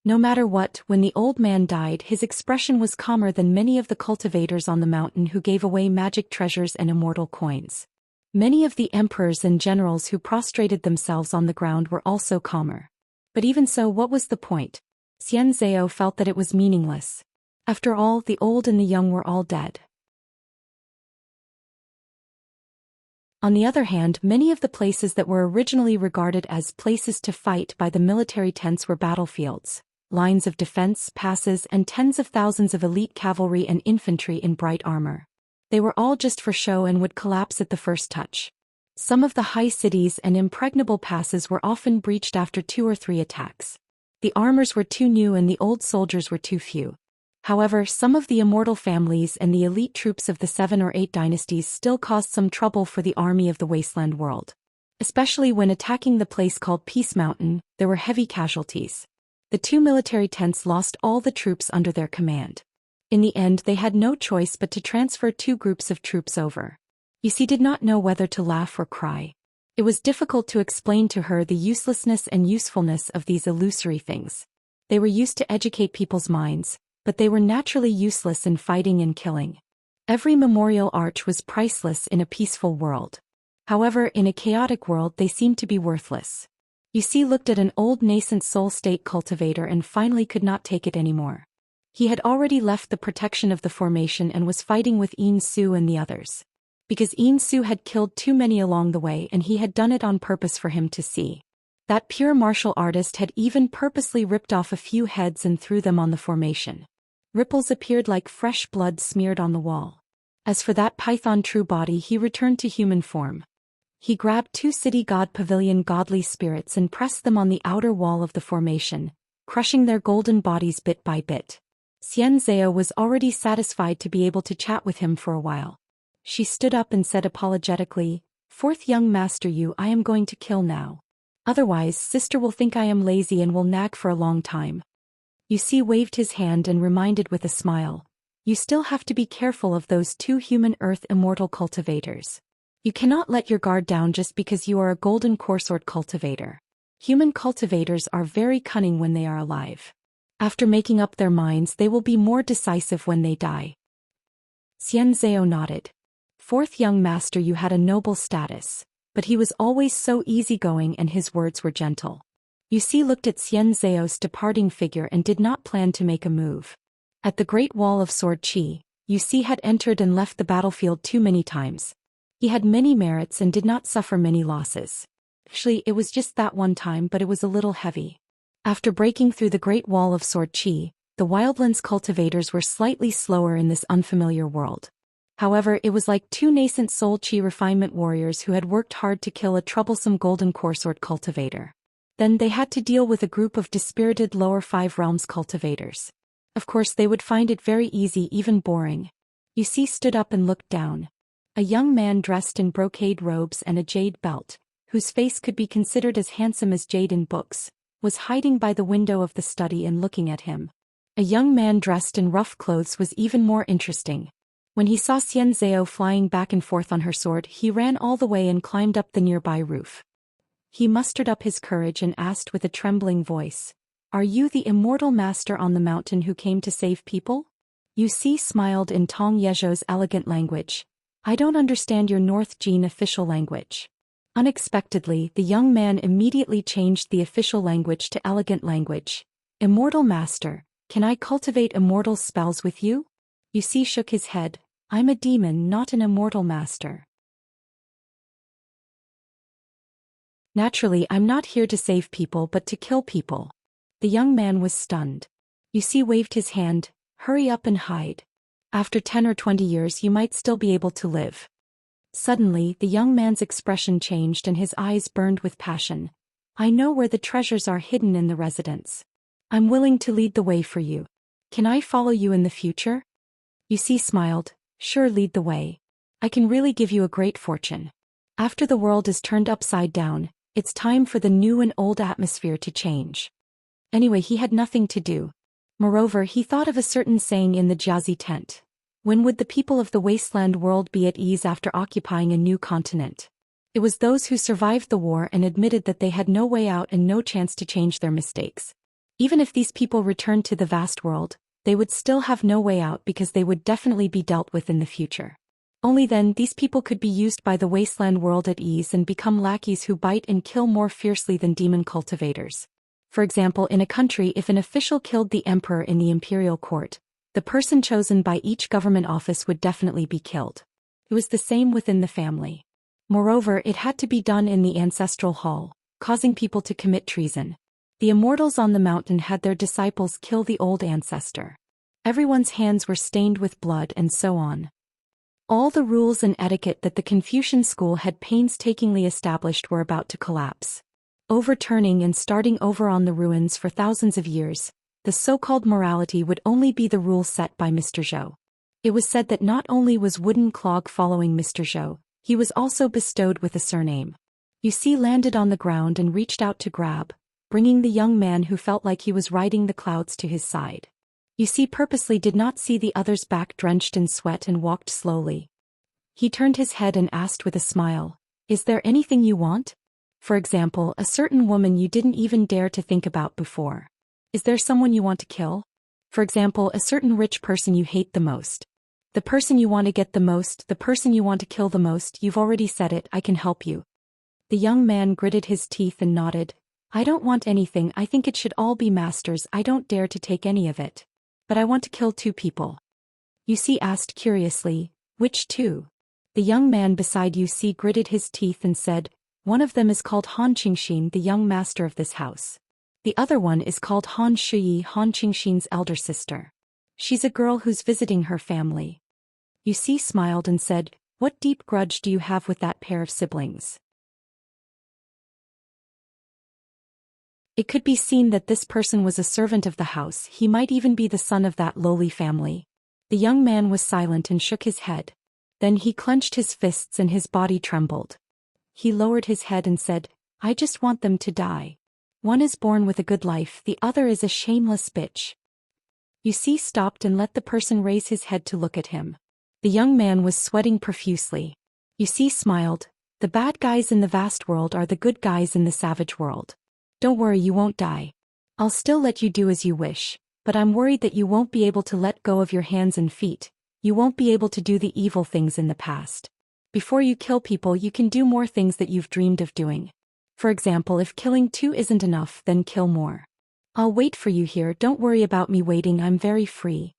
No matter what, when the old man died, his expression was calmer than many of the cultivators on the mountain who gave away magic treasures and immortal coins. Many of the emperors and generals who prostrated themselves on the ground were also calmer. But even so, what was the point? Xianxia felt that it was meaningless. After all, the old and the young were all dead. On the other hand, many of the places that were originally regarded as places to fight by the military tents were battlefields, lines of defense, passes, and tens of thousands of elite cavalry and infantry in bright armor. They were all just for show and would collapse at the first touch. Some of the high cities and impregnable passes were often breached after 2 or 3 attacks. The armors were too new and the old soldiers were too few. However, some of the immortal families and the elite troops of the 7 or 8 dynasties still caused some trouble for the army of the wasteland world. Especially when attacking the place called Peace Mountain, there were heavy casualties. The 2 military tents lost all the troops under their command. In the end, they had no choice but to transfer 2 groups of troops over. Yuxi did not know whether to laugh or cry. It was difficult to explain to her the uselessness and usefulness of these illusory things. They were used to educate people's minds, but they were naturally useless in fighting and killing. Every memorial arch was priceless in a peaceful world. However, in a chaotic world they seemed to be worthless. Yuxi looked at an old nascent soul state cultivator and finally could not take it anymore. He had already left the protection of the formation and was fighting with Yin Su and the others. Because Yin Su had killed too many along the way and he had done it on purpose for him to see. That pure martial artist had even purposely ripped off a few heads and threw them on the formation. Ripples appeared like fresh blood smeared on the wall. As for that python true body, he returned to human form. He grabbed 2 city god pavilion godly spirits and pressed them on the outer wall of the formation, crushing their golden bodies bit by bit. Xianxia was already satisfied to be able to chat with him for a while. She stood up and said apologetically, "Fourth young master, I am going to kill now. Otherwise, sister will think I am lazy and will nag for a long time." Yuxi waved his hand and reminded with a smile, "You still have to be careful of those 2 human earth immortal cultivators. You cannot let your guard down just because you are a golden core sword cultivator. Human cultivators are very cunning when they are alive. After making up their minds, they will be more decisive when they die." Xianxia nodded. "Fourth young master, you had a noble status, but he was always so easygoing and his words were gentle." Yuxi looked at Xianxia's departing figure and did not plan to make a move. At the Great Wall of Sword Qi, Yuxi had entered and left the battlefield too many times. He had many merits and did not suffer many losses. Actually, it was just that one time, but it was a little heavy. After breaking through the Great Wall of Sword Qi, The wildlands cultivators were slightly slower in this unfamiliar world. However, it was like two nascent soul chi refinement warriors who had worked hard to kill a troublesome golden coresword cultivator. Then they had to deal with a group of dispirited lower 5 realms cultivators. Of course they would find it very easy, even boring. Wuxia stood up and looked down. A young man dressed in brocade robes and a jade belt, whose face could be considered as handsome as jade in books, was hiding by the window of the study and looking at him. A young man dressed in rough clothes was even more interesting. When he saw Xianxia flying back and forth on her sword, he ran all the way and climbed up the nearby roof. He mustered up his courage and asked with a trembling voice, "Are you the immortal master on the mountain who came to save people?" Wuxia smiled in Tong Yezhou's elegant language. "I don't understand your North Jin official language." Unexpectedly, the young man immediately changed the official language to elegant language. "Immortal master, can I cultivate immortal spells with you?" Wuxia shook his head. "I'm a demon, not an immortal master. Naturally, I'm not here to save people but to kill people." The young man was stunned. Wuxia waved his hand. "Hurry up and hide. After 10 or 20 years you might still be able to live." Suddenly, the young man's expression changed and his eyes burned with passion. "I know where the treasures are hidden in the residence. I'm willing to lead the way for you. Can I follow you in the future?" Wuxia smiled. "Sure, lead the way. I can really give you a great fortune. After the world is turned upside down, it's time for the new and old atmosphere to change." Anyway, he had nothing to do. Moreover, he thought of a certain saying in the Jiazi tent. When would the people of the wasteland world be at ease after occupying a new continent? It was those who survived the war and admitted that they had no way out and no chance to change their mistakes. Even if these people returned to the vast world, they would still have no way out because they would definitely be dealt with in the future. Only then these people could be used by the wasteland world at ease and become lackeys who bite and kill more fiercely than demon cultivators. For example, in a country, if an official killed the emperor in the imperial court, the person chosen by each government office would definitely be killed. It was the same within the family. Moreover, it had to be done in the ancestral hall, causing people to commit treason. The immortals on the mountain had their disciples kill the old ancestor. Everyone's hands were stained with blood and so on. All the rules and etiquette that the Confucian school had painstakingly established were about to collapse. Overturning and starting over on the ruins for thousands of years, the so-called morality would only be the rule set by Mr. Zhou. It was said that not only was Wooden Clog following Mr. Zhou, he was also bestowed with a surname. Wuxia landed on the ground and reached out to grab, bringing the young man who felt like he was riding the clouds to his side. Wuxia purposely did not see the other's back drenched in sweat and walked slowly. He turned his head and asked with a smile, "Is there anything you want? For example, a certain woman you didn't even dare to think about before. Is there someone you want to kill? For example, a certain rich person you hate the most. The person you want to get the most, the person you want to kill the most, you've already said it, I can help you." The young man gritted his teeth and nodded. "I don't want anything, I think it should all be master's, I don't dare to take any of it. But I want to kill 2 people." Wuxia asked curiously, "Which 2? The young man beside Wuxia gritted his teeth and said, "One of them is called Han Qingxin, the young master of this house. The other one is called Han Shuyi, Han Qingxin's elder sister. She's a girl who's visiting her family." Wuxia smiled and said, "What deep grudge do you have with that pair of siblings?" It could be seen that this person was a servant of the house, he might even be the son of that lowly family. The young man was silent and shook his head. Then he clenched his fists and his body trembled. He lowered his head and said, "I just want them to die. One is born with a good life, the other is a shameless bitch." Wuxia stopped and let the person raise his head to look at him. The young man was sweating profusely. Wuxia smiled. "The bad guys in the vast world are the good guys in the savage world. Don't worry, you won't die. I'll still let you do as you wish, but I'm worried that you won't be able to let go of your hands and feet. You won't be able to do the evil things in the past. Before you kill people, you can do more things that you've dreamed of doing. For example, if killing 2 isn't enough, then kill more. I'll wait for you here, don't worry about me waiting, I'm very free."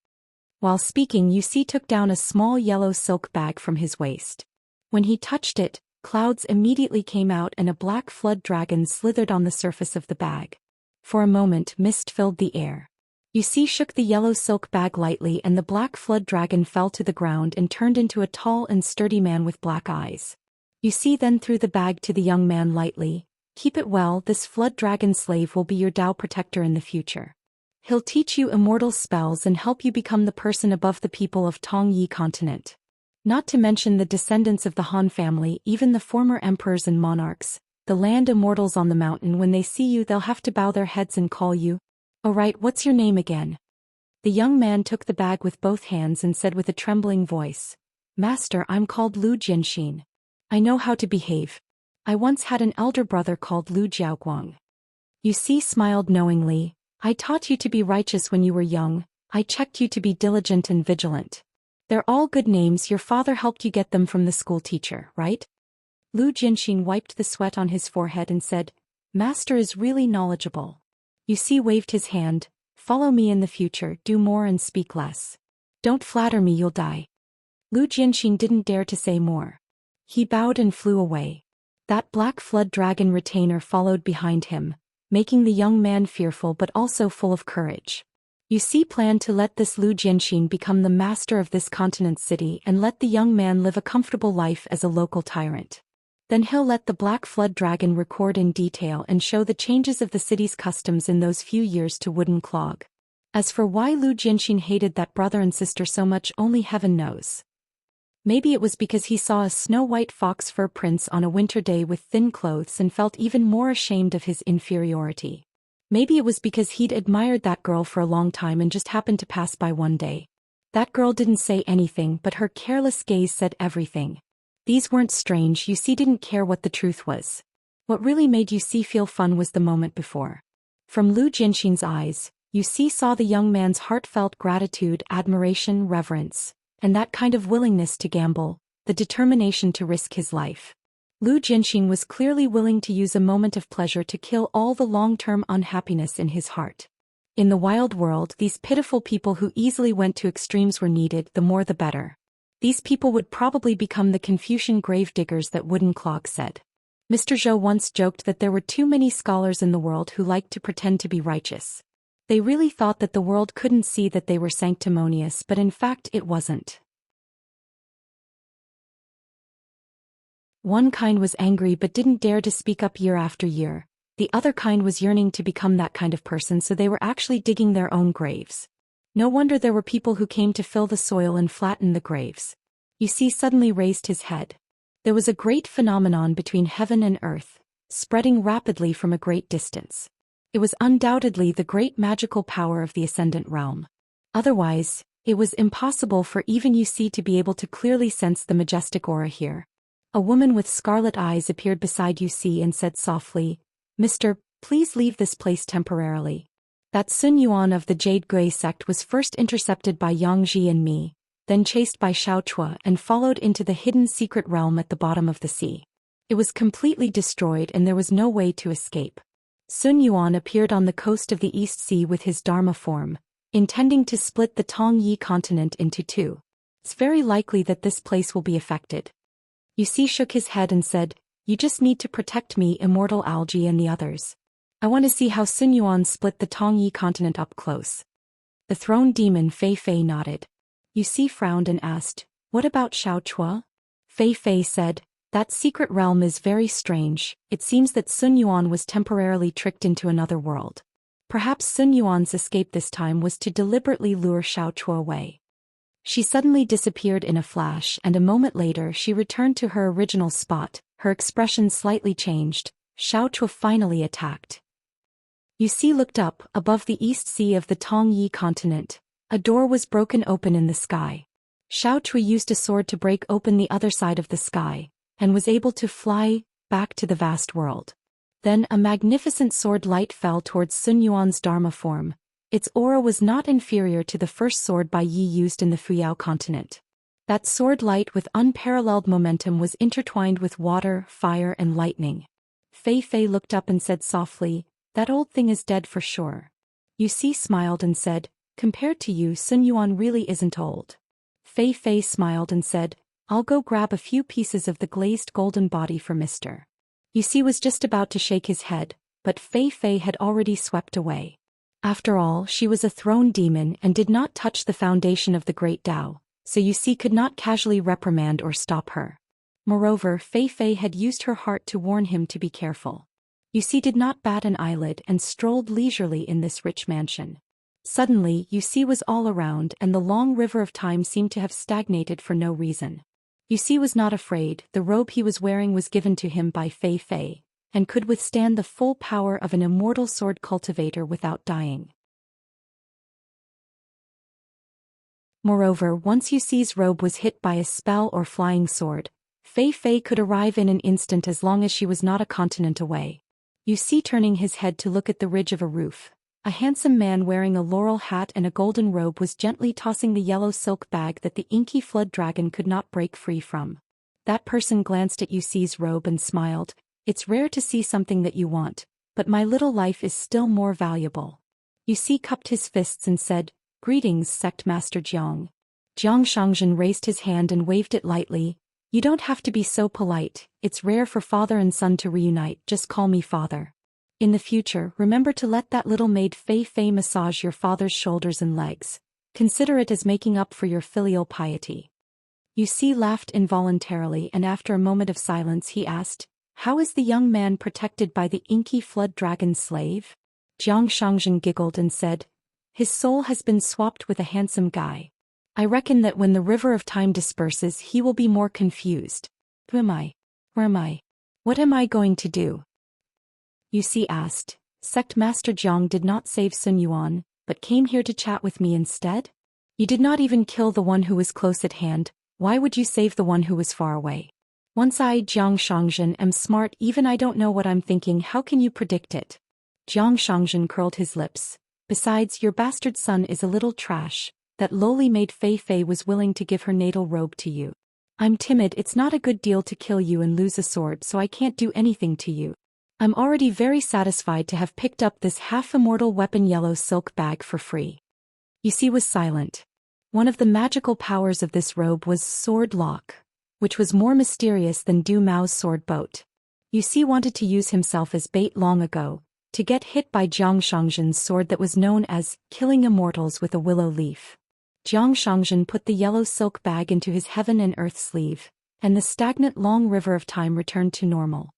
While speaking, Wuxia took down a small yellow silk bag from his waist. When he touched it, clouds immediately came out and a black flood dragon slithered on the surface of the bag. For a moment, mist filled the air. Yuxi shook the yellow silk bag lightly and the black flood dragon fell to the ground and turned into a tall and sturdy man with black eyes. Yuxi then threw the bag to the young man lightly. Keep it well, this flood dragon slave will be your Tao protector in the future. He'll teach you immortal spells and help you become the person above the people of Tongyi continent. Not to mention the descendants of the Han family, even the former emperors and monarchs, the land immortals on the mountain. When they see you they'll have to bow their heads and call you. Oh right, what's your name again? The young man took the bag with both hands and said with a trembling voice, Master, I'm called Lu Jianxin. I know how to behave. I once had an elder brother called Lu Jiaoguang. Yuxi smiled knowingly. I taught you to be righteous when you were young. I checked you to be diligent and vigilant. They're all good names. Your father helped you get them from the school teacher, right? Lu Jianxin wiped the sweat on his forehead and said, Master is really knowledgeable. Yuxi waved his hand. Follow me in the future, do more and speak less. Don't flatter me, you'll die. Lu Jianxin didn't dare to say more. He bowed and flew away. That black flood dragon retainer followed behind him, making the young man fearful but also full of courage. Yuxi planned to let this Lu Jianxin become the master of this continent's city and let the young man live a comfortable life as a local tyrant. Then he'll let the black flood dragon record in detail and show the changes of the city's customs in those few years to Wooden Clog. As for why Lu Jianxin hated that brother and sister so much, only heaven knows. Maybe it was because he saw a snow-white fox fur prince on a winter day with thin clothes and felt even more ashamed of his inferiority. Maybe it was because he'd admired that girl for a long time and just happened to pass by one day. That girl didn't say anything, but her careless gaze said everything. These weren't strange. Yuxi didn't care what the truth was. What really made Yuxi feel fun was the moment before. From Lu Jianxin's eyes, Yuxi saw the young man's heartfelt gratitude, admiration, reverence, and that kind of willingness to gamble, the determination to risk his life. Lu Jianxin was clearly willing to use a moment of pleasure to kill all the long-term unhappiness in his heart. In the wild world, these pitiful people who easily went to extremes were needed, the more the better. These people would probably become the Confucian gravediggers that Wooden Clog said. Mr. Zhou once joked that there were too many scholars in the world who liked to pretend to be righteous. They really thought that the world couldn't see that they were sanctimonious, but in fact it wasn't. One kind was angry but didn't dare to speak up year after year. The other kind was yearning to become that kind of person, so they were actually digging their own graves. No wonder there were people who came to fill the soil and flatten the graves. Yuxi suddenly raised his head. There was a great phenomenon between heaven and earth, spreading rapidly from a great distance. It was undoubtedly the great magical power of the Ascendant Realm. Otherwise, it was impossible for even Yuxi to be able to clearly sense the majestic aura here. A woman with scarlet eyes appeared beside Yuxi and said softly, Mister, please leave this place temporarily. That Sun Yuan of the Jade Gray sect was first intercepted by Yang Ji and me, then chased by Xiao Chua and followed into the hidden secret realm at the bottom of the sea. It was completely destroyed and there was no way to escape. Sun Yuan appeared on the coast of the East Sea with his Dharma form, intending to split the Tongyi continent into two. It's very likely that this place will be affected. Yuxi shook his head and said, You just need to protect me, Immortal Algae and the others. I want to see how Sun Yuan split the Tongyi continent up close. The throne demon Fei Fei nodded. Yuxi frowned and asked, What about Xiao Chua? Fei Fei said, That secret realm is very strange. It seems that Sun Yuan was temporarily tricked into another world. Perhaps Sun Yuan's escape this time was to deliberately lure Xiao Chua away. She suddenly disappeared in a flash, and a moment later she returned to her original spot. Her expression slightly changed. Xiao Chua finally attacked. Yuxi looked up. Above the East Sea of the Tongyi continent, a door was broken open in the sky. Xiao Chua used a sword to break open the other side of the sky, and was able to fly back to the vast world. Then a magnificent sword light fell towards Sun Yuan's Dharma form. Its aura was not inferior to the first sword Bai Yi used in the Fuyao continent. That sword light with unparalleled momentum was intertwined with water, fire and lightning. Fei Fei looked up and said softly, That old thing is dead for sure. Yuxi smiled and said, Compared to you, Sun Yuan really isn't old. Fei Fei smiled and said, I'll go grab a few pieces of the glazed golden body for Mr. Yuxi was just about to shake his head, but Fei Fei had already swept away. After all, she was a throne demon and did not touch the foundation of the great Tao, so could not casually reprimand or stop her. Moreover, Fei Fei had used her heart to warn him to be careful. Did not bat an eyelid and strolled leisurely in this rich mansion. Suddenly, was all around and the long river of time seemed to have stagnated for no reason. Was not afraid. The robe he was wearing was given to him by Fei Fei, and could withstand the full power of an immortal sword cultivator without dying. Moreover, once Yuxi's robe was hit by a spell or flying sword, Fei Fei could arrive in an instant as long as she was not a continent away. Turning his head to look at the ridge of a roof, a handsome man wearing a laurel hat and a golden robe was gently tossing the yellow silk bag that the inky flood dragon could not break free from. That person glanced at Yuxi's robe and smiled. It's rare to see something that you want, but my little life is still more valuable. Yuxi cupped his fists and said, "Greetings, Sect Master Jiang." Jiang Shangzhen raised his hand and waved it lightly. "You don't have to be so polite, it's rare for father and son to reunite, just call me father. In the future, remember to let that little maid Fei Fei massage your father's shoulders and legs. Consider it as making up for your filial piety." Yuxi laughed involuntarily and after a moment of silence he asked, "How is the young man protected by the inky flood dragon slave?" Jiang Shangzhen giggled and said, "His soul has been swapped with a handsome guy. I reckon that when the river of time disperses he will be more confused. Who am I? Where am I? What am I going to do?" Yuxi asked. "Sect Master Jiang did not save Sun Yuan, but came here to chat with me instead? You did not even kill the one who was close at hand, why would you save the one who was far away? Once I, Jiang Shangzhen, am smart, even I don't know what I'm thinking, how can you predict it?" Jiang Shangzhen curled his lips. "Besides, your bastard son is a little trash. That lowly maid Fei Fei was willing to give her natal robe to you. I'm timid, it's not a good deal to kill you and lose a sword, so I can't do anything to you. I'm already very satisfied to have picked up this half-immortal weapon yellow silk bag for free." Yuxi was silent. One of the magical powers of this robe was sword lock, which was more mysterious than Du Mao's sword boat. Yuxi wanted to use himself as bait long ago, to get hit by Jiang Shangzhen's sword that was known as killing immortals with a willow leaf. Jiang Shangzhen put the yellow silk bag into his heaven and earth sleeve, and the stagnant long river of time returned to normal.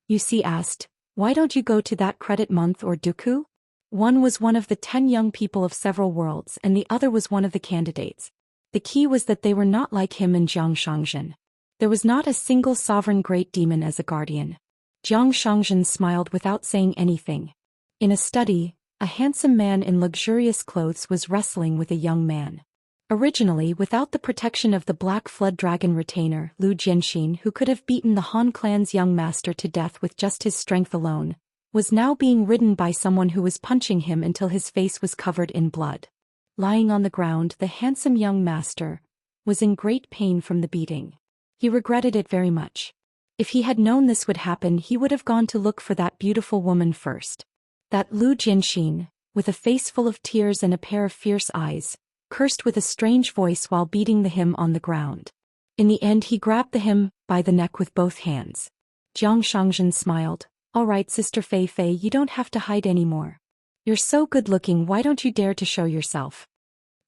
Yuxi asked, "Why don't you go to that credit month or Duku?" One was one of the 10 young people of several worlds and the other was one of the candidates. The key was that they were not like him and Jiang Shangzhen. There was not a single sovereign great demon as a guardian. Jiang Shangzhen smiled without saying anything. In a study, a handsome man in luxurious clothes was wrestling with a young man. Originally, without the protection of the Black Flood Dragon retainer, Lu Jianxin, who could have beaten the Han clan's young master to death with just his strength alone, was now being ridden by someone who was punching him until his face was covered in blood. Lying on the ground, the handsome young master was in great pain from the beating. He regretted it very much. If he had known this would happen, he would have gone to look for that beautiful woman first. That Lu Jianxin, with a face full of tears and a pair of fierce eyes, cursed with a strange voice while beating the him on the ground. In the end he grabbed the him by the neck with both hands. Jiang Shangzhen smiled. "All right, Sister Fei Fei, you don't have to hide anymore. You're so good looking, why don't you dare to show yourself?"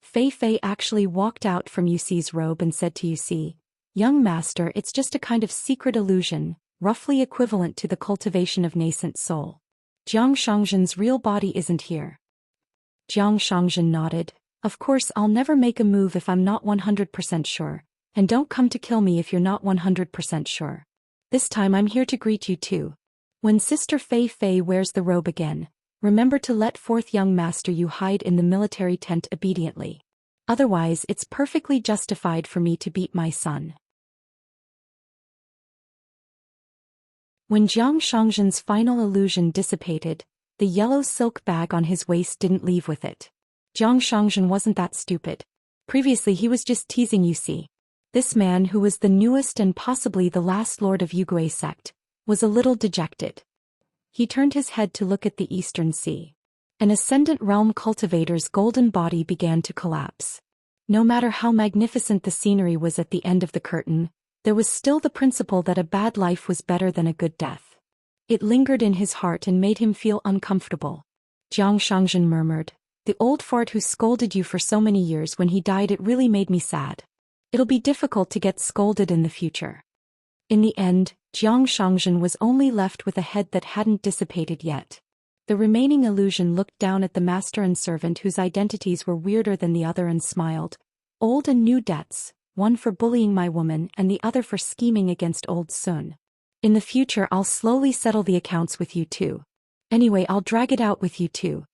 Fei Fei actually walked out from Yuxi's robe and said to Yuxi, "Young master, it's just a kind of secret illusion, roughly equivalent to the cultivation of nascent soul. Jiang Shangzhen's real body isn't here." Jiang Shangzhen nodded. "Of course I'll never make a move if I'm not 100% sure, and don't come to kill me if you're not 100% sure. This time I'm here to greet you too. When Sister Fei Fei wears the robe again, remember to let forth young master you hide in the military tent obediently. Otherwise it's perfectly justified for me to beat my son." When Jiang Shangzhen's final illusion dissipated, the yellow silk bag on his waist didn't leave with it. Jiang Shangzhen wasn't that stupid. Previously he was just teasing Yuxi. This man, who was the newest and possibly the last lord of Yugui sect, was a little dejected. He turned his head to look at the eastern sea. An ascendant realm cultivator's golden body began to collapse. No matter how magnificent the scenery was at the end of the curtain, there was still the principle that a bad life was better than a good death. It lingered in his heart and made him feel uncomfortable. Jiang Shangzhen murmured. The old fart who scolded you for so many years, when he died it really made me sad. It'll be difficult to get scolded in the future. In the end, Jiang Shangzhen was only left with a head that hadn't dissipated yet. The remaining illusion looked down at the master and servant whose identities were weirder than the other and smiled. Old and new debts, one for bullying my woman and the other for scheming against old Sun. In the future I'll slowly settle the accounts with you too. Anyway, I'll drag it out with you too.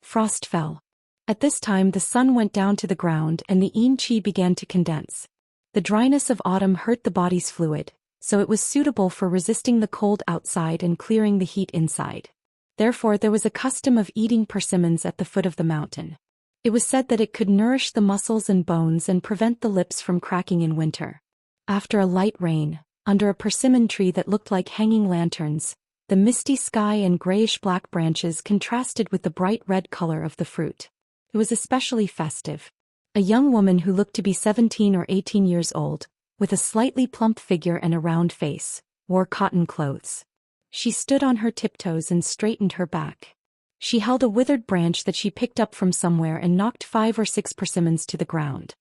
Frost fell. At this time the sun went down to the ground and the yin qi began to condense. The dryness of autumn hurt the body's fluid, so it was suitable for resisting the cold outside and clearing the heat inside. Therefore there was a custom of eating persimmons at the foot of the mountain. It was said that it could nourish the muscles and bones and prevent the lips from cracking in winter. After a light rain, under a persimmon tree that looked like hanging lanterns, the misty sky and grayish-black branches contrasted with the bright red color of the fruit. It was especially festive. A young woman who looked to be 17 or 18 years old, with a slightly plump figure and a round face, wore cotton clothes. She stood on her tiptoes and straightened her back. She held a withered branch that she picked up from somewhere and knocked 5 or 6 persimmons to the ground.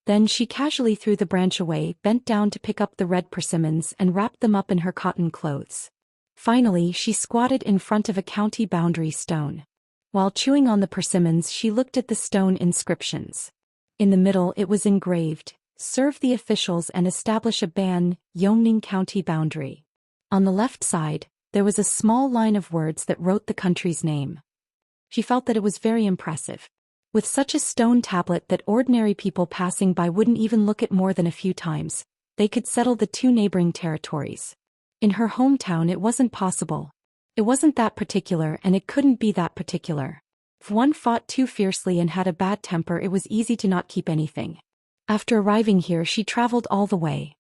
Then she casually threw the branch away, bent down to pick up the red persimmons and wrapped them up in her cotton clothes. Finally, she squatted in front of a county boundary stone. While chewing on the persimmons, she looked at the stone inscriptions. In the middle it was engraved, "Serve the officials and establish a ban, Yongning County boundary." On the left side, there was a small line of words that wrote the country's name. She felt that it was very impressive. With such a stone tablet that ordinary people passing by wouldn't even look at more than a few times, they could settle the 2 neighboring territories. In her hometown it wasn't possible. It wasn't that particular and it couldn't be that particular. If one fought too fiercely and had a bad temper, it was easy to not keep anything. After arriving here she traveled all the way.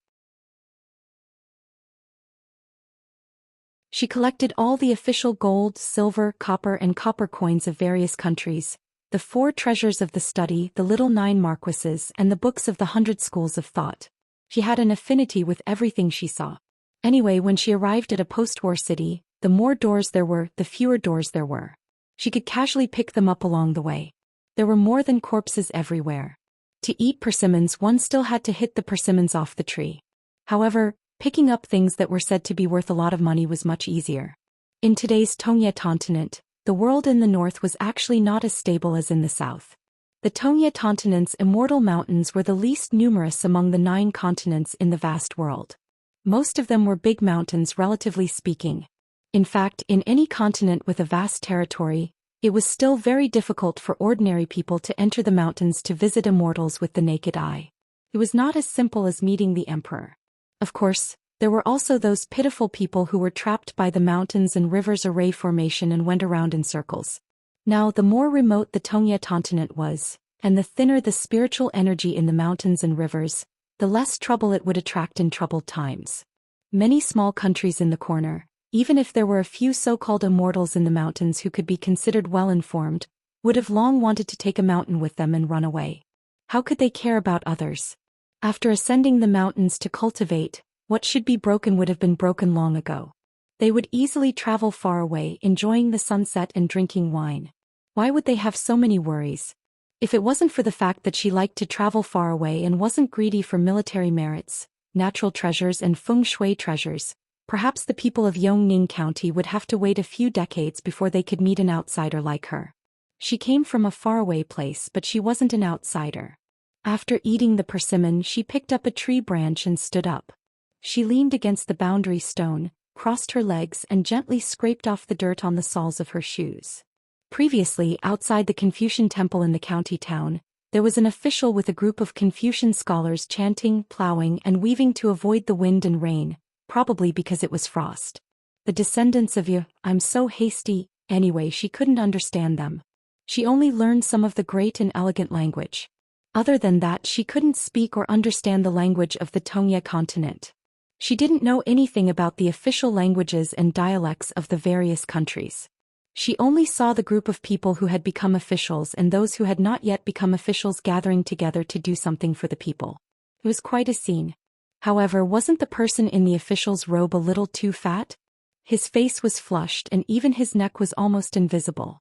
She collected all the official gold, silver, copper and copper coins of various countries, the 4 treasures of the study, the little 9 marquises and the books of the 100 schools of thought. She had an affinity with everything she saw. Anyway, when she arrived at a post-war city, the more doors there were, the fewer doors there were. She could casually pick them up along the way. There were more than corpses everywhere. To eat persimmons one still had to hit the persimmons off the tree. However, picking up things that were said to be worth a lot of money was much easier. In today's Tongye continent, the world in the north was actually not as stable as in the south. The Tongye continent's immortal mountains were the least numerous among the 9 continents in the vast world. Most of them were big mountains relatively speaking. In fact, in any continent with a vast territory, it was still very difficult for ordinary people to enter the mountains to visit immortals with the naked eye. It was not as simple as meeting the emperor. Of course, there were also those pitiful people who were trapped by the mountains and rivers' array formation and went around in circles. Now, the more remote the Tongye continent was, and the thinner the spiritual energy in the mountains and rivers, the less trouble it would attract in troubled times. Many small countries in the corner, even if there were a few so-called immortals in the mountains who could be considered well-informed, would have long wanted to take a mountain with them and run away. How could they care about others? After ascending the mountains to cultivate, what should be broken would have been broken long ago. They would easily travel far away, enjoying the sunset and drinking wine. Why would they have so many worries? If it wasn't for the fact that she liked to travel far away and wasn't greedy for military merits, natural treasures and feng shui treasures, perhaps the people of Yongning County would have to wait a few decades before they could meet an outsider like her. She came from a faraway place, but she wasn't an outsider. After eating the persimmon, she picked up a tree branch and stood up. She leaned against the boundary stone, crossed her legs and gently scraped off the dirt on the soles of her shoes. Previously, outside the Confucian temple in the county town, there was an official with a group of Confucian scholars chanting, plowing and weaving to avoid the wind and rain, probably because it was frost. The descendants of I'm so hasty, anyway she couldn't understand them. She only learned some of the great and elegant language. Other than that she couldn't speak or understand the language of the Tongye continent. She didn't know anything about the official languages and dialects of the various countries. She only saw the group of people who had become officials and those who had not yet become officials gathering together to do something for the people. It was quite a scene. However, wasn't the person in the official's robe a little too fat? His face was flushed and even his neck was almost invisible.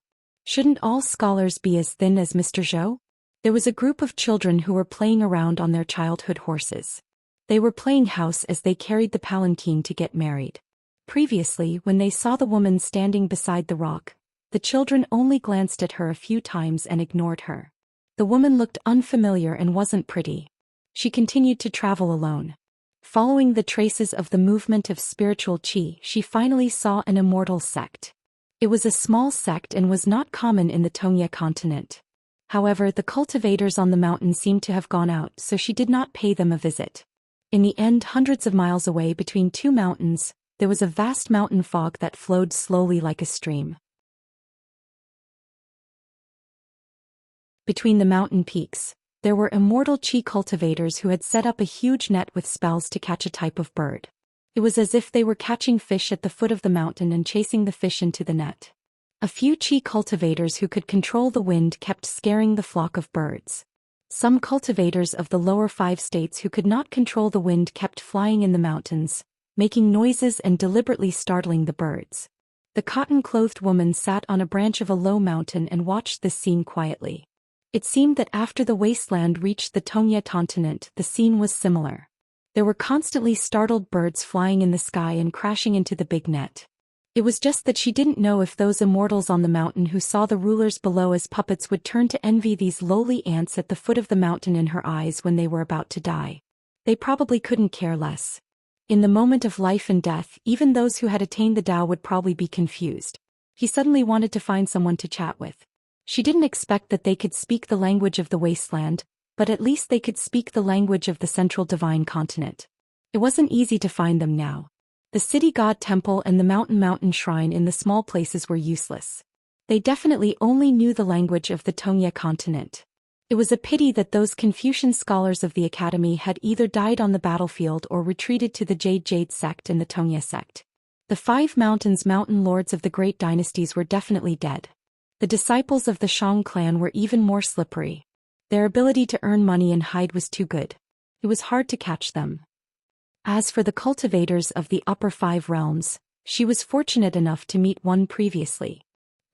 Shouldn't all scholars be as thin as Mr. Zhou? There was a group of children who were playing around on their childhood horses. They were playing house as they carried the palanquin to get married. Previously, when they saw the woman standing beside the rock, the children only glanced at her a few times and ignored her. The woman looked unfamiliar and wasn't pretty. She continued to travel alone. Following the traces of the movement of spiritual qi, she finally saw an immortal sect. It was a small sect and was not common in the Tongye continent. However, the cultivators on the mountain seemed to have gone out, so she did not pay them a visit. In the end, hundreds of miles away between two mountains, there was a vast mountain fog that flowed slowly like a stream. Between the mountain peaks, there were immortal qi cultivators who had set up a huge net with spells to catch a type of bird. It was as if they were catching fish at the foot of the mountain and chasing the fish into the net. A few qi cultivators who could control the wind kept scaring the flock of birds. Some cultivators of the lower 5 states who could not control the wind kept flying in the mountains, making noises and deliberately startling the birds. The cotton-clothed woman sat on a branch of a low mountain and watched this scene quietly. It seemed that after the wasteland reached the Tongye continent, the scene was similar. There were constantly startled birds flying in the sky and crashing into the big net. It was just that she didn't know if those immortals on the mountain who saw the rulers below as puppets would turn to envy these lowly ants at the foot of the mountain in her eyes when they were about to die. They probably couldn't care less. In the moment of life and death, even those who had attained the Tao would probably be confused. He suddenly wanted to find someone to chat with. She didn't expect that they could speak the language of the wasteland, but at least they could speak the language of the central divine continent. It wasn't easy to find them now. The city god temple and the mountain shrine in the small places were useless. They definitely only knew the language of the Tongye continent. It was a pity that those Confucian scholars of the academy had either died on the battlefield or retreated to the Jade sect and the Tongye sect. The 5 mountain lords of the great dynasties were definitely dead. The disciples of the Shang clan were even more slippery. Their ability to earn money and hide was too good. It was hard to catch them. As for the cultivators of the upper 5 realms, she was fortunate enough to meet one previously.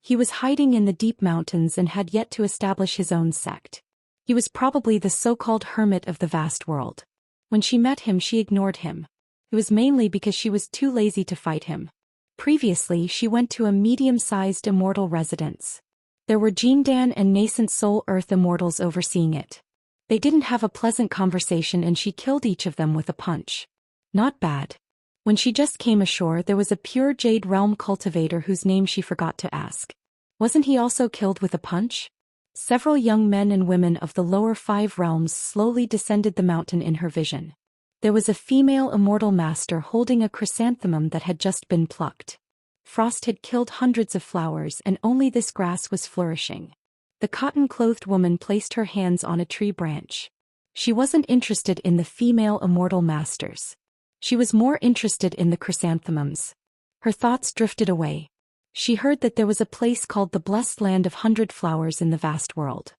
He was hiding in the deep mountains and had yet to establish his own sect. He was probably the so-called hermit of the vast world. When she met him, she ignored him. It was mainly because she was too lazy to fight him. Previously, she went to a medium-sized immortal residence. There were Jindan and nascent Soul Earth immortals overseeing it. They didn't have a pleasant conversation and she killed each of them with a punch. Not bad. When she just came ashore, there was a pure Jade Realm cultivator whose name she forgot to ask. Wasn't he also killed with a punch? Several young men and women of the lower 5 realms slowly descended the mountain in her vision. There was a female immortal master holding a chrysanthemum that had just been plucked. Frost had killed hundreds of flowers and only this grass was flourishing. The cotton-clothed woman placed her hands on a tree branch. She wasn't interested in the female immortal masters. She was more interested in the chrysanthemums. Her thoughts drifted away. She heard that there was a place called the Blessed Land of 100 Flowers in the vast world.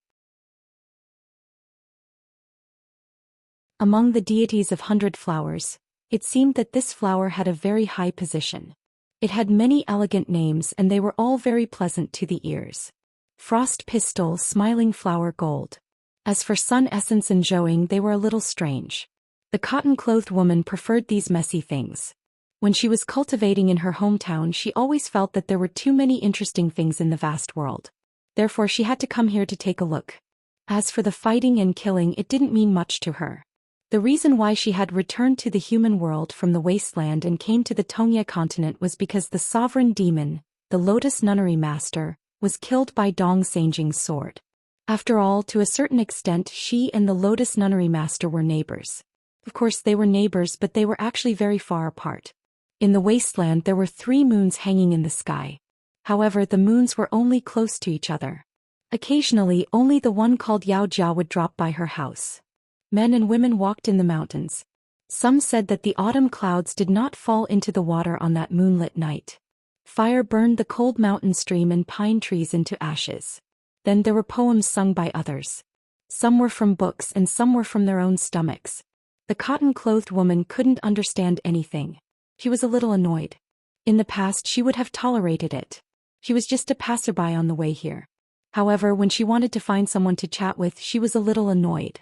Among the deities of 100 Flowers, it seemed that this flower had a very high position. It had many elegant names and they were all very pleasant to the ears. Frost Pistol, Smiling Flower, Gold. As for Sun Essence and Zhouing, they were a little strange. The cotton-clothed woman preferred these messy things. When she was cultivating in her hometown, she always felt that there were too many interesting things in the vast world. Therefore she had to come here to take a look. As for the fighting and killing, it didn't mean much to her. The reason why she had returned to the human world from the wasteland and came to the Tongye continent was because the sovereign demon, the Lotus Nunnery Master, was killed by Dong Sanjing's sword. After all, to a certain extent, she and the Lotus Nunnery Master were neighbors. Of course they were neighbors, but they were actually very far apart. In the wasteland there were 3 moons hanging in the sky. However, the moons were only close to each other. Occasionally, only the one called Yao Jia would drop by her house. Men and women walked in the mountains. Some said that the autumn clouds did not fall into the water on that moonlit night. Fire burned the cold mountain stream and pine trees into ashes. Then there were poems sung by others. Some were from books and some were from their own stomachs. The cotton-clothed woman couldn't understand anything. She was a little annoyed. In the past she would have tolerated it. She was just a passerby on the way here. However, when she wanted to find someone to chat with, she was a little annoyed.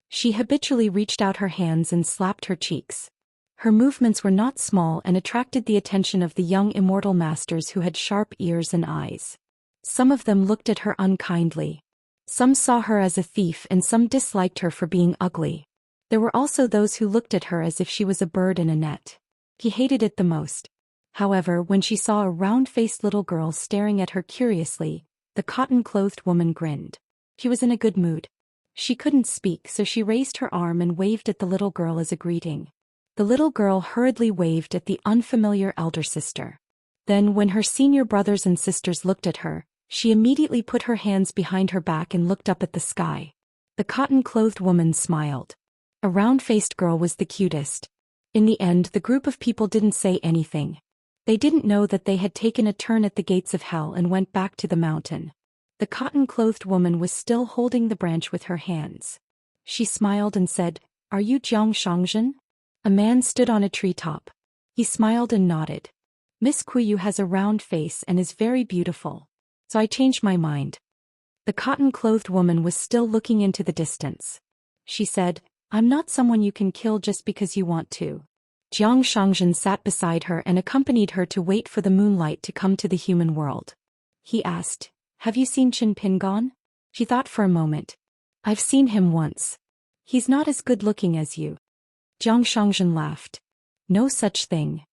She habitually reached out her hands and slapped her cheeks. Her movements were not small and attracted the attention of the young immortal masters who had sharp ears and eyes. Some of them looked at her unkindly. Some saw her as a thief and some disliked her for being ugly. There were also those who looked at her as if she was a bird in a net. He hated it the most. However, when she saw a round-faced little girl staring at her curiously, the cotton-clothed woman grinned. She was in a good mood. She couldn't speak, so she raised her arm and waved at the little girl as a greeting. The little girl hurriedly waved at the unfamiliar elder sister. Then, when her senior brothers and sisters looked at her, she immediately put her hands behind her back and looked up at the sky. The cotton-clothed woman smiled. A round-faced girl was the cutest. In the end, the group of people didn't say anything. They didn't know that they had taken a turn at the gates of hell and went back to the mountain. The cotton-clothed woman was still holding the branch with her hands. She smiled and said, "Are you Zhou Xian?" A man stood on a treetop. He smiled and nodded. "Miss Kuyu has a round face and is very beautiful. So I changed my mind." The cotton-clothed woman was still looking into the distance. She said, "I'm not someone you can kill just because you want to." Jiang Shangzhen sat beside her and accompanied her to wait for the moonlight to come to the human world. He asked, "Have you seen Chen Pingon?" She thought for a moment. "I've seen him once. He's not as good-looking as you." Jiang Shangzhen laughed. "No such thing."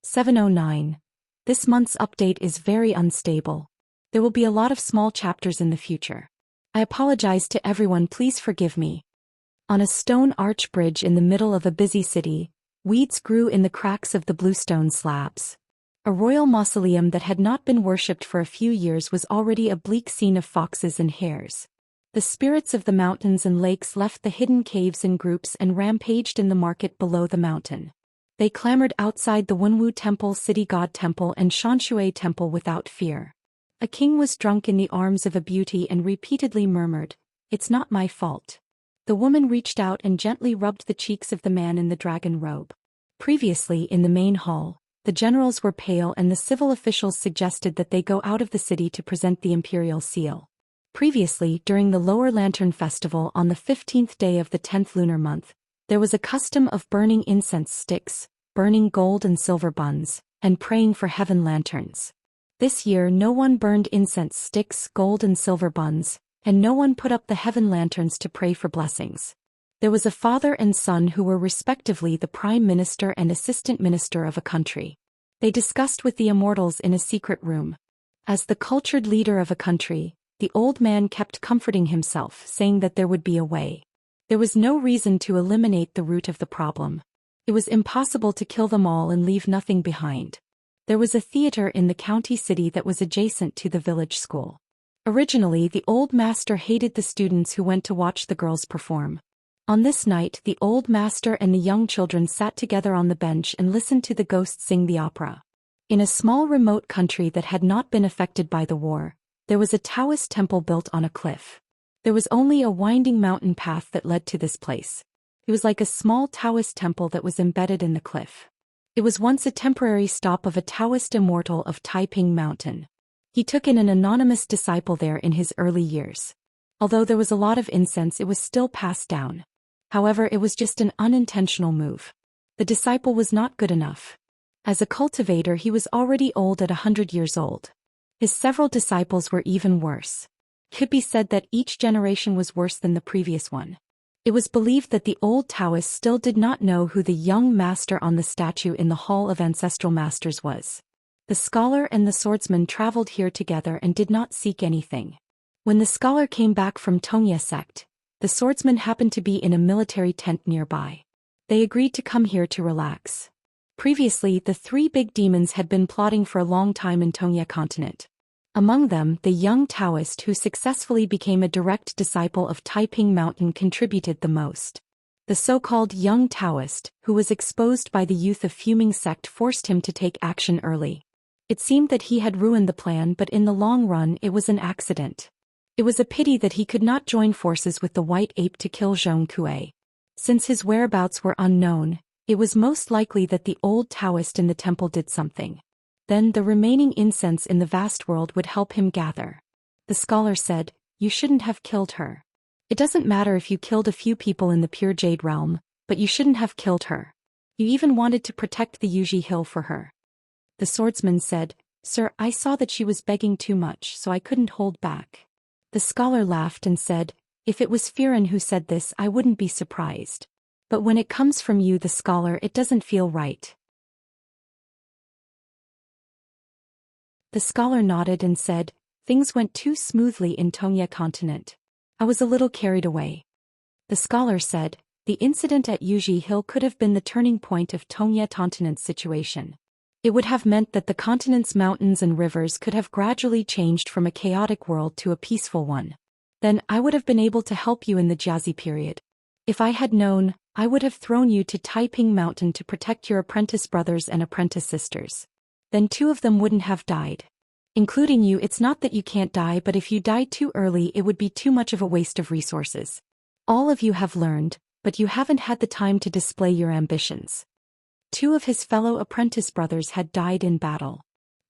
"709. This month's update is very unstable. There will be a lot of small chapters in the future. I apologize to everyone, please forgive me." On a stone arch bridge in the middle of a busy city, weeds grew in the cracks of the bluestone slabs. A royal mausoleum that had not been worshipped for a few years was already a bleak scene of foxes and hares. The spirits of the mountains and lakes left the hidden caves in groups and rampaged in the market below the mountain. They clamored outside the Wenwu Temple, City God Temple, and Xianxia Temple without fear. A king was drunk in the arms of a beauty and repeatedly murmured, "It's not my fault." The woman reached out and gently rubbed the cheeks of the man in the dragon robe. Previously, in the main hall, the generals were pale and the civil officials suggested that they go out of the city to present the imperial seal. Previously, during the Lower Lantern Festival on the 15th day of the 10th lunar month, there was a custom of burning incense sticks, burning gold and silver buns, and praying for heaven lanterns. This year no one burned incense sticks, gold and silver buns, and no one put up the heaven lanterns to pray for blessings. There was a father and son who were respectively the prime minister and assistant minister of a country. They discussed with the immortals in a secret room. As the cultured leader of a country, the old man kept comforting himself, saying that there would be a way. There was no reason to eliminate the root of the problem. It was impossible to kill them all and leave nothing behind. There was a theater in the county city that was adjacent to the village school. Originally, the old master hated the students who went to watch the girls perform. On this night, the old master and the young children sat together on the bench and listened to the ghosts sing the opera. In a small remote country that had not been affected by the war, there was a Taoist temple built on a cliff. There was only a winding mountain path that led to this place. It was like a small Taoist temple that was embedded in the cliff. It was once a temporary stop of a Taoist immortal of Taiping Mountain. He took in an anonymous disciple there in his early years. Although there was a lot of incense, it was still passed down. However, it was just an unintentional move. The disciple was not good enough. As a cultivator, he was already old at 100 years old. His several disciples were even worse. It could be said that each generation was worse than the previous one. It was believed that the old Taoist still did not know who the young master on the statue in the Hall of Ancestral Masters was. The scholar and the swordsman traveled here together and did not seek anything. When the scholar came back from Tongya sect, the swordsman happened to be in a military tent nearby. They agreed to come here to relax. Previously, the three big demons had been plotting for a long time in Tongya continent. Among them, the young Taoist who successfully became a direct disciple of Taiping Mountain contributed the most. The so-called young Taoist, who was exposed by the youth of Fuming sect, forced him to take action early. It seemed that he had ruined the plan, but in the long run it was an accident. It was a pity that he could not join forces with the white ape to kill Zhong Kuei. Since his whereabouts were unknown, it was most likely that the old Taoist in the temple did something. Then the remaining incense in the vast world would help him gather. The scholar said, "You shouldn't have killed her. It doesn't matter if you killed a few people in the pure jade realm, but you shouldn't have killed her. You even wanted to protect the Yuji hill for her." The swordsman said, "Sir, I saw that she was begging too much, so I couldn't hold back." The scholar laughed and said, "If it was Firen who said this, I wouldn't be surprised. But when it comes from you, the scholar, it doesn't feel right." The scholar nodded and said, "Things went too smoothly in Tongye continent. I was a little carried away." The scholar said, "The incident at Yuji Hill could have been the turning point of Tongye continent's situation. It would have meant that the continent's mountains and rivers could have gradually changed from a chaotic world to a peaceful one. Then I would have been able to help you in the Jiazi period. If I had known, I would have thrown you to Taiping Mountain to protect your apprentice brothers and apprentice sisters. Then 2 of them wouldn't have died. Including you. It's not that you can't die, but if you died too early, it would be too much of a waste of resources. All of you have learned, but you haven't had the time to display your ambitions." 2 of his fellow apprentice brothers had died in battle.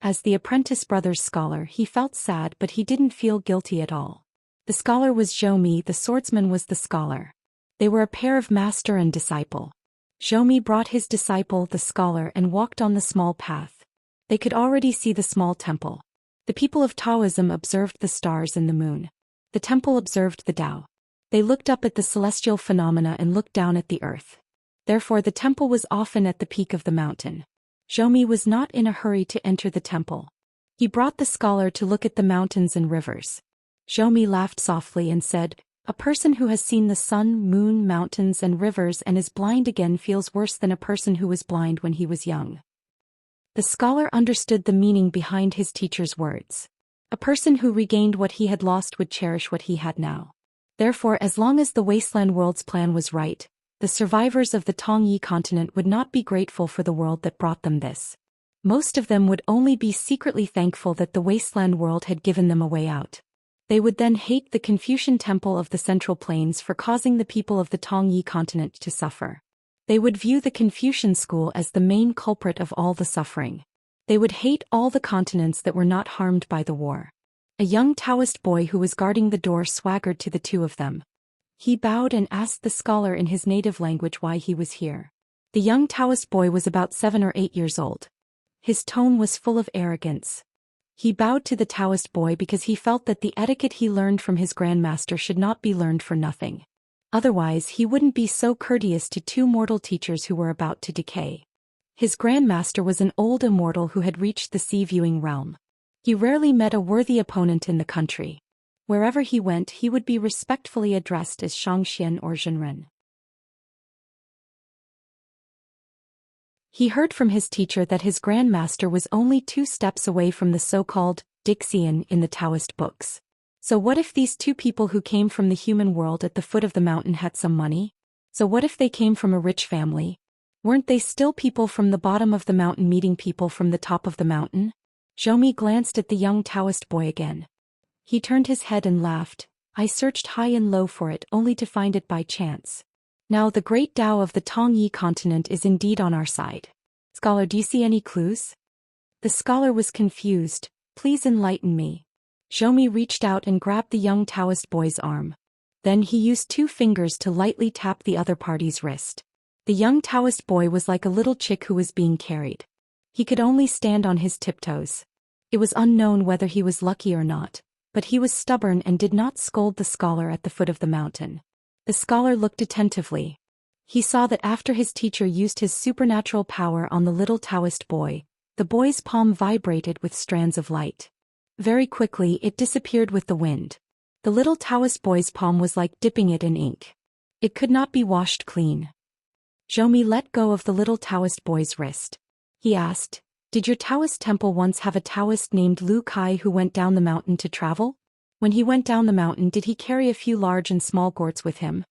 As the apprentice brother's scholar, he felt sad, but he didn't feel guilty at all. The scholar was Zhou, the swordsman was the scholar. They were a pair of master and disciple. Zhou brought his disciple, the scholar, and walked on the small path. They could already see the small temple. The people of Taoism observed the stars and the moon. The temple observed the Tao. They looked up at the celestial phenomena and looked down at the earth. Therefore the temple was often at the peak of the mountain. Zhou was not in a hurry to enter the temple. He brought the scholar to look at the mountains and rivers. Zhou laughed softly and said, "A person who has seen the sun, moon, mountains and rivers and is blind again feels worse than a person who was blind when he was young." The scholar understood the meaning behind his teacher's words. A person who regained what he had lost would cherish what he had now. Therefore, as long as the Wasteland World's plan was right, the survivors of the Tongyi continent would not be grateful for the world that brought them this. Most of them would only be secretly thankful that the Wasteland World had given them a way out. They would then hate the Confucian Temple of the Central Plains for causing the people of the Tongyi continent to suffer. They would view the Confucian school as the main culprit of all the suffering. They would hate all the continents that were not harmed by the war. A young Taoist boy who was guarding the door swaggered to the 2 of them. He bowed and asked the scholar in his native language why he was here. The young Taoist boy was about 7 or 8 years old. His tone was full of arrogance. He bowed to the Taoist boy because he felt that the etiquette he learned from his grandmaster should not be learned for nothing. Otherwise he wouldn't be so courteous to 2 mortal teachers who were about to decay. His grandmaster was an old immortal who had reached the sea-viewing realm. He rarely met a worthy opponent in the country. Wherever he went, he would be respectfully addressed as Xianxia or Zhenren. He heard from his teacher that his grandmaster was only 2 steps away from the so-called Dixian in the Taoist books. So what if these 2 people who came from the human world at the foot of the mountain had some money? So what if they came from a rich family? Weren't they still people from the bottom of the mountain meeting people from the top of the mountain? Zhou glanced at the young Taoist boy again. He turned his head and laughed. "I searched high and low for it only to find it by chance. Now the great Tao of the Tongyi continent is indeed on our side. Scholar, do you see any clues?" The scholar was confused. "Please enlighten me." Zhou reached out and grabbed the young Taoist boy's arm. Then he used 2 fingers to lightly tap the other party's wrist. The young Taoist boy was like a little chick who was being carried. He could only stand on his tiptoes. It was unknown whether he was lucky or not, but he was stubborn and did not scold the scholar at the foot of the mountain. The scholar looked attentively. He saw that after his teacher used his supernatural power on the little Taoist boy, the boy's palm vibrated with strands of light. Very quickly it disappeared with the wind. The little Taoist boy's palm was like dipping it in ink. It could not be washed clean. Zhou let go of the little Taoist boy's wrist. He asked, "Did your Taoist temple once have a Taoist named Lu Kai who went down the mountain to travel? When he went down the mountain, did he carry a few large and small gourds with him?"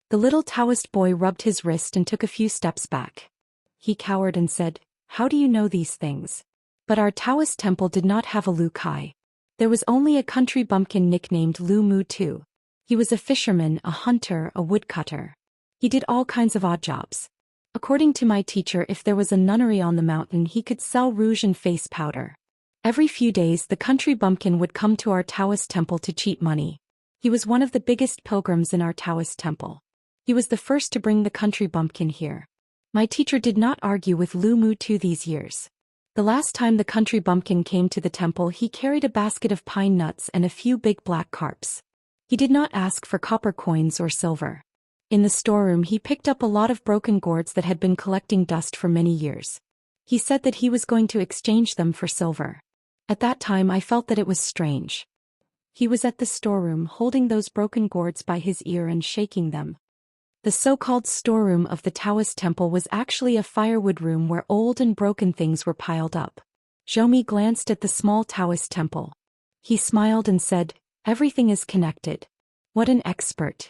The little Taoist boy rubbed his wrist and took a few steps back. He cowered and said, "How do you know these things?" But our Taoist temple did not have a Lu Kai. There was only a country bumpkin nicknamed Lu Mu Tu. He was a fisherman, a hunter, a woodcutter. He did all kinds of odd jobs. According to my teacher, if there was a nunnery on the mountain, he could sell rouge and face powder. Every few days the country bumpkin would come to our Taoist temple to cheat money. He was one of the biggest pilgrims in our Taoist temple. He was the first to bring the country bumpkin here. My teacher did not argue with Lu Mu Tu these years. The last time the country bumpkin came to the temple, he carried a basket of pine nuts and a few big black carps. He did not ask for copper coins or silver. In the storeroom he picked up a lot of broken gourds that had been collecting dust for many years. He said that he was going to exchange them for silver. At that time I felt that it was strange. He was at the storeroom holding those broken gourds by his ear and shaking them. The so-called storeroom of the Taoist temple was actually a firewood room where old and broken things were piled up. Zhou glanced at the small Taoist temple. He smiled and said, "Everything is connected. What an expert."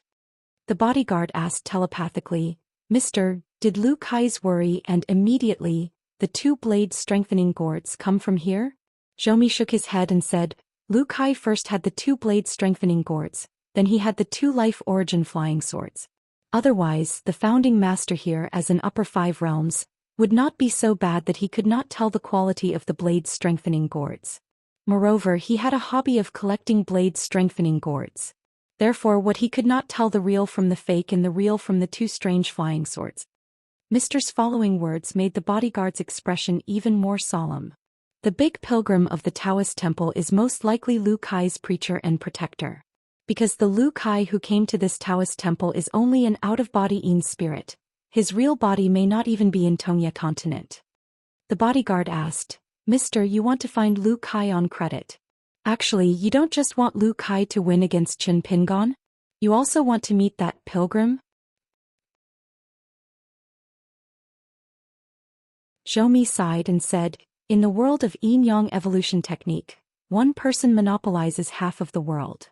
The bodyguard asked telepathically, "Mister, did Lu Kai's worry and immediately, the two blade strengthening gourds come from here?" Zhou shook his head and said, "Lu Kai first had the two blade strengthening gourds, then he had the two life origin flying swords. Otherwise, the founding master here as in upper 5 realms, would not be so bad that he could not tell the quality of the blade strengthening gourds. Moreover, he had a hobby of collecting blade strengthening gourds. Therefore what he could not tell the real from the fake and the real from the two strange flying swords." Mister's following words made the bodyguard's expression even more solemn. The big pilgrim of the Taoist temple is most likely Lu Kai's preacher and protector. Because the Lu Kai who came to this Taoist temple is only an out-of-body Yin spirit, his real body may not even be in Tongya continent. The bodyguard asked, "Mister, you want to find Lu Kai on credit? Actually, you don't just want Lu Kai to win against Chen Pingon? You also want to meet that pilgrim?" Zhou sighed and said, "In the world of yin-yang evolution technique, one person monopolizes half of the world.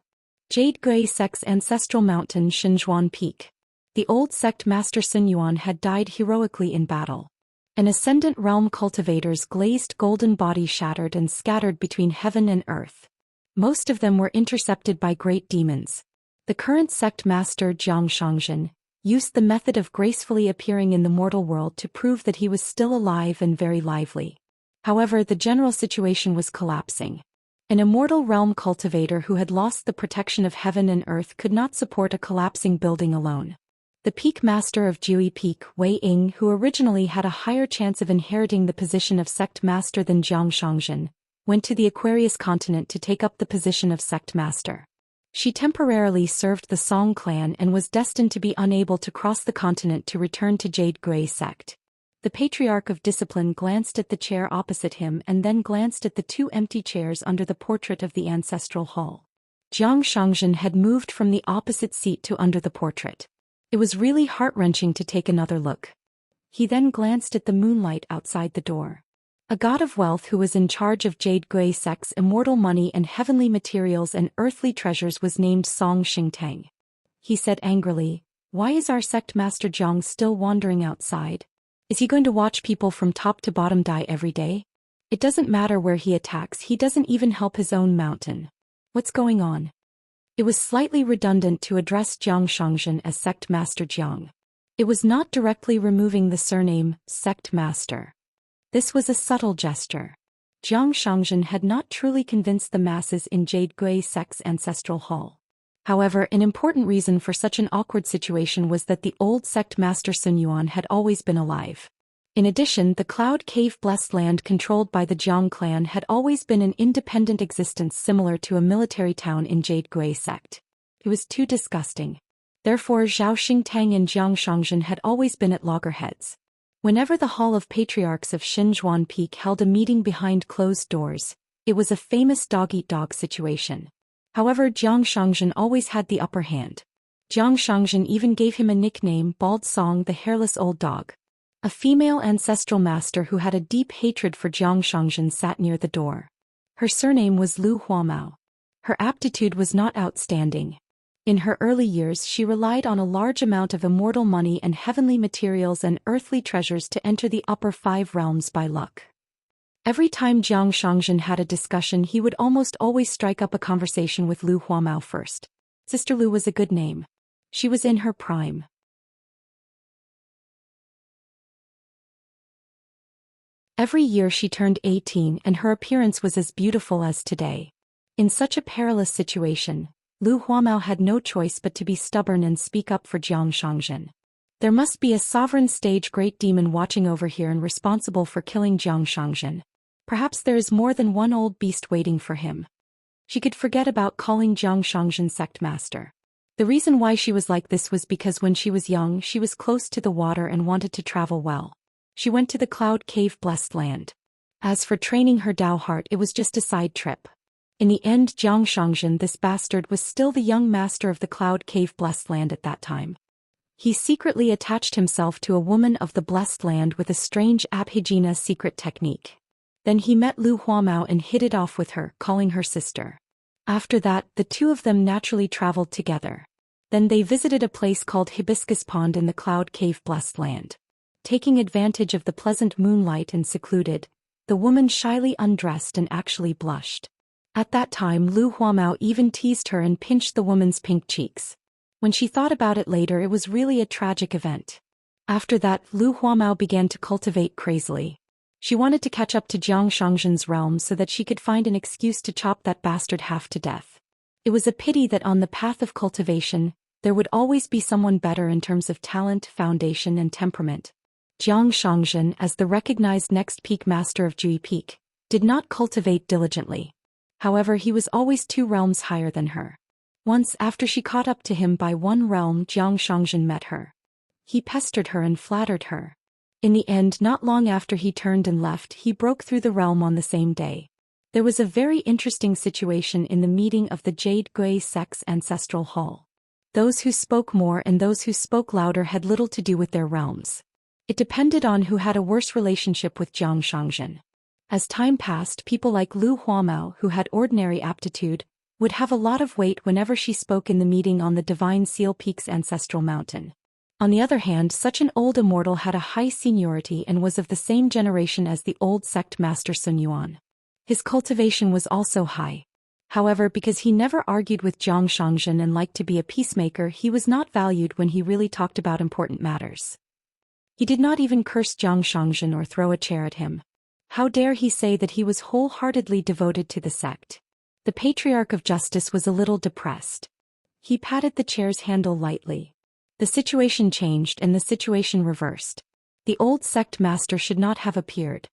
Jade Gray sect's ancestral mountain Xinzhuan Peak. The old sect master Sun Yuan had died heroically in battle. An ascendant realm cultivator's glazed golden body shattered and scattered between heaven and earth. Most of them were intercepted by great demons. The current sect master Jiang Shangzhen used the method of gracefully appearing in the mortal world to prove that he was still alive and very lively. However, the general situation was collapsing. An immortal realm cultivator who had lost the protection of heaven and earth could not support a collapsing building alone. The peak master of Jui Peak, Wei Ying, who originally had a higher chance of inheriting the position of sect master than Jiang Shangzhen, went to the Aquarius continent to take up the position of sect master. She temporarily served the Song clan and was destined to be unable to cross the continent to return to Jade Gray sect. The Patriarch of Discipline glanced at the chair opposite him and then glanced at the two empty chairs under the portrait of the ancestral hall. Jiang Shangzhen had moved from the opposite seat to under the portrait. It was really heart-wrenching to take another look. He then glanced at the moonlight outside the door. A god of wealth who was in charge of Jade Gray sect's immortal money and heavenly materials and earthly treasures was named Song Xingtang. He said angrily, "Why is our sect master Jiang still wandering outside? Is he going to watch people from top to bottom die every day? It doesn't matter where he attacks, he doesn't even help his own mountain. What's going on?" It was slightly redundant to address Jiang Shangzhen as Sect Master Jiang. It was not directly removing the surname, Sect Master. This was a subtle gesture. Jiang Shangzhen had not truly convinced the masses in Jade Gray sect's ancestral hall. However, an important reason for such an awkward situation was that the old sect master Sun Yuan had always been alive. In addition, the Cloud Cave blessed land controlled by the Jiang clan had always been an independent existence similar to a military town in Jade Gray sect. It was too disgusting. Therefore Zhao Xingtang and Jiang Shangzhen had always been at loggerheads. Whenever the Hall of Patriarchs of Xinzhuan Peak held a meeting behind closed doors, it was a famous dog-eat-dog situation. However, Jiang Shangzhen always had the upper hand. Jiang Shangzhen even gave him a nickname, Bald Song, the hairless old dog. A female ancestral master who had a deep hatred for Jiang Shangzhen sat near the door. Her surname was Lu Huamao. Her aptitude was not outstanding. In her early years she relied on a large amount of immortal money and heavenly materials and earthly treasures to enter the upper 5 realms by luck. Every time Jiang Shangzhen had a discussion he would almost always strike up a conversation with Lu Huamao first. Sister Lu was a good name. She was in her prime. Every year she turned 18 and her appearance was as beautiful as today. In such a perilous situation, Lu Huamao had no choice but to be stubborn and speak up for Jiang Shangzhen. There must be a sovereign stage great demon watching over here and responsible for killing Jiang Shangzhen. Perhaps there is more than one old beast waiting for him. She could forget about calling Jiang Shangzhen sect master. The reason why she was like this was because when she was young she was close to the water and wanted to travel well. She went to the Cloud Cave Blessed Land. As for training her Dao heart, it was just a side trip. In the end, Jiang Shangzhen, this bastard, was still the young master of the Cloud Cave Blessed Land at that time. He secretly attached himself to a woman of the Blessed Land with a strange Abhijina secret technique. Then he met Lu Huamao and hit it off with her, calling her sister. After that, the two of them naturally traveled together. Then they visited a place called Hibiscus Pond in the Cloud Cave Blessed Land. Taking advantage of the pleasant moonlight and secluded, the woman shyly undressed and actually blushed. At that time Lu Huamao even teased her and pinched the woman's pink cheeks. When she thought about it later, it was really a tragic event. After that, Lu Huamao began to cultivate crazily. She wanted to catch up to Jiang Shangzhen's realm so that she could find an excuse to chop that bastard half to death. It was a pity that on the path of cultivation, there would always be someone better in terms of talent, foundation and temperament. Jiang Shangzhen, as the recognized next peak master of Jui Peak, did not cultivate diligently. However, he was always 2 realms higher than her. Once after she caught up to him by 1 realm, Jiang Shangzhen met her. He pestered her and flattered her. In the end, not long after he turned and left, he broke through the realm on the same day. There was a very interesting situation in the meeting of the Jade Gui sect's ancestral hall. Those who spoke more and those who spoke louder had little to do with their realms. It depended on who had a worse relationship with Jiang Shangzhen. As time passed, people like Lu Huamao, who had ordinary aptitude, would have a lot of weight whenever she spoke in the meeting on the Divine Seal Peak's ancestral mountain. On the other hand, such an old immortal had a high seniority and was of the same generation as the old sect master Sun Yuan. His cultivation was also high. However, because he never argued with Jiang Shangzhen and liked to be a peacemaker, he was not valued when he really talked about important matters. He did not even curse Jiang Shangzhen or throw a chair at him. How dare he say that he was wholeheartedly devoted to the sect? The Patriarch of Justice was a little depressed. He patted the chair's handle lightly. The situation changed and the situation reversed. The old sect master should not have appeared.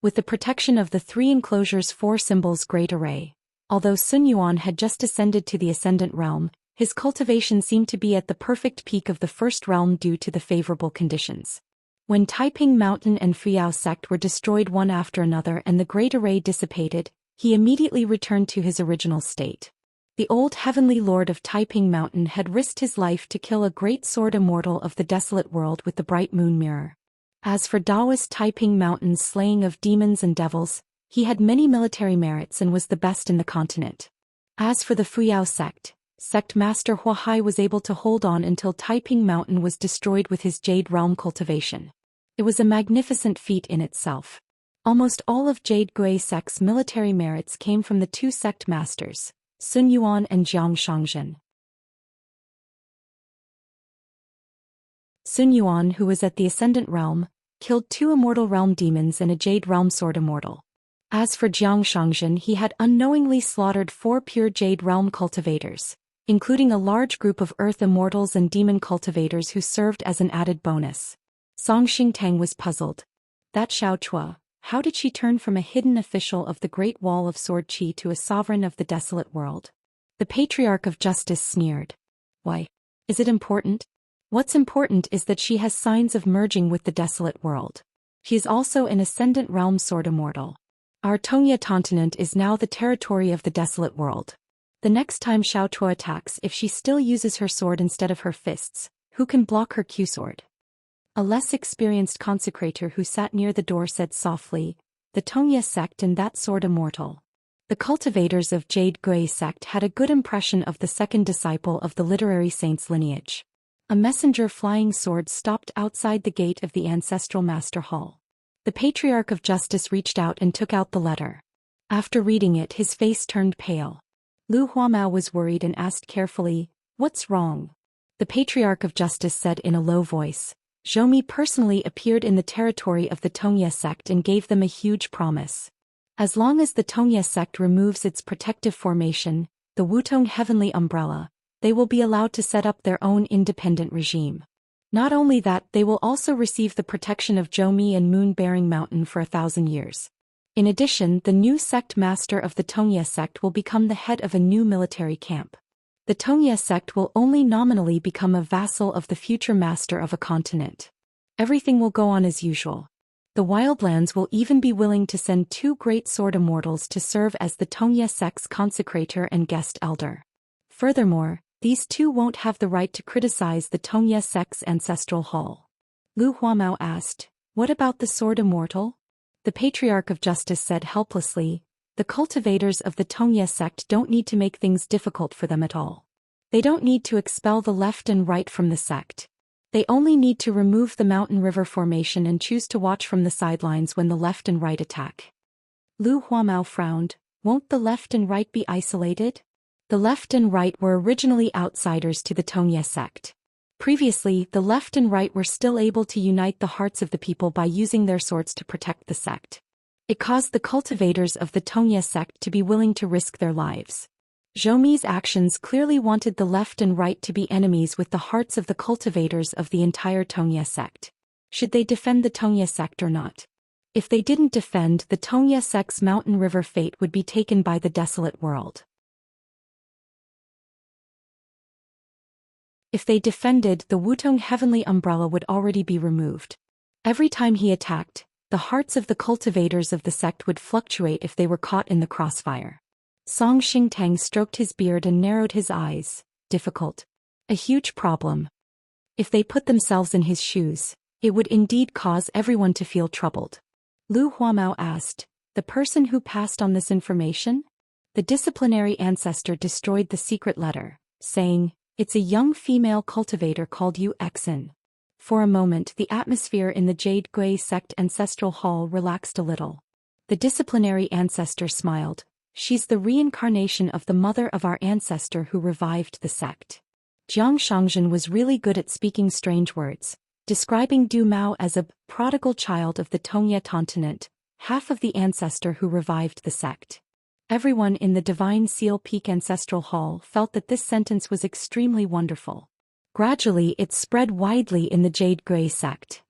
With the protection of the 3 enclosures 4 symbols great array, although Sun Yuan had just ascended to the ascendant realm, his cultivation seemed to be at the perfect peak of the first realm due to the favorable conditions. When Taiping Mountain and Fuyao sect were destroyed one after another and the great array dissipated, he immediately returned to his original state. The old heavenly lord of Taiping Mountain had risked his life to kill a great sword immortal of the desolate world with the bright moon mirror. As for Taoist Taiping Mountain's slaying of demons and devils, he had many military merits and was the best in the continent. As for the Fuyao sect, Sect Master Huahai was able to hold on until Taiping Mountain was destroyed with his Jade Realm cultivation. It was a magnificent feat in itself. Almost all of Jade Gui sect's military merits came from the 2 sect masters, Sun Yuan and Jiang Shangzhen. Sun Yuan, who was at the Ascendant Realm, killed 2 Immortal Realm demons and a Jade Realm Sword Immortal. As for Jiang Shangzhen, he had unknowingly slaughtered 4 pure Jade Realm cultivators, including a large group of Earth Immortals and Demon cultivators who served as an added bonus. Song Xingtang was puzzled. That Xiao Chua, how did she turn from a hidden official of the Great Wall of Sword Qi to a sovereign of the desolate world? The Patriarch of Justice sneered. Why? Is it important? What's important is that she has signs of merging with the desolate world. She is also an Ascendant Realm Sword Immortal. Our Tongya continent is now the territory of the desolate world. The next time Xiao Chua attacks, if she still uses her sword instead of her fists, who can block her Q-sword? A less experienced consecrator who sat near the door said softly, the Tongya sect and that sword immortal. The cultivators of Jade Gui sect had a good impression of the second disciple of the literary saint's lineage. A messenger flying sword stopped outside the gate of the ancestral master hall. The Patriarch of Justice reached out and took out the letter. After reading it, his face turned pale. Lu Huamao was worried and asked carefully, "What's wrong?" The Patriarch of Justice said in a low voice, Zhou Mi personally appeared in the territory of the Tongye sect and gave them a huge promise. As long as the Tongye sect removes its protective formation, the Wutong Heavenly Umbrella, they will be allowed to set up their own independent regime. Not only that, they will also receive the protection of Zhou Mi and Moon-bearing Mountain for 1,000 years. In addition, the new sect master of the Tongye sect will become the head of a new military camp. The Tongye sect will only nominally become a vassal of the future master of a continent. Everything will go on as usual. The Wildlands will even be willing to send 2 great sword immortals to serve as the Tongye sect's consecrator and guest elder. Furthermore, these 2 won't have the right to criticize the Tongye sect's ancestral hall. Lu Huamao asked, "What about the sword immortal?" The Patriarch of Justice said helplessly, "The cultivators of the Tongye sect don't need to make things difficult for them at all. They don't need to expel the left and right from the sect. They only need to remove the mountain river formation and choose to watch from the sidelines when the left and right attack." Lu Huamao frowned. "Won't the left and right be isolated?" The left and right were originally outsiders to the Tongye sect. Previously, the left and right were still able to unite the hearts of the people by using their swords to protect the sect. It caused the cultivators of the Tongye sect to be willing to risk their lives. Zhou Mi's actions clearly wanted the left and right to be enemies with the hearts of the cultivators of the entire Tongye sect. Should they defend the Tongye sect or not? If they didn't defend, the Tongye sect's mountain river fate would be taken by the desolate world. If they defended, the Wutong Heavenly Umbrella would already be removed. Every time he attacked, the hearts of the cultivators of the sect would fluctuate if they were caught in the crossfire. Song Xingtang stroked his beard and narrowed his eyes. Difficult. A huge problem. If they put themselves in his shoes, it would indeed cause everyone to feel troubled. Lu Huamao asked, "The person who passed on this information?" The disciplinary ancestor destroyed the secret letter, saying, "It's a young female cultivator called Yu Xen." For a moment the atmosphere in the Jade Gui sect ancestral hall relaxed a little. The disciplinary ancestor smiled. "She's the reincarnation of the mother of our ancestor who revived the sect." Jiang Shangzhen was really good at speaking strange words, describing Du Mao as a prodigal child of the Tongye continent, half of the ancestor who revived the sect. Everyone in the Divine Seal Peak Ancestral Hall felt that this sentence was extremely wonderful. Gradually it spread widely in the Jade Gui sect.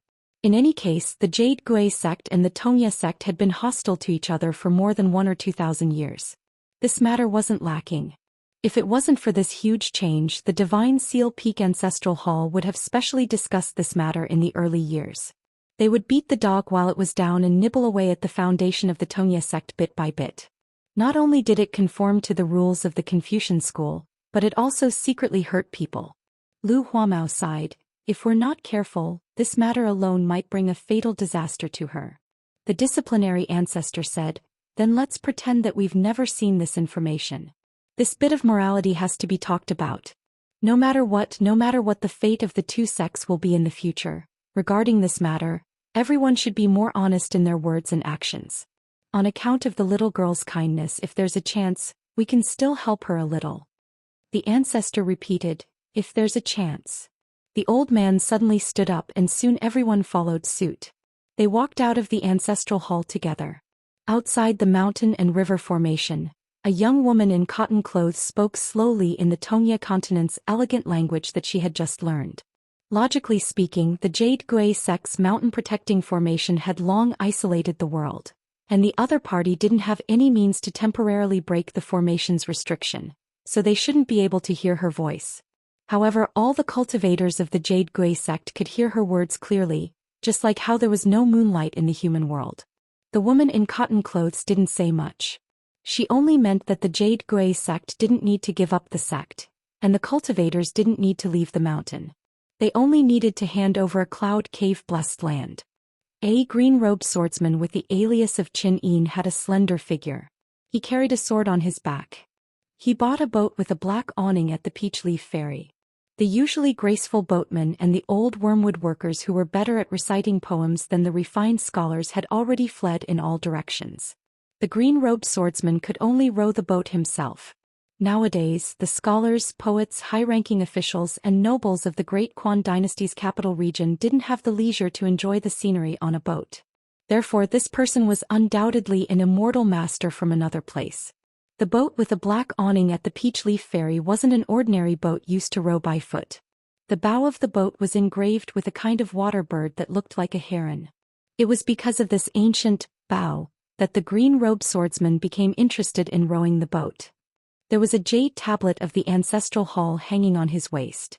In any case, the Jade Gui sect and the Tongye sect had been hostile to each other for more than 1 or 2,000 years. This matter wasn't lacking. If it wasn't for this huge change, the Divine Seal Peak Ancestral Hall would have specially discussed this matter in the early years. They would beat the dog while it was down and nibble away at the foundation of the Tongye sect bit by bit. Not only did it conform to the rules of the Confucian school, but it also secretly hurt people. Lu Huamao sighed. "If we're not careful, this matter alone might bring a fatal disaster to her." The disciplinary ancestor said, "Then let's pretend that we've never seen this information. This bit of morality has to be talked about. No matter what the fate of the 2 sects will be in the future, regarding this matter, everyone should be more honest in their words and actions. On account of the little girl's kindness, if there's a chance, we can still help her a little." The ancestor repeated, "If there's a chance." The old man suddenly stood up and soon everyone followed suit. They walked out of the ancestral hall together. Outside the mountain and river formation, a young woman in cotton clothes spoke slowly in the Tongye continent's elegant language that she had just learned. Logically speaking, the Jade Gui sect's mountain-protecting formation had long isolated the world, and the other party didn't have any means to temporarily break the formation's restriction, so they shouldn't be able to hear her voice. However, all the cultivators of the Jade Gui sect could hear her words clearly, just like how there was no moonlight in the human world. The woman in cotton clothes didn't say much. She only meant that the Jade Gui sect didn't need to give up the sect, and the cultivators didn't need to leave the mountain. They only needed to hand over a cloud cave-blessed land. A green-robed swordsman with the alias of Qin Yin had a slender figure. He carried a sword on his back. He bought a boat with a black awning at the Peach Leaf Ferry. The usually graceful boatmen and the old wormwood workers who were better at reciting poems than the refined scholars had already fled in all directions. The green-robed swordsman could only row the boat himself. Nowadays, the scholars, poets, high-ranking officials, and nobles of the Great Quan dynasty's capital region didn't have the leisure to enjoy the scenery on a boat. Therefore, this person was undoubtedly an immortal master from another place. The boat with a black awning at the Peach Leaf Ferry wasn't an ordinary boat used to row by foot. The bow of the boat was engraved with a kind of water bird that looked like a heron. It was because of this ancient bow that the green-robed swordsman became interested in rowing the boat. There was a jade tablet of the ancestral hall hanging on his waist.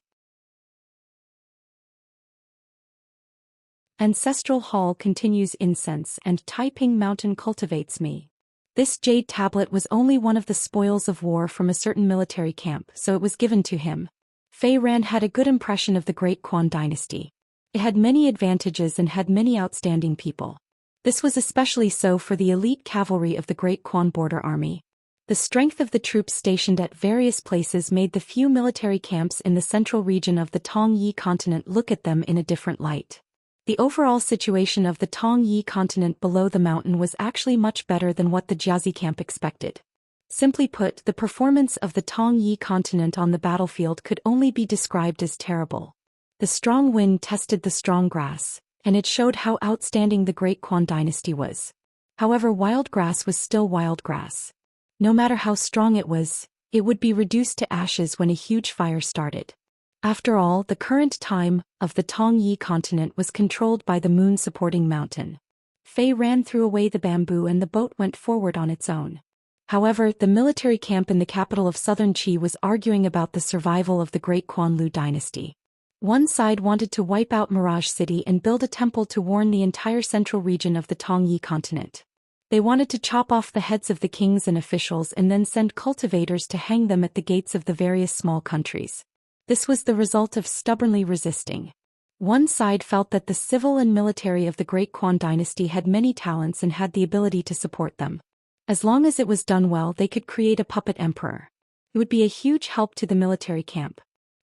Ancestral hall continues incense and Taiping Mountain cultivates me. This jade tablet was only one of the spoils of war from a certain military camp, so it was given to him. Fei Ran had a good impression of the Great Quan dynasty. It had many advantages and had many outstanding people. This was especially so for the elite cavalry of the Great Quan border army. The strength of the troops stationed at various places made the few military camps in the central region of the Tongyi continent look at them in a different light. The overall situation of the Tongyi continent below the mountain was actually much better than what the Jiazi camp expected. Simply put, the performance of the Tongyi continent on the battlefield could only be described as terrible. The strong wind tested the strong grass, and it showed how outstanding the Great Quan dynasty was. However, wild grass was still wild grass. No matter how strong it would be reduced to ashes when a huge fire started. After all, the current time of the Tongyi continent was controlled by the moon-supporting mountain. Fei ran threw away the bamboo and the boat went forward on its own. However, the military camp in the capital of southern Qi was arguing about the survival of the Great Quan Lu dynasty. One side wanted to wipe out Mirage City and build a temple to warn the entire central region of the Tongyi continent. They wanted to chop off the heads of the kings and officials and then send cultivators to hang them at the gates of the various small countries. This was the result of stubbornly resisting. One side felt that the civil and military of the Great Quan dynasty had many talents and had the ability to support them. As long as it was done well, they could create a puppet emperor. It would be a huge help to the military camp.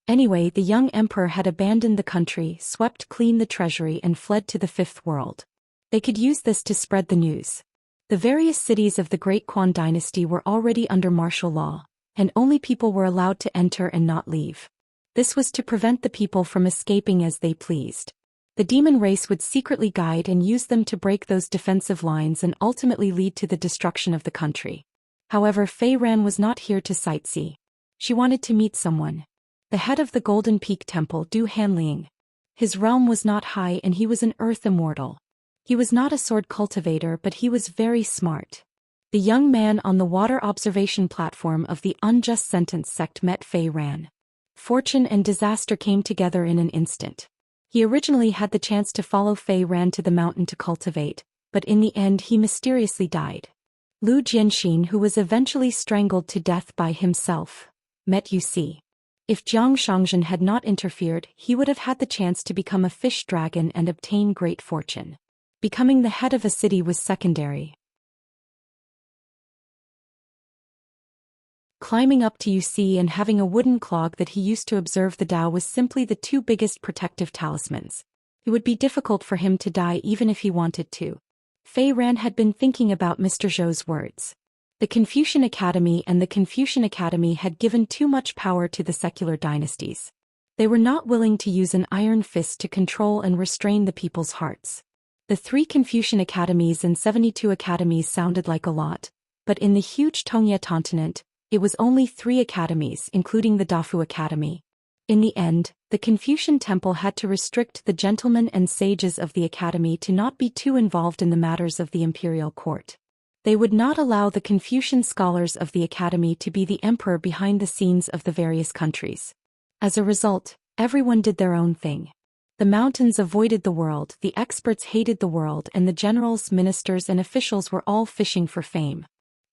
Anyway, the young emperor had abandoned the country, swept clean the treasury and fled to the Fifth World. They could use this to spread the news. The various cities of the Great Quan dynasty were already under martial law, and only people were allowed to enter and not leave. This was to prevent the people from escaping as they pleased. The demon race would secretly guide and use them to break those defensive lines and ultimately lead to the destruction of the country. However, Fei Ran was not here to sightsee. She wanted to meet someone. The head of the Golden Peak Temple, Du Hanliang. His realm was not high and he was an earth immortal. He was not a sword cultivator, but he was very smart. The young man on the water observation platform of the Unjust Sentence sect met Fei Ran. Fortune and disaster came together in an instant. He originally had the chance to follow Fei Ran to the mountain to cultivate, but in the end he mysteriously died. Lu Jianxin, who was eventually strangled to death by himself, met Yuxi. If Jiang Shangzhen had not interfered, he would have had the chance to become a fish dragon and obtain great fortune. Becoming the head of a city was secondary. Climbing up to Yuxi and having a wooden clog that he used to observe the Tao was simply the two biggest protective talismans. It would be difficult for him to die even if he wanted to. Fei Ran had been thinking about Mr. Zhou's words. The Confucian Academy and the Confucian Academy had given too much power to the secular dynasties. They were not willing to use an iron fist to control and restrain the people's hearts. The 3 Confucian academies and 72 academies sounded like a lot, but in the huge Tongye continent, it was only 3 academies, including the Dafu Academy. In the end, the Confucian temple had to restrict the gentlemen and sages of the academy to not be too involved in the matters of the imperial court. They would not allow the Confucian scholars of the academy to be the emperor behind the scenes of the various countries. As a result, everyone did their own thing. The mountains avoided the world, the experts hated the world, and the generals, ministers, and officials were all fishing for fame.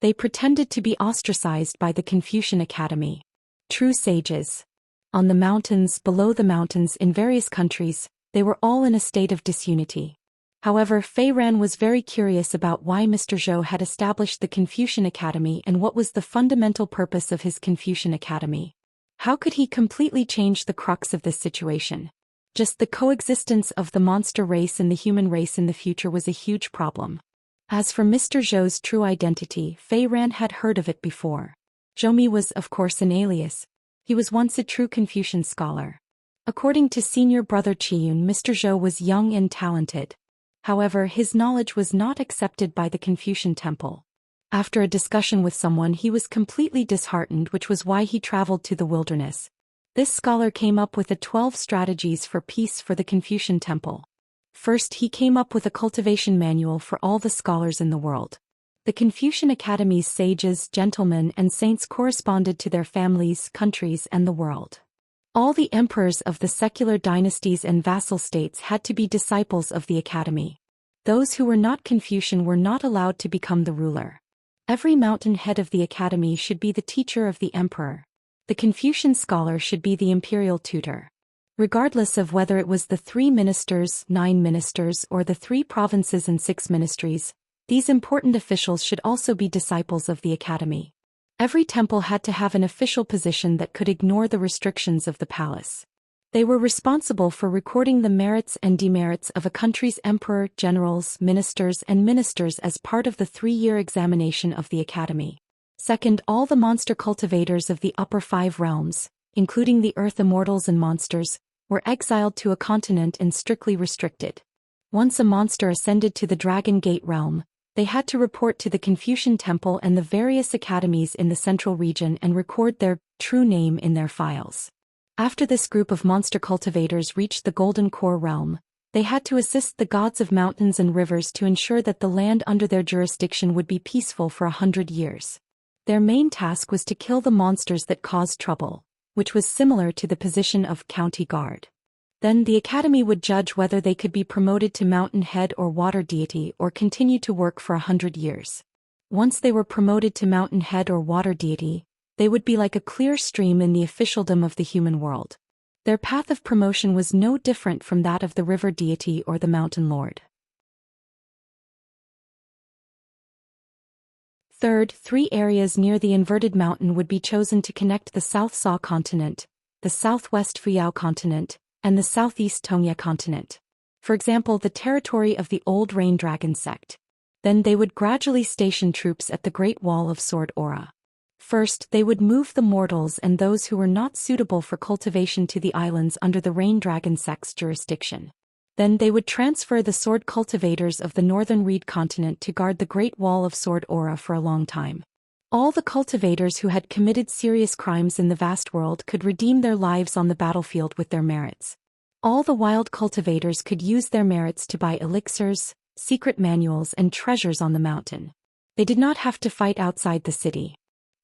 They pretended to be ostracized by the Confucian Academy. True sages. On the mountains, below the mountains, in various countries, they were all in a state of disunity. However, Fei Ran was very curious about why Mr. Zhou had established the Confucian Academy and what was the fundamental purpose of his Confucian Academy. How could he completely change the crux of this situation? Just the coexistence of the monster race and the human race in the future was a huge problem. As for Mr. Zhou's true identity, Fei Ran had heard of it before. Zhou was, of course, an alias. He was once a true Confucian scholar. According to senior brother Qiyun, Mr. Zhou was young and talented. However, his knowledge was not accepted by the Confucian temple. After a discussion with someone, he was completely disheartened, which was why he traveled to the wilderness. This scholar came up with 12 strategies for peace for the Confucian temple. First, he came up with a cultivation manual for all the scholars in the world. The Confucian Academy's sages, gentlemen, and saints corresponded to their families, countries, and the world. All the emperors of the secular dynasties and vassal states had to be disciples of the academy. Those who were not Confucian were not allowed to become the ruler. Every mountain head of the academy should be the teacher of the emperor. The Confucian scholar should be the imperial tutor. Regardless of whether it was the 3 ministers, 9 ministers, or the 3 provinces and 6 ministries, these important officials should also be disciples of the academy. Every temple had to have an official position that could ignore the restrictions of the palace. They were responsible for recording the merits and demerits of a country's emperor, generals, ministers, and ministers as part of the 3-year examination of the academy. Second, all the monster cultivators of the upper 5 realms, including the earth immortals and monsters, were exiled to a continent and strictly restricted. Once a monster ascended to the Dragon Gate realm, they had to report to the Confucian temple and the various academies in the central region and record their true name in their files. After this group of monster cultivators reached the Golden Core realm, they had to assist the gods of mountains and rivers to ensure that the land under their jurisdiction would be peaceful for 100 years. Their main task was to kill the monsters that caused trouble, which was similar to the position of county guard. Then the academy would judge whether they could be promoted to mountain head or water deity or continue to work for 100 years. Once they were promoted to mountain head or water deity, they would be like a clear stream in the officialdom of the human world. Their path of promotion was no different from that of the river deity or the mountain lord. Third, 3 areas near the inverted mountain would be chosen to connect the South Sa continent, the Southwest Fuyao continent, and the Southeast Tongya continent. For example, the territory of the old Rain Dragon sect. Then they would gradually station troops at the Great Wall of Sword Aura. First, they would move the mortals and those who were not suitable for cultivation to the islands under the Rain Dragon sect's jurisdiction. Then they would transfer the sword cultivators of the Northern Reed continent to guard the Great Wall of Sword Aura for a long time. All the cultivators who had committed serious crimes in the vast world could redeem their lives on the battlefield with their merits. All the wild cultivators could use their merits to buy elixirs, secret manuals, and treasures on the mountain. They did not have to fight outside the city.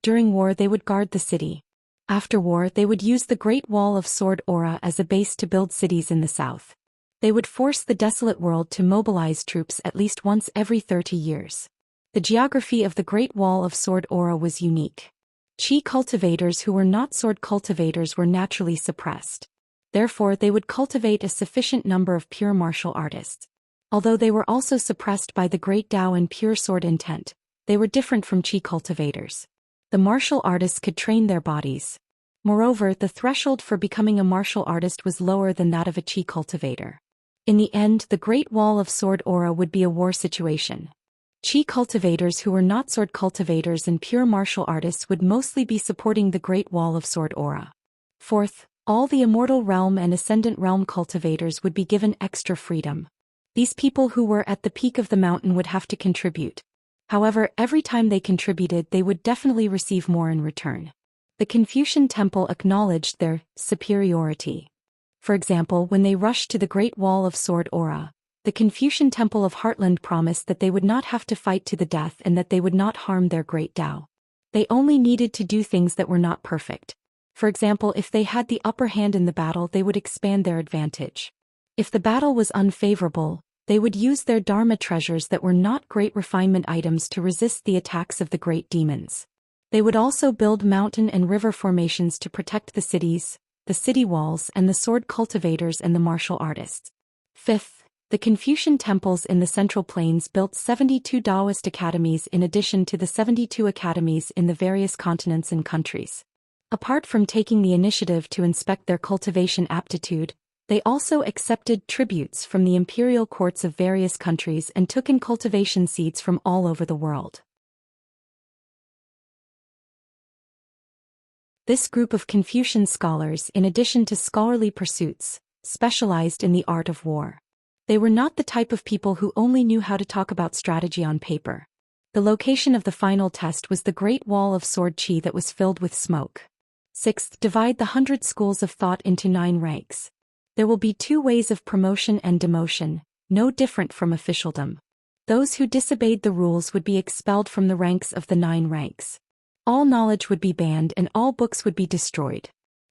During war, they would guard the city. After war, they would use the Great Wall of Sword Aura as a base to build cities in the south. They would force the desolate world to mobilize troops at least once every 30 years. The geography of the Great Wall of Sword Aura was unique. Qi cultivators who were not sword cultivators were naturally suppressed. Therefore, they would cultivate a sufficient number of pure martial artists. Although they were also suppressed by the Great Tao and pure sword intent, they were different from Qi cultivators. The martial artists could train their bodies. Moreover, the threshold for becoming a martial artist was lower than that of a Qi cultivator. In the end, the Great Wall of Sword Aura would be a war situation. Qi cultivators who were not sword cultivators and pure martial artists would mostly be supporting the Great Wall of Sword Aura. Fourth, all the Immortal Realm and Ascendant Realm cultivators would be given extra freedom. These people who were at the peak of the mountain would have to contribute. However, every time they contributed, they would definitely receive more in return. The Confucian temple acknowledged their superiority. For example, when they rushed to the Great Wall of Sword Aura, the Confucian Temple of Heartland promised that they would not have to fight to the death and that they would not harm their great Tao. They only needed to do things that were not perfect. For example, if they had the upper hand in the battle, they would expand their advantage. If the battle was unfavorable, they would use their Dharma treasures that were not great refinement items to resist the attacks of the great demons. They would also build mountain and river formations to protect the cities, the city walls, and the sword cultivators and the martial artists. Fifth, the Confucian temples in the Central Plains built 72 Taoist academies in addition to the 72 academies in the various continents and countries. Apart from taking the initiative to inspect their cultivation aptitude, they also accepted tributes from the imperial courts of various countries and took in cultivation seeds from all over the world. This group of Confucian scholars, in addition to scholarly pursuits, specialized in the art of war. They were not the type of people who only knew how to talk about strategy on paper. The location of the final test was the Great Wall of Sword Qi that was filled with smoke. Sixth, divide the 100 schools of thought into 9 ranks. There will be 2 ways of promotion and demotion, no different from officialdom. Those who disobeyed the rules would be expelled from the ranks of the 9 ranks. All knowledge would be banned and all books would be destroyed.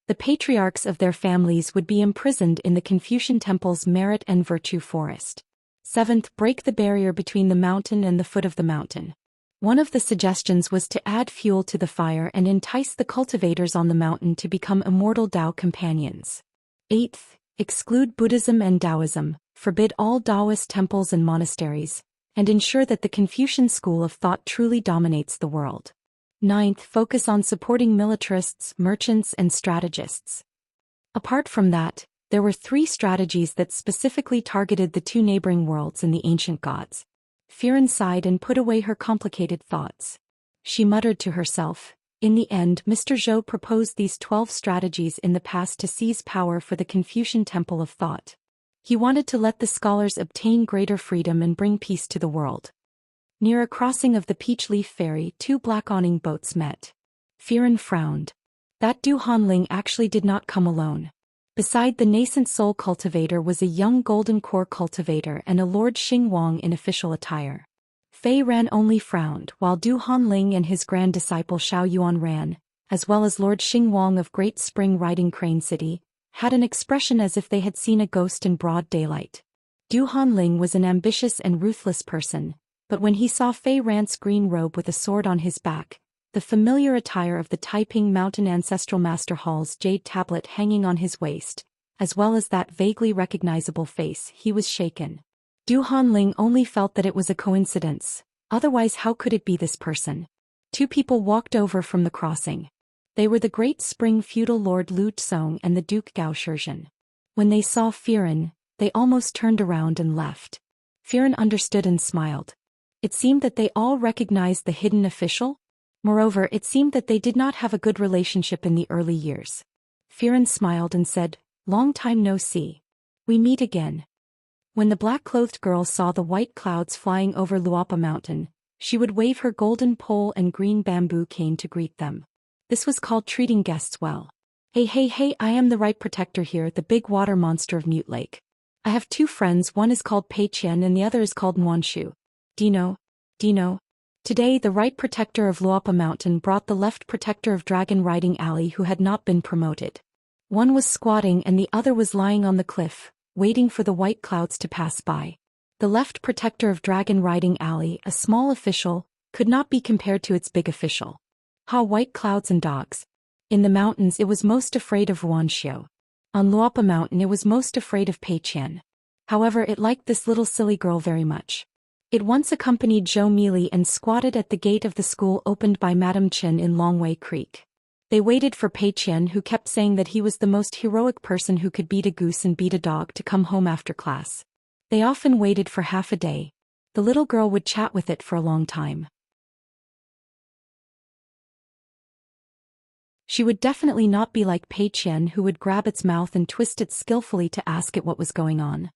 The patriarchs of their families would be imprisoned in the Confucian temple's merit and virtue forest. Seventh, break the barrier between the mountain and the foot of the mountain. One of the suggestions was to add fuel to the fire and entice the cultivators on the mountain to become immortal Tao companions. Eighth, exclude Buddhism and Taoism, forbid all Taoist temples and monasteries, and ensure that the Confucian school of thought truly dominates the world. Ninth, focus on supporting militarists, merchants, and strategists. Apart from that, there were 3 strategies that specifically targeted the 2 neighboring worlds and the ancient gods. Firan sighed and put away her complicated thoughts. She muttered to herself, in the end, Mr. Zhou proposed these 12 strategies in the past to seize power for the Confucian Temple of Thought. He wanted to let the scholars obtain greater freedom and bring peace to the world. Near a crossing of the Peach Leaf Ferry, 2 black awning boats met. Firan frowned. That Du Hanling actually did not come alone. Beside the nascent soul cultivator was a young golden core cultivator and a Lord Xing Wang in official attire. Fei Ran only frowned, while Du Hanling and his grand disciple Xiao Yuan ran, as well as Lord Xing Wang of Great Spring Riding Crane City, had an expression as if they had seen a ghost in broad daylight. Du Hanling was an ambitious and ruthless person, but when he saw Fei Ran's green robe with a sword on his back, the familiar attire of the Taiping Mountain Ancestral Master Hall's jade tablet hanging on his waist, as well as that vaguely recognizable face, he was shaken. Du Hanling only felt that it was a coincidence, otherwise how could it be this person? 2 people walked over from the crossing. They were the Great Spring feudal Lord Lu Tsong and the Duke Gao Shizhen. When they saw Firan, they almost turned around and left. Firan understood and smiled. It seemed that they all recognized the hidden official. Moreover, it seemed that they did not have a good relationship in the early years. Firan smiled and said, "Long time no see. We meet again." When the black-clothed girl saw the white clouds flying over Luapa Mountain, she would wave her golden pole and green bamboo cane to greet them. This was called treating guests well. Hey, I am the right protector here, the big water monster of Mute Lake. I have 2 friends, one is called Pei Qian and the other is called Nuanshu. Dino. Today the right protector of Luapa Mountain brought the left protector of Dragon Riding Alley who had not been promoted. One was squatting and the other was lying on the cliff, waiting for the white clouds to pass by. The left protector of Dragon Riding Alley, a small official, could not be compared to its big official. White clouds and dogs. In the mountains it was most afraid of Ruanxiu. On Luapa Mountain it was most afraid of Pei Qian. However, it liked this little silly girl very much. It once accompanied Zhou Mili and squatted at the gate of the school opened by Madame Chen in Longwei Creek. They waited for Pei Qian, who kept saying that he was the most heroic person who could beat a goose and beat a dog, to come home after class. They often waited for half a day. The little girl would chat with it for a long time. She would definitely not be like Pei Qian, who would grab its mouth and twist it skillfully to ask it what was going on.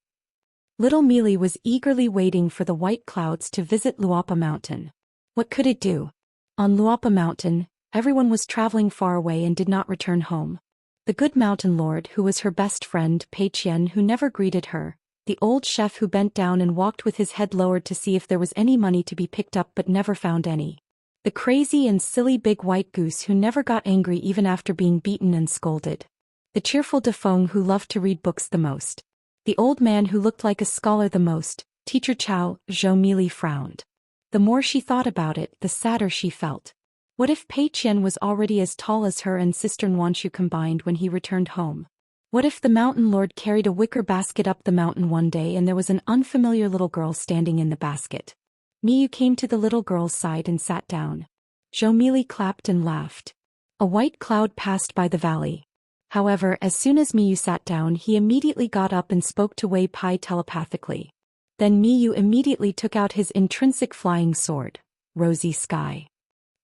Little Mealy was eagerly waiting for the white clouds to visit Luapa Mountain. What could it do? On Luapa Mountain, everyone was traveling far away and did not return home. The good mountain lord, who was her best friend, Pei Qian, who never greeted her, the old chef who bent down and walked with his head lowered to see if there was any money to be picked up but never found any. The crazy and silly big white goose who never got angry even after being beaten and scolded. The cheerful Defeng who loved to read books the most. The old man who looked like a scholar the most, Teacher Chow. Zhou Mili frowned. The more she thought about it, the sadder she felt. What if Pei Qian was already as tall as her and Sister Nuanshu combined when he returned home? What if the mountain lord carried a wicker basket up the mountain one day and there was an unfamiliar little girl standing in the basket? Miyu came to the little girl's side and sat down. Zhou Mili clapped and laughed. A white cloud passed by the valley. However, as soon as Miyu sat down, he immediately got up and spoke to Wei Pai telepathically. Then Miyu immediately took out his intrinsic flying sword, Rosy Sky.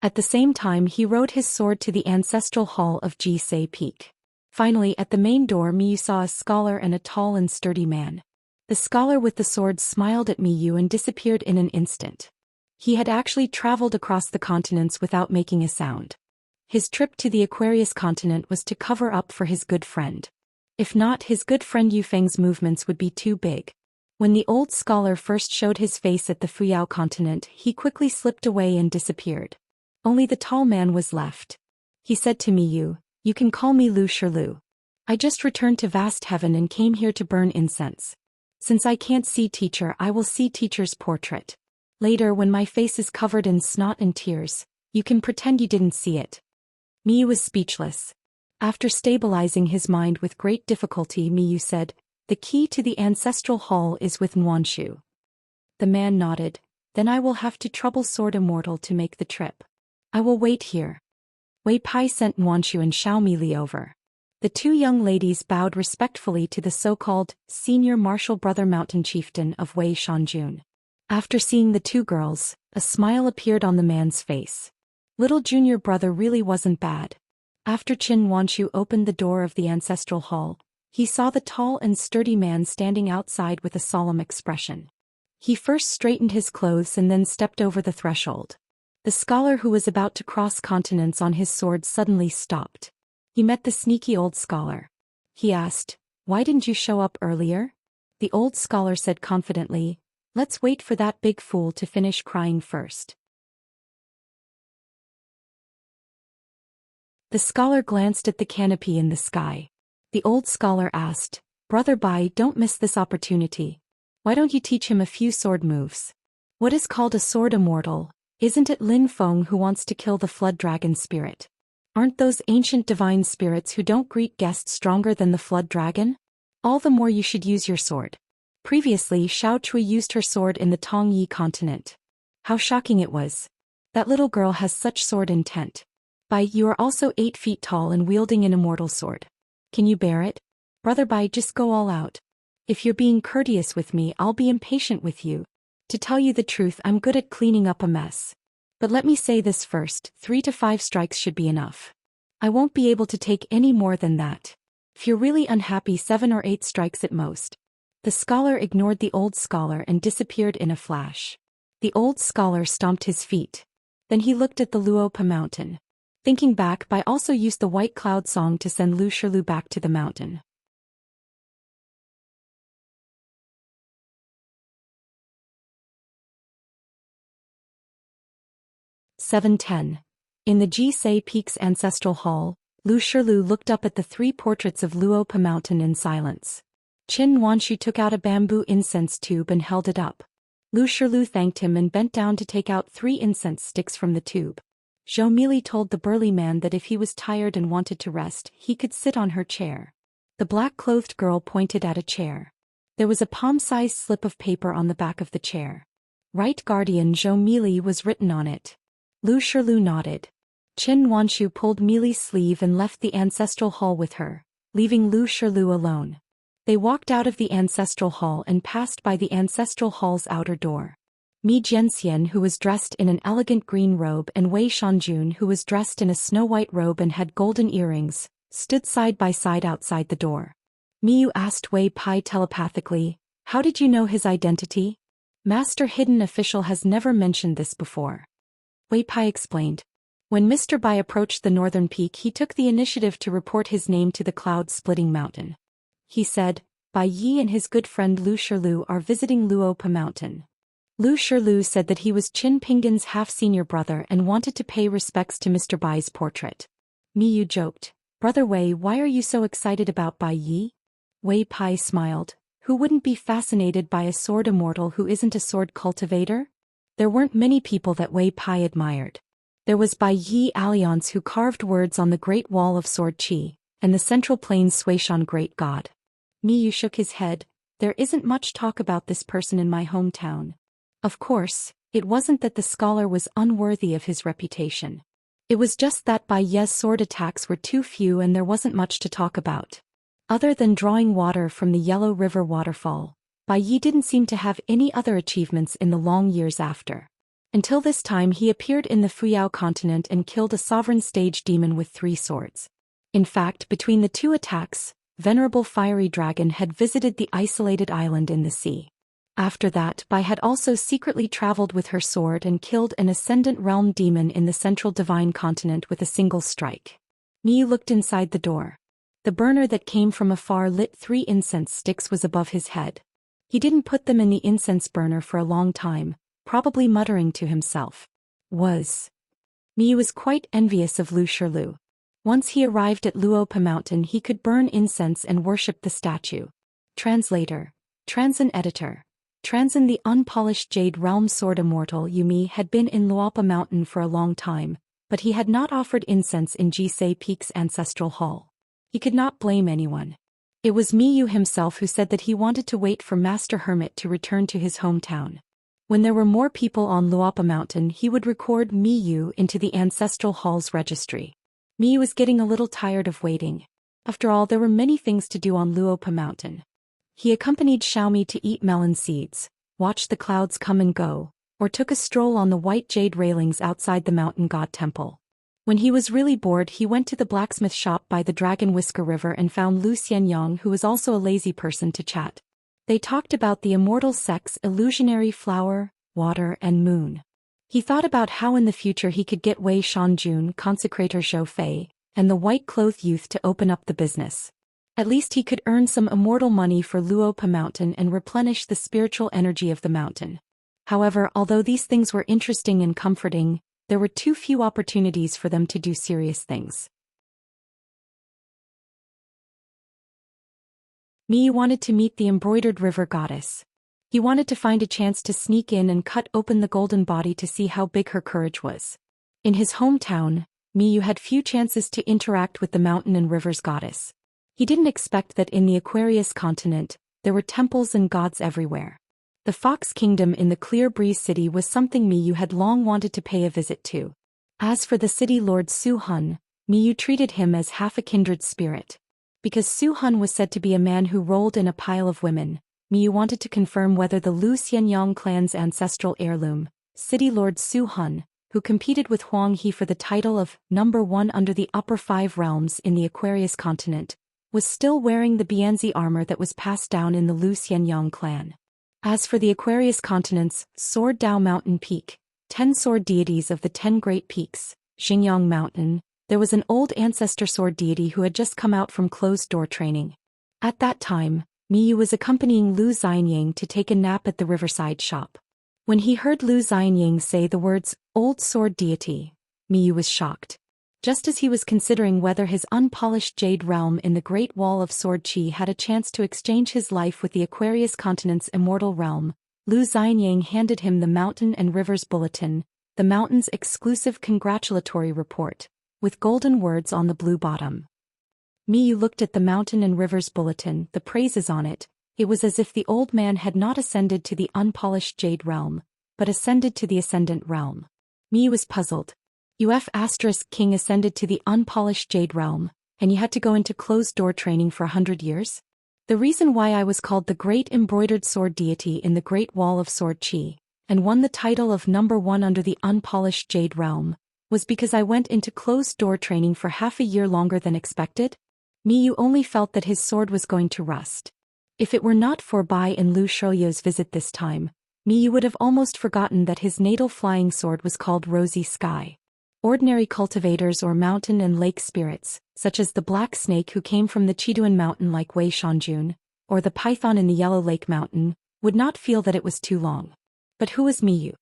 At the same time he rode his sword to the ancestral hall of Jisei Peak. Finally at the main door Miyu saw a scholar and a tall and sturdy man. The scholar with the sword smiled at Miyu and disappeared in an instant. He had actually traveled across the continents without making a sound. His trip to the Aquarius continent was to cover up for his good friend. If not, his good friend Yufeng's movements would be too big. When the old scholar first showed his face at the Fuyao continent, he quickly slipped away and disappeared. Only the tall man was left. He said to Miyu, "You can call me Lu Shilu. I just returned to vast heaven and came here to burn incense. Since I can't see teacher, I will see teacher's portrait. Later, when my face is covered in snot and tears, you can pretend you didn't see it." Miyu was speechless. After stabilizing his mind with great difficulty, Miyu said, "The key to the ancestral hall is with Nuanshu." The man nodded. "Then I will have to trouble Sword Immortal to make the trip. I will wait here." Wei Pai sent Nuanshu and Xiaomi Li over. The two young ladies bowed respectfully to the so-called senior martial brother mountain chieftain of Wei Shanjun. After seeing the two girls, a smile appeared on the man's face. Little junior brother really wasn't bad. After Qin Wanshu opened the door of the ancestral hall, he saw the tall and sturdy man standing outside with a solemn expression. He first straightened his clothes and then stepped over the threshold. The scholar who was about to cross continents on his sword suddenly stopped. He met the sneaky old scholar. He asked, "Why didn't you show up earlier?" The old scholar said confidently, "Let's wait for that big fool to finish crying first." The scholar glanced at the canopy in the sky. The old scholar asked, "Brother Bai, don't miss this opportunity. Why don't you teach him a few sword moves? What is called a sword immortal? Isn't it Lin Feng who wants to kill the flood dragon spirit? Aren't those ancient divine spirits who don't greet guests stronger than the flood dragon? All the more you should use your sword." Previously, Xiao Chui used her sword in the Tongyi continent. How shocking it was. That little girl has such sword intent. Bai, you are also 8 feet tall and wielding an immortal sword. Can you bear it? Brother Bai, just go all out. If you're being courteous with me, I'll be impatient with you. To tell you the truth, I'm good at cleaning up a mess. But let me say this first, 3 to 5 strikes should be enough. I won't be able to take any more than that. If you're really unhappy, 7 or 8 strikes at most. The scholar ignored the old scholar and disappeared in a flash. The old scholar stomped his feet. Then he looked at the Luopa mountain. Thinking back, Bai also used the White Cloud song to send Lu Shilu back to the mountain. "710. In the Jisei Peak's ancestral hall, Lu Shilu looked up at the 3 portraits of Luopa mountain in silence. Qin Wanshu took out a bamboo incense tube and held it up. Lu Shilu thanked him and bent down to take out 3 incense sticks from the tube. Zhou Mili told the burly man that if he was tired and wanted to rest, he could sit on her chair. The black-clothed girl pointed at a chair. There was a palm-sized slip of paper on the back of the chair. "Right Guardian Zhou Mili" was written on it. Lu Shilu nodded. Qin Wanshu pulled Mili's sleeve and left the ancestral hall with her, leaving Lu Shilu alone. They walked out of the ancestral hall and passed by the ancestral hall's outer door. Mi Jianxian, who was dressed in an elegant green robe, and Wei Shanjun, who was dressed in a snow-white robe and had golden earrings, stood side by side outside the door. Miyu asked Wei Pai telepathically, "How did you know his identity? Master Hidden Official has never mentioned this before." Wei Pai explained. When Mr. Bai approached the northern peak, he took the initiative to report his name to the cloud-splitting mountain. He said, "Bai Yi and his good friend Lu Shilu are visiting Luopa mountain." Lu Shilu said that he was Qin Pingan's half-senior brother and wanted to pay respects to Mr. Bai's portrait. Miyu joked, "Brother Wei, why are you so excited about Bai Yi?" Wei Pai smiled. Who wouldn't be fascinated by a sword immortal who isn't a sword cultivator? There weren't many people that Wei Pai admired. There was Bai Yi Alliance, who carved words on the Great Wall of Sword Qi, and the Central Plains Suishan Great God. Miyu shook his head. "There isn't much talk about this person in my hometown." Of course, it wasn't that the scholar was unworthy of his reputation. It was just that Bai Ye's sword attacks were too few and there wasn't much to talk about. Other than drawing water from the Yellow River waterfall, Bai Yi didn't seem to have any other achievements in the long years after. Until this time he appeared in the Fuyao continent and killed a sovereign stage demon with 3 swords. In fact, between the 2 attacks, Venerable Fiery Dragon had visited the isolated island in the sea. After that, Bai had also secretly traveled with her sword and killed an Ascendant Realm demon in the Central Divine Continent with a single strike. Miyu looked inside the door. The burner that came from afar lit 3 incense sticks was above his head. He didn't put them in the incense burner for a long time, probably muttering to himself. Miyu was quite envious of Lu Shirlu. Once he arrived at Luopa Mountain he could burn incense and worship the statue. Translator. Transin editor. Transin the unpolished jade realm sword immortal Yumi had been in Luopa Mountain for a long time, but he had not offered incense in Jisei Peak's ancestral hall. He could not blame anyone. It was Miyu himself who said that he wanted to wait for Master Hermit to return to his hometown. When there were more people on Luopa Mountain he would record Miyu into the ancestral hall's registry. Miyu was getting a little tired of waiting. After all, there were many things to do on Luopa Mountain. He accompanied Xiaomi to eat melon seeds, watched the clouds come and go, or took a stroll on the white jade railings outside the mountain god temple. When he was really bored he went to the blacksmith shop by the Dragon Whisker River and found Lu Xian, who was also a lazy person, to chat. They talked about the immortal sex, illusionary flower, water and moon. He thought about how in the future he could get Wei Shanjun, consecrator Zhou Fei, and the white-clothed youth to open up the business. At least he could earn some immortal money for Luopa Mountain and replenish the spiritual energy of the mountain. However, although these things were interesting and comforting, there were too few opportunities for them to do serious things. Miyu wanted to meet the embroidered river goddess. He wanted to find a chance to sneak in and cut open the golden body to see how big her courage was. In his hometown, Miyu had few chances to interact with the mountain and rivers goddess. He didn't expect that in the Aquarius continent, there were temples and gods everywhere. The Fox Kingdom in the Clear Breeze City was something Miyu had long wanted to pay a visit to. As for the city lord Su Hun, Miyu treated him as half a kindred spirit. Because Su Hun was said to be a man who rolled in a pile of women, Miyu wanted to confirm whether the Lu Xianyang clan's ancestral heirloom, City Lord Su Hun, who competed with Huang He for the title of #1 under the upper 5 realms in the Aquarius continent, was still wearing the Bianzi armor that was passed down in the Lu Xianyang clan. As for the Aquarius continent's Sword Dao Mountain Peak, 10 sword deities of the 10 Great Peaks, Xingyang Mountain, there was an old ancestor sword deity who had just come out from closed-door training. At that time, Miyu was accompanying Lu Xianyang to take a nap at the riverside shop. When he heard Lu Xianyang say the words, "old sword deity," Miyu was shocked. Just as he was considering whether his unpolished jade realm in the Great Wall of Sword Chi had a chance to exchange his life with the Aquarius continent's immortal realm, Lu Xianyang handed him the Mountain and Rivers Bulletin, the mountain's exclusive congratulatory report, with golden words on the blue bottom. Miyu looked at the Mountain and Rivers Bulletin, the praises on it. It was as if the old man had not ascended to the unpolished jade realm, but ascended to the ascendant realm. Miyu was puzzled. King ascended to the unpolished jade realm, and you had to go into closed-door training for 100 years? The reason why I was called the Great Embroidered Sword Deity in the Great Wall of Sword Chi, and won the title of #1 under the unpolished jade realm, was because I went into closed-door training for half a year longer than expected? Miyu only felt that his sword was going to rust. If it were not for Bai and Lu Shouyo's visit this time, Miyu would have almost forgotten that his natal flying sword was called Rosy Sky. Ordinary cultivators or mountain and lake spirits, such as the black snake who came from the Chiduan mountain like Wei Shanjun, or the python in the Yellow Lake mountain, would not feel that it was too long. But who was Miyu?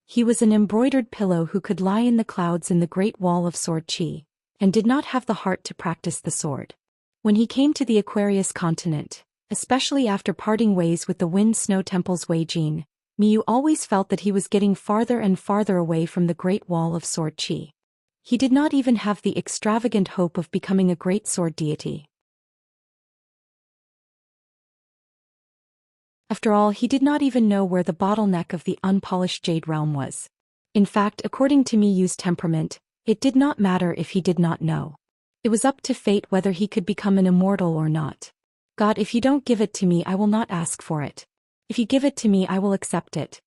He was an embroidered pillow who could lie in the clouds in the Great Wall of Sword Chi, and did not have the heart to practice the sword. When he came to the Aquarius continent, especially after parting ways with the Wind Snow Temple's Wei Jin, Miyu always felt that he was getting farther and farther away from the Great Wall of Sword Chi. He did not even have the extravagant hope of becoming a great sword deity. After all, he did not even know where the bottleneck of the unpolished jade realm was. In fact, according to Miyu's temperament, it did not matter if he did not know. It was up to fate whether he could become an immortal or not. God, if you don't give it to me, I will not ask for it. If you give it to me, I will accept it.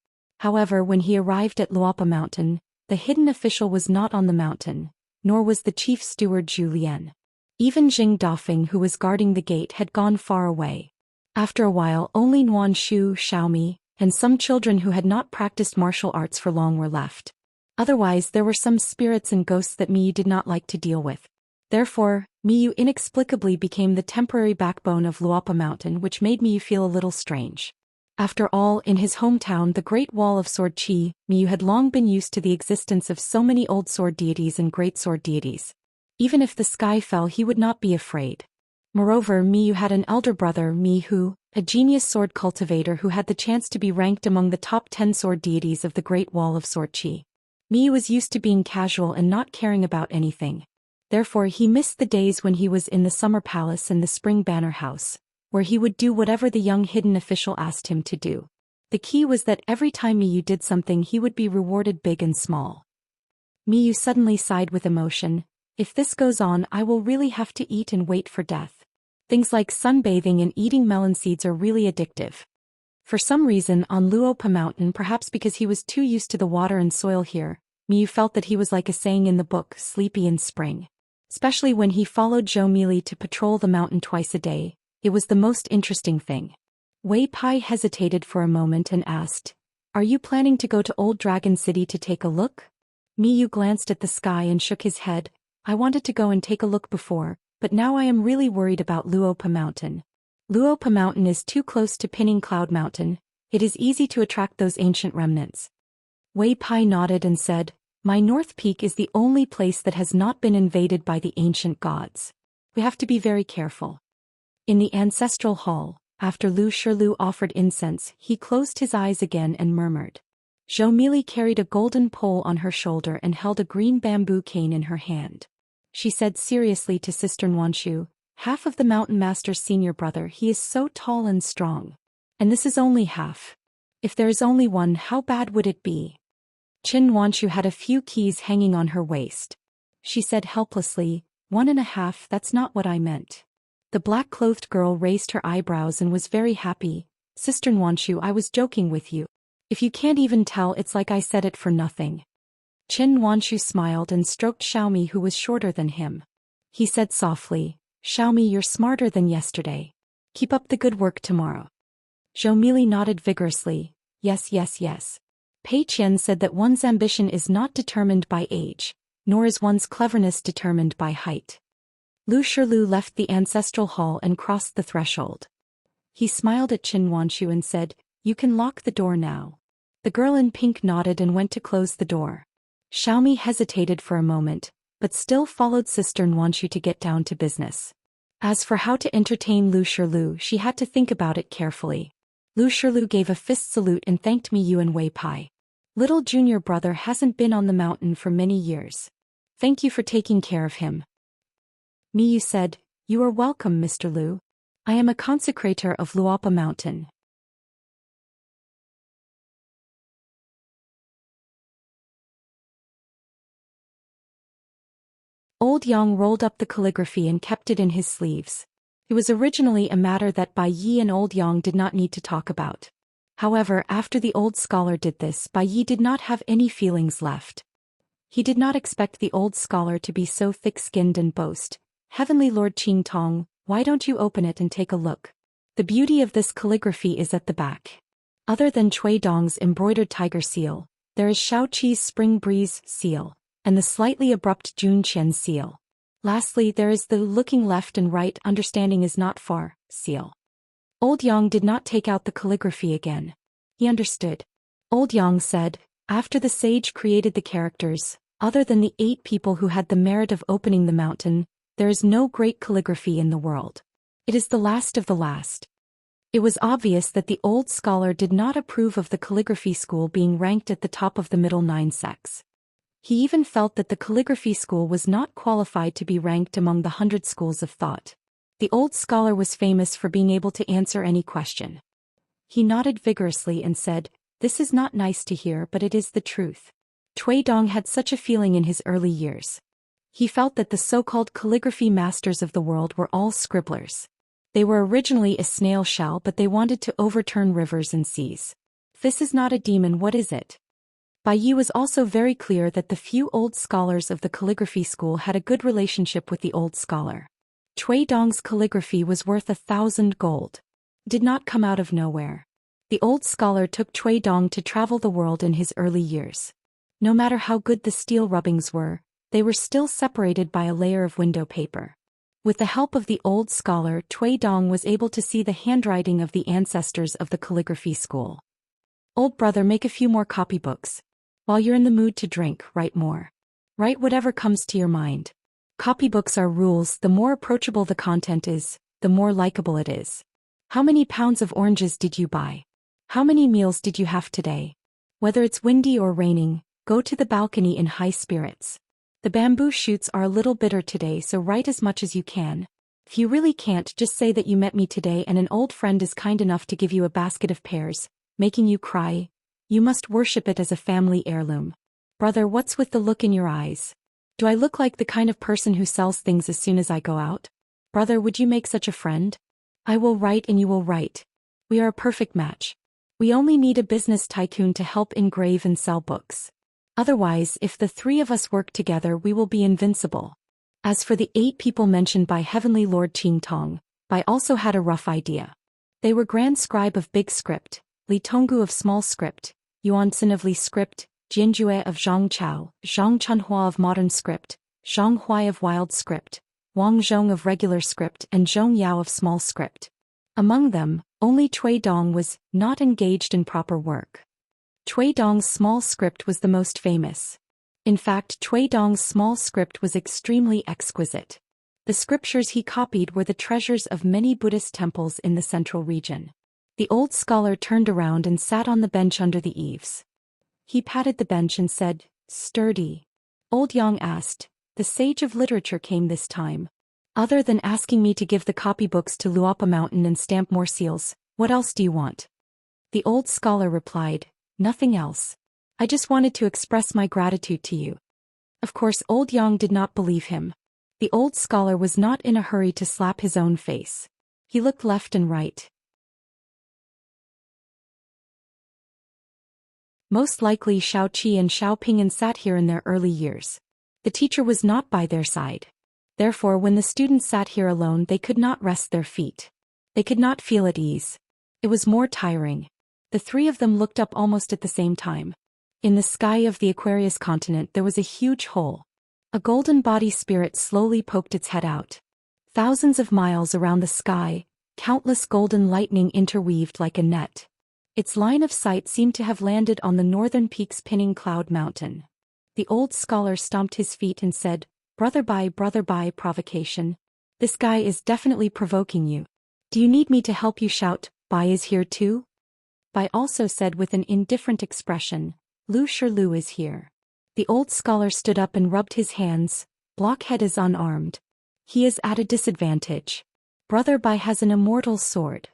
However, when he arrived at Luopa Mountain, the hidden official was not on the mountain, nor was the chief steward Zhou Xian. Even Jing Dafeng, who was guarding the gate, had gone far away. After a while, only Nuan Shu, Xiaomi, and some children who had not practiced martial arts for long were left. Otherwise, there were some spirits and ghosts that Miyu did not like to deal with. Therefore, Miyu inexplicably became the temporary backbone of Luopa Mountain, which made Miyu feel a little strange. After all, in his hometown, the Great Wall of Sword Qi, Miyu had long been used to the existence of so many old sword deities and great sword deities. Even if the sky fell, he would not be afraid. Moreover, Miyu had an elder brother, Mihu, a genius sword cultivator who had the chance to be ranked among the top 10 sword deities of the Great Wall of Sword Qi. Miyu was used to being casual and not caring about anything. Therefore, he missed the days when he was in the Summer Palace and the Spring Banner House, where he would do whatever the young hidden official asked him to do. The key was that every time Miyu did something, he would be rewarded big and small. Miyu suddenly sighed with emotion. If this goes on, I will really have to eat and wait for death. Things like sunbathing and eating melon seeds are really addictive. For some reason, on Luopa Mountain, perhaps because he was too used to the water and soil here, Miyu felt that he was like a saying in the book, sleepy in spring. Especially when he followed Zhou Mili to patrol the mountain twice a day, it was the most interesting thing. Wei Pai hesitated for a moment and asked, "Are you planning to go to Old Dragon City to take a look?" Miyu glanced at the sky and shook his head. "I wanted to go and take a look before, but now I am really worried about Luopa Mountain. Luopa Mountain is too close to Pinning Cloud Mountain. It is easy to attract those ancient remnants." Wei Pai nodded and said, "My North Peak is the only place that has not been invaded by the ancient gods. We have to be very careful." In the ancestral hall, after Lu Shirlu offered incense, he closed his eyes again and murmured. Zhou Mili carried a golden pole on her shoulder and held a green bamboo cane in her hand. She said seriously to Sister Nuanshu, "Half of the Mountain Master's senior brother, he is so tall and strong. And this is only half. If there is only one, how bad would it be?" Qin Nuanshu had a few keys hanging on her waist. She said helplessly, "1.5, that's not what I meant." The black-clothed girl raised her eyebrows and was very happy. "Sister Nuanshu, I was joking with you. If you can't even tell, it's like I said it for nothing." Qin Nuanshu smiled and stroked Xiaomi, who was shorter than him. He said softly, "Xiaomi, you're smarter than yesterday. Keep up the good work tomorrow." Zhou Mili nodded vigorously. "Yes, yes, yes." Pei Qian said that one's ambition is not determined by age, nor is one's cleverness determined by height. Lu Shirlu left the ancestral hall and crossed the threshold. He smiled at Qin Nuanshu and said, "You can lock the door now." The girl in pink nodded and went to close the door. Xiaomi hesitated for a moment, but still followed Sister Nuanshu to get down to business. As for how to entertain Lu Shirlu, she had to think about it carefully. Lu Shirlu gave a fist salute and thanked Miyu and Wei Pai. "Little junior brother hasn't been on the mountain for many years. Thank you for taking care of him." Miyu said, "You are welcome, Mr. Lu. I am a consecrator of Luopa Mountain." Old Yang rolled up the calligraphy and kept it in his sleeves. It was originally a matter that Bai Yi and Old Yang did not need to talk about. However, after the old scholar did this, Bai Yi did not have any feelings left. He did not expect the old scholar to be so thick-skinned and boast, "Heavenly Lord Qing Tong, why don't you open it and take a look? The beauty of this calligraphy is at the back. Other than Cui Dong's embroidered tiger seal, there is Shao Qi's spring breeze seal, and the slightly abrupt Jun Qian seal. Lastly, there is the looking left and right, understanding is not far seal." Old Yang did not take out the calligraphy again. He understood. Old Yang said, "After the sage created the characters, other than the 8 people who had the merit of opening the mountain, there is no great calligraphy in the world. It is the last of the last." It was obvious that the old scholar did not approve of the calligraphy school being ranked at the top of the middle 9 sects. He even felt that the calligraphy school was not qualified to be ranked among the 100 schools of thought. The old scholar was famous for being able to answer any question. He nodded vigorously and said, "This is not nice to hear, but it is the truth." Cui Dong had such a feeling in his early years. He felt that the so-called calligraphy masters of the world were all scribblers. They were originally a snail shell, but they wanted to overturn rivers and seas. This is not a demon, what is it? Bai Yi was also very clear that the few old scholars of the calligraphy school had a good relationship with the old scholar. Cui Dong's calligraphy was worth 1,000 gold. Did not come out of nowhere. The old scholar took Cui Dong to travel the world in his early years. No matter how good the steel rubbings were, they were still separated by a layer of window paper. With the help of the old scholar, Cui Dong was able to see the handwriting of the ancestors of the calligraphy school. Old brother, make a few more copybooks. While you're in the mood to drink, write more. Write whatever comes to your mind. Copybooks are rules. The more approachable the content is, the more likable it is. How many pounds of oranges did you buy? How many meals did you have today? Whether it's windy or raining, go to the balcony in high spirits. The bamboo shoots are a little bitter today, so write as much as you can. If you really can't, just say that you met me today and an old friend is kind enough to give you a basket of pears, making you cry. You must worship it as a family heirloom. Brother, what's with the look in your eyes? Do I look like the kind of person who sells things as soon as I go out? Brother, would you make such a friend? I will write and you will write. We are a perfect match. We only need a business tycoon to help engrave and sell books. Otherwise, if the three of us work together, we will be invincible. As for the 8 people mentioned by Heavenly Lord Qing Tong, Bai also had a rough idea. They were Grand Scribe of Big Script, Li Tonggu of Small Script, Yuan Xin of Li Script, Jianjue of Zhang Chao, Zhang Chunhua of Modern Script, Zhang Huai of Wild Script, Wang Zhong of Regular Script and Zhong Yao of Small Script. Among them, only Cui Dong was not engaged in proper work. Cui Dong's Small Script was the most famous. In fact, Cui Dong's Small Script was extremely exquisite. The scriptures he copied were the treasures of many Buddhist temples in the central region. The old scholar turned around and sat on the bench under the eaves. He patted the bench and said, "Sturdy." Old Yang asked, "The sage of literature came this time. Other than asking me to give the copybooks to Luapa Mountain and stamp more seals, what else do you want?" The old scholar replied, "Nothing else. I just wanted to express my gratitude to you." Of course, old Yang did not believe him. The old scholar was not in a hurry to slap his own face. He looked left and right. Most likely Xiao Qi and Xiao Ping'an sat here in their early years. The teacher was not by their side. Therefore, when the students sat here alone, they could not rest their feet. They could not feel at ease. It was more tiring. The 3 of them looked up almost at the same time. In the sky of the Aquarius continent there was a huge hole. A golden body spirit slowly poked its head out. Thousands of miles around the sky, countless golden lightning interweaved like a net. Its line of sight seemed to have landed on the northern peaks pinning Cloud Mountain. The old scholar stomped his feet and said, brother Bai, provocation. This guy is definitely provoking you. Do you need me to help you shout, Bai is here too? Bai also said with an indifferent expression, Lu Lu is here. The old scholar stood up and rubbed his hands. Blockhead is unarmed. He is at a disadvantage. Brother Bai has an immortal sword.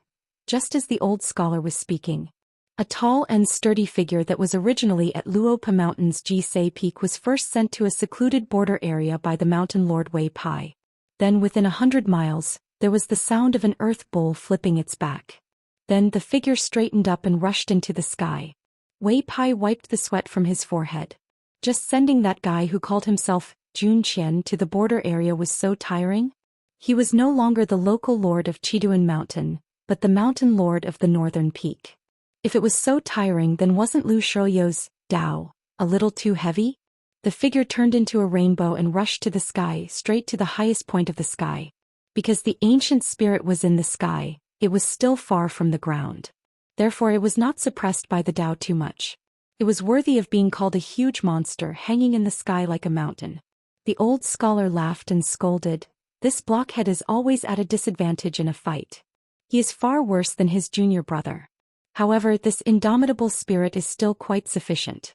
Just as the old scholar was speaking, a tall and sturdy figure that was originally at Luopa Mountain's Jisei Peak was first sent to a secluded border area by the mountain lord Wei Pai. Then within 100 miles, there was the sound of an earth bull flipping its back. Then the figure straightened up and rushed into the sky. Wei Pai wiped the sweat from his forehead. Just sending that guy who called himself Zhou Xian to the border area was so tiring? He was no longer the local lord of Chiduan Mountain, but the mountain lord of the northern peak. If it was so tiring, then wasn't Lu Shoyo's Dao a little too heavy? The figure turned into a rainbow and rushed to the sky, straight to the highest point of the sky. Because the ancient spirit was in the sky, it was still far from the ground. Therefore it was not suppressed by the Dao too much. It was worthy of being called a huge monster hanging in the sky like a mountain. The old scholar laughed and scolded, "This blockhead is always at a disadvantage in a fight. He is far worse than his junior brother. However, this indomitable spirit is still quite sufficient."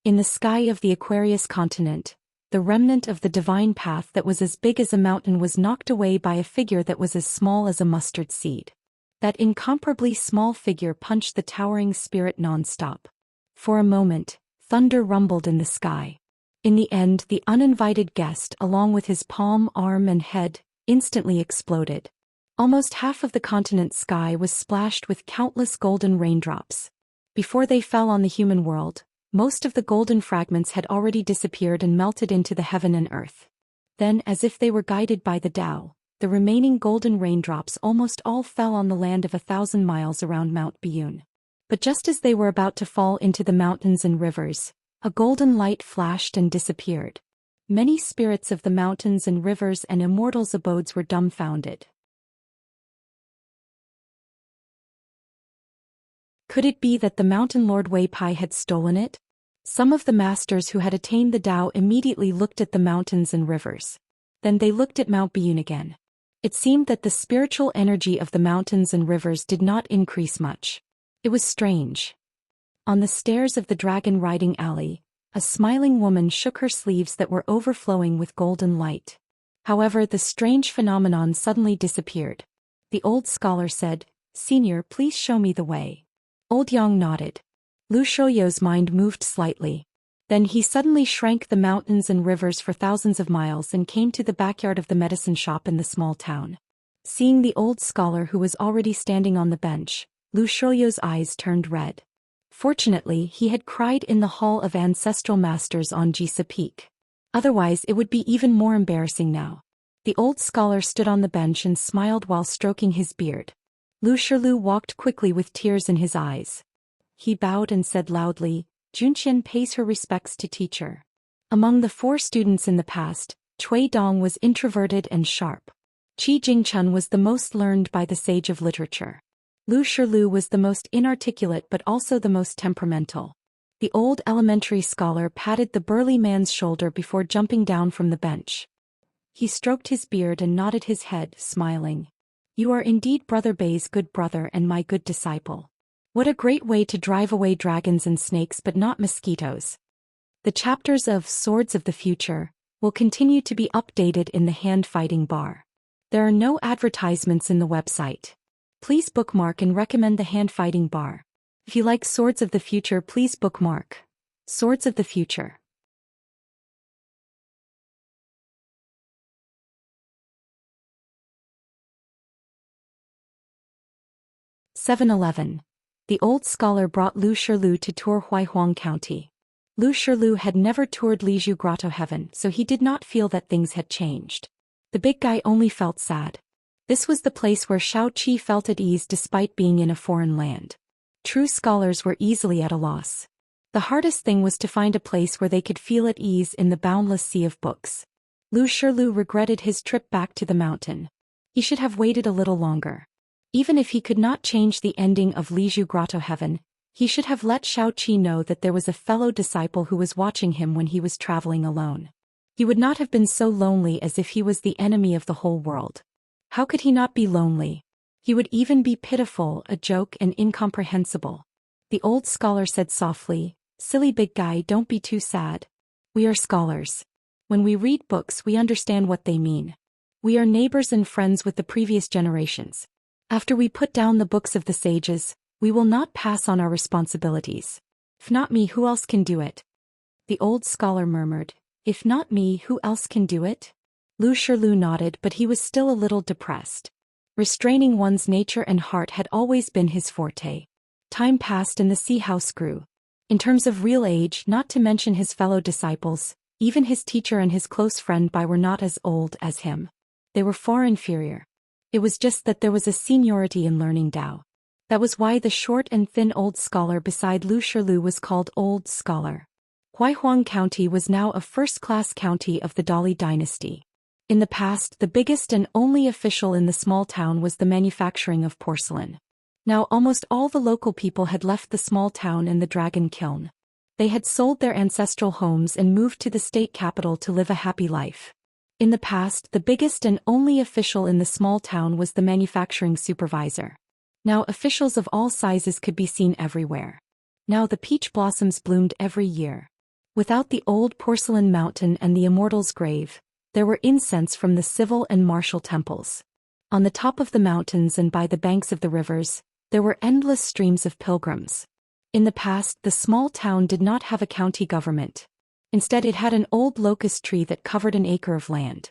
In the sky of the Aquarius continent, the remnant of the divine path that was as big as a mountain was knocked away by a figure that was as small as a mustard seed. That incomparably small figure punched the towering spirit non-stop. For a moment, thunder rumbled in the sky. In the end, the uninvited guest, along with his palm, arm and head, instantly exploded. Almost half of the continent's sky was splashed with countless golden raindrops. Before they fell on the human world, most of the golden fragments had already disappeared and melted into the heaven and earth. Then, as if they were guided by the Tao, the remaining golden raindrops almost all fell on the land of 1,000 miles around Mount Biyun. But just as they were about to fall into the mountains and rivers, a golden light flashed and disappeared. Many spirits of the mountains and rivers and immortals' abodes were dumbfounded. Could it be that the mountain lord Wei Pai had stolen it? Some of the masters who had attained the Tao immediately looked at the mountains and rivers. Then they looked at Mount Biyun again. It seemed that the spiritual energy of the mountains and rivers did not increase much. It was strange. On the stairs of the dragon riding alley, a smiling woman shook her sleeves that were overflowing with golden light. However, the strange phenomenon suddenly disappeared. The old scholar said, "Senior, please show me the way." Old Yang nodded. Lu Shoyo's mind moved slightly. Then he suddenly shrank the mountains and rivers for thousands of miles and came to the backyard of the medicine shop in the small town. Seeing the old scholar who was already standing on the bench, Lu Shoyo's eyes turned red. Fortunately, he had cried in the Hall of Ancestral Masters on Jisa Peak. Otherwise, it would be even more embarrassing now. The old scholar stood on the bench and smiled while stroking his beard. Lu Shilu walked quickly with tears in his eyes. He bowed and said loudly, "Zhou Xian pays her respects to teacher." Among the 4 students in the past, Cui Dong was introverted and sharp. Qi Jingchun was the most learned by the sage of literature. Lu Shilu was the most inarticulate but also the most temperamental. The old elementary scholar patted the burly man's shoulder before jumping down from the bench. He stroked his beard and nodded his head, smiling. "You are indeed Brother Bei's good brother and my good disciple. What a great way to drive away dragons and snakes but not mosquitoes." The chapters of Swords of the Future will continue to be updated in the hand-fighting bar. There are no advertisements in the website. Please bookmark and recommend the hand-fighting bar. If you like Swords of the Future, please bookmark Swords of the Future. 7-11. The old scholar brought Lu Shilu to tour Huaihuang County. Lu Shilu had never toured Lizhu Grotto Heaven, so he did not feel that things had changed. The big guy only felt sad. This was the place where Shao Qi felt at ease despite being in a foreign land. True scholars were easily at a loss. The hardest thing was to find a place where they could feel at ease in the boundless sea of books. Lu Shilu regretted his trip back to the mountain. He should have waited a little longer. Even if he could not change the ending of Lizhu Grotto Heaven, he should have let Shao Qi know that there was a fellow disciple who was watching him when he was traveling alone. He would not have been so lonely as if he was the enemy of the whole world. How could he not be lonely? He would even be pitiful, a joke, and incomprehensible. The old scholar said softly, "Silly big guy, don't be too sad. We are scholars. When we read books, we understand what they mean. We are neighbors and friends with the previous generations. After we put down the books of the sages, we will not pass on our responsibilities. If not me, who else can do it?" The old scholar murmured, "If not me, who else can do it?" Lu Shilu nodded, but he was still a little depressed. Restraining one's nature and heart had always been his forte. Time passed and the sea house grew. In terms of real age, not to mention his fellow disciples, even his teacher and his close friend Bai were not as old as him. They were far inferior. It was just that there was a seniority in learning Tao. That was why the short and thin old scholar beside Lu Shilu was called Old Scholar. Huaihuang County was now a first-class county of the Dali dynasty. In the past, the biggest and only official in the small town was the manufacturing of porcelain. Now almost all the local people had left the small town and the dragon kiln. They had sold their ancestral homes and moved to the state capital to live a happy life. In the past, the biggest and only official in the small town was the manufacturing supervisor. Now officials of all sizes could be seen everywhere. Now the peach blossoms bloomed every year. Without the old porcelain mountain and the immortal's grave, there were incense from the civil and martial temples. On the top of the mountains and by the banks of the rivers, there were endless streams of pilgrims. In the past, the small town did not have a county government. Instead, it had an old locust tree that covered an acre of land.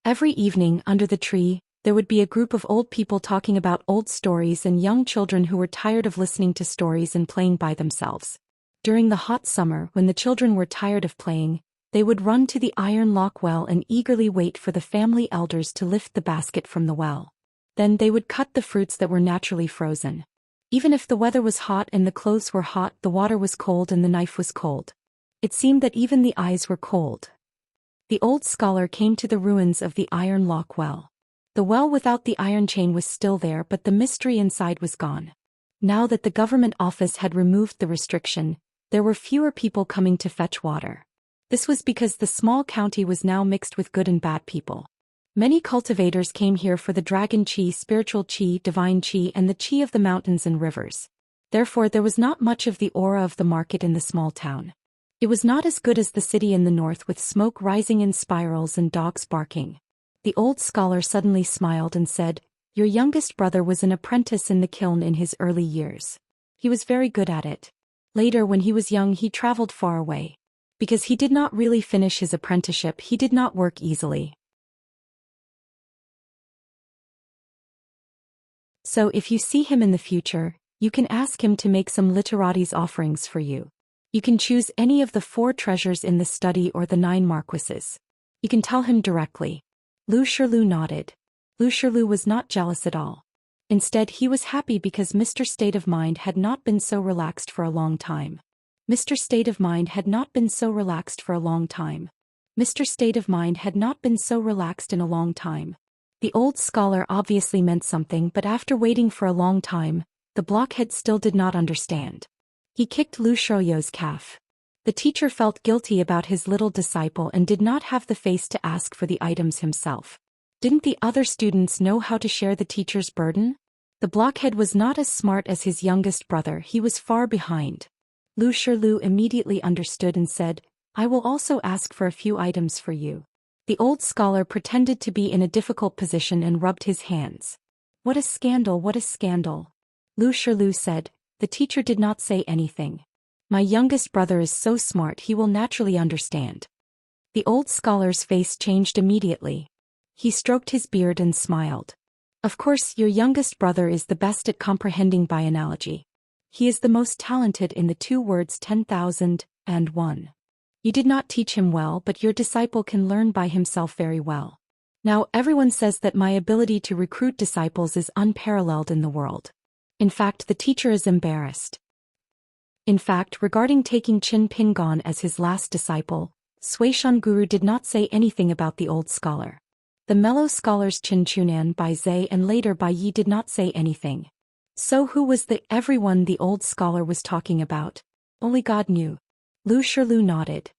Every evening, under the tree, There would be a group of old people talking about old stories and young children who were tired of listening to stories and playing by themselves. During the hot summer, when the children were tired of playing, they would run to the iron lock well and eagerly wait for the family elders to lift the basket from the well. Then they would cut the fruits that were naturally frozen. Even if the weather was hot and the clothes were hot, the water was cold and the knife was cold. It seemed that even the eyes were cold. The old scholar came to the ruins of the iron lock well. The well without the iron chain was still there, but the mystery inside was gone. Now that the government office had removed the restriction, there were fewer people coming to fetch water. This was because the small county was now mixed with good and bad people. Many cultivators came here for the dragon chi, spiritual chi, divine chi, and the chi of the mountains and rivers. Therefore there was not much of the aura of the market in the small town. It was not as good as the city in the north, with smoke rising in spirals and dogs barking. The old scholar suddenly smiled and said, "Your youngest brother was an apprentice in the kiln in his early years. He was very good at it. Later, when he was young, he traveled far away. Because he did not really finish his apprenticeship, he did not work easily. So if you see him in the future, you can ask him to make some literati's offerings for you. You can choose any of the 4 treasures in the study or the 9 marquises. You can tell him directly." Lu Shilu nodded. Lu Shilu was not jealous at all. Instead, he was happy because Mr. State of Mind had not been so relaxed for a long time. Mr. State of Mind had not been so relaxed for a long time. Mr. State of Mind had not been so relaxed in a long time. The old scholar obviously meant something, but after waiting for a long time, the blockhead still did not understand. He kicked Lu Shoyo's calf. The teacher felt guilty about his little disciple and did not have the face to ask for the items himself. Didn't the other students know how to share the teacher's burden? The blockhead was not as smart as his youngest brother, he was far behind. Lu Shilu immediately understood and said, "I will also ask for a few items for you." The old scholar pretended to be in a difficult position and rubbed his hands. "What a scandal, what a scandal." Lu Shilu said. The teacher did not say anything. "My youngest brother is so smart, he will naturally understand." The old scholar's face changed immediately. He stroked his beard and smiled. "Of course, your youngest brother is the best at comprehending by analogy. He is the most talented in the 2 words 10,001. You did not teach him well, but your disciple can learn by himself very well. Now everyone says that my ability to recruit disciples is unparalleled in the world. In fact, the teacher is embarrassed." In fact, regarding taking Qin Pingon as his last disciple, Suishan Guru did not say anything about the old scholar. The mellow scholars Qin Chunan, Bai Zhe and later Bai Yi did not say anything. So who was the everyone the old scholar was talking about? Only God knew. Lu Shilu nodded.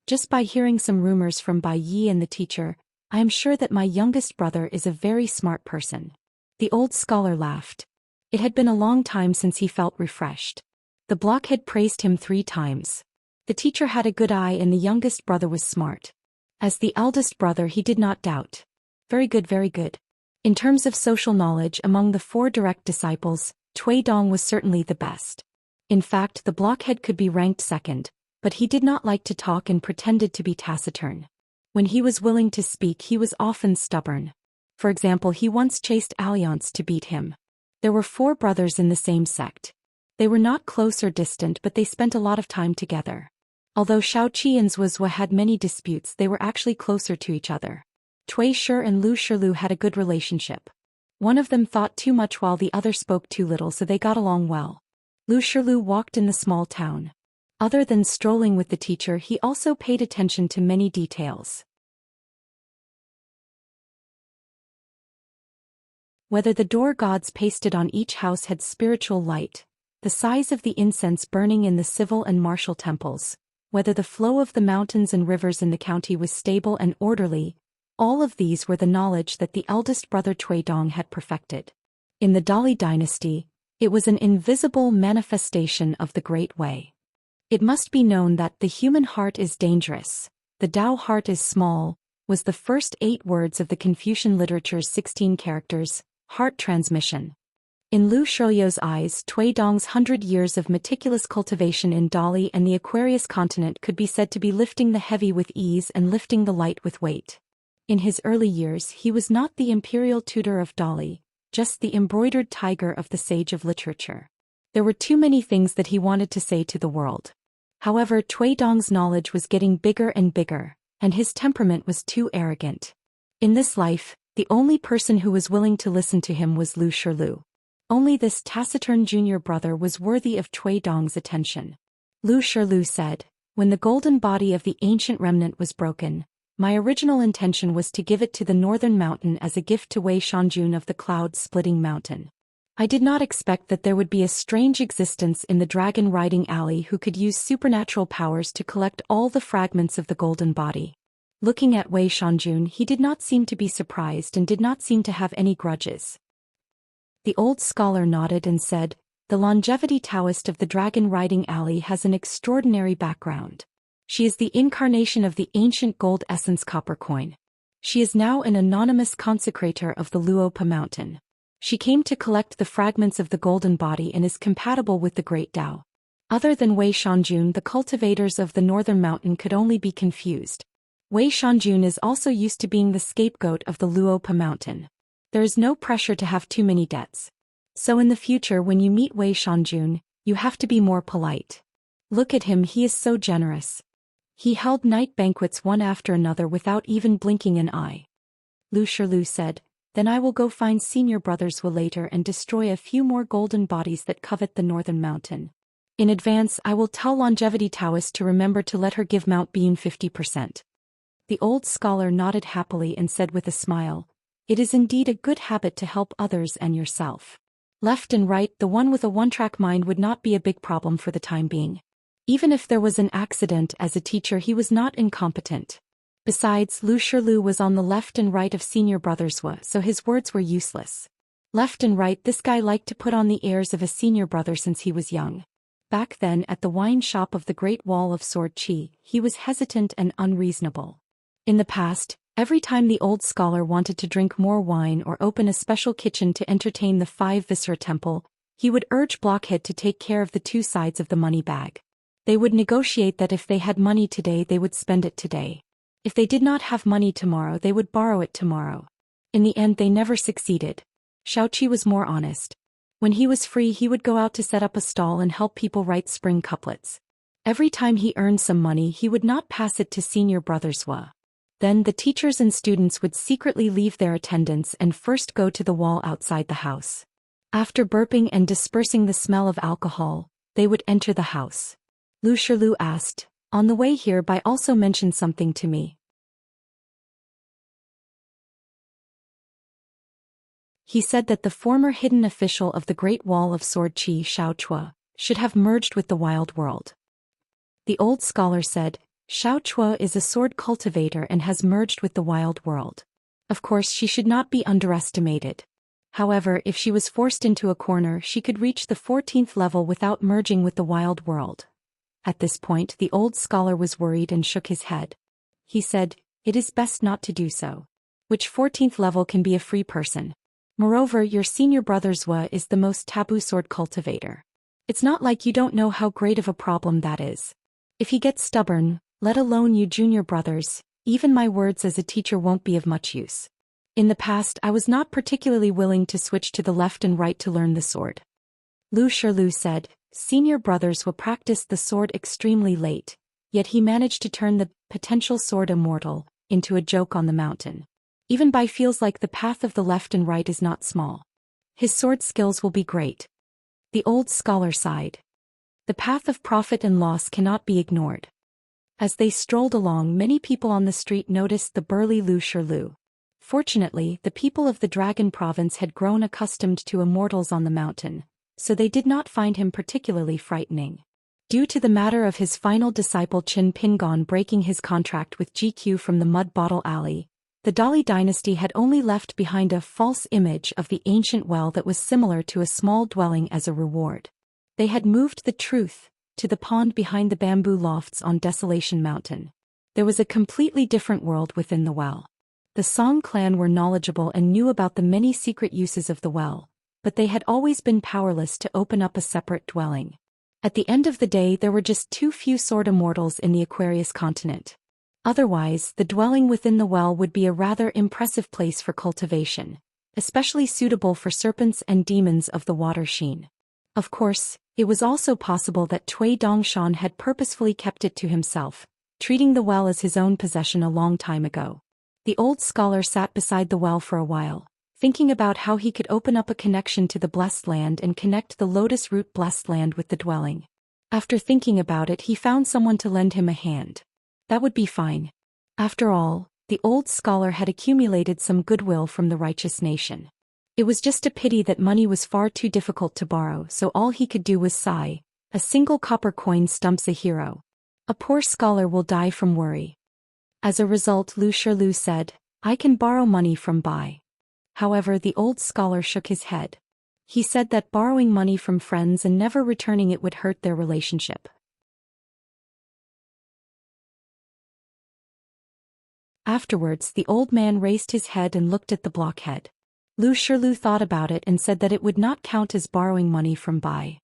"Just by hearing some rumors from Bai Yi and the teacher, I am sure that my youngest brother is a very smart person." The old scholar laughed. It had been a long time since he felt refreshed. The blockhead praised him 3 times. The teacher had a good eye and the youngest brother was smart. As the eldest brother, he did not doubt. Very good, very good. In terms of social knowledge among the 4 direct disciples, Cui Dong was certainly the best. In fact, the blockhead could be ranked second, but he did not like to talk and pretended to be taciturn. When he was willing to speak, he was often stubborn. For example, he once chased Alliance to beat him. There were 4 brothers in the same sect. They were not close or distant, but they spent a lot of time together. Although Xiaoqi and Zhuozhua had many disputes, they were actually closer to each other. Cui Shi and Lu Shilu had a good relationship. One of them thought too much while the other spoke too little, so they got along well. Lu Shilu walked in the small town. Other than strolling with the teacher, he also paid attention to many details. Whether the door gods pasted on each house had spiritual light, the size of the incense burning in the civil and martial temples, whether the flow of the mountains and rivers in the county was stable and orderly, all of these were the knowledge that the eldest brother Cui Dong had perfected. In the Dali dynasty, it was an invisible manifestation of the Great Way. It must be known that the human heart is dangerous, the Tao heart is small, was the first 8 words of the Confucian literature's 16 characters, heart transmission. In Lu Shoyo's eyes, Cui Dong's 100 years of meticulous cultivation in Dali and the Aquarius continent could be said to be lifting the heavy with ease and lifting the light with weight. In his early years he was not the imperial tutor of Dali, just the embroidered tiger of the sage of literature. There were too many things that he wanted to say to the world. However, Cui Dong's knowledge was getting bigger and bigger, and his temperament was too arrogant. In this life, the only person who was willing to listen to him was Lu Shirlu. Only this taciturn junior brother was worthy of Cui Dong's attention. Lu Shirlu said, "When the golden body of the ancient remnant was broken, my original intention was to give it to the northern mountain as a gift to Wei Shanjun of the cloud-splitting mountain. I did not expect that there would be a strange existence in the dragon-riding alley who could use supernatural powers to collect all the fragments of the golden body." Looking at Wei Shanjun, he did not seem to be surprised and did not seem to have any grudges. The old scholar nodded and said, "The longevity Taoist of the dragon-riding alley has an extraordinary background. She is the incarnation of the ancient gold essence copper coin. She is now an anonymous consecrator of the Luopa mountain. She came to collect the fragments of the golden body and is compatible with the great Tao." Other than Wei Shanjun, the cultivators of the northern mountain could only be confused. Wei Shanjun is also used to being the scapegoat of the Luopa mountain. There is no pressure to have too many debts. So in the future when you meet Wei Shanjun, you have to be more polite. Look at him, he is so generous. He held night banquets one after another without even blinking an eye. Lu Shirlu said, "Then I will go find senior brothers Wu later and destroy a few more golden bodies that covet the northern mountain. In advance I will tell longevity Taoist to remember to let her give Mount Bean 50%. The old scholar nodded happily and said with a smile, "It is indeed a good habit to help others and yourself." Left and right, the one with a one-track mind would not be a big problem for the time being. Even if there was an accident as a teacher, he was not incompetent. Besides, Lu Shirlu was on the left and right of senior brothers Wu, so his words were useless. Left and right, this guy liked to put on the airs of a senior brother since he was young. Back then, at the wine shop of the Great Wall of Sword Qi, he was hesitant and unreasonable. In the past, every time the old scholar wanted to drink more wine or open a special kitchen to entertain the 5 Viscera temple, he would urge Blockhead to take care of the 2 sides of the money bag. They would negotiate that if they had money today they would spend it today. If they did not have money tomorrow they would borrow it tomorrow. In the end they never succeeded. Xiaoqi was more honest. When he was free he would go out to set up a stall and help people write spring couplets. Every time he earned some money he would not pass it to senior brothers Wu. Then the teachers and students would secretly leave their attendance and first go to the wall outside the house. After burping and dispersing the smell of alcohol, they would enter the house. Lu Shirlu asked, "On the way here Bai also mentioned something to me." He said that the former hidden official of the Great Wall of Sword Qi, Xiao Chua, should have merged with the wild world. The old scholar said, "Xiao Chua is a sword cultivator and has merged with the wild world. Of course she should not be underestimated. However, if she was forced into a corner she could reach the 14th level without merging with the wild world." At this point the old scholar was worried and shook his head. He said, "It is best not to do so. Which 14th level can be a free person? Moreover, your senior brother's Wu is the most taboo sword cultivator. It's not like you don't know how great of a problem that is. If he gets stubborn, let alone you junior brothers, even my words as a teacher won't be of much use. In the past I was not particularly willing to switch to the left and right to learn the sword." Lu Shirlu said, "Senior brothers will practice the sword extremely late, yet he managed to turn the potential sword immortal into a joke on the mountain. Even Bai feels like the path of the left and right is not small. His sword skills will be great." The old scholar sighed. The path of profit and loss cannot be ignored. As they strolled along, many people on the street noticed the burly Lu Shirlu. Fortunately, the people of the Dragon Province had grown accustomed to immortals on the mountain, so they did not find him particularly frightening. Due to the matter of his final disciple Qin Pingon breaking his contract with GQ from the Mud Bottle Alley, the Dali dynasty had only left behind a false image of the ancient well that was similar to a small dwelling as a reward. They had moved the truth to the pond behind the bamboo lofts on Desolation Mountain. There was a completely different world within the well. The Song clan were knowledgeable and knew about the many secret uses of the well, but they had always been powerless to open up a separate dwelling. At the end of the day there were just too few sword immortals in the Aquarius continent. Otherwise, the dwelling within the well would be a rather impressive place for cultivation, especially suitable for serpents and demons of the water Xin. Of course, it was also possible that Cui Dongshan had purposefully kept it to himself, treating the well as his own possession a long time ago. The old scholar sat beside the well for a while, thinking about how he could open up a connection to the blessed land and connect the lotus root blessed land with the dwelling. After thinking about it, he found someone to lend him a hand. That would be fine. After all, the old scholar had accumulated some goodwill from the righteous nation. It was just a pity that money was far too difficult to borrow, so all he could do was sigh. A single copper coin stumps a hero. A poor scholar will die from worry. As a result, Lu Shilu said, I can borrow money from Bai. However, the old scholar shook his head. He said that borrowing money from friends and never returning it would hurt their relationship. Afterwards, the old man raised his head and looked at the blockhead. Lu Shilu thought about it and said that it would not count as borrowing money from Bai.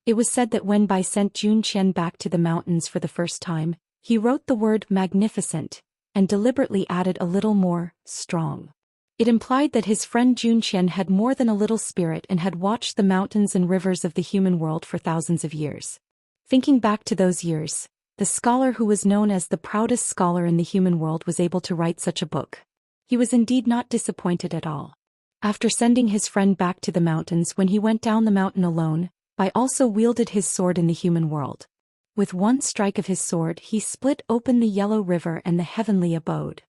It was said that when Bai sent Zhou Xian back to the mountains for the first time, he wrote the word magnificent, and deliberately added a little more, strong. It implied that his friend Zhou Xian had more than a little spirit and had watched the mountains and rivers of the human world for thousands of years. Thinking back to those years, the scholar who was known as the proudest scholar in the human world was able to write such a book. He was indeed not disappointed at all. After sending his friend back to the mountains, when he went down the mountain alone, Bai also wielded his sword in the human world. With one strike of his sword, he split open the yellow river and the heavenly abode.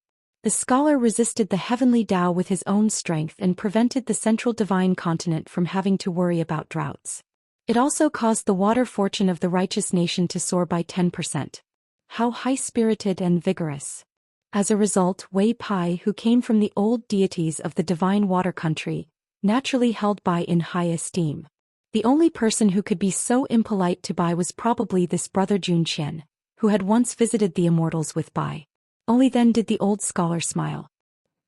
The scholar resisted the heavenly Tao with his own strength and prevented the central divine continent from having to worry about droughts. It also caused the water fortune of the righteous nation to soar by 10%. How high-spirited and vigorous. As a result, Wei Pai, who came from the old deities of the divine water country, naturally held Bai in high esteem. The only person who could be so impolite to Bai was probably this brother Zhou Xian, who had once visited the immortals with Bai. Only then did the old scholar smile.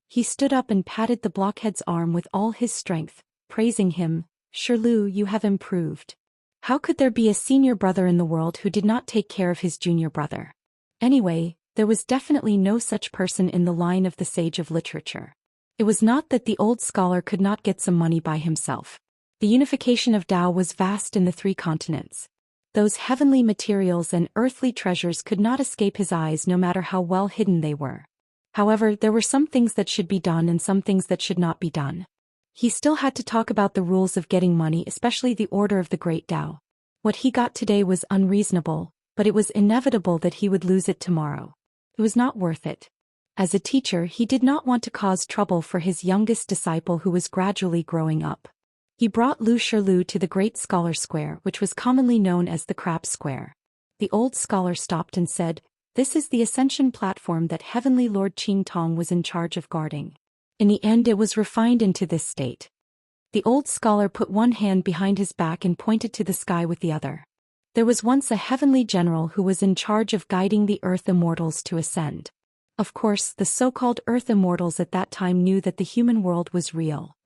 He stood up and patted the blockhead's arm with all his strength, praising him. Shilu, you have improved. How could there be a senior brother in the world who did not take care of his junior brother? Anyway, there was definitely no such person in the line of the sage of literature. It was not that the old scholar could not get some money by himself. The unification of Tao was vast in the 3 continents. Those heavenly materials and earthly treasures could not escape his eyes no matter how well hidden they were. However, there were some things that should be done and some things that should not be done. He still had to talk about the rules of getting money, especially the order of the great Tao. What he got today was unreasonable, but it was inevitable that he would lose it tomorrow. It was not worth it. As a teacher, he did not want to cause trouble for his youngest disciple who was gradually growing up. He brought Lu Shilu to the Great Scholar Square, which was commonly known as the Crab Square. The old scholar stopped and said, "This is the ascension platform that Heavenly Lord Qing Tong was in charge of guarding. In the end, it was refined into this state." The old scholar put one hand behind his back and pointed to the sky with the other. There was once a heavenly general who was in charge of guiding the earth immortals to ascend. Of course, the so-called earth immortals at that time knew that the human world was real.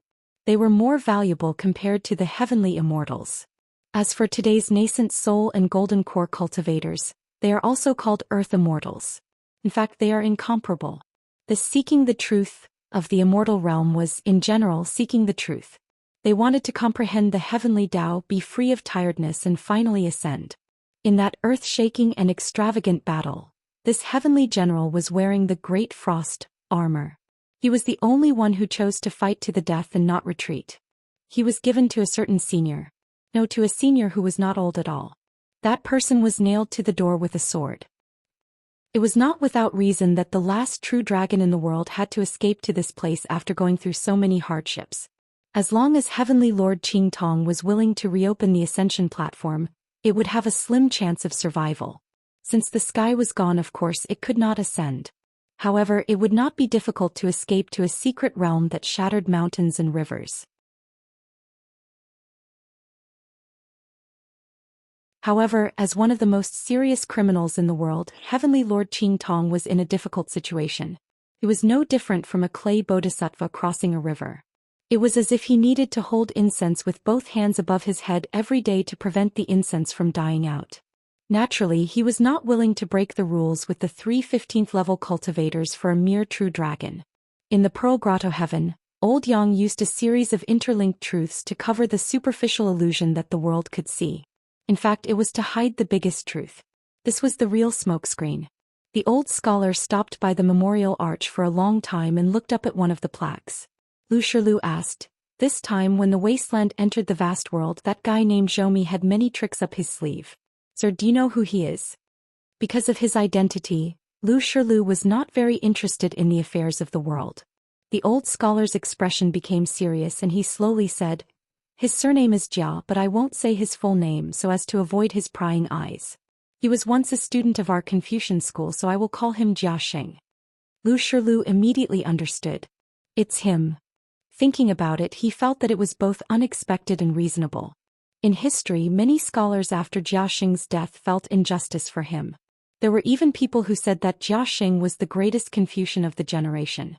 They were more valuable compared to the heavenly immortals. As for today's nascent soul and golden core cultivators, they are also called earth immortals. In fact, they are incomparable. The seeking the truth of the immortal realm was, in general, seeking the truth. They wanted to comprehend the heavenly Tao, be free of tiredness and finally ascend. In that earth-shaking and extravagant battle, this heavenly general was wearing the great frost armor. He was the only one who chose to fight to the death and not retreat. He was given to a certain senior. No, to a senior who was not old at all. That person was nailed to the door with a sword. It was not without reason that the last true dragon in the world had to escape to this place after going through so many hardships. As long as Heavenly Lord Qing Tong was willing to reopen the ascension platform, it would have a slim chance of survival. Since the sky was gone, of course, it could not ascend. However, it would not be difficult to escape to a secret realm that shattered mountains and rivers. However, as one of the most serious criminals in the world, Heavenly Lord Qing Tong was in a difficult situation. It was no different from a clay bodhisattva crossing a river. It was as if he needed to hold incense with both hands above his head every day to prevent the incense from dying out. Naturally, he was not willing to break the rules with the 3 15th level cultivators for a mere true dragon. In the Pearl Grotto Heaven, Old Yang used a series of interlinked truths to cover the superficial illusion that the world could see. In fact, it was to hide the biggest truth. This was the real smokescreen. The old scholar stopped by the memorial arch for a long time and looked up at one of the plaques. Lu Shirlu asked, "This time when the wasteland entered the vast world, that guy named Zhou had many tricks up his sleeve. Sir, do you know who he is?" Because of his identity, Lu Shirlu was not very interested in the affairs of the world. The old scholar's expression became serious and he slowly said, "His surname is Jia, but I won't say his full name so as to avoid his prying eyes. He was once a student of our Confucian school, so I will call him Jia Sheng." Lu Shirlu immediately understood. It's him. Thinking about it, he felt that it was both unexpected and reasonable. In history, many scholars after Jia Sheng's death felt injustice for him. There were even people who said that Jia Sheng was the greatest Confucian of the generation.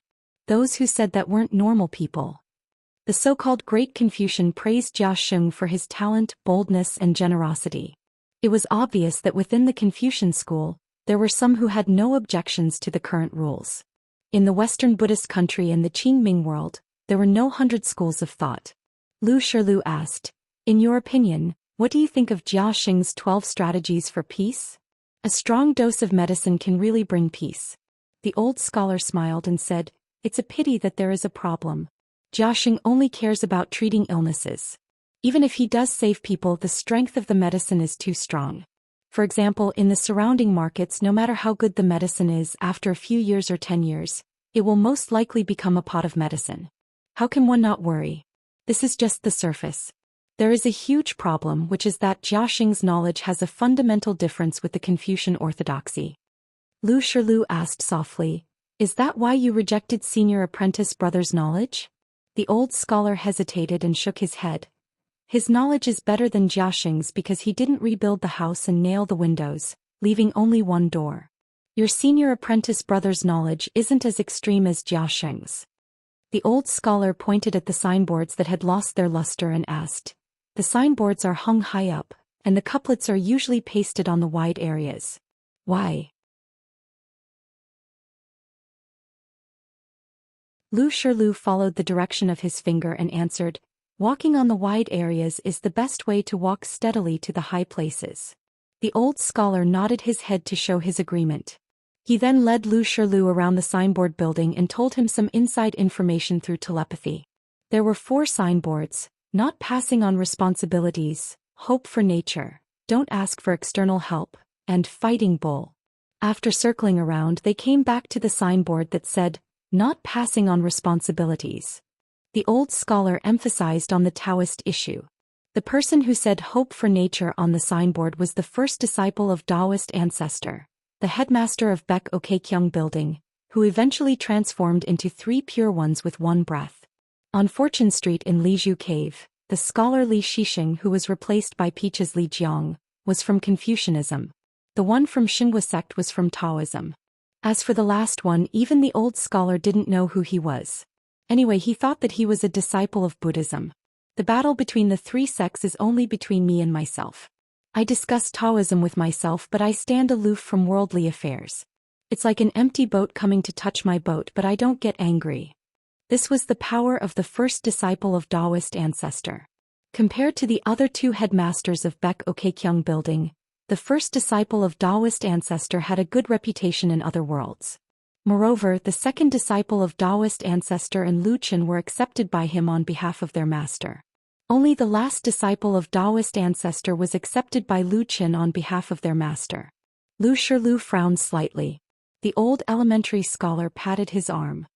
Those who said that weren't normal people. The so-called Great Confucian praised Jia Sheng for his talent, boldness, and generosity. It was obvious that within the Confucian school, there were some who had no objections to the current rules. In the Western Buddhist country and the Qingming world, there were no 100 schools of thought. Lu Shirlu asked, "In your opinion, what do you think of Jia Sheng's 12 strategies for peace? A strong dose of medicine can really bring peace." The old scholar smiled and said, "It's a pity that there is a problem. Jia Sheng only cares about treating illnesses. Even if he does save people, the strength of the medicine is too strong. For example, in the surrounding markets, no matter how good the medicine is, after a few years or 10 years, it will most likely become a pot of medicine. How can one not worry? This is just the surface. There is a huge problem, which is that Jia Sheng's knowledge has a fundamental difference with the Confucian orthodoxy." Lu Shirlu asked softly, "Is that why you rejected senior apprentice brother's knowledge?" The old scholar hesitated and shook his head. "His knowledge is better than Jia Sheng's because he didn't rebuild the house and nail the windows, leaving only one door. Your senior apprentice brother's knowledge isn't as extreme as Jia Sheng's." The old scholar pointed at the signboards that had lost their luster and asked, "The signboards are hung high up, and the couplets are usually pasted on the wide areas. Why?" Lu Shirlu followed the direction of his finger and answered, "Walking on the wide areas is the best way to walk steadily to the high places." The old scholar nodded his head to show his agreement. He then led Lu Shirlu around the signboard building and told him some inside information through telepathy. There were 4 signboards: not passing on responsibilities, hope for nature, don't ask for external help, and fighting bull. After circling around, they came back to the signboard that said, not passing on responsibilities. The old scholar emphasized on the Taoist issue. The person who said hope for nature on the signboard was the first disciple of Taoist ancestor, the headmaster of Baek Okekyung building, who eventually transformed into 3 pure ones with one breath. On Fortune Street in Liju Cave, the scholar Li Shixing, who was replaced by Peaches Li Jiang, was from Confucianism. The one from Xinhua sect was from Taoism. As for the last one, even the old scholar didn't know who he was. Anyway, he thought that he was a disciple of Buddhism. The battle between the 3 sects is only between me and myself. I discuss Taoism with myself, but I stand aloof from worldly affairs. It's like an empty boat coming to touch my boat, but I don't get angry. This was the power of the first disciple of Taoist ancestor. Compared to the other 2 headmasters of Baek Okekyung building, the first disciple of Taoist ancestor had a good reputation in other worlds. Moreover, the second disciple of Taoist ancestor and Lu Chen were accepted by him on behalf of their master. Only the last disciple of Taoist ancestor was accepted by Lu Chen on behalf of their master. Lu Shirlu frowned slightly. The old elementary scholar patted his arm.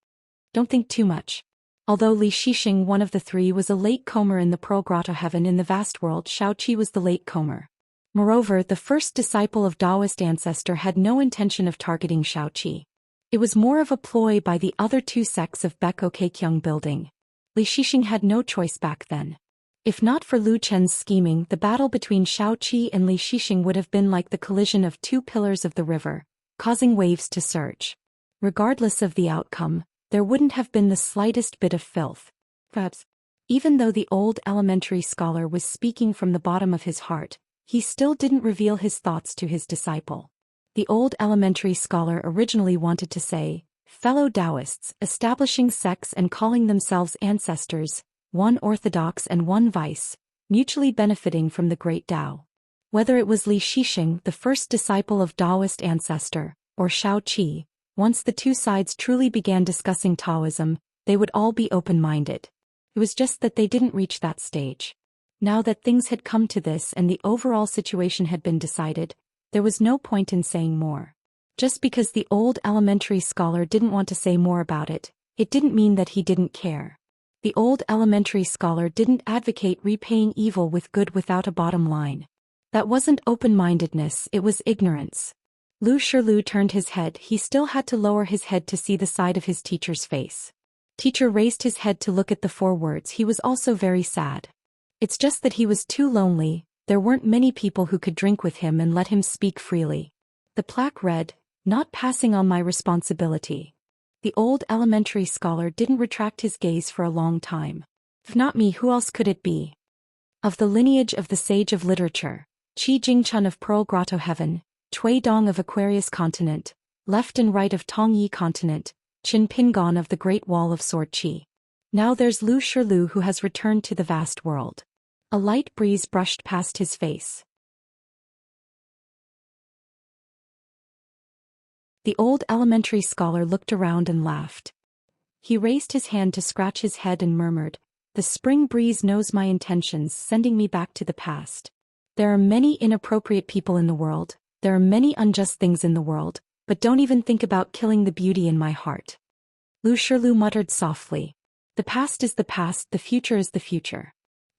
Don't think too much. Although Li Shixing, one of the 3, was a late-comer in the Pearl Grotto Heaven in the vast world, Xiaoqi was the late-comer. Moreover, the first disciple of Taoist ancestor had no intention of targeting Xiaoqi. It was more of a ploy by the other 2 sects of Baek Okekyung building. Li Shixing had no choice back then. If not for Lu Chen's scheming, the battle between Xiaoqi and Li Shixing would have been like the collision of 2 pillars of the river, causing waves to surge. Regardless of the outcome, there wouldn't have been the slightest bit of filth. Perhaps. Even though the old elementary scholar was speaking from the bottom of his heart, he still didn't reveal his thoughts to his disciple. The old elementary scholar originally wanted to say, fellow Taoists, establishing sects and calling themselves ancestors, one orthodox and one vice, mutually benefiting from the great Tao. Whether it was Li Shixing, the first disciple of Taoist ancestor, or Shao Qi, once the two sides truly began discussing Taoism, they would all be open-minded. It was just that they didn't reach that stage. Now that things had come to this and the overall situation had been decided, there was no point in saying more. Just because the old elementary scholar didn't want to say more about it, it didn't mean that he didn't care. The old elementary scholar didn't advocate repaying evil with good without a bottom line. That wasn't open-mindedness, it was ignorance. Lu Shilu turned his head. He still had to lower his head to see the side of his teacher's face. Teacher raised his head to look at the four words. He was also very sad. It's just that he was too lonely. There weren't many people who could drink with him and let him speak freely. The plaque read, "Not passing on my responsibility." The old elementary scholar didn't retract his gaze for a long time. If not me, who else could it be? Of the lineage of the sage of literature, Qi Jingchun of Pearl Grotto Heaven, Cui Dong of Aquarius Continent, left and right of Tongyi Continent, Qin Pingon of the Great Wall of Sword Qi. Now there's Lu Shilu who has returned to the vast world. A light breeze brushed past his face. The old elementary scholar looked around and laughed. He raised his hand to scratch his head and murmured, "The spring breeze knows my intentions, sending me back to the past. There are many inappropriate people in the world, there are many unjust things in the world, but don't even think about killing the beauty in my heart." Lu Shilu muttered softly. The past is the past, the future is the future.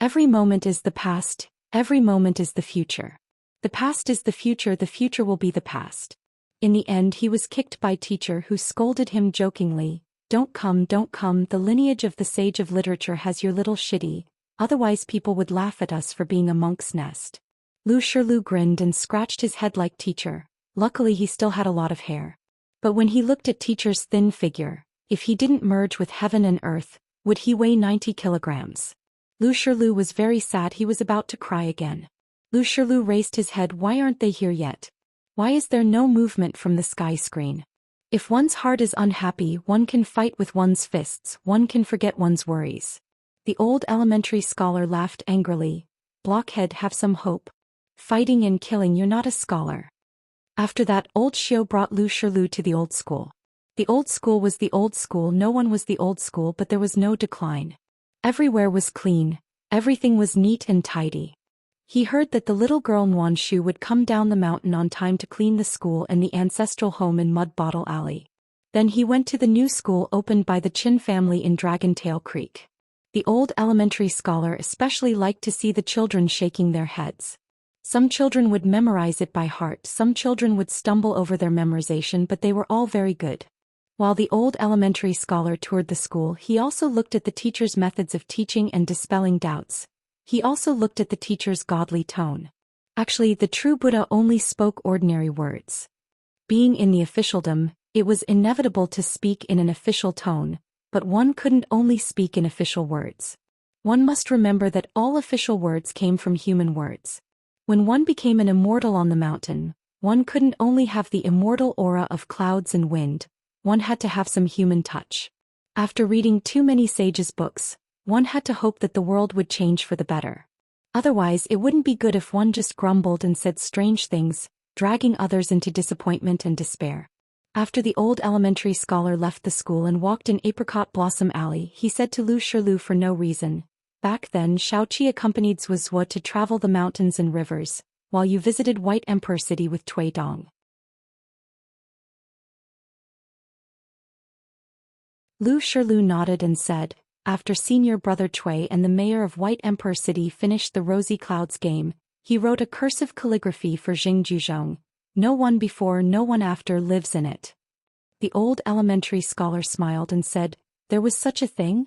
Every moment is the past, every moment is the future. The past is the future will be the past. In the end he was kicked by teacher who scolded him jokingly, don't come, the lineage of the sage of literature has your little shitty, otherwise people would laugh at us for being a monk's nest." Lu Shilu grinned and scratched his head like teacher. Luckily he still had a lot of hair. But when he looked at teacher's thin figure, if he didn't merge with heaven and earth, would he weigh 90 kilograms? Lu Shilu was very sad. He was about to cry again. Lu Shilu raised his head. Why aren't they here yet? Why is there no movement from the sky screen? If one's heart is unhappy, one can fight with one's fists, one can forget one's worries. The old elementary scholar laughed angrily. Blockhead, have some hope. Fighting and killing, you're not a scholar. After that, old Xiao brought Lu Shilu to the old school. The old school was the old school, no one was the old school, but there was no decline. Everywhere was clean, everything was neat and tidy. He heard that the little girl Nguan Shu would come down the mountain on time to clean the school and the ancestral home in Mud Bottle Alley. Then he went to the new school opened by the Qin family in Dragon Tail Creek. The old elementary scholar especially liked to see the children shaking their heads. Some children would memorize it by heart, some children would stumble over their memorization, but they were all very good. While the old elementary scholar toured the school, he also looked at the teacher's methods of teaching and dispelling doubts. He also looked at the teacher's godly tone. Actually, the true Buddha only spoke ordinary words. Being in the officialdom, it was inevitable to speak in an official tone, but one couldn't only speak in official words. One must remember that all official words came from human words. When one became an immortal on the mountain, one couldn't only have the immortal aura of clouds and wind, one had to have some human touch. After reading too many sages' books, one had to hope that the world would change for the better. Otherwise, it wouldn't be good if one just grumbled and said strange things, dragging others into disappointment and despair. After the old elementary scholar left the school and walked in Apricot Blossom Alley, he said to Lu Shilu for no reason, "Back then Shao Qi accompanied Zhou Xian to travel the mountains and rivers, while you visited White Emperor City with Cui Dong." Lu Shilu nodded and said, after senior brother Cui and the mayor of White Emperor City finished the Rosy Clouds game, he wrote a cursive calligraphy for Xingjuzhong. No one before, no one after lives in it. The old elementary scholar smiled and said, "There was such a thing?"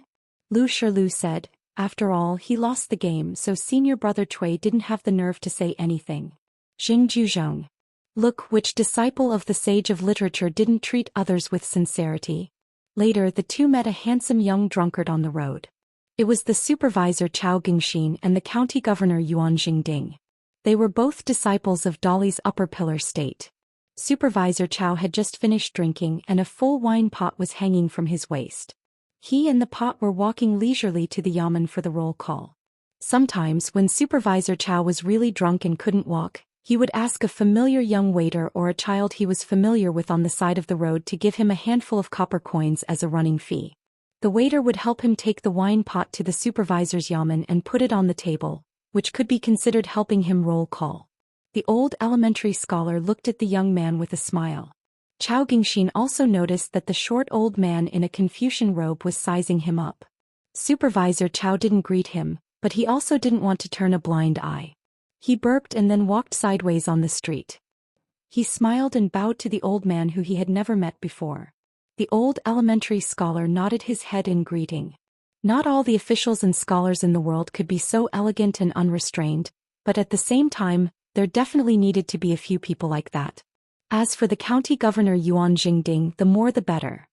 Lu Shilu said, "After all, he lost the game, so senior brother Cui didn't have the nerve to say anything." Xingjuzhong. Look, which disciple of the sage of literature didn't treat others with sincerity? Later, the two met a handsome young drunkard on the road. It was the supervisor Chao Gingxin and the county governor Yuan Jingding. They were both disciples of Dolly's upper pillar state. Supervisor Chow had just finished drinking and a full wine pot was hanging from his waist. He and the pot were walking leisurely to the yamen for the roll call. Sometimes when Supervisor Chow was really drunk and couldn't walk, he would ask a familiar young waiter or a child he was familiar with on the side of the road to give him a handful of copper coins as a running fee. The waiter would help him take the wine pot to the supervisor's yamen and put it on the table, which could be considered helping him roll call. The old elementary scholar looked at the young man with a smile. Chao Gingxin also noticed that the short old man in a Confucian robe was sizing him up. Supervisor Chow didn't greet him, but he also didn't want to turn a blind eye. He burped and then walked sideways on the street. He smiled and bowed to the old man who he had never met before. The old elementary scholar nodded his head in greeting. Not all the officials and scholars in the world could be so elegant and unrestrained, but at the same time, there definitely needed to be a few people like that. As for the county governor Yuan Jingding, the more the better.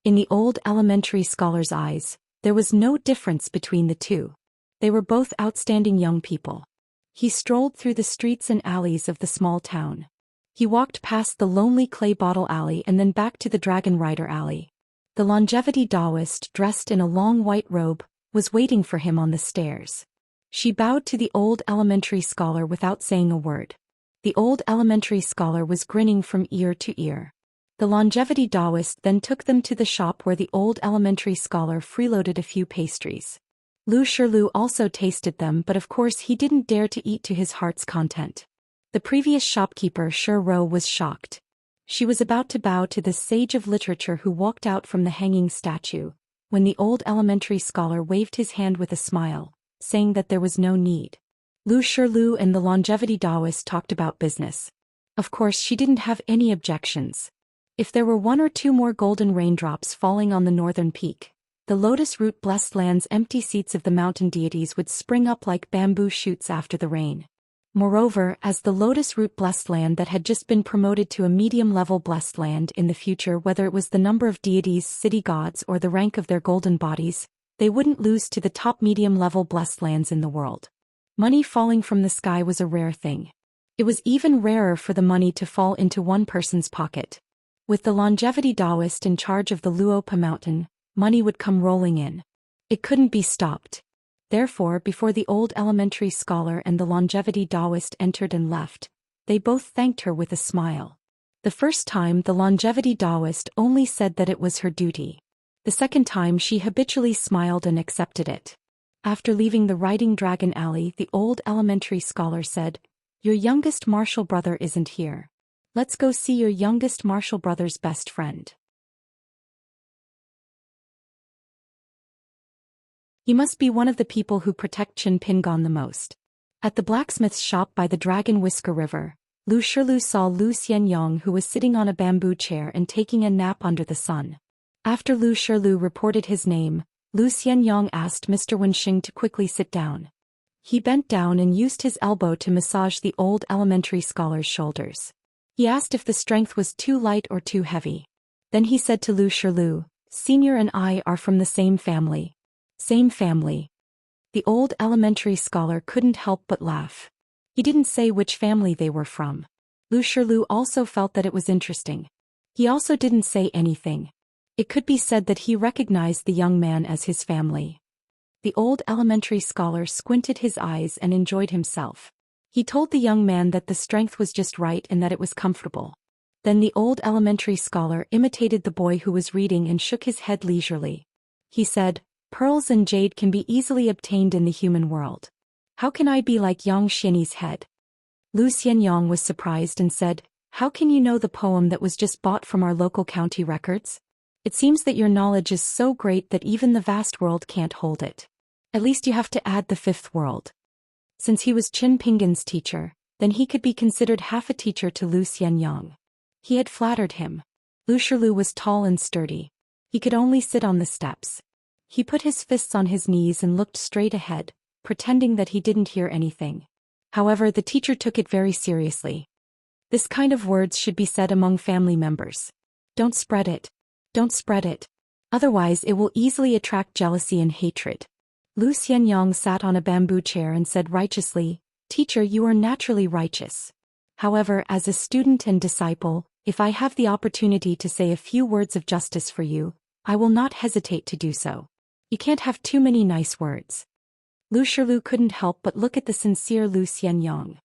In the old elementary scholar's eyes, there was no difference between the two. They were both outstanding young people. He strolled through the streets and alleys of the small town. He walked past the lonely clay bottle alley and then back to the Dragon Rider alley. The longevity Taoist, dressed in a long white robe, was waiting for him on the stairs. She bowed to the old elementary scholar without saying a word. The old elementary scholar was grinning from ear to ear. The longevity Taoist then took them to the shop where the old elementary scholar freeloaded a few pastries. Lu Shilu also tasted them, but of course he didn't dare to eat to his heart's content. The previous shopkeeper Shi Ro was shocked. She was about to bow to the sage of literature who walked out from the hanging statue, when the old elementary scholar waved his hand with a smile, saying that there was no need. Lu Shilu and the longevity Taoist talked about business. Of course she didn't have any objections. If there were one or two more golden raindrops falling on the northern peak, the lotus root blessed land's empty seats of the mountain deities would spring up like bamboo shoots after the rain. Moreover, as the lotus root blessed land that had just been promoted to a medium-level blessed land in the future, whether it was the number of deities, city gods, or the rank of their golden bodies, they wouldn't lose to the top medium-level blessed lands in the world. Money falling from the sky was a rare thing. It was even rarer for the money to fall into one person's pocket. With the longevity Taoist in charge of the Luopa mountain, money would come rolling in. It couldn't be stopped. Therefore, before the old elementary scholar and the longevity Taoist entered and left, they both thanked her with a smile. The first time the longevity Taoist only said that it was her duty. The second time she habitually smiled and accepted it. After leaving the Riding Dragon Alley, the old elementary scholar said, "Your youngest martial brother isn't here. Let's go see your youngest martial brother's best friend. He must be one of the people who protect Chen Pingon the most." At the blacksmith's shop by the Dragon Whisker River, Lu Shilu saw Lu Xian, who was sitting on a bamboo chair and taking a nap under the sun. After Lu Shilu reported his name, Lu Xian asked Mr. Wenxing to quickly sit down. He bent down and used his elbow to massage the old elementary scholar's shoulders. He asked if the strength was too light or too heavy. Then he said to Lu Shilu, "Senior and I are from the same family." Same family. The old elementary scholar couldn't help but laugh. He didn't say which family they were from. Lu Shilu also felt that it was interesting. He also didn't say anything. It could be said that he recognized the young man as his family. The old elementary scholar squinted his eyes and enjoyed himself. He told the young man that the strength was just right and that it was comfortable. Then the old elementary scholar imitated the boy who was reading and shook his head leisurely. He said, "Pearls and jade can be easily obtained in the human world. How can I be like Yang Xian's head?" Lu Xianyang was surprised and said, "How can you know the poem that was just bought from our local county records? It seems that your knowledge is so great that even the vast world can't hold it. At least you have to add the fifth world." Since he was Qin Pingan's teacher, then he could be considered half a teacher to Lu Xianyang. He had flattered him. Lu Shilu was tall and sturdy. He could only sit on the steps. He put his fists on his knees and looked straight ahead, pretending that he didn't hear anything. However, the teacher took it very seriously. This kind of words should be said among family members. Don't spread it. Don't spread it. Otherwise it will easily attract jealousy and hatred. Lu Xianyang sat on a bamboo chair and said righteously, Teacher, you are naturally righteous. However, as a student and disciple, if I have the opportunity to say a few words of justice for you, I will not hesitate to do so. You can't have too many nice words. Lu Shilu couldn't help but look at the sincere Zhou Xian.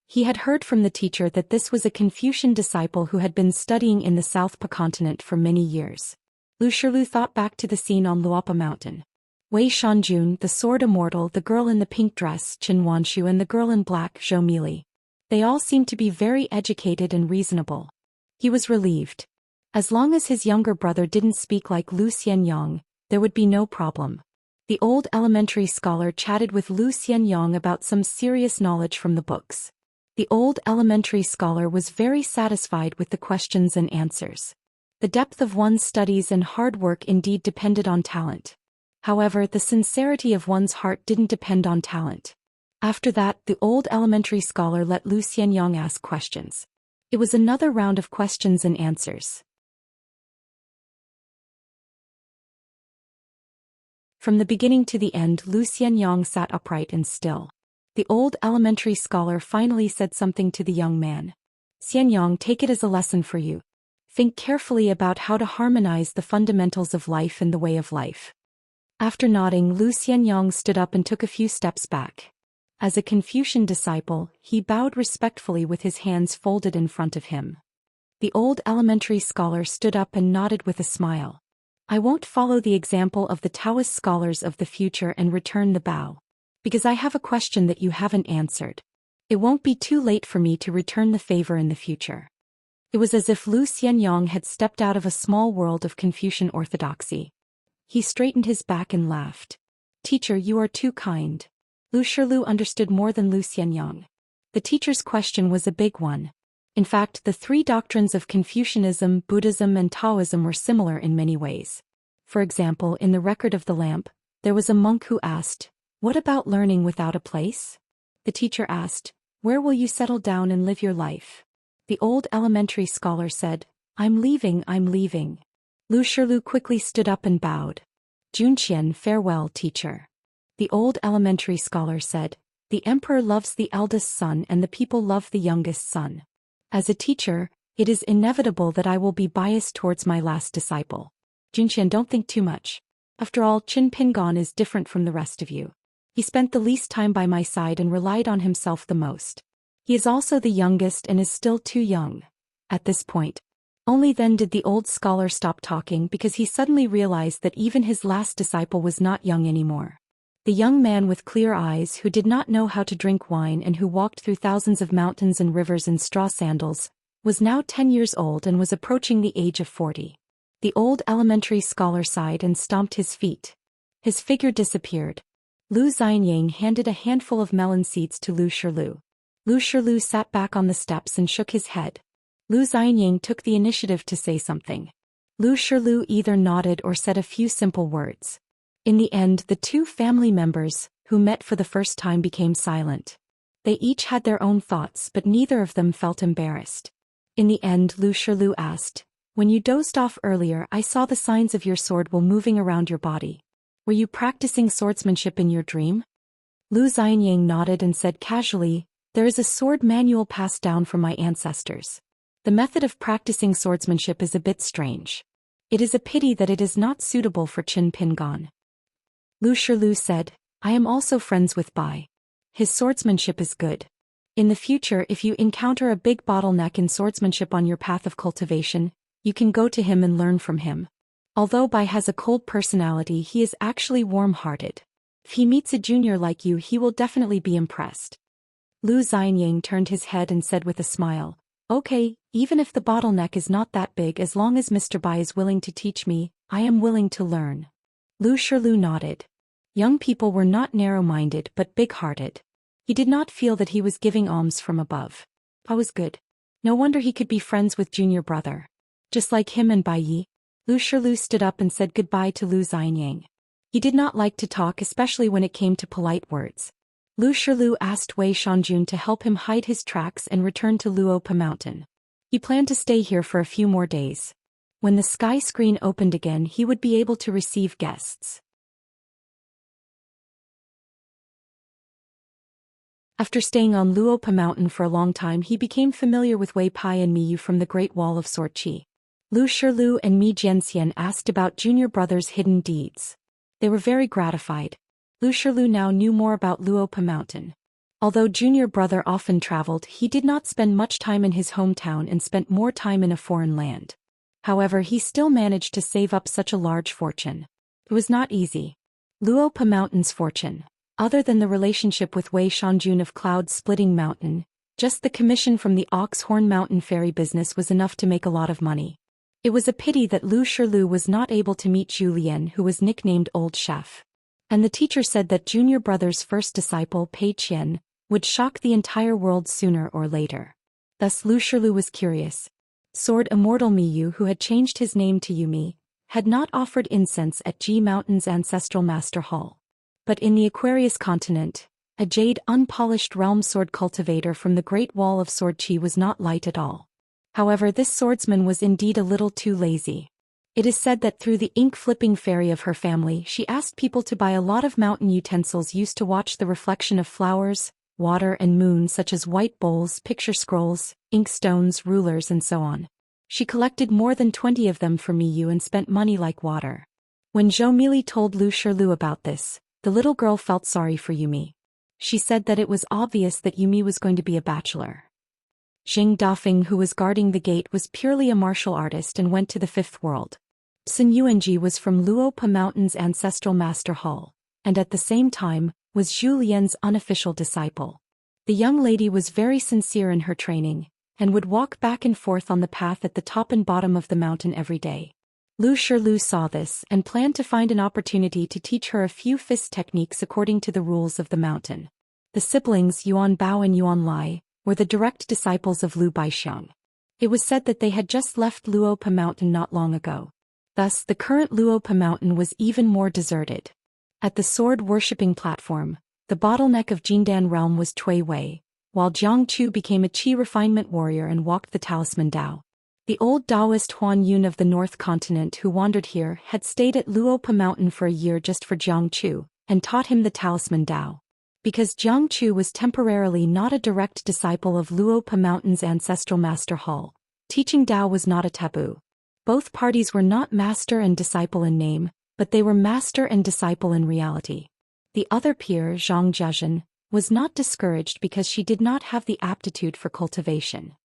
He had heard from the teacher that this was a Confucian disciple who had been studying in the South continent for many years. Lu Shilu thought back to the scene on Luopa Mountain. Wei Shanjun, the sword immortal, the girl in the pink dress, Qin Wanshu, and the girl in black, Zhou Mili. They all seemed to be very educated and reasonable. He was relieved. As long as his younger brother didn't speak like Lu Xianyang, there would be no problem. The old elementary scholar chatted with Lu Xianyang about some serious knowledge from the books. The old elementary scholar was very satisfied with the questions and answers. The depth of one's studies and hard work indeed depended on talent. However, the sincerity of one's heart didn't depend on talent. After that, the old elementary scholar let Lu Xianyang ask questions. It was another round of questions and answers. From the beginning to the end, Lu Xianyang sat upright and still. The old elementary scholar finally said something to the young man. Xianyang, take it as a lesson for you. Think carefully about how to harmonize the fundamentals of life and the way of life. After nodding, Lu Xianyang stood up and took a few steps back. As a Confucian disciple, he bowed respectfully with his hands folded in front of him. The old elementary scholar stood up and nodded with a smile. I won't follow the example of the Taoist scholars of the future and return the bow. Because I have a question that you haven't answered. It won't be too late for me to return the favor in the future. It was as if Lu Xianyang had stepped out of a small world of Confucian orthodoxy. He straightened his back and laughed. Teacher, you are too kind. Lu Shilu understood more than Lu Xianyang. The teacher's question was a big one. In fact, the three doctrines of Confucianism, Buddhism, and Taoism were similar in many ways. For example, in the Record of the Lamp, there was a monk who asked, "What about learning without a place?" The teacher asked, "Where will you settle down and live your life?" The old elementary scholar said, I'm leaving. Lu Shilu quickly stood up and bowed. Zhou Xian, farewell, teacher. The old elementary scholar said, the emperor loves the eldest son and the people love the youngest son. As a teacher, it is inevitable that I will be biased towards my last disciple. Zhou Xian, don't think too much. After all, Qin Pingon is different from the rest of you. He spent the least time by my side and relied on himself the most. He is also the youngest and is still too young. At this point, only then did the old scholar stop talking because he suddenly realized that even his last disciple was not young anymore. The young man with clear eyes who did not know how to drink wine and who walked through thousands of mountains and rivers in straw sandals, was now 10 years old and was approaching the age of 40. The old elementary scholar sighed and stomped his feet. His figure disappeared. Lu Xianyang handed a handful of melon seeds to Lu Shilu. Lu Shilu sat back on the steps and shook his head. Lu Xianyang took the initiative to say something. Lu Shilu either nodded or said a few simple words. In the end, the two family members, who met for the first time, became silent. They each had their own thoughts, but neither of them felt embarrassed. In the end, Lu Shilu asked, when you dozed off earlier, I saw the signs of your sword while moving around your body. Were you practicing swordsmanship in your dream? Lu Xianyang nodded and said casually, there is a sword manual passed down from my ancestors. The method of practicing swordsmanship is a bit strange. It is a pity that it is not suitable for Qin Pingon. Lu Shilu said, I am also friends with Bai. His swordsmanship is good. In the future, if you encounter a big bottleneck in swordsmanship on your path of cultivation, you can go to him and learn from him. Although Bai has a cold personality, he is actually warm-hearted. If he meets a junior like you, he will definitely be impressed. Lu Xianyang turned his head and said with a smile, okay, even if the bottleneck is not that big, as long as Mr. Bai is willing to teach me, I am willing to learn. Lu Shilu nodded. Young people were not narrow-minded but big-hearted. He did not feel that he was giving alms from above. Bai was good. No wonder he could be friends with junior brother. Just like him and Bai Yi. Lu Shilu stood up and said goodbye to Lu Xianyang. He did not like to talk, especially when it came to polite words. Lu Shilu asked Wei Shanjun to help him hide his tracks and return to Luopa Mountain. He planned to stay here for a few more days. When the sky screen opened again, he would be able to receive guests. After staying on Luopa Mountain for a long time, he became familiar with Wei Pai and Miyu from the Great Wall of Sorqi. Lu Shilu and Mi Jianxian asked about junior brother's hidden deeds. They were very gratified. Lu Shilu now knew more about Luopa Mountain. Although junior brother often traveled, he did not spend much time in his hometown and spent more time in a foreign land. However, he still managed to save up such a large fortune. It was not easy. Luopa Mountain's fortune. Other than the relationship with Wei Shanjun of Cloud Splitting Mountain, just the commission from the Ox Horn Mountain ferry business was enough to make a lot of money. It was a pity that Lu Shilu was not able to meet Zhou Xian, who was nicknamed Old Chef. And the teacher said that junior brother's first disciple, Pei Qian, would shock the entire world sooner or later. Thus Lu Shilu was curious. Sword Immortal Miyu, who had changed his name to Yumi, had not offered incense at Ji Mountain's ancestral master hall. But in the Aquarius continent, a jade unpolished realm sword cultivator from the Great Wall of Sorqi was not light at all. However, this swordsman was indeed a little too lazy. It is said that through the ink-flipping fairy of her family, she asked people to buy a lot of mountain utensils used to watch the reflection of flowers, water and moon, such as white bowls, picture scrolls, ink stones, rulers and so on. She collected more than 20 of them for Miyu and spent money like water. When Zhou Mili told Lu Shilu about this, the little girl felt sorry for Yumi. She said that it was obvious that Yumi was going to be a bachelor. Jing Dafeng, who was guarding the gate, was purely a martial artist and went to the fifth world. Sun Yuanji was from Luopa Mountain's ancestral master hall, and at the same time, was Zhu Lian's unofficial disciple. The young lady was very sincere in her training, and would walk back and forth on the path at the top and bottom of the mountain every day. Lu Shilu saw this and planned to find an opportunity to teach her a few fist techniques according to the rules of the mountain. The siblings Yuan Bao and Yuan Lai were the direct disciples of Lu Baixiang. It was said that they had just left Luopa Mountain not long ago. Thus, the current Luopa Mountain was even more deserted. At the sword-worshipping platform, the bottleneck of Jindan realm was Cui Wei, while Jiang Chu became a Qi refinement warrior and walked the talisman Dao. The old Taoist Huan Yun of the North Continent who wandered here had stayed at Luopa Mountain for a year just for Jiang Chu, and taught him the talisman Dao. Because Jiang Chu was temporarily not a direct disciple of Luopa Mountain's ancestral master hall, teaching Dao was not a taboo. Both parties were not master and disciple in name, but they were master and disciple in reality. The other peer, Zhang Jiazhen, was not discouraged because she did not have the aptitude for cultivation.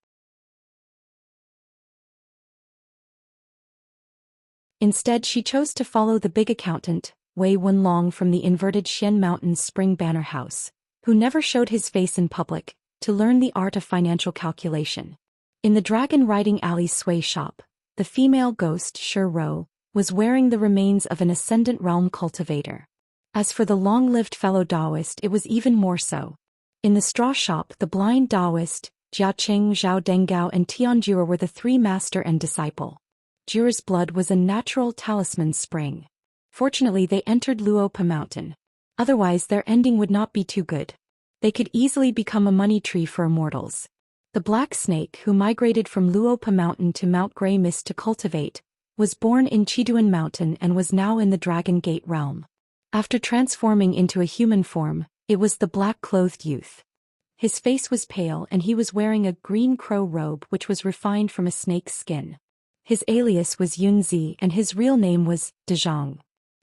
Instead, she chose to follow the big accountant, Wei Wenlong from the inverted Xian Mountain's Spring Banner House, who never showed his face in public, to learn the art of financial calculation. In the Dragon Riding Alley Sui shop, the female ghost, Shi Ro, was wearing the remains of an ascendant realm cultivator. As for the long-lived fellow Taoist, it was even more so. In the straw shop, the blind Taoist, Jia Qing, Zhao Denggao and Tianjura were the three master and disciple. Jura's blood was a natural talisman spring. Fortunately, they entered Luopa Mountain. Otherwise, their ending would not be too good. They could easily become a money tree for immortals. The Black Snake, who migrated from Luopa Mountain to Mount Grey Mist to cultivate, was born in Chiduan Mountain and was now in the Dragon Gate realm. After transforming into a human form, it was the black-clothed youth. His face was pale and he was wearing a green crow robe which was refined from a snake's skin. His alias was Yunzi and his real name was Dezhang.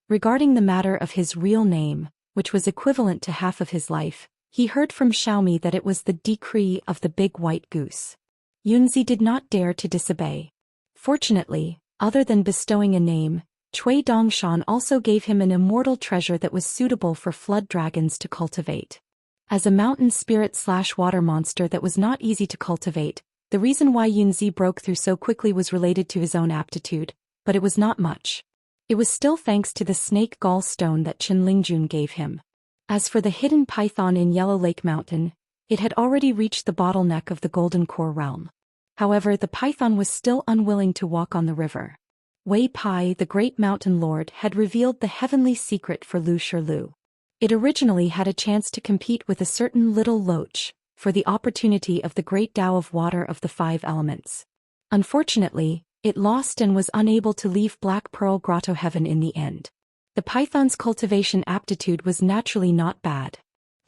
Regarding the matter of his real name, which was equivalent to half of his life, he heard from Xiaomi that it was the decree of the big white goose. Yunzi did not dare to disobey. Fortunately, other than bestowing a name, Cui Dongshan also gave him an immortal treasure that was suitable for flood dragons to cultivate. As a mountain spirit/water monster that was not easy to cultivate, the reason why Yunzi broke through so quickly was related to his own aptitude, but it was not much. It was still thanks to the snake gall stone that Chen Lingjun gave him. As for the hidden python in Yellow Lake Mountain, it had already reached the bottleneck of the Golden Core realm. However, the python was still unwilling to walk on the river. Wei Pai, the great mountain lord, had revealed the heavenly secret for Lu Shilu. It originally had a chance to compete with a certain little loach for the opportunity of the great Tao of water of the 5 elements. Unfortunately, it lost and was unable to leave Black Pearl Grotto Heaven in the end. The python's cultivation aptitude was naturally not bad.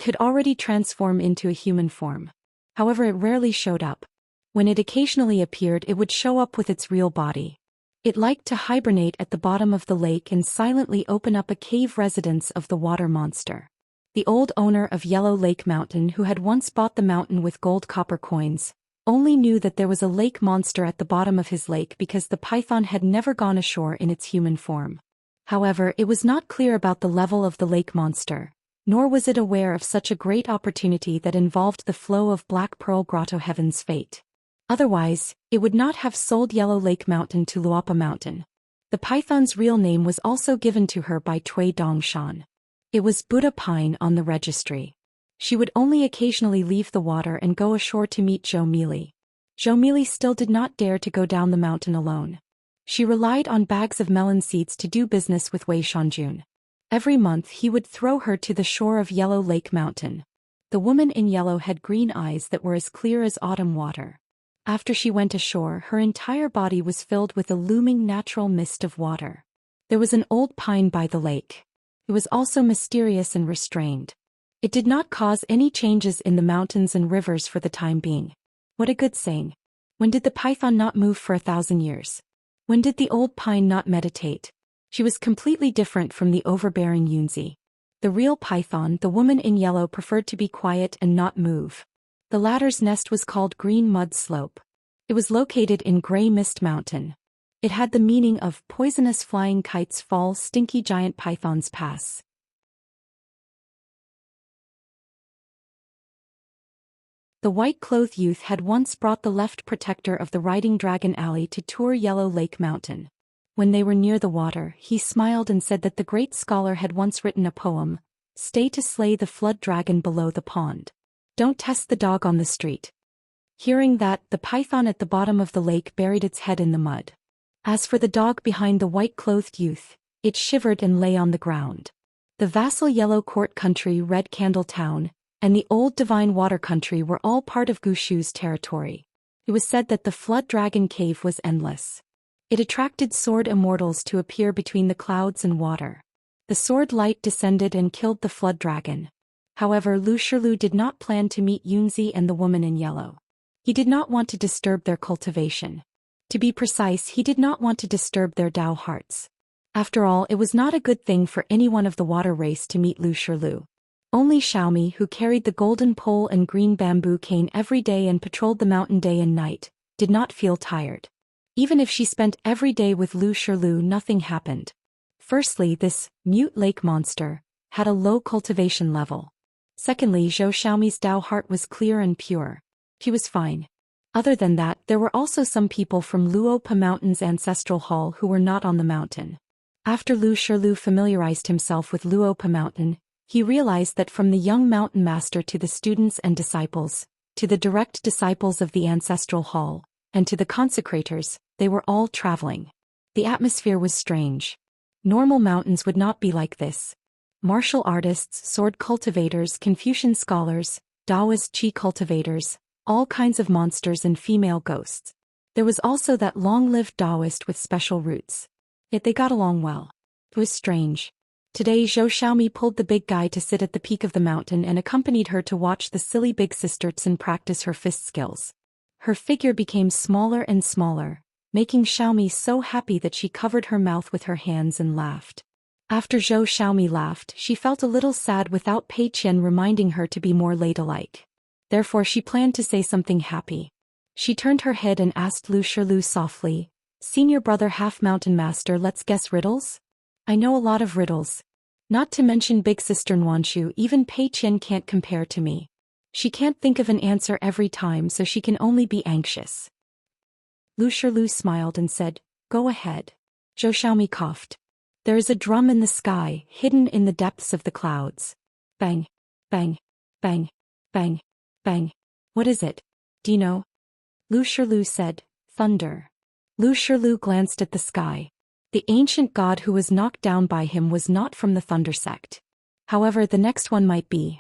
could already transform into a human form. However, it rarely showed up. When it occasionally appeared, it would show up with its real body. It liked to hibernate at the bottom of the lake and silently open up a cave residence of the water monster. The old owner of Yellow Lake Mountain, who had once bought the mountain with gold copper coins, only knew that there was a lake monster at the bottom of his lake because the python had never gone ashore in its human form. However, it was not clear about the level of the lake monster, nor was it aware of such a great opportunity that involved the flow of Black Pearl Grotto Heaven's fate. Otherwise, it would not have sold Yellow Lake Mountain to Luapa Mountain. The python's real name was also given to her by Cui Dongshan. It was Buddha Pine on the registry. She would only occasionally leave the water and go ashore to meet Zhou Mili. Zhou Mili still did not dare to go down the mountain alone. She relied on bags of melon seeds to do business with Wei Shanjun. Every month he would throw her to the shore of Yellow Lake Mountain. The woman in yellow had green eyes that were as clear as autumn water. After she went ashore, her entire body was filled with a looming natural mist of water. There was an old pine by the lake. It was also mysterious and restrained. It did not cause any changes in the mountains and rivers for the time being. What a good saying. When did the python not move for 1,000 years? When did the old pine not meditate? She was completely different from the overbearing Yunzi. The real python, the woman in yellow, preferred to be quiet and not move. The latter's nest was called Green Mud Slope. It was located in Gray Mist Mountain. It had the meaning of poisonous flying kites fall, stinky giant pythons pass. The white-clothed youth had once brought the left protector of the Riding Dragon Alley to tour Yellow Lake Mountain. When they were near the water, he smiled and said that the great scholar had once written a poem, "Stay to slay the flood dragon below the pond. Don't test the dog on the street." Hearing that, the python at the bottom of the lake buried its head in the mud. As for the dog behind the white-clothed youth, it shivered and lay on the ground. The vassal Yellow Court Country, Red Candle Town, and the Old Divine Water Country were all part of Gushu's territory. It was said that the Flood Dragon Cave was endless. It attracted sword immortals to appear between the clouds and water. The sword light descended and killed the Flood Dragon. However, Lu Shirlu did not plan to meet Yunzi and the woman in yellow. He did not want to disturb their cultivation. To be precise, he did not want to disturb their Dao hearts. After all, it was not a good thing for anyone of the water race to meet Lu Shirlu. Only Xiaomi, who carried the golden pole and green bamboo cane every day and patrolled the mountain day and night, did not feel tired. Even if she spent every day with Lu Shirlu, nothing happened. Firstly, this mute lake monster had a low cultivation level. Secondly, Zhou Xiaomi's Dao heart was clear and pure. He was fine. Other than that, there were also some people from Luopa Mountain's ancestral hall who were not on the mountain. After Lu Shirlu familiarized himself with Luopa Mountain, he realized that from the young mountain master to the students and disciples, to the direct disciples of the ancestral hall, and to the consecrators, they were all traveling. The atmosphere was strange. Normal mountains would not be like this. Martial artists, sword cultivators, Confucian scholars, Taoist qi cultivators, all kinds of monsters and female ghosts. There was also that long-lived Taoist with special roots. Yet they got along well. It was strange. Today Zhou Xiaomi pulled the big guy to sit at the peak of the mountain and accompanied her to watch the silly big sister Tsin practice her fist skills. Her figure became smaller and smaller, making Xiaomi so happy that she covered her mouth with her hands and laughed. After Zhou Xiaomi laughed, she felt a little sad without Pei Qian reminding her to be more ladylike. Therefore she planned to say something happy. She turned her head and asked Lu Shirlu softly, "Senior brother half-mountain master, let's guess riddles? I know a lot of riddles. Not to mention big sister Nuanshu, even Pei Qian can't compare to me. She can't think of an answer every time, so she can only be anxious." Lu Shirlu smiled and said, "Go ahead." Zhou Xiaomi coughed. "There is a drum in the sky, hidden in the depths of the clouds. Bang, bang, bang, bang, bang. What is it? Do you know?" Lu Shirlu said, "Thunder." Lu Shirlu glanced at the sky. The ancient god who was knocked down by him was not from the Thunder sect. However, the next one might be.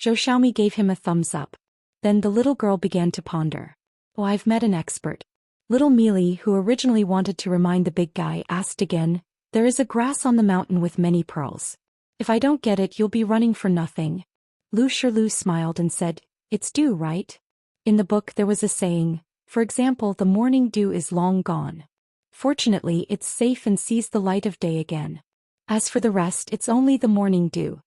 Zhou Xiaomi gave him a thumbs up. Then the little girl began to ponder. "Oh, I've met an expert." Little Mealy, who originally wanted to remind the big guy, asked again, There is a grass on the mountain with many pearls. If I don't get it, you'll be running for nothing. Lu Shilu smiled and said, It's dew, right? In the book there was a saying, for example, the morning dew is long gone. Fortunately, it's safe and sees the light of day again. As for the rest, it's only the morning dew.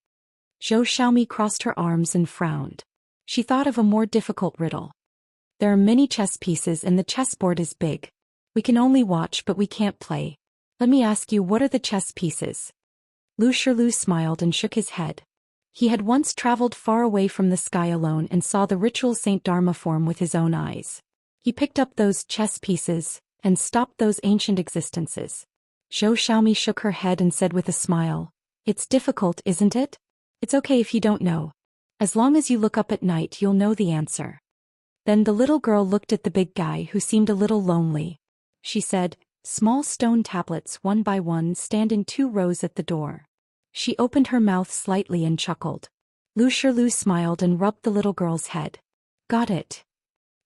Zhou Xian crossed her arms and frowned. She thought of a more difficult riddle. There are many chess pieces and the chessboard is big. We can only watch but we can't play. Let me ask you, what are the chess pieces? Lu Shilu smiled and shook his head. He had once traveled far away from the sky alone and saw the ritual Saint Dharma form with his own eyes. He picked up those chess pieces and stopped those ancient existences. Zhou Xian shook her head and said with a smile, It's difficult, isn't it? It's okay if you don't know. As long as you look up at night, you'll know the answer. Then the little girl looked at the big guy who seemed a little lonely. She said, Small stone tablets one by one stand in 2 rows at the door. She opened her mouth slightly and chuckled. Lu Shilu smiled and rubbed the little girl's head. Got it.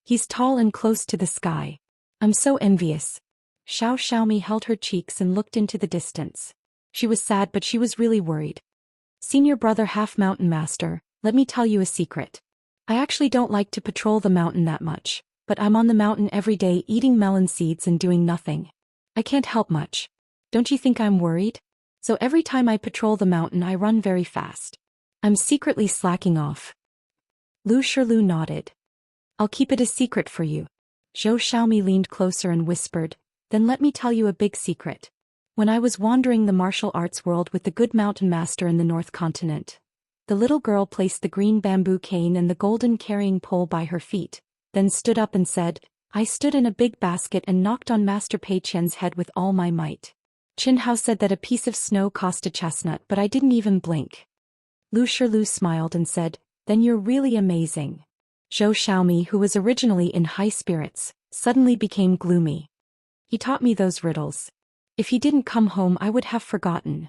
He's tall and close to the sky. I'm so envious. Xiao Xiaomi held her cheeks and looked into the distance. She was sad, but she was really worried. Senior brother half mountain master, let me tell you a secret. I actually don't like to patrol the mountain that much, but I'm on the mountain every day eating melon seeds and doing nothing. I can't help much. Don't you think I'm worried? So every time I patrol the mountain I run very fast. I'm secretly slacking off. Lu Shilu nodded. I'll keep it a secret for you. Zhou Xiaomi leaned closer and whispered, Then let me tell you a big secret. When I was wandering the martial arts world with the good mountain master in the North Continent, the little girl placed the green bamboo cane and the golden carrying pole by her feet, then stood up and said, I stood in a big basket and knocked on Master Pei Qian's head with all my might. Qin Hao said that a piece of snow cost a chestnut, but I didn't even blink. Lu Shilu smiled and said, Then you're really amazing. Zhou Xiaomi, who was originally in high spirits, suddenly became gloomy. He taught me those riddles. If he didn't come home I would have forgotten.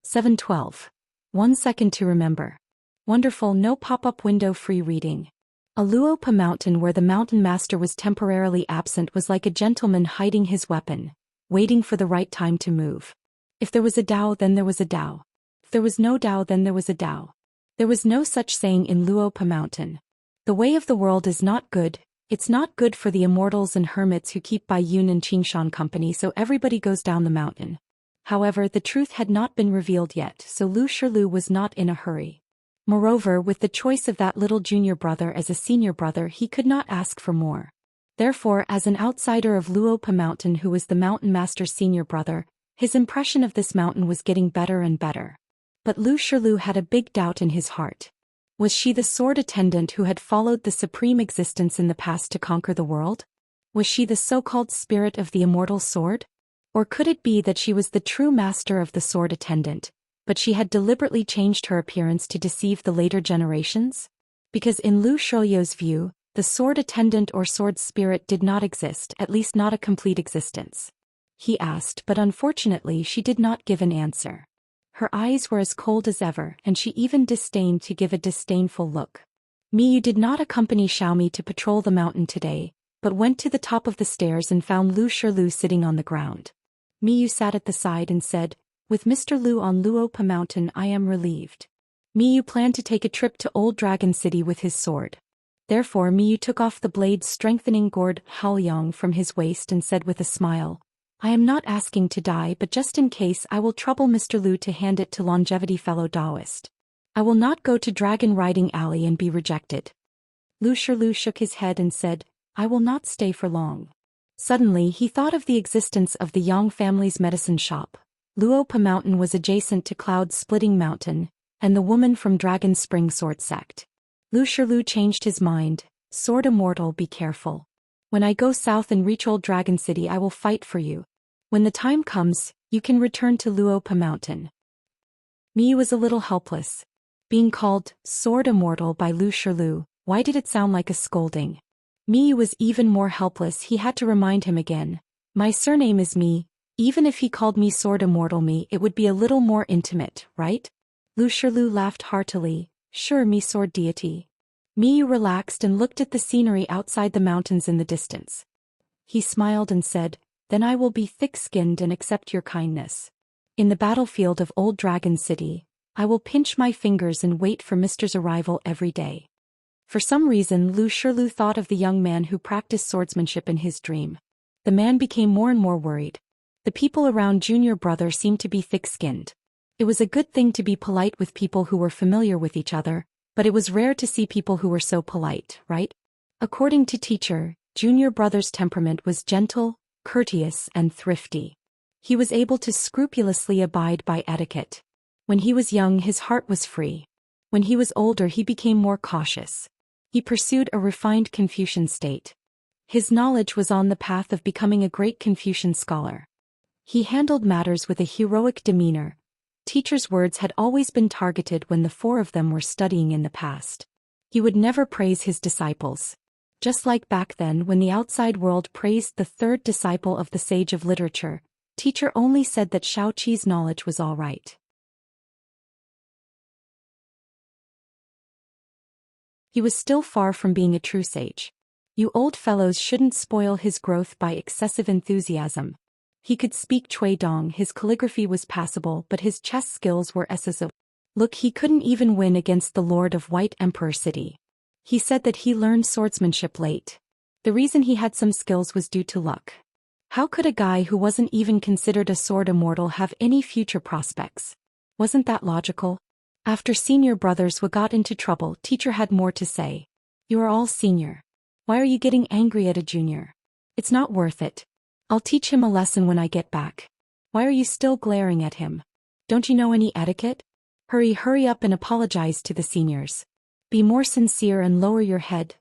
(712). 1 second to remember. Wonderful, no pop-up window, free reading. A Luopa mountain where the mountain master was temporarily absent was like a gentleman hiding his weapon, waiting for the right time to move. If there was a Tao, then there was a Tao. If there was no Tao, then there was a Tao. There was no such saying in Luopa mountain. The way of the world is not good. It's not good for the immortals and hermits who keep by Yun and Qingshan company, so everybody goes down the mountain. However, the truth had not been revealed yet, so Lu Shilu was not in a hurry. Moreover, with the choice of that little junior brother as a senior brother, he could not ask for more. Therefore, as an outsider of Luopa mountain who was the mountain master's senior brother, his impression of this mountain was getting better and better. But Lu Shilu had a big doubt in his heart. Was she the sword attendant who had followed the supreme existence in the past to conquer the world? Was she the so-called spirit of the immortal sword? Or could it be that she was the true master of the sword attendant, but she had deliberately changed her appearance to deceive the later generations? Because in Lu Shoyo's view, the sword attendant or sword spirit did not exist, at least not a complete existence. He asked, but unfortunately she did not give an answer. Her eyes were as cold as ever, and she even disdained to give a disdainful look. Miyu did not accompany Xiaomi to patrol the mountain today, but went to the top of the stairs and found Lu Shilu sitting on the ground. Miyu sat at the side and said, With Mr. Lu on Luopa mountain I am relieved. Miyu planned to take a trip to Old Dragon City with his sword. Therefore Miyu took off the blade-strengthening gourd Haoyang from his waist and said with a smile, I am not asking to die, but just in case I will trouble Mr. Lu to hand it to longevity fellow Taoist. I will not go to Dragon Riding Alley and be rejected. Lu Shilu shook his head and said, I will not stay for long. Suddenly he thought of the existence of the Yang family's medicine shop. Luopa mountain was adjacent to Cloud-Splitting Mountain, and the woman from Dragon Spring Sword Sect. Lu Shilu changed his mind. Sword immortal, be careful. When I go south and reach Old Dragon City I will fight for you. When the time comes, you can return to Luopa mountain. Miyu was a little helpless. Being called sword immortal by Lu Shilu, why did it sound like a scolding? Miyu was even more helpless. He had to remind him again. My surname is Mi. Even if he called me sword immortal Mi, it would be a little more intimate, right? Lu Shilu laughed heartily. Sure, me sword deity. Miyu relaxed and looked at the scenery outside the mountains in the distance. He smiled and said, then I will be thick-skinned and accept your kindness. In the battlefield of Old Dragon City, I will pinch my fingers and wait for Mr.'s arrival every day. For some reason Lu Shilu thought of the young man who practiced swordsmanship in his dream. The man became more and more worried. The people around junior brother seemed to be thick-skinned. It was a good thing to be polite with people who were familiar with each other, but it was rare to see people who were so polite, right? According to teacher, junior brother's temperament was gentle, courteous, and thrifty. He was able to scrupulously abide by etiquette. When he was young, his heart was free. When he was older, he became more cautious. He pursued a refined Confucian state. His knowledge was on the path of becoming a great Confucian scholar. He handled matters with a heroic demeanor. Teacher's words had always been targeted when the four of them were studying in the past. He would never praise his disciples. Just like back then when the outside world praised the third disciple of the sage of literature, teacher only said that Xiaoqi's knowledge was all right. He was still far from being a true sage. You old fellows shouldn't spoil his growth by excessive enthusiasm. He could speak Cui Dong, his calligraphy was passable, but his chess skills were SSO. Look, he couldn't even win against the Lord of White Emperor City. He said that he learned swordsmanship late. The reason he had some skills was due to luck. How could a guy who wasn't even considered a sword immortal have any future prospects? Wasn't that logical? After senior brothers got into trouble, teacher had more to say. You are all senior. Why are you getting angry at a junior? It's not worth it. I'll teach him a lesson when I get back. Why are you still glaring at him? Don't you know any etiquette? Hurry up and apologize to the seniors. Be more sincere and lower your head.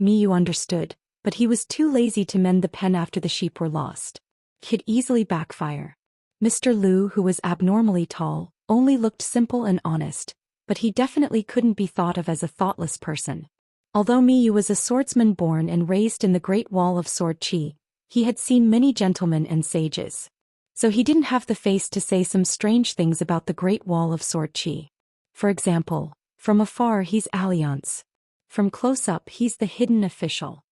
Miyu understood, but he was too lazy to mend the pen after the sheep were lost. Could easily backfire. Mr. Lu, who was abnormally tall, only looked simple and honest, but he definitely couldn't be thought of as a thoughtless person. Although Miyu was a swordsman born and raised in the Great Wall of Sword Qi, he had seen many gentlemen and sages. So he didn't have the face to say some strange things about the Great Wall of Sword Qi. For example, from afar he's Alliance. From close up he's the hidden official.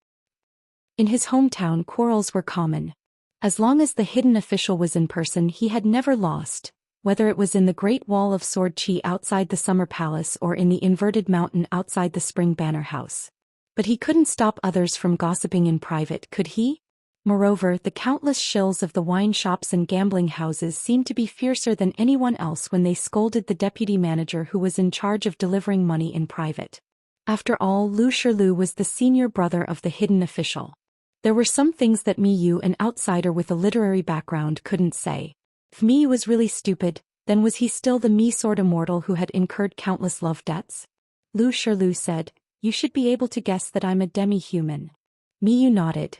In his hometown quarrels were common. As long as the hidden official was in person he had never lost, whether it was in the Great Wall of Sword Qi outside the Summer Palace or in the inverted mountain outside the Spring Banner House. But he couldn't stop others from gossiping in private, could he? Moreover, the countless shills of the wine shops and gambling houses seemed to be fiercer than anyone else when they scolded the deputy manager who was in charge of delivering money in private. After all, Lu Shilu was the senior brother of the hidden official. There were some things that Miyu, an outsider with a literary background, couldn't say. If Miyu was really stupid, then was he still the sword immortal who had incurred countless love debts? Lu Shilu said, you should be able to guess that I'm a demi-human. Miyu nodded.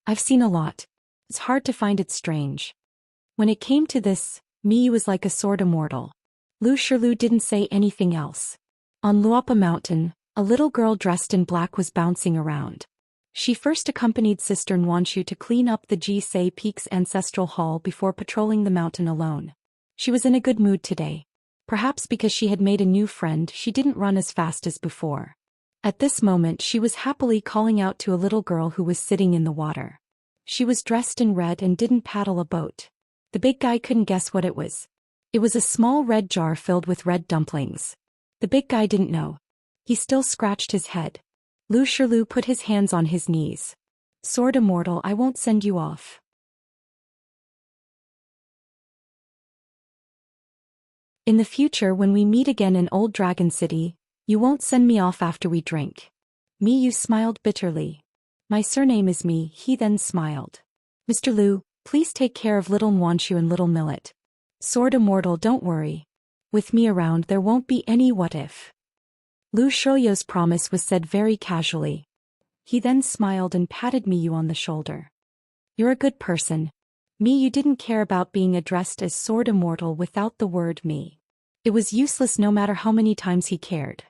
I've seen a lot. It's hard to find it strange. When it came to this, Miyu was like a sword immortal. Lu Shilu didn't say anything else. On Luopa Mountain, a little girl dressed in black was bouncing around. She first accompanied Sister Nwanshu to clean up the Jisei Peak's ancestral hall before patrolling the mountain alone. She was in a good mood today. Perhaps because she had made a new friend, she didn't run as fast as before. At this moment she was happily calling out to a little girl who was sitting in the water. She was dressed in red and didn't paddle a boat. The big guy couldn't guess what it was. It was a small red jar filled with red dumplings. The big guy didn't know. He still scratched his head. Lu Shilu put his hands on his knees. Sword immortal, I won't send you off. In the future when we meet again in Old Dragon City, you won't send me off after we drink. Miyu smiled bitterly. My surname is Mi, he then smiled. Mr. Lu, please take care of little Nwanshu and little Millet. Sword immortal, don't worry. With me around there won't be any what if. Lu Shoyo's promise was said very casually. He then smiled and patted Miyu on the shoulder. You're a good person. Miyu didn't care about being addressed as sword immortal without the word me. It was useless no matter how many times he cared.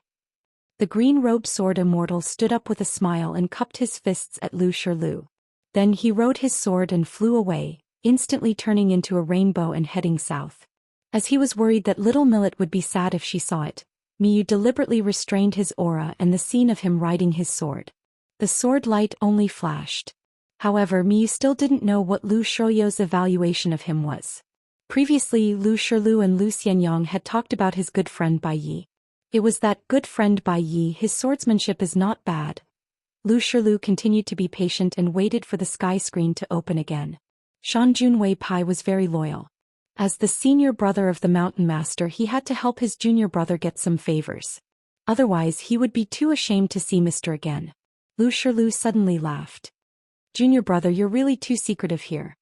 The green-robed sword immortal stood up with a smile and cupped his fists at Lu Shilu. Then he rode his sword and flew away, instantly turning into a rainbow and heading south. As he was worried that little Millet would be sad if she saw it, Miyu deliberately restrained his aura and the scene of him riding his sword. The sword light only flashed. However, Miyu still didn't know what Lu Shiyu's evaluation of him was. Previously, Lu Shilu and Lu Xianyang had talked about his good friend Bai Yi. It was that good friend Bai Yi, his swordsmanship is not bad. Lu Shilu continued to be patient and waited for the sky screen to open again. Shanjun Wei Pai was very loyal. As the senior brother of the mountain master, he had to help his junior brother get some favors. Otherwise, he would be too ashamed to see Mr. again. Lu Shilu suddenly laughed. Junior brother, you're really too secretive here.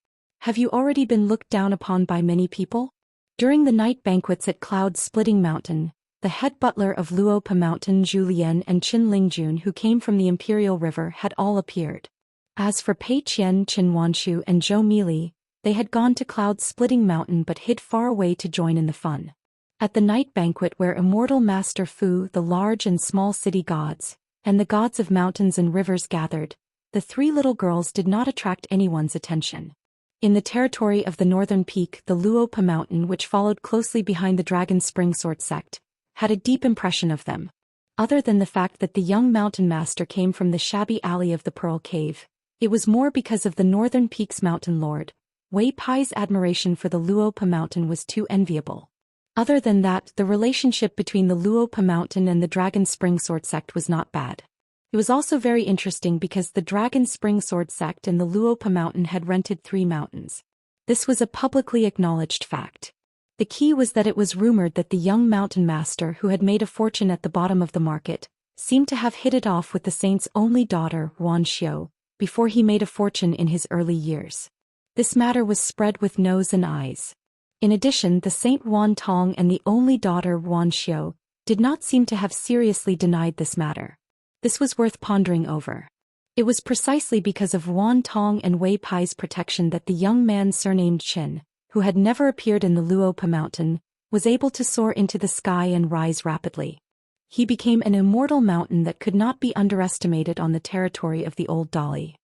Have you already been looked down upon by many people? During the night banquets at Cloud-Splitting Mountain, the head butler of Luopa Mountain, Zhou Xian, and Qin Lingjun, who came from the Imperial River, had all appeared. As for Pei Qian, Qin Wanshu, and Zhou Mili, they had gone to Cloud-Splitting Mountain but hid far away to join in the fun. At the night banquet where Immortal Master Fu, the large and small city gods, and the gods of mountains and rivers gathered, the three little girls did not attract anyone's attention. In the territory of the northern peak, the Luopa Mountain, which followed closely behind the Dragon Spring Sword sect, had a deep impression of them. Other than the fact that the young mountain master came from the shabby alley of the Pearl Cave, it was more because of the northern peak's mountain lord. Wei Pai's admiration for the Luopa Mountain was too enviable. Other than that, the relationship between the Luopa Mountain and the Dragon Spring Sword sect was not bad. It was also very interesting because the Dragon Spring Sword sect and the Luopa Mountain had rented 3 mountains. This was a publicly acknowledged fact. The key was that it was rumored that the young mountain master who had made a fortune at the bottom of the market seemed to have hit it off with the saint's only daughter, Wan Xiu, before he made a fortune in his early years. This matter was spread with nose and eyes. In addition, the Saint Wan Tong and the only daughter, Wan Xiu, did not seem to have seriously denied this matter. This was worth pondering over. It was precisely because of Wan Tong and Wei Pai's protection that the young man surnamed Qin, who had never appeared in the Luopa Mountain, was able to soar into the sky and rise rapidly. He became an immortal mountain that could not be underestimated on the territory of the Old Dali.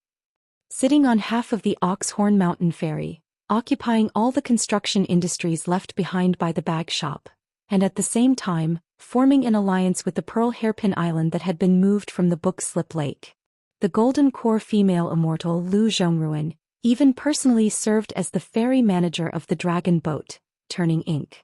Sitting on half of the Oxhorn Mountain Ferry, occupying all the construction industries left behind by the bag shop, and at the same time, forming an alliance with the Pearl Hairpin Island that had been moved from the Book Slip Lake. The Golden Core female immortal Lu Zhongruan even personally served as the ferry manager of the dragon boat, turning ink.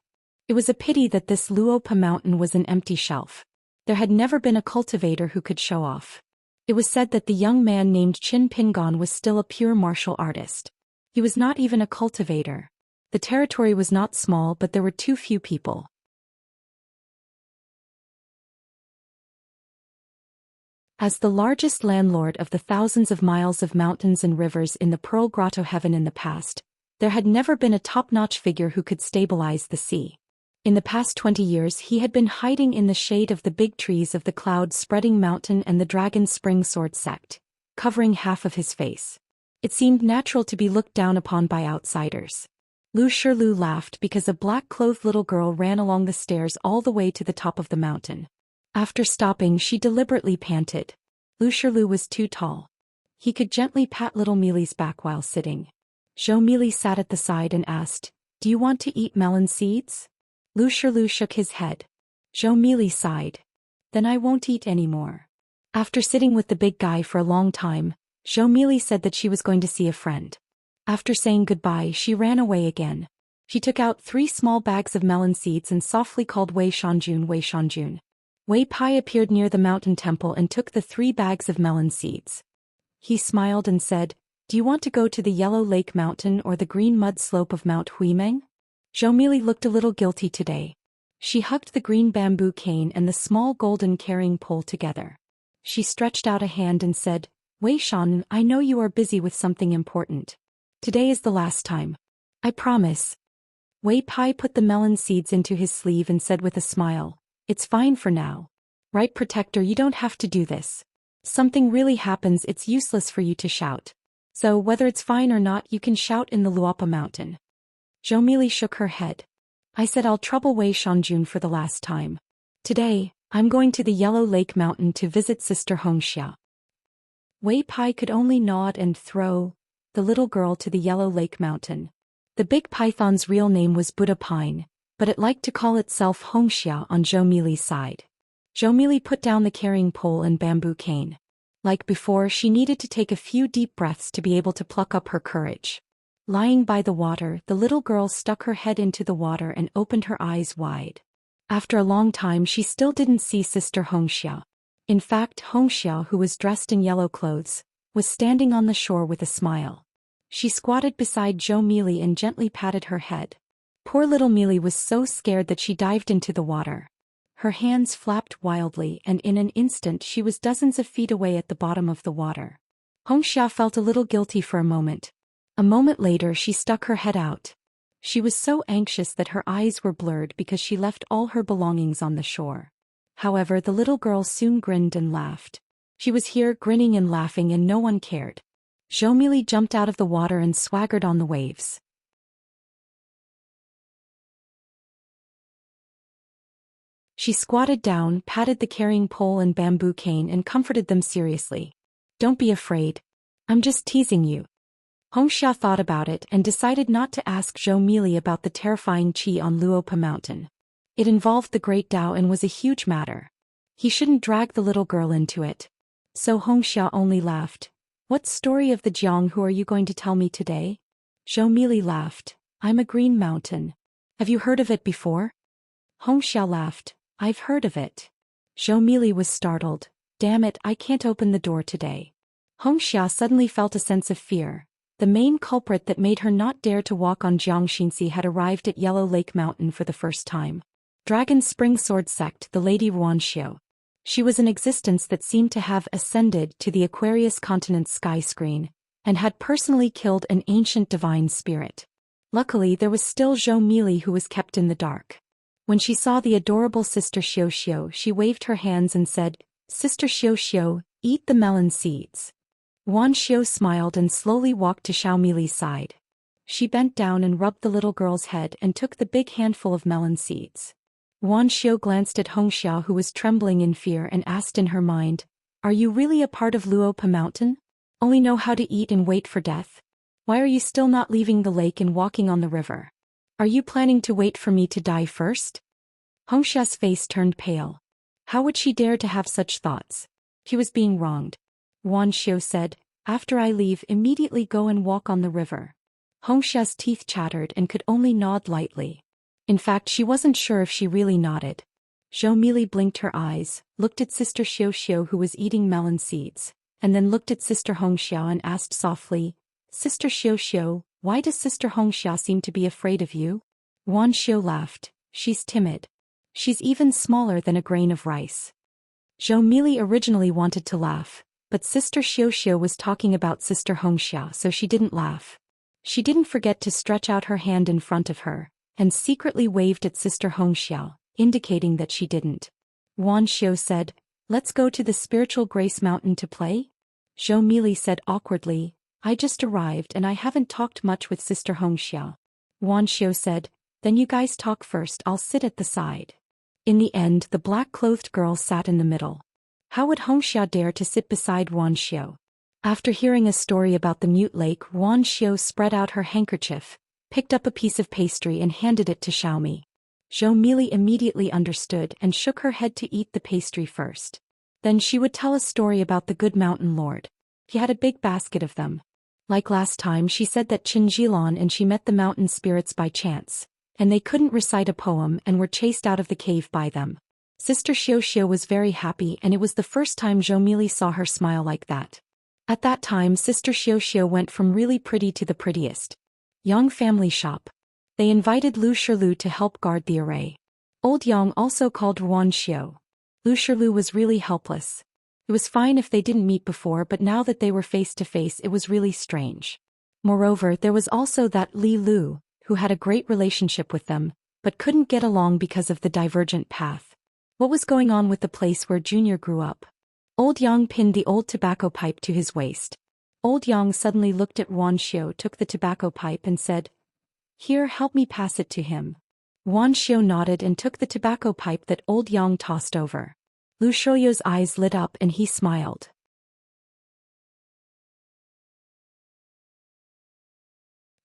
It was a pity that this Luopa Mountain was an empty shelf. There had never been a cultivator who could show off. It was said that the young man named Qin Pingon was still a pure martial artist. He was not even a cultivator. The territory was not small, but there were too few people. As the largest landlord of the thousands of miles of mountains and rivers in the Pearl Grotto Heaven in the past, there had never been a top-notch figure who could stabilize the sea. In the past 20 years he had been hiding in the shade of the big trees of the Cloud-Spreading Mountain and the Dragon Spring Sword sect, covering half of his face. It seemed natural to be looked down upon by outsiders. Lu Shilu laughed because a black-clothed little girl ran along the stairs all the way to the top of the mountain. After stopping, she deliberately panted. Lu Shilu was too tall. He could gently pat little Mili's back while sitting. Zhou Mili sat at the side and asked, "Do you want to eat melon seeds?" Lu Shilu shook his head. Zhou Mili sighed. "Then I won't eat anymore." After sitting with the big guy for a long time, Zhou Mili said that she was going to see a friend. After saying goodbye, she ran away again. She took out 3 small bags of melon seeds and softly called Wei Shanjun, Wei Shanjun. Wei Pai appeared near the mountain temple and took the 3 bags of melon seeds. He smiled and said, "Do you want to go to the Yellow Lake Mountain or the green mud slope of Mount Huimeng?" Zhou Mili looked a little guilty today. She hugged the green bamboo cane and the small golden carrying pole together. She stretched out a hand and said, "Wei Shan, I know you are busy with something important. Today is the last time. I promise." Wei Pai put the melon seeds into his sleeve and said with a smile, "It's fine for now. Right, Protector, you don't have to do this. Something really happens, it's useless for you to shout. So whether it's fine or not, you can shout in the Luopa Mountain." Zhou Mili shook her head. "I said I'll trouble Wei Shanjun for the last time. Today, I'm going to the Yellow Lake Mountain to visit Sister Xianxia." Wei Pai could only nod and throw the little girl to the Yellow Lake Mountain. The big python's real name was Buddha Pine, but it liked to call itself Hongxia on Zhou Mili's side. Zhou Mili put down the carrying pole and bamboo cane. Like before, she needed to take a few deep breaths to be able to pluck up her courage. Lying by the water, the little girl stuck her head into the water and opened her eyes wide. After a long time, she still didn't see Sister Hongxia. In fact, Hongxia, who was dressed in yellow clothes, was standing on the shore with a smile. She squatted beside Zhou Mili and gently patted her head. Poor little Mili was so scared that she dived into the water. Her hands flapped wildly, and in an instant she was dozens of feet away at the bottom of the water. Hongxia felt a little guilty for a moment. A moment later she stuck her head out. She was so anxious that her eyes were blurred because she left all her belongings on the shore. However, the little girl soon grinned and laughed. She was here grinning and laughing and no one cared. Zhou Mili jumped out of the water and swaggered on the waves. She squatted down, patted the carrying pole and bamboo cane and comforted them seriously. "Don't be afraid. I'm just teasing you." Hongxia thought about it and decided not to ask Zhou Mili about the terrifying qi on Luopa Mountain. It involved the Great Tao and was a huge matter. He shouldn't drag the little girl into it. So Hongxia only laughed. "What story of the Jiang who are you going to tell me today?" Zhou Mili laughed. "I'm a green mountain. Have you heard of it before?" Hongxia laughed. "I've heard of it." Zhou Mili was startled. "Damn it, I can't open the door today." Hongxia suddenly felt a sense of fear. The main culprit that made her not dare to walk on Xianxia had arrived at Yellow Lake Mountain for the first time. Dragon Spring Sword Sect, the Lady Ruanxiu. She was an existence that seemed to have ascended to the Aquarius continent's sky screen, and had personally killed an ancient divine spirit. Luckily, there was still Zhou Mili who was kept in the dark. When she saw the adorable Sister Xiaoxiu, she waved her hands and said, "Sister Xiaoxiu, eat the melon seeds." Ruanxiu smiled and slowly walked to Zhou Mili's side. She bent down and rubbed the little girl's head and took the big handful of melon seeds. Ruanxiu glanced at Hongxia, who was trembling in fear, and asked in her mind, "Are you really a part of Luopa Mountain? Only know how to eat and wait for death? Why are you still not leaving the lake and walking on the river? Are you planning to wait for me to die first?" Hongxia's face turned pale. How would she dare to have such thoughts? She was being wronged. Ruanxiu said, "After I leave, immediately go and walk on the river." Hongxia's teeth chattered and could only nod lightly. In fact, she wasn't sure if she really nodded. Zhou Mili blinked her eyes, looked at Sister Xiaoxiu who was eating melon seeds, and then looked at Sister Hongxia and asked softly, "Sister Xiaoxiu, why does Sister Hongxia seem to be afraid of you?" Ruanxiu laughed. "She's timid. She's even smaller than a grain of rice." Zhou Mili originally wanted to laugh, but Sister Xiaoxiu was talking about Sister Hongxia, so she didn't laugh. She didn't forget to stretch out her hand in front of her, and secretly waved at Sister Hongxia, indicating that she didn't. Ruanxiu said, "Let's go to the Spiritual Grace Mountain to play?" Zhou Mili said awkwardly, "I just arrived and I haven't talked much with Sister Hongxia." Ruanxiu said, "Then you guys talk first, I'll sit at the side." In the end, the black-clothed girl sat in the middle. How would Hongxia dare to sit beside Ruanxiu? After hearing a story about the mute lake, Ruanxiu spread out her handkerchief, picked up a piece of pastry and handed it to Xiaomi. Zhou Mili immediately understood and shook her head to eat the pastry first. Then she would tell a story about the good mountain lord. He had a big basket of them. Like last time, she said that Qin Jilan and she met the mountain spirits by chance, and they couldn't recite a poem and were chased out of the cave by them. Sister Xiaoxiu was very happy, and it was the first time Zhou Mili saw her smile like that. At that time, Sister Xiaoxiu went from really pretty to the prettiest. Yang family shop. They invited Lu Shirlu to help guard the array. Old Yang also called Ruanxiu. Lu Shirlu was really helpless. It was fine if they didn't meet before, but now that they were face to face, it was really strange. Moreover, there was also that Li Lu, who had a great relationship with them, but couldn't get along because of the divergent path. What was going on with the place where Junior grew up? Old Yang pinned the old tobacco pipe to his waist. Old Yang suddenly looked at Ruanxiu, took the tobacco pipe and said, "Here, help me pass it to him." Ruanxiu nodded and took the tobacco pipe that Old Yang tossed over. Lu Shiyu's eyes lit up and he smiled.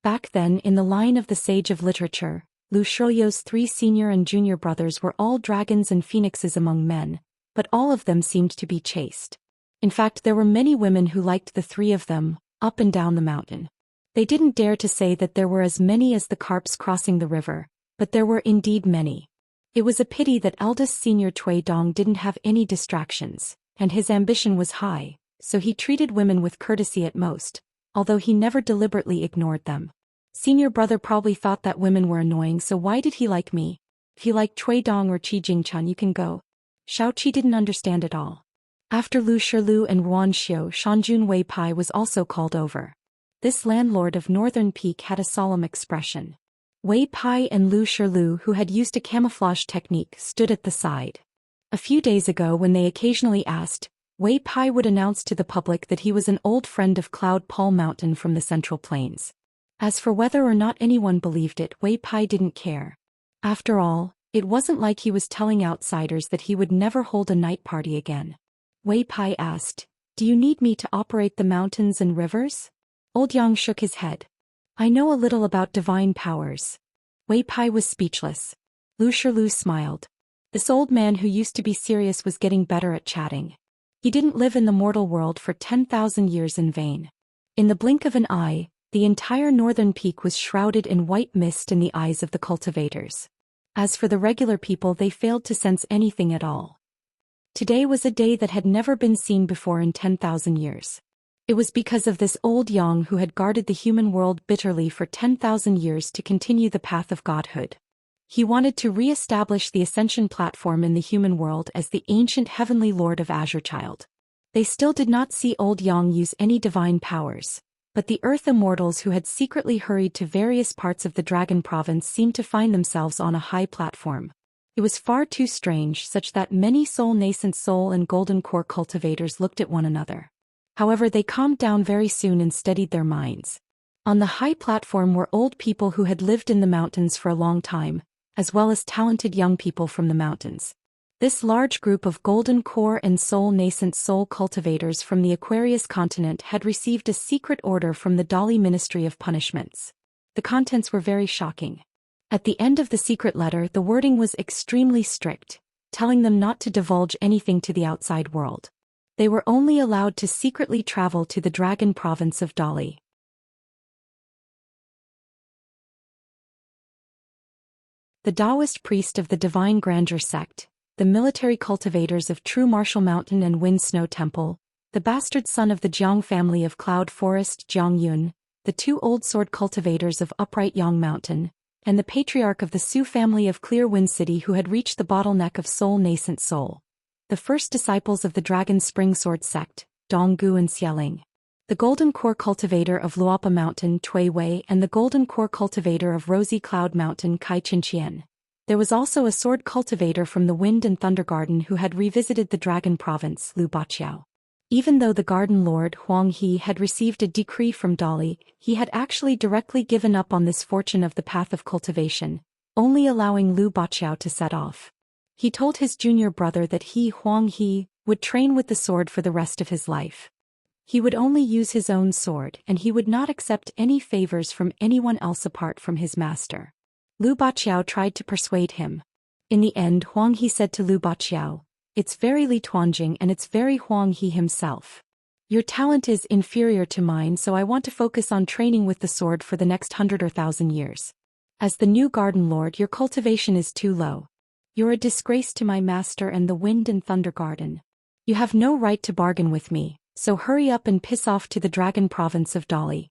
Back then, in the line of the sage of literature, Lu Shilio's 3 senior and junior brothers were all dragons and phoenixes among men, but all of them seemed to be chaste. In fact, there were many women who liked the 3 of them, up and down the mountain. They didn't dare to say that there were as many as the carps crossing the river, but there were indeed many. It was a pity that eldest senior Cui Dong didn't have any distractions, and his ambition was high, so he treated women with courtesy at most, although he never deliberately ignored them. Senior brother probably thought that women were annoying, so why did he like me? If you like Cui Dong or Qi Jingchan, you can go. Xiao Qi didn't understand at all. After Lu Shilu and Ruan Xiu, Shanjun Wei Pai was also called over. This landlord of Northern Peak had a solemn expression. Wei Pai and Lu Shilu, who had used a camouflage technique, stood at the side. A few days ago, when they occasionally asked, Wei Pai would announce to the public that he was an old friend of Cloud Pall Mountain from the Central Plains. As for whether or not anyone believed it, Wei Pai didn't care. After all, it wasn't like he was telling outsiders that he would never hold a night party again. Wei Pai asked, "Do you need me to operate the mountains and rivers?" Old Yang shook his head. "I know a little about divine powers." Wei Pai was speechless. Lu Shilu smiled. This old man who used to be serious was getting better at chatting. He didn't live in the mortal world for 10,000 years in vain. In the blink of an eye, the entire northern peak was shrouded in white mist in the eyes of the cultivators. As for the regular people, they failed to sense anything at all. Today was a day that had never been seen before in 10,000 years. It was because of this old Yang who had guarded the human world bitterly for 10,000 years to continue the path of godhood. He wanted to re-establish the ascension platform in the human world as the ancient heavenly lord of Azure Child. They still did not see old Yang use any divine powers, but the earth immortals who had secretly hurried to various parts of the Dragon Province seemed to find themselves on a high platform. It was far too strange, such that many nascent soul and golden core cultivators looked at one another. However, they calmed down very soon and steadied their minds. On the high platform were old people who had lived in the mountains for a long time, as well as talented young people from the mountains. This large group of golden core and nascent soul cultivators from the Aquarius continent had received a secret order from the Dali Ministry of Punishments. The contents were very shocking. At the end of the secret letter, the wording was extremely strict, telling them not to divulge anything to the outside world. They were only allowed to secretly travel to the Dragon Province of Dali. The Taoist priest of the Divine Grandeur sect, the military cultivators of True Martial Mountain and Wind Snow Temple, the bastard son of the Jiang family of Cloud Forest Jiang Yun, the 2 old sword cultivators of Upright Yang Mountain, and the patriarch of the Su family of Clear Wind City who had reached the bottleneck of nascent soul. The first disciples of the Dragon Spring Sword sect, Donggu and Xialing. The Golden Core cultivator of Luapa Mountain, Tui Wei, and the Golden Core cultivator of Rosy Cloud Mountain, Kai Qian. There was also a sword cultivator from the Wind and Thunder Garden who had revisited the Dragon Province, Lu Baqiao. Even though the Garden Lord Huang He had received a decree from Dali, he had actually directly given up on this fortune of the path of cultivation, only allowing Lu Baqiao to set off. He told his junior brother that he, Huang He, would train with the sword for the rest of his life. He would only use his own sword, and he would not accept any favors from anyone else apart from his master. Lu Baqiao tried to persuade him. In the end, Huang He said to Lu Baqiao, "It's very Li Tuanjing and it's very Huang He himself. Your talent is inferior to mine, so I want to focus on training with the sword for the next 100 or 1,000 years. As the new Garden Lord, your cultivation is too low. You're a disgrace to my master and the Wind and Thunder Garden. You have no right to bargain with me, so hurry up and piss off to the Dragon Province of Dali."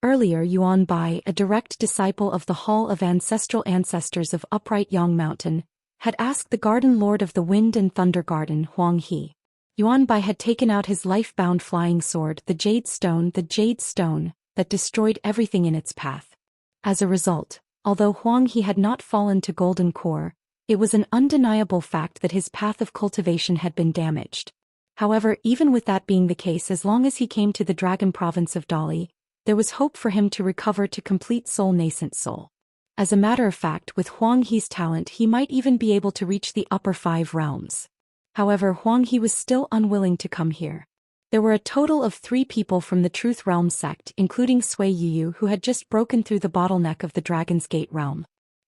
Earlier, Yuan Bai, a direct disciple of the Hall of Ancestral Ancestors of Upright Yang Mountain, had asked the Garden Lord of the Wind and Thunder Garden, Huang He. Yuan Bai had taken out his life-bound flying sword, the Jade Stone, that destroyed everything in its path. As a result, although Huang He had not fallen to Golden Core, it was an undeniable fact that his path of cultivation had been damaged. However, even with that being the case, as long as he came to the Dragon Province of Dali, there was hope for him to recover to complete nascent soul. As a matter of fact, with Huang He's talent, he might even be able to reach the upper 5 realms. However, Huang He was still unwilling to come here. There were a total of 3 people from the Truth Realm sect, including Sui Yuyu, who had just broken through the bottleneck of the Dragon's Gate realm.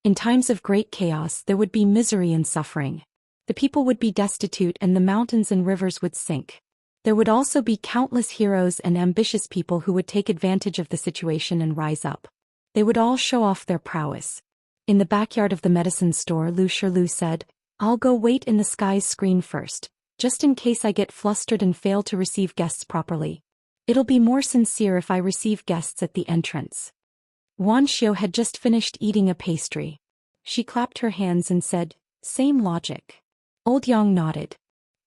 In times of great chaos there would be misery and suffering. The people would be destitute and the mountains and rivers would sink. There would also be countless heroes and ambitious people who would take advantage of the situation and rise up. They would all show off their prowess. In the backyard of the medicine store, Lu Shirlu said, "I'll go wait in the sky's screen first, just in case I get flustered and fail to receive guests properly. It'll be more sincere if I receive guests at the entrance." Wan Xiu had just finished eating a pastry. She clapped her hands and said, "Same logic." Old Yang nodded.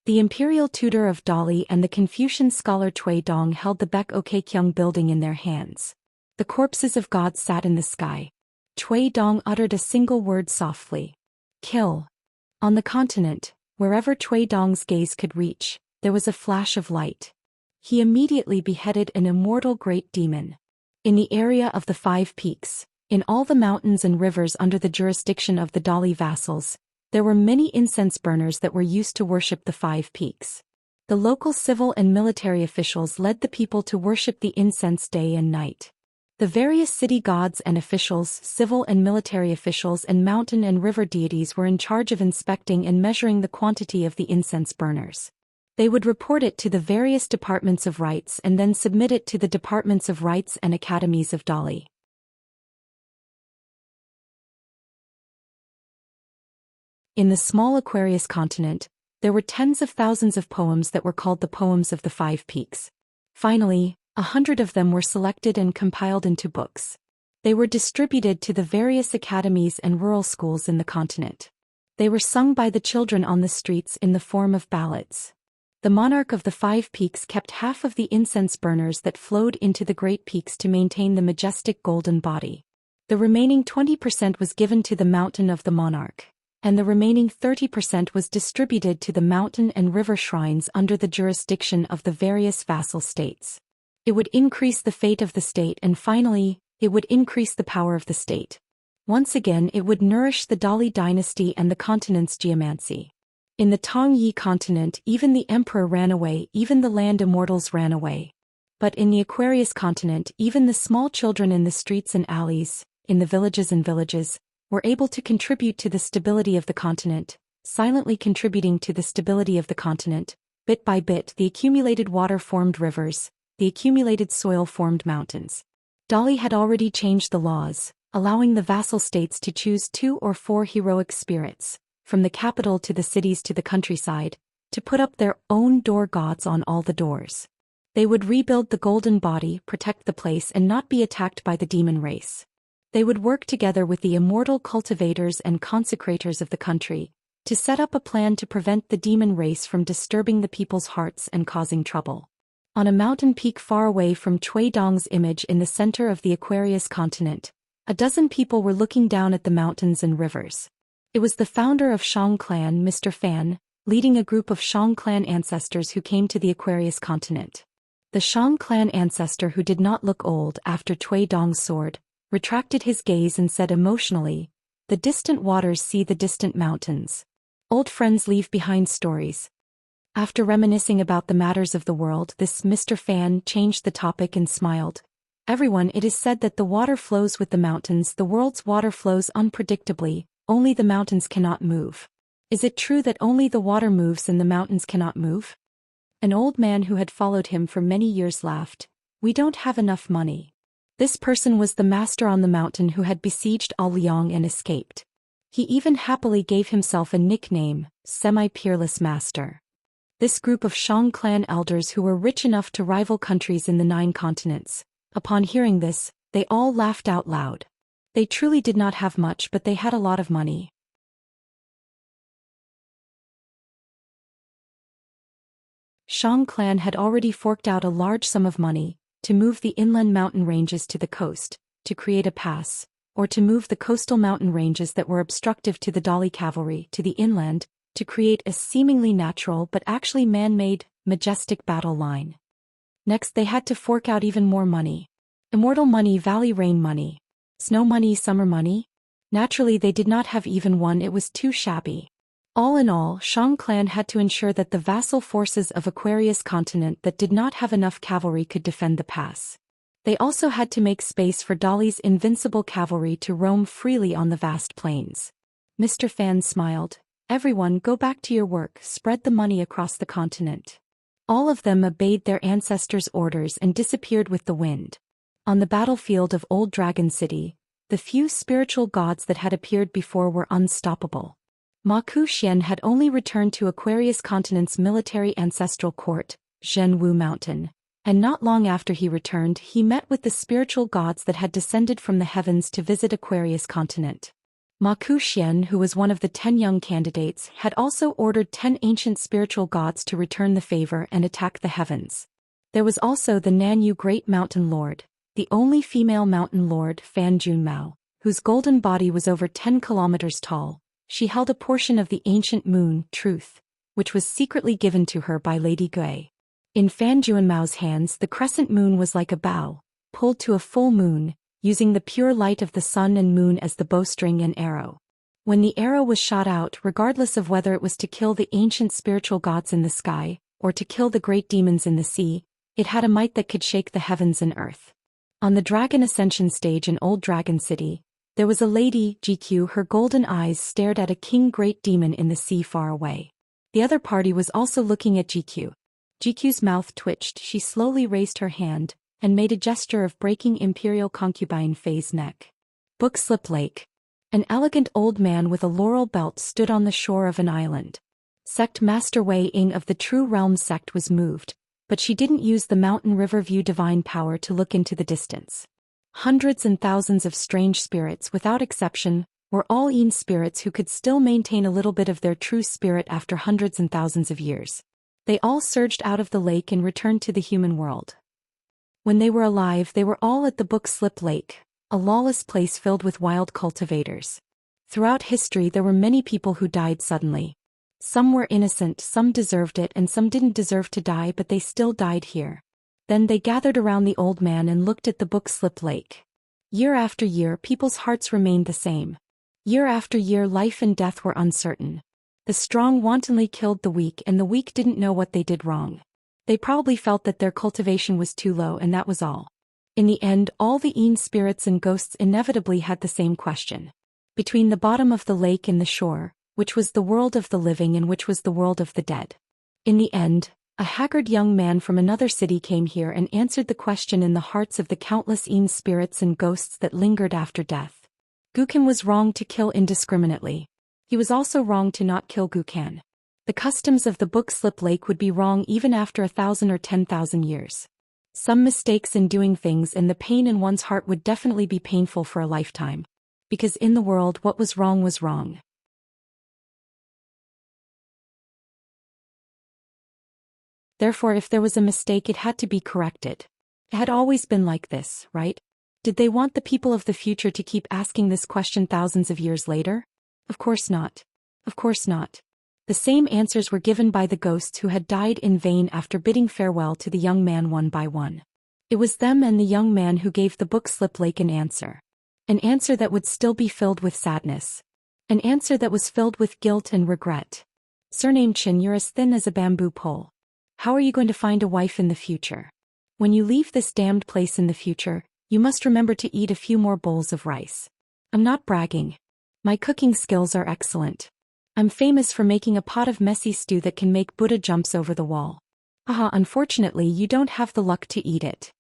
The imperial tutor of Dali and the Confucian scholar Cui Dong held the Baek Okekyung building in their hands. The corpses of gods sat in the sky. Cui Dong uttered a single word softly. "Kill." On the continent, wherever Cui Dong's gaze could reach, there was a flash of light. He immediately beheaded an immortal great demon. In the area of the 5 peaks, in all the mountains and rivers under the jurisdiction of the Dali vassals, there were many incense burners that were used to worship the 5 peaks. The local civil and military officials led the people to worship the incense day and night. The various city gods and officials, civil and military officials and mountain and river deities were in charge of inspecting and measuring the quantity of the incense burners. They would report it to the various departments of rites and then submit it to the departments of rites and academies of Dali. In the small Aquarius continent, there were tens of thousands of poems that were called the poems of the 5 peaks. Finally, 100 of them were selected and compiled into books. They were distributed to the various academies and rural schools in the continent. They were sung by the children on the streets in the form of ballads. The monarch of the 5 peaks kept half of the incense burners that flowed into the great peaks to maintain the majestic golden body. The remaining 20% was given to the mountain of the monarch, and the remaining 30% was distributed to the mountain and river shrines under the jurisdiction of the various vassal states. It would increase the fate of the state, and finally, it would increase the power of the state. Once again it would nourish the Dali dynasty and the continent's geomancy. In the Tongyi continent even the emperor ran away, even the land immortals ran away. But in the Aquarius continent even the small children in the streets and alleys, in the villages and villages, were able to contribute to the stability of the continent, silently contributing to the stability of the continent. Bit by bit the accumulated water formed rivers, the accumulated soil formed mountains. Dali had already changed the laws, allowing the vassal states to choose 2 or 4 heroic spirits, from the capital to the cities to the countryside, to put up their own door gods on all the doors. They would rebuild the golden body, protect the place and not be attacked by the demon race. They would work together with the immortal cultivators and consecrators of the country, to set up a plan to prevent the demon race from disturbing the people's hearts and causing trouble. On a mountain peak far away from Cui Dong's image in the center of the Aquarius continent, a dozen people were looking down at the mountains and rivers. It was the founder of Shang clan, Mr. Fan, leading a group of Shang clan ancestors who came to the Aquarius continent. The Shang clan ancestor, who did not look old after Cui Dong's sword, retracted his gaze and said emotionally, "The distant waters see the distant mountains. Old friends leave behind stories." After reminiscing about the matters of the world, this Mr. Fan changed the topic and smiled. "Everyone, it is said that the water flows with the mountains. The world's water flows unpredictably, only the mountains cannot move. Is it true that only the water moves and the mountains cannot move?" An old man who had followed him for many years laughed. "We don't have enough money." This person was the master on the mountain who had besieged Aoliang and escaped. He even happily gave himself a nickname, Semi-Peerless Master. This group of Shang clan elders who were rich enough to rival countries in the 9 continents, upon hearing this, they all laughed out loud. They truly did not have much, but they had a lot of money. Shang clan had already forked out a large sum of money, to move the inland mountain ranges to the coast, to create a pass, or to move the coastal mountain ranges that were obstructive to the Dali cavalry to the inland, to create a seemingly natural but actually man-made, majestic battle line. Next they had to fork out even more money. Immortal money, valley rain money. Snow money, summer money? Naturally they did not have even one, it was too shabby. All in all, Shang clan had to ensure that the vassal forces of Aquarius continent that did not have enough cavalry could defend the pass. They also had to make space for Dolly's invincible cavalry to roam freely on the vast plains. Mr. Fan smiled. Everyone go back to your work, spread the money across the continent. All of them obeyed their ancestors' orders and disappeared with the wind. On the battlefield of Old Dragon City, the few spiritual gods that had appeared before were unstoppable. Zhou Xian had only returned to Aquarius Continent's military ancestral court, Zhenwu Mountain, and not long after he returned he met with the spiritual gods that had descended from the heavens to visit Aquarius Continent. Zhou Xian, who was one of the 10 young candidates, had also ordered 10 ancient spiritual gods to return the favor and attack the heavens. There was also the Nanyu Great Mountain Lord, the only female mountain lord, Fan Junmao, whose golden body was over 10 kilometers tall. She held a portion of the ancient moon, Truth, which was secretly given to her by Lady Gui. In Fan Junmao's hands the crescent moon was like a bow, pulled to a full moon, using the pure light of the sun and moon as the bowstring and arrow. When the arrow was shot out, regardless of whether it was to kill the ancient spiritual gods in the sky, or to kill the great demons in the sea, it had a might that could shake the heavens and earth. On the Dragon Ascension stage in Old Dragon City, there was a lady, GQ. Her golden eyes stared at a king great demon in the sea far away. The other party was also looking at GQ. GQ's mouth twitched. She slowly raised her hand and made a gesture of breaking Imperial Concubine Faye's neck. Bookslip Lake. An elegant old man with a laurel belt stood on the shore of an island. Sect Master Wei Ying of the True Realm sect was moved, but she didn't use the Mountain River View divine power to look into the distance. Hundreds and thousands of strange spirits, without exception, were all Yin spirits who could still maintain a little bit of their true spirit after hundreds and thousands of years. They all surged out of the lake and returned to the human world. When they were alive, they were all at the Bookslip Lake, a lawless place filled with wild cultivators. Throughout history there were many people who died suddenly. Some were innocent, some deserved it, and some didn't deserve to die, but they still died here. Then they gathered around the old man and looked at the Bookslip Lake. Year after year people's hearts remained the same. Year after year life and death were uncertain. The strong wantonly killed the weak, and the weak didn't know what they did wrong. They probably felt that their cultivation was too low, and that was all. In the end, all the Yin spirits and ghosts inevitably had the same question. Between the bottom of the lake and the shore, which was the world of the living and which was the world of the dead? In the end, a haggard young man from another city came here and answered the question in the hearts of the countless Yin spirits and ghosts that lingered after death. Gukan was wrong to kill indiscriminately. He was also wrong to not kill Gukan. The customs of the Bookslip Lake would be wrong even after 1,000 or 10,000 years. Some mistakes in doing things and the pain in one's heart would definitely be painful for a lifetime. Because in the world what was wrong was wrong. Therefore, if there was a mistake, it had to be corrected. It had always been like this, right? Did they want the people of the future to keep asking this question thousands of years later? Of course not. Of course not. The same answers were given by the ghosts who had died in vain after bidding farewell to the young man one by one. It was them and the young man who gave the Bookslip Lake an answer. An answer that would still be filled with sadness. An answer that was filled with guilt and regret. Surname Chin, you're as thin as a bamboo pole. How are you going to find a wife in the future? When you leave this damned place in the future, you must remember to eat a few more bowls of rice. I'm not bragging. My cooking skills are excellent. I'm famous for making a pot of messy stew that can make Buddha jumps over the wall. Unfortunately you don't have the luck to eat it.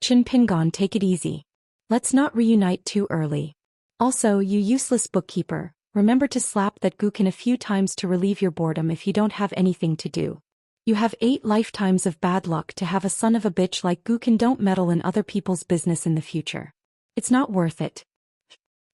Chin Pingon, take it easy. Let's not reunite too early. Also, you useless bookkeeper, remember to slap that Gukan a few times to relieve your boredom if you don't have anything to do. You have 8 lifetimes of bad luck to have a son of a bitch like Gukan. Don't meddle in other people's business in the future. It's not worth it.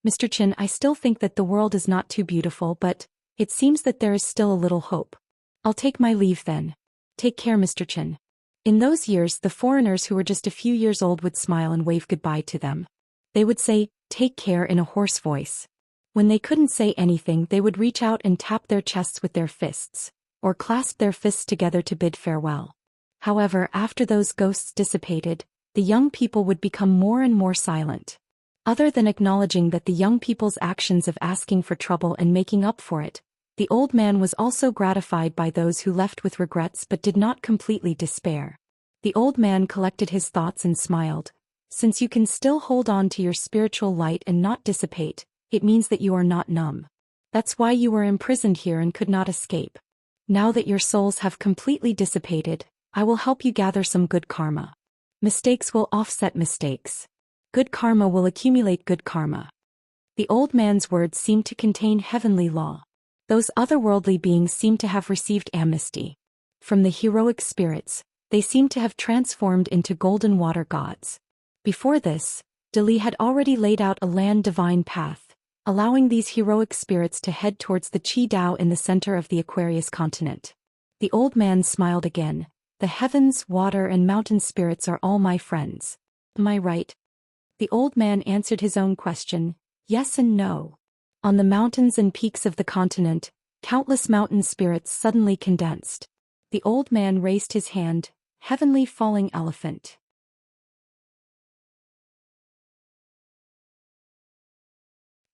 Mr. Chin, I still think that the world is not too beautiful, but it seems that there is still a little hope. I'll take my leave then. Take care, Mr. Chin. In those years, the foreigners who were just a few years old would smile and wave goodbye to them. They would say, "Take care," in a hoarse voice. When they couldn't say anything, they would reach out and tap their chests with their fists, or clasp their fists together to bid farewell. However, after those ghosts dissipated, the young people would become more and more silent. Other than acknowledging that the young people's actions of asking for trouble and making up for it, the old man was also gratified by those who left with regrets but did not completely despair. The old man collected his thoughts and smiled. Since you can still hold on to your spiritual light and not dissipate, it means that you are not numb. That's why you were imprisoned here and could not escape. Now that your souls have completely dissipated, I will help you gather some good karma. Mistakes will offset mistakes. Good karma will accumulate good karma. The old man's words seemed to contain heavenly law. Those otherworldly beings seemed to have received amnesty. From the heroic spirits, they seemed to have transformed into golden water gods. Before this, Dali had already laid out a land divine path, allowing these heroic spirits to head towards the Qi Dao in the center of the Aquarius continent. The old man smiled again. The heavens, water and mountain spirits are all my friends. Am I right? The old man answered his own question, yes and no. On the mountains and peaks of the continent, countless mountain spirits suddenly condensed. The old man raised his hand, heavenly falling elephant.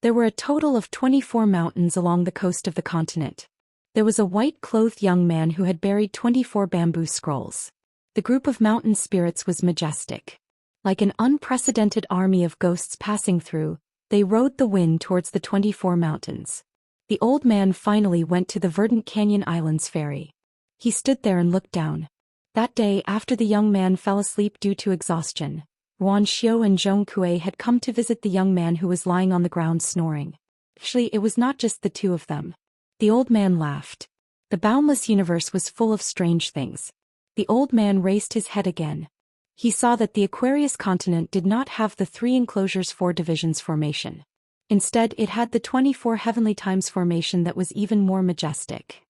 There were a total of 24 mountains along the coast of the continent. There was a white-clothed young man who had buried 24 bamboo scrolls. The group of mountain spirits was majestic. Like an unprecedented army of ghosts passing through, they rode the wind towards the 24 mountains. The old man finally went to the verdant Canyon Islands ferry. He stood there and looked down. That day, after the young man fell asleep due to exhaustion, Yuan Xiu and Zhong Kui had come to visit the young man who was lying on the ground snoring. Actually, it was not just the two of them. The old man laughed. The boundless universe was full of strange things. The old man raised his head again. He saw that the Aquarius continent did not have the 3 enclosures 4 divisions formation. Instead, it had the 24 heavenly times formation that was even more majestic.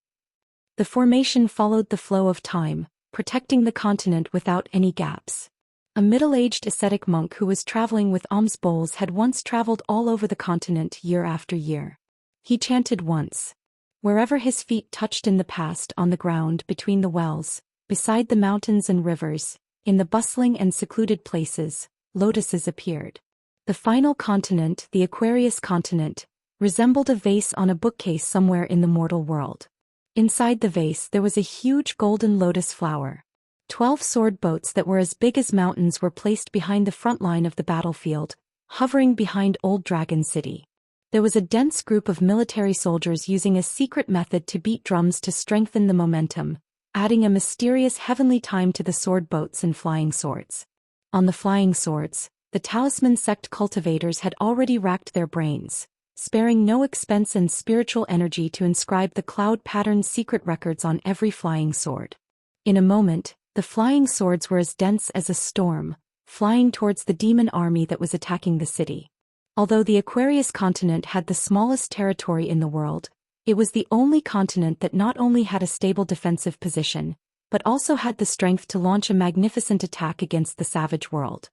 The formation followed the flow of time, protecting the continent without any gaps. A middle-aged ascetic monk who was traveling with alms bowls had once traveled all over the continent year after year. He chanted once. Wherever his feet touched in the past, on the ground, between the wells, beside the mountains and rivers, in the bustling and secluded places, lotuses appeared. The final continent, the Aquarius continent, resembled a vase on a bookcase somewhere in the mortal world. Inside the vase there was a huge golden lotus flower. 12 sword boats that were as big as mountains were placed behind the front line of the battlefield, hovering behind Old Dragon City. There was a dense group of military soldiers using a secret method to beat drums to strengthen the momentum, adding a mysterious heavenly time to the sword boats and flying swords. On the flying swords, the talisman sect cultivators had already racked their brains, sparing no expense and spiritual energy to inscribe the cloud-patterned secret records on every flying sword. In a moment, the flying swords were as dense as a storm, flying towards the demon army that was attacking the city. Although the Aquarius continent had the smallest territory in the world, it was the only continent that not only had a stable defensive position, but also had the strength to launch a magnificent attack against the savage world.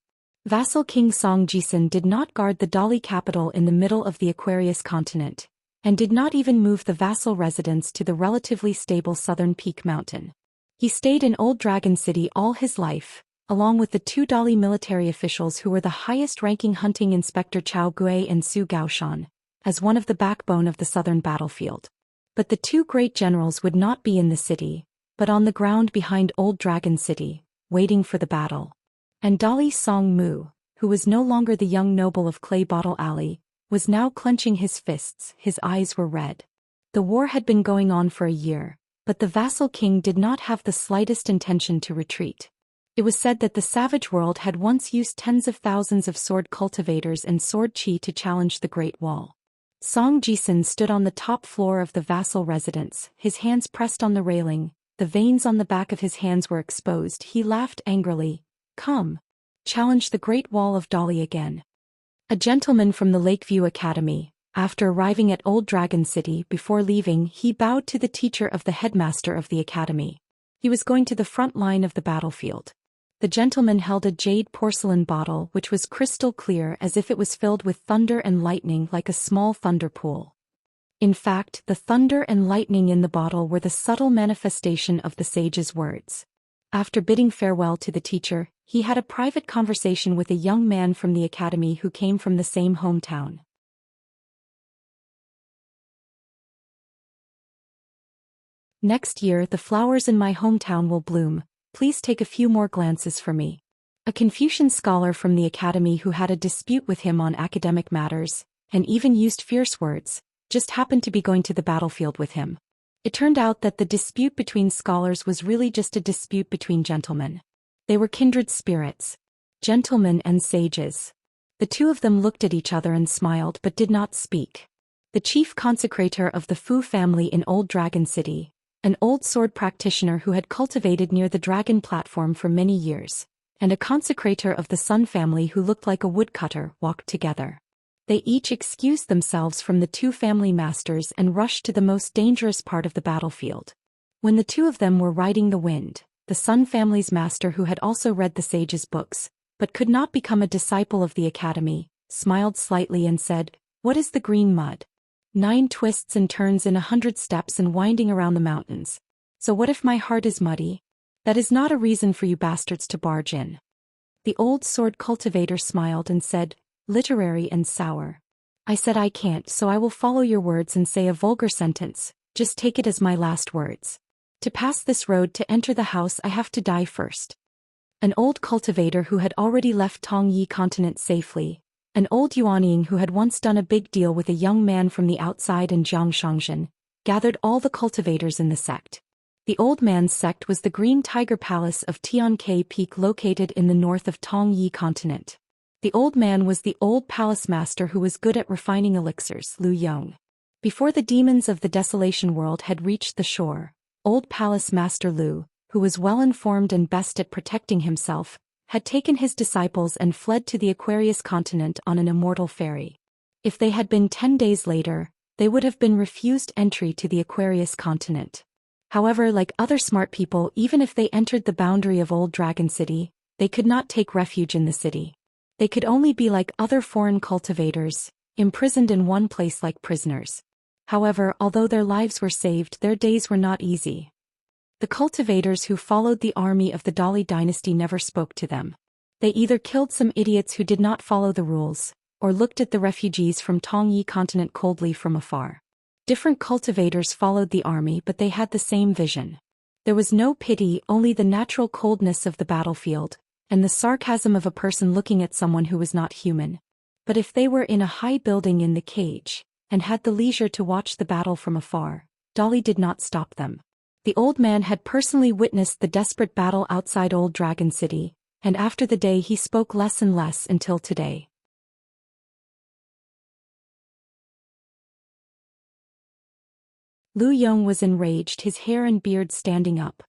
Vassal King Zhou Xian did not guard the Dali capital in the middle of the Aquarius continent, and did not even move the vassal residence to the relatively stable southern peak mountain. He stayed in Old Dragon City all his life, along with the 2 Dali military officials who were the highest-ranking hunting inspector Chao Gui and Su Gaoshan, as one of the backbone of the southern battlefield. But the 2 great generals would not be in the city, but on the ground behind Old Dragon City, waiting for the battle. And Dali Song Mu, who was no longer the young noble of Clay Bottle Alley, was now clenching his fists. His eyes were red. The war had been going on for a year, but the vassal king did not have the slightest intention to retreat. It was said that the savage world had once used tens of thousands of sword cultivators and sword chi to challenge the Great Wall. Zhou Xian stood on the top floor of the vassal residence, his hands pressed on the railing, the veins on the back of his hands were exposed. He laughed angrily. Come. Challenge the Great Wall of Dali again. A gentleman from the Lakeview Academy, after arriving at Old Dragon City, before leaving, he bowed to the teacher of the headmaster of the academy. He was going to the front line of the battlefield. The gentleman held a jade porcelain bottle which was crystal clear as if it was filled with thunder and lightning like a small thunder pool. In fact, the thunder and lightning in the bottle were the subtle manifestation of the sage's words. After bidding farewell to the teacher, he had a private conversation with a young man from the academy who came from the same hometown. Next year the flowers in my hometown will bloom. Please take a few more glances for me. A Confucian scholar from the academy who had a dispute with him on academic matters, and even used fierce words, just happened to be going to the battlefield with him. It turned out that the dispute between scholars was really just a dispute between gentlemen. They were kindred spirits. Gentlemen and sages. The two of them looked at each other and smiled but did not speak. The chief consecrator of the Fu family in Old Dragon City, an old sword practitioner who had cultivated near the dragon platform for many years, and a consecrator of the Sun family who looked like a woodcutter, walked together. They each excused themselves from the two family masters and rushed to the most dangerous part of the battlefield. When the two of them were riding the wind, the Sun family's master, who had also read the sage's books, but could not become a disciple of the academy, smiled slightly and said, "What is the green mud? 9 twists and turns in 100 steps and winding around the mountains. So what if my heart is muddy? That is not a reason for you bastards to barge in." The old sword cultivator smiled and said, "Literary and sour. I said I can't, so I will follow your words and say a vulgar sentence, just take it as my last words. To pass this road to enter the house I have to die first." An old cultivator who had already left Tongyi continent safely, an old Yuanying who had once done a big deal with a young man from the outside in Jiangshangzhen, gathered all the cultivators in the sect. The old man's sect was the Green Tiger Palace of Tiankei Peak located in the north of Tongyi continent. The old man was the old palace master who was good at refining elixirs, Lu Yong. Before the demons of the desolation world had reached the shore, old palace master Lu, who was well informed and best at protecting himself, had taken his disciples and fled to the Aquarius continent on an immortal ferry. If they had been 10 days later, they would have been refused entry to the Aquarius continent. However, like other smart people, even if they entered the boundary of Old Dragon City, they could not take refuge in the city. They could only be like other foreign cultivators, imprisoned in one place like prisoners. However, although their lives were saved, their days were not easy. The cultivators who followed the army of the Dali dynasty never spoke to them. They either killed some idiots who did not follow the rules, or looked at the refugees from Tongyi continent coldly from afar. Different cultivators followed the army, but they had the same vision. There was no pity, only the natural coldness of the battlefield, and the sarcasm of a person looking at someone who was not human. But if they were in a high building in the cage, and had the leisure to watch the battle from afar, Dali did not stop them. The old man had personally witnessed the desperate battle outside Old Dragon City, and after the day he spoke less and less until today. Lu Yong was enraged, his hair and beard standing up.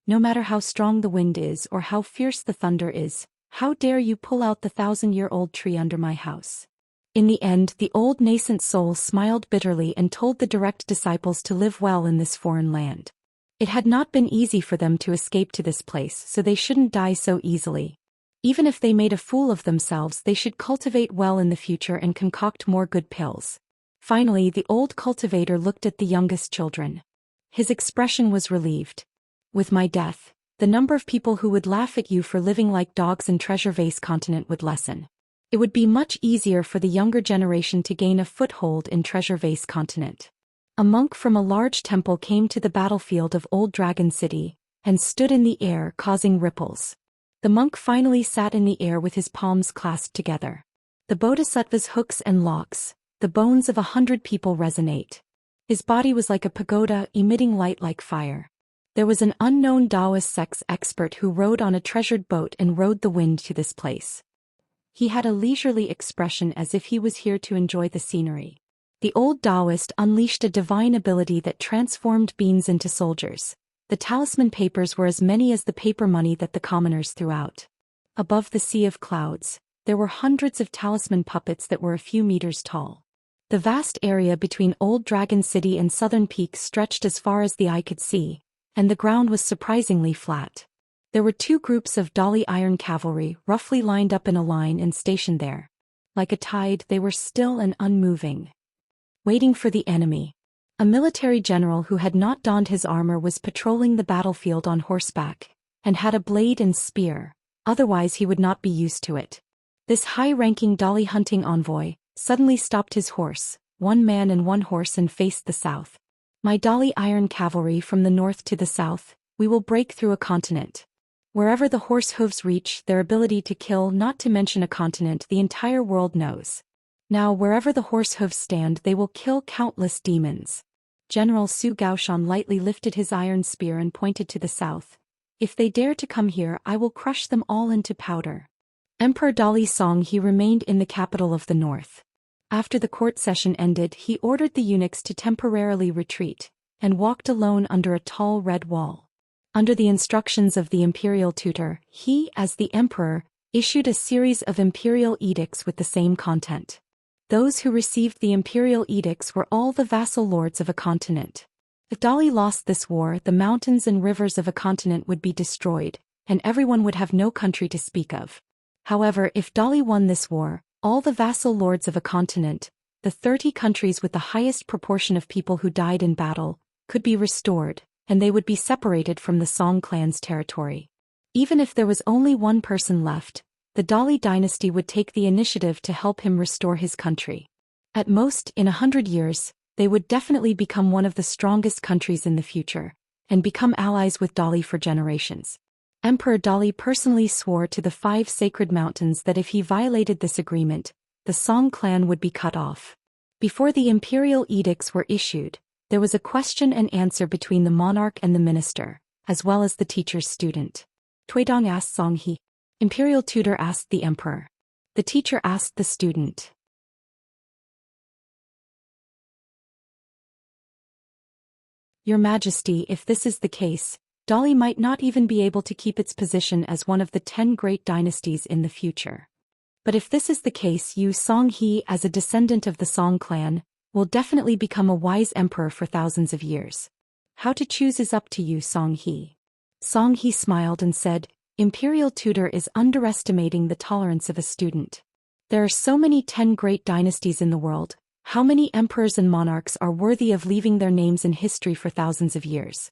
"No matter how strong the wind is or how fierce the thunder is, how dare you pull out the 1,000-year-old tree under my house?" In the end, the old nascent soul smiled bitterly and told the direct disciples to live well in this foreign land. It had not been easy for them to escape to this place, so they shouldn't die so easily. Even if they made a fool of themselves, they should cultivate well in the future and concoct more good pills. Finally, the old cultivator looked at the youngest children. His expression was relieved. "With my death, the number of people who would laugh at you for living like dogs in Treasure Vase continent would lessen. It would be much easier for the younger generation to gain a foothold in Treasure Vase continent." A monk from a large temple came to the battlefield of Old Dragon City, and stood in the air causing ripples. The monk finally sat in the air with his palms clasped together. The bodhisattva's hooks and locks, the bones of 100 people resonate. His body was like a pagoda, emitting light like fire. There was an unknown Taoist sex expert who rode on a treasured boat and rode the wind to this place. He had a leisurely expression as if he was here to enjoy the scenery. The old Taoist unleashed a divine ability that transformed beings into soldiers. The talisman papers were as many as the paper money that the commoners threw out. Above the sea of clouds, there were hundreds of talisman puppets that were a few meters tall. The vast area between Old Dragon City and Southern Peak stretched as far as the eye could see, and the ground was surprisingly flat. There were 2 groups of Dali iron cavalry roughly lined up in a line and stationed there. Like a tide, they were still and unmoving, waiting for the enemy. A military general who had not donned his armor was patrolling the battlefield on horseback, and had a blade and spear, otherwise he would not be used to it. This high-ranking Dali hunting envoy suddenly stopped his horse, 1 man and 1 horse, and faced the south. "My Dali iron cavalry from the north to the south, we will break through a continent. Wherever the horse hooves reach, their ability to kill, not to mention a continent the entire world knows. Now wherever the horse hooves stand they will kill countless demons. General Su Gaoshan lightly lifted his iron spear and pointed to the south. If they dare to come here I will crush them all into powder. Emperor Dali Songhe remained in the capital of the north. After the court session ended he ordered the eunuchs to temporarily retreat, and walked alone under a tall red wall. Under the instructions of the imperial tutor, he, as the emperor, issued a series of imperial edicts with the same content. Those who received the imperial edicts were all the vassal lords of a continent. If Dali lost this war, the mountains and rivers of a continent would be destroyed, and everyone would have no country to speak of. However, if Dali won this war, all the vassal lords of a continent, the 30 countries with the highest proportion of people who died in battle, could be restored, and they would be separated from the Song clan's territory. Even if there was only one person left, the Dali dynasty would take the initiative to help him restore his country. At most, in 100 years, they would definitely become one of the strongest countries in the future, and become allies with Dali for generations. Emperor Dali personally swore to the 5 sacred mountains that if he violated this agreement, the Song clan would be cut off. Before the imperial edicts were issued, there was a question and answer between the monarch and the minister, as well as the teacher's student. Tuidong asked Songhe. Imperial tutor asked the emperor. The teacher asked the student. Your Majesty, if this is the case, Dali might not even be able to keep its position as one of the 10 great dynasties in the future. But if this is the case, you Songhe, as a descendant of the Song clan, will definitely become a wise emperor for thousands of years. How to choose is up to you, Songhe. Songhe smiled and said, Imperial tutor is underestimating the tolerance of a student. There are so many 10 great dynasties in the world. How many emperors and monarchs are worthy of leaving their names in history for thousands of years?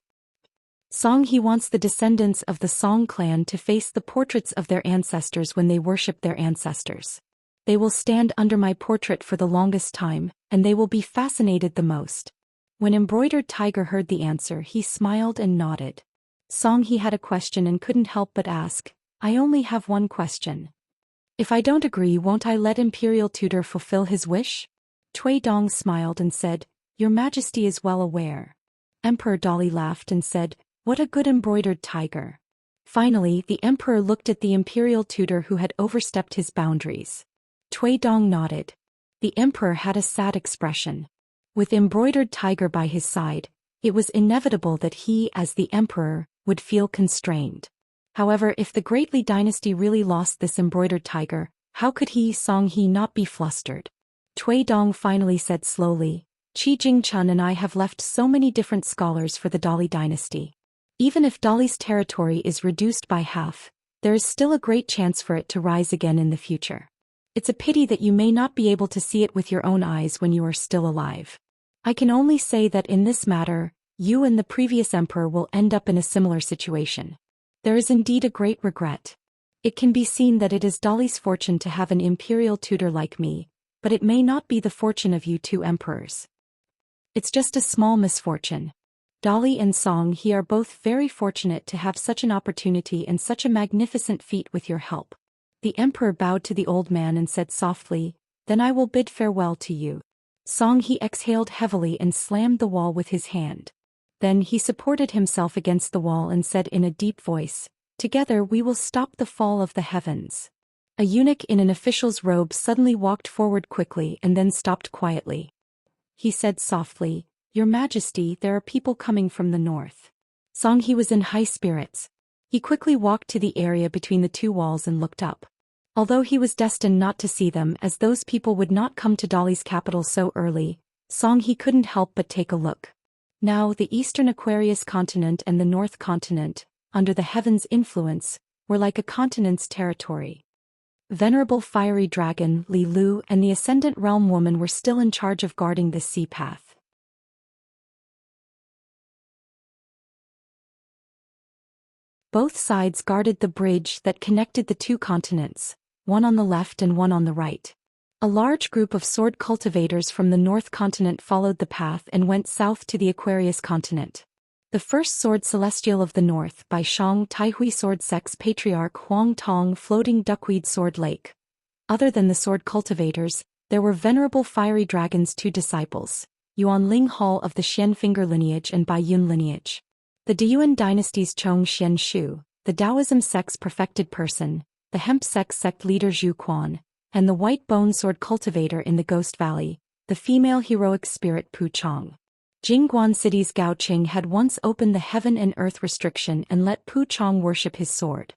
Songhe wants the descendants of the Song clan to face the portraits of their ancestors when they worship their ancestors. They will stand under my portrait for the longest time, and they will be fascinated the most. When Embroidered Tiger heard the answer, he smiled and nodded. Songhe had a question and couldn't help but ask, I only have one question. If I don't agree, won't I let Imperial tutor fulfill his wish? Tuidong smiled and said, Your Majesty is well aware. Emperor Dali laughed and said, What a good embroidered tiger. Finally, the emperor looked at the imperial tutor who had overstepped his boundaries. Tuidong nodded. The emperor had a sad expression. With embroidered tiger by his side, it was inevitable that he, as the emperor, would feel constrained. However, if the Great Li dynasty really lost this embroidered tiger, how could he, Songhe, not be flustered? Tuidong finally said slowly, Qi Jingchun and I have left so many different scholars for the Dali dynasty. Even if Dali's territory is reduced by half, there is still a great chance for it to rise again in the future. It's a pity that you may not be able to see it with your own eyes when you are still alive. I can only say that in this matter, you and the previous emperor will end up in a similar situation. There is indeed a great regret. It can be seen that it is Dali's fortune to have an imperial tutor like me, but it may not be the fortune of you 2 emperors. It's just a small misfortune. Dali and Songhe are both very fortunate to have such an opportunity and such a magnificent feat with your help. The emperor bowed to the old man and said softly, Then I will bid farewell to you. Songhe exhaled heavily and slammed the wall with his hand. Then he supported himself against the wall and said in a deep voice, Together we will stop the fall of the heavens. A eunuch in an official's robe suddenly walked forward quickly and then stopped quietly. He said softly, Your Majesty, there are people coming from the north. Songhe was in high spirits. He quickly walked to the area between the 2 walls and looked up. Although he was destined not to see them as those people would not come to Dali's capital so early, Songhe couldn't help but take a look. Now the eastern Aquarius continent and the north continent, under the heavens' influence, were like a continent's territory. Venerable fiery dragon, Li Lu, and the Ascendant Realm woman were still in charge of guarding this sea path. Both sides guarded the bridge that connected the 2 continents, one on the left and one on the right. A large group of sword cultivators from the North continent followed the path and went south to the Aquarius continent. The First Sword Celestial of the North by Shang Taihui Sword Sex Patriarch Huang Tong Floating Duckweed Sword Lake. Other than the sword cultivators, there were venerable fiery dragons 2 disciples, Yuan Ling Hall of the Xian Finger lineage and Bai Yun lineage. The Deyuan dynasty's Chong Xian Shu, the Taoism sect's perfected person, the hemp sect leader Zhu Quan, and the white bone sword cultivator in the Ghost Valley, the female heroic spirit Pu Chong. Jingguan City's Gao Qing had once opened the heaven and earth restriction and let Pu Chong worship his sword.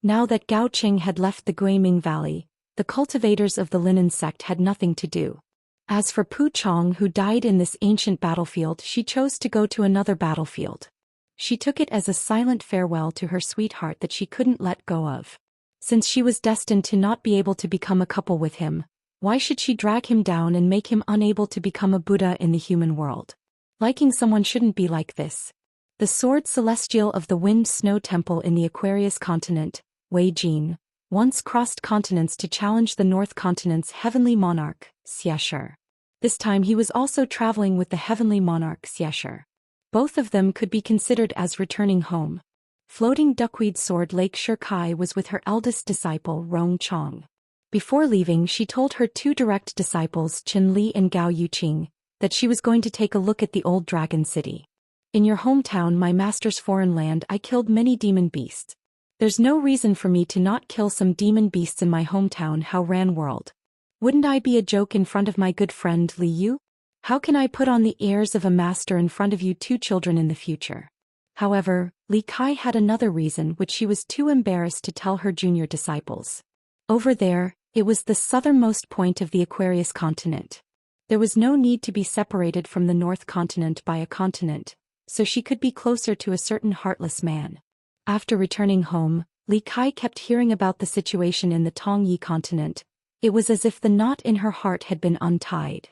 Now that Gao Qing had left the Guiming Valley, the cultivators of the Linen sect had nothing to do. As for Pu Chong, who died in this ancient battlefield, she chose to go to another battlefield. She took it as a silent farewell to her sweetheart that she couldn't let go of. Since she was destined to not be able to become a couple with him, why should she drag him down and make him unable to become a Buddha in the human world? Liking someone shouldn't be like this. The Sword Celestial of the Wind Snow Temple in the Aquarius continent, Wei Jin, once crossed continents to challenge the North Continent's heavenly monarch, Xianxia. This time he was also traveling with the heavenly monarch Xianxia. Both of them could be considered as returning home. Floating Duckweed Sword Lake Shirkai was with her eldest disciple Rong Chong. Before leaving, she told her 2 direct disciples Qin Li and Gao Yuqing that she was going to take a look at the old dragon city. In your hometown, my master's foreign land, I killed many demon beasts. There's no reason for me to not kill some demon beasts in my hometown Hao Ran world. Wouldn't I be a joke in front of my good friend Li Yu? How can I put on the airs of a master in front of you 2 children in the future? However, Li Kai had another reason which she was too embarrassed to tell her junior disciples. Over there, it was the southernmost point of the Aquarius continent. There was no need to be separated from the North Continent by a continent, so she could be closer to a certain heartless man. After returning home, Li Kai kept hearing about the situation in the Tongyi continent. It was as if the knot in her heart had been untied.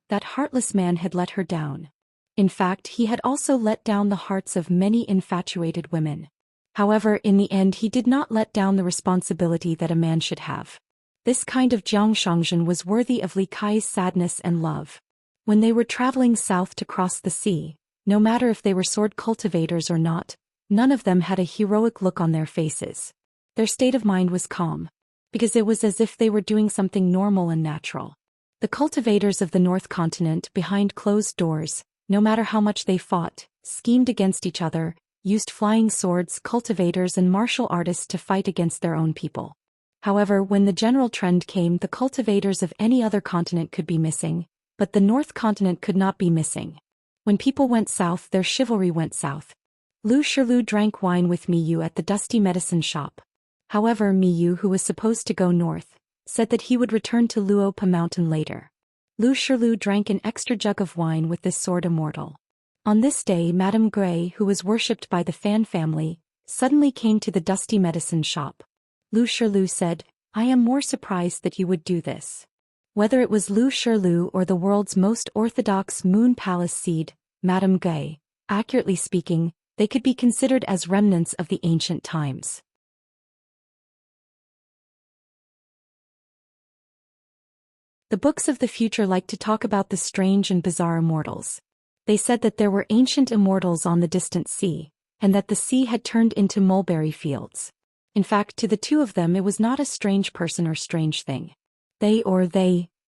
That heartless man had let her down. In fact, he had also let down the hearts of many infatuated women. However, in the end he did not let down the responsibility that a man should have. This kind of Jiangshangzhen was worthy of Li Kai's sadness and love. When they were traveling south to cross the sea, no matter if they were sword cultivators or not, none of them had a heroic look on their faces. Their state of mind was calm, because it was as if they were doing something normal and natural. The cultivators of the North Continent, behind closed doors, no matter how much they fought, schemed against each other, used flying swords, cultivators and martial artists to fight against their own people. However, when the general trend came, the cultivators of any other continent could be missing, but the North Continent could not be missing. When people went south, their chivalry went south. Lu Shilu drank wine with Miyu at the dusty medicine shop. However, Miyu, who was supposed to go north, said that he would return to Luopa Mountain later. Lu Shilu drank an extra jug of wine with this sword immortal. On this day, Madame Gray, who was worshipped by the Fan family, suddenly came to the dusty medicine shop. Lu Shilu said, "I am more surprised that you would do this." Whether it was Lu Shilu or the world's most orthodox Moon Palace seed, Madame Gay, accurately speaking, they could be considered as remnants of the ancient times. The books of the future like to talk about the strange and bizarre immortals. They said that there were ancient immortals on the distant sea, and that the sea had turned into mulberry fields. In fact, to the 2 of them it was not a strange person or strange thing. They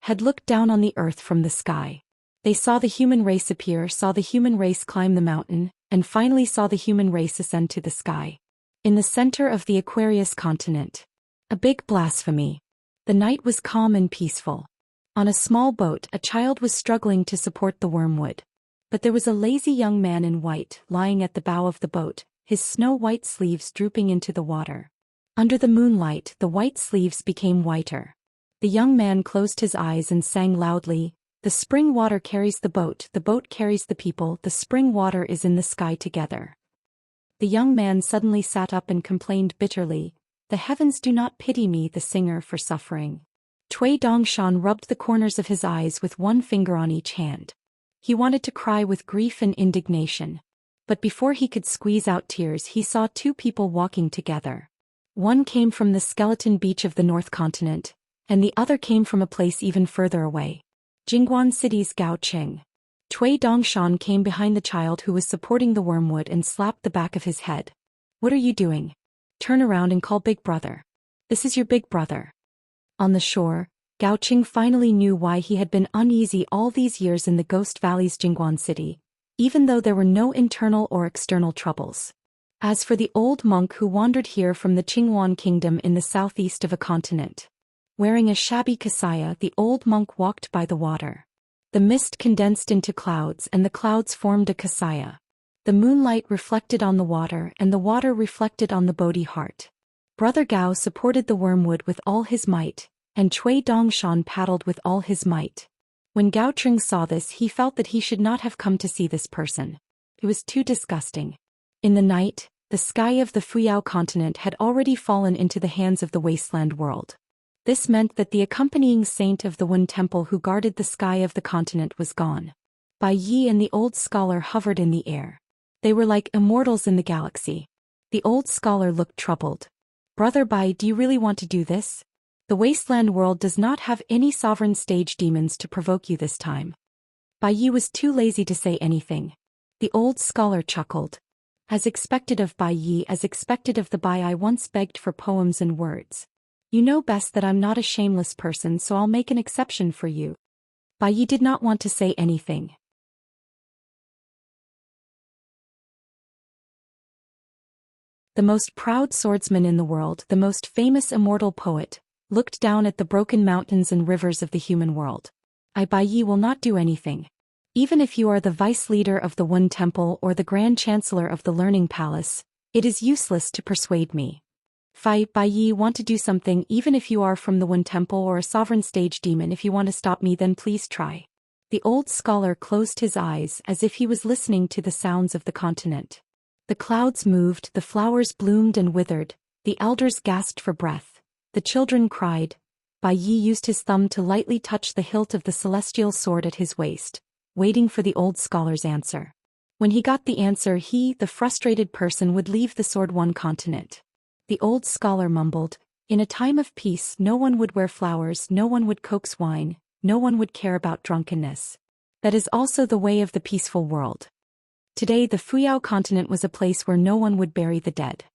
had looked down on the earth from the sky. They saw the human race appear, saw the human race climb the mountain, and finally saw the human race ascend to the sky. In the center of the Aquarius continent. A big blasphemy. The night was calm and peaceful. On a small boat, a child was struggling to support the wormwood. But there was a lazy young man in white lying at the bow of the boat, his snow-white sleeves drooping into the water. Under the moonlight, the white sleeves became whiter. The young man closed his eyes and sang loudly, "The spring water carries the boat carries the people, the spring water is in the sky together." The young man suddenly sat up and complained bitterly, "The heavens do not pity me, the singer, for suffering." Cui Dongshan rubbed the corners of his eyes with one finger on each hand. He wanted to cry with grief and indignation. But before he could squeeze out tears, he saw 2 people walking together. One came from the skeleton beach of the North Continent, and the other came from a place even further away. Jingguan City's Gao Qing. Cui Dongshan came behind the child who was supporting the wormwood and slapped the back of his head. What are you doing? Turn around and call Big Brother. This is your big brother. On the shore, Gao Qing finally knew why he had been uneasy all these years in the Ghost Valley's Jingguan city, even though there were no internal or external troubles. As for the old monk who wandered here from the Qinghuan kingdom in the southeast of a continent. Wearing a shabby kasaya, the old monk walked by the water. The mist condensed into clouds and the clouds formed a kasaya. The moonlight reflected on the water and the water reflected on the Bodhi heart. Brother Gao supported the wormwood with all his might, and Cui Dongshan paddled with all his might. When Gao Qing saw this, he felt that he should not have come to see this person. It was too disgusting. In the night, the sky of the Fuyao continent had already fallen into the hands of the wasteland world. This meant that the accompanying saint of the Wen temple who guarded the sky of the continent was gone. Bai Yi and the old scholar hovered in the air. They were like immortals in the galaxy. The old scholar looked troubled. Brother Bai, do you really want to do this? The wasteland world does not have any sovereign stage demons to provoke you this time. Bai Yi was too lazy to say anything. The old scholar chuckled. As expected of Bai Yi, as expected of the Bai I once begged for poems and words. You know best that I'm not a shameless person, so I'll make an exception for you. Bai Yi did not want to say anything. The most proud swordsman in the world, the most famous immortal poet, looked down at the broken mountains and rivers of the human world. I, Bai Yi, will not do anything. Even if you are the vice leader of the Wen temple or the grand chancellor of the learning palace, it is useless to persuade me. Bai Yi, want to do something, even if you are from the Wen temple or a sovereign stage demon. If you want to stop me, then please try. The old scholar closed his eyes as if he was listening to the sounds of the continent. The clouds moved, the flowers bloomed and withered, the elders gasped for breath, the children cried. Bai Yi used his thumb to lightly touch the hilt of the celestial sword at his waist, waiting for the old scholar's answer. When he got the answer, he, the frustrated person, would leave the sword one continent. The old scholar mumbled, in a time of peace no one would wear flowers, no one would coax wine, no one would care about drunkenness. That is also the way of the peaceful world. Today the Fuyao continent was a place where no one would bury the dead.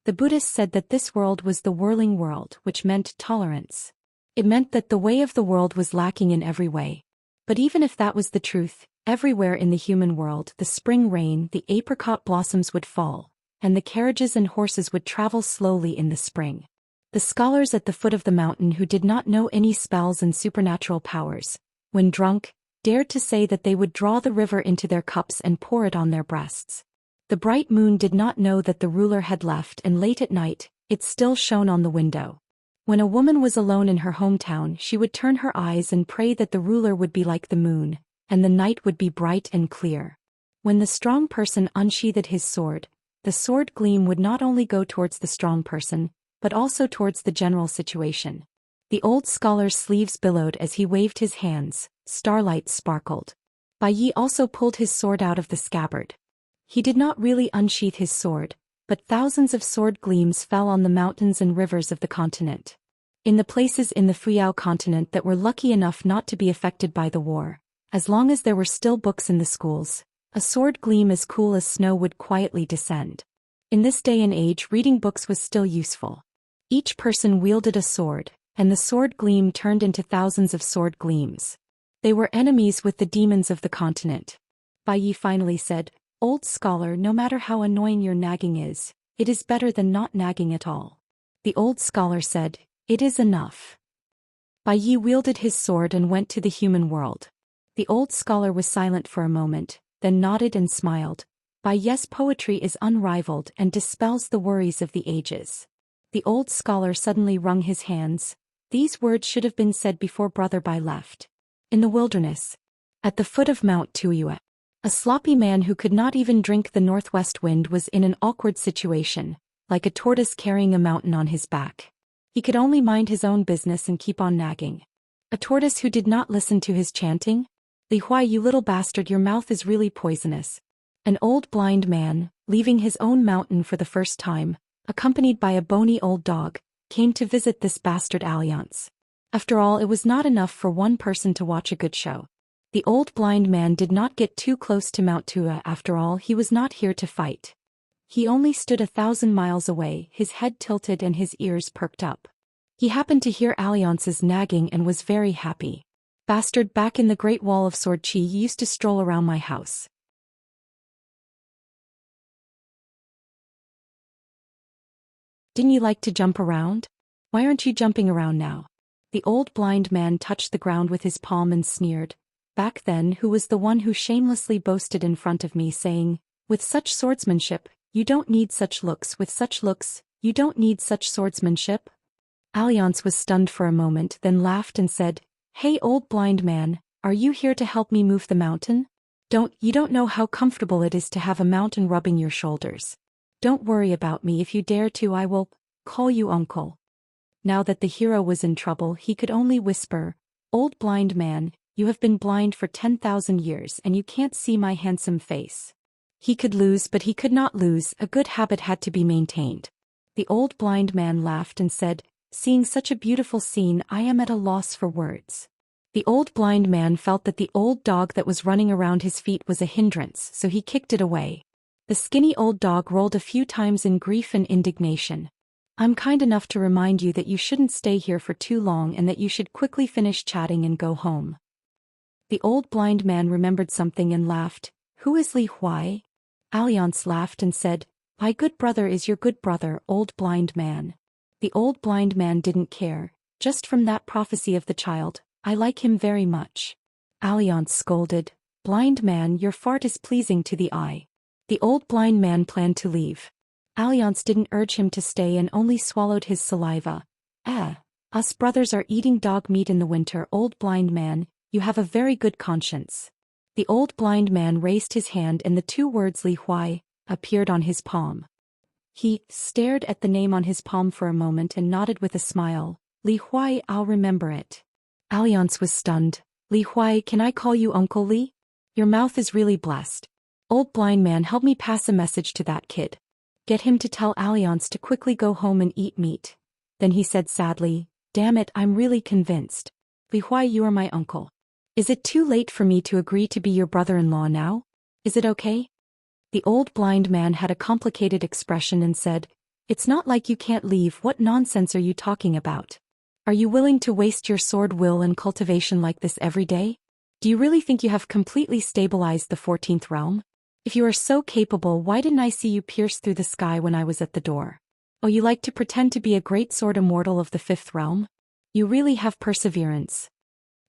The Buddhists said that this world was the whirling world, which meant tolerance. It meant that the way of the world was lacking in every way. But even if that was the truth, everywhere in the human world the spring rain, the apricot blossoms would fall, and the carriages and horses would travel slowly in the spring. The scholars at the foot of the mountain who did not know any spells and supernatural powers, when drunk, dared to say that they would draw the river into their cups and pour it on their breasts. The bright moon did not know that the ruler had left, and late at night, it still shone on the window. When a woman was alone in her hometown, she would turn her eyes and pray that the ruler would be like the moon, and the night would be bright and clear. When the strong person unsheathed his sword, the sword gleam would not only go towards the strong person, but also towards the general situation. The old scholar's sleeves billowed as he waved his hands, starlight sparkled. Bai Yi also pulled his sword out of the scabbard. He did not really unsheath his sword, but thousands of sword gleams fell on the mountains and rivers of the continent. In the places in the Fuyao continent that were lucky enough not to be affected by the war, as long as there were still books in the schools, a sword gleam as cool as snow would quietly descend. In this day and age, reading books was still useful. Each person wielded a sword, and the sword gleam turned into thousands of sword gleams. They were enemies with the demons of the continent. Bai Yi finally said, "Old scholar, no matter how annoying your nagging is, it is better than not nagging at all." The old scholar said, "It is enough." Bai Yi wielded his sword and went to the human world. The old scholar was silent for a moment, then nodded and smiled. Bai Yi's poetry is unrivaled and dispels the worries of the ages. The old scholar suddenly wrung his hands. These words should have been said before Brother Bai left. In the wilderness, at the foot of Mount Tuyue, a sloppy man who could not even drink the northwest wind was in an awkward situation, like a tortoise carrying a mountain on his back. He could only mind his own business and keep on nagging. A tortoise who did not listen to his chanting? "Li Huai, you little bastard, your mouth is really poisonous." An old blind man, leaving his own mountain for the first time, accompanied by a bony old dog, came to visit this bastard alliance. After all, it was not enough for one person to watch a good show. The old blind man did not get too close to Mount Tua. After all, he was not here to fight. He only stood 1,000 miles away, his head tilted and his ears perked up. He happened to hear Alliance's nagging and was very happy. Bastard, back in the Great Wall of Sword Chi, you used to stroll around my house. Didn't you like to jump around? Why aren't you jumping around now? The old blind man touched the ground with his palm and sneered. Back then, who was the one who shamelessly boasted in front of me, saying, "With such swordsmanship, you don't need such looks. With such looks, you don't need such swordsmanship?" Alliance was stunned for a moment, then laughed and said, "Hey old blind man, are you here to help me move the mountain? You don't know how comfortable it is to have a mountain rubbing your shoulders. Don't worry about me. If you dare to, I will call you uncle." Now that the hero was in trouble, he could only whisper, "Old blind man, you have been blind for 10,000 years and you can't see my handsome face." He could lose, but he could not lose. A good habit had to be maintained. The old blind man laughed and said, "Seeing such a beautiful scene, I am at a loss for words." The old blind man felt that the old dog that was running around his feet was a hindrance, so he kicked it away. The skinny old dog rolled a few times in grief and indignation. "I'm kind enough to remind you that you shouldn't stay here for too long and that you should quickly finish chatting and go home." The old blind man remembered something and laughed. "Who is Li Huai?" Alliance laughed and said, "My good brother is your good brother, old blind man." The old blind man didn't care. "Just from that prophecy of the child, I like him very much." Alliance scolded, "Blind man, your fart is pleasing to the eye." The old blind man planned to leave. Alliance didn't urge him to stay and only swallowed his saliva. Us brothers are eating dog meat in the winter. Old blind man, you have a very good conscience." The old blind man raised his hand and the two words Li Huai appeared on his palm. He stared at the name on his palm for a moment and nodded with a smile. "Li Huai, I'll remember it." Alliance was stunned. "Li Huai, can I call you Uncle Li? Your mouth is really blessed. Old blind man, help me pass a message to that kid. Get him to tell Alliance to quickly go home and eat meat." Then he said sadly, "Damn it, I'm really convinced. Li Huai, you are my uncle. Is it too late for me to agree to be your brother-in-law now? Is it okay?" The old blind man had a complicated expression and said, "It's not like you can't leave. What nonsense are you talking about? Are you willing to waste your sword will and cultivation like this every day? Do you really think you have completely stabilized the 14th realm? If you are so capable, why didn't I see you pierce through the sky when I was at the door? Oh, you like to pretend to be a great sword immortal of the 5th realm? You really have perseverance."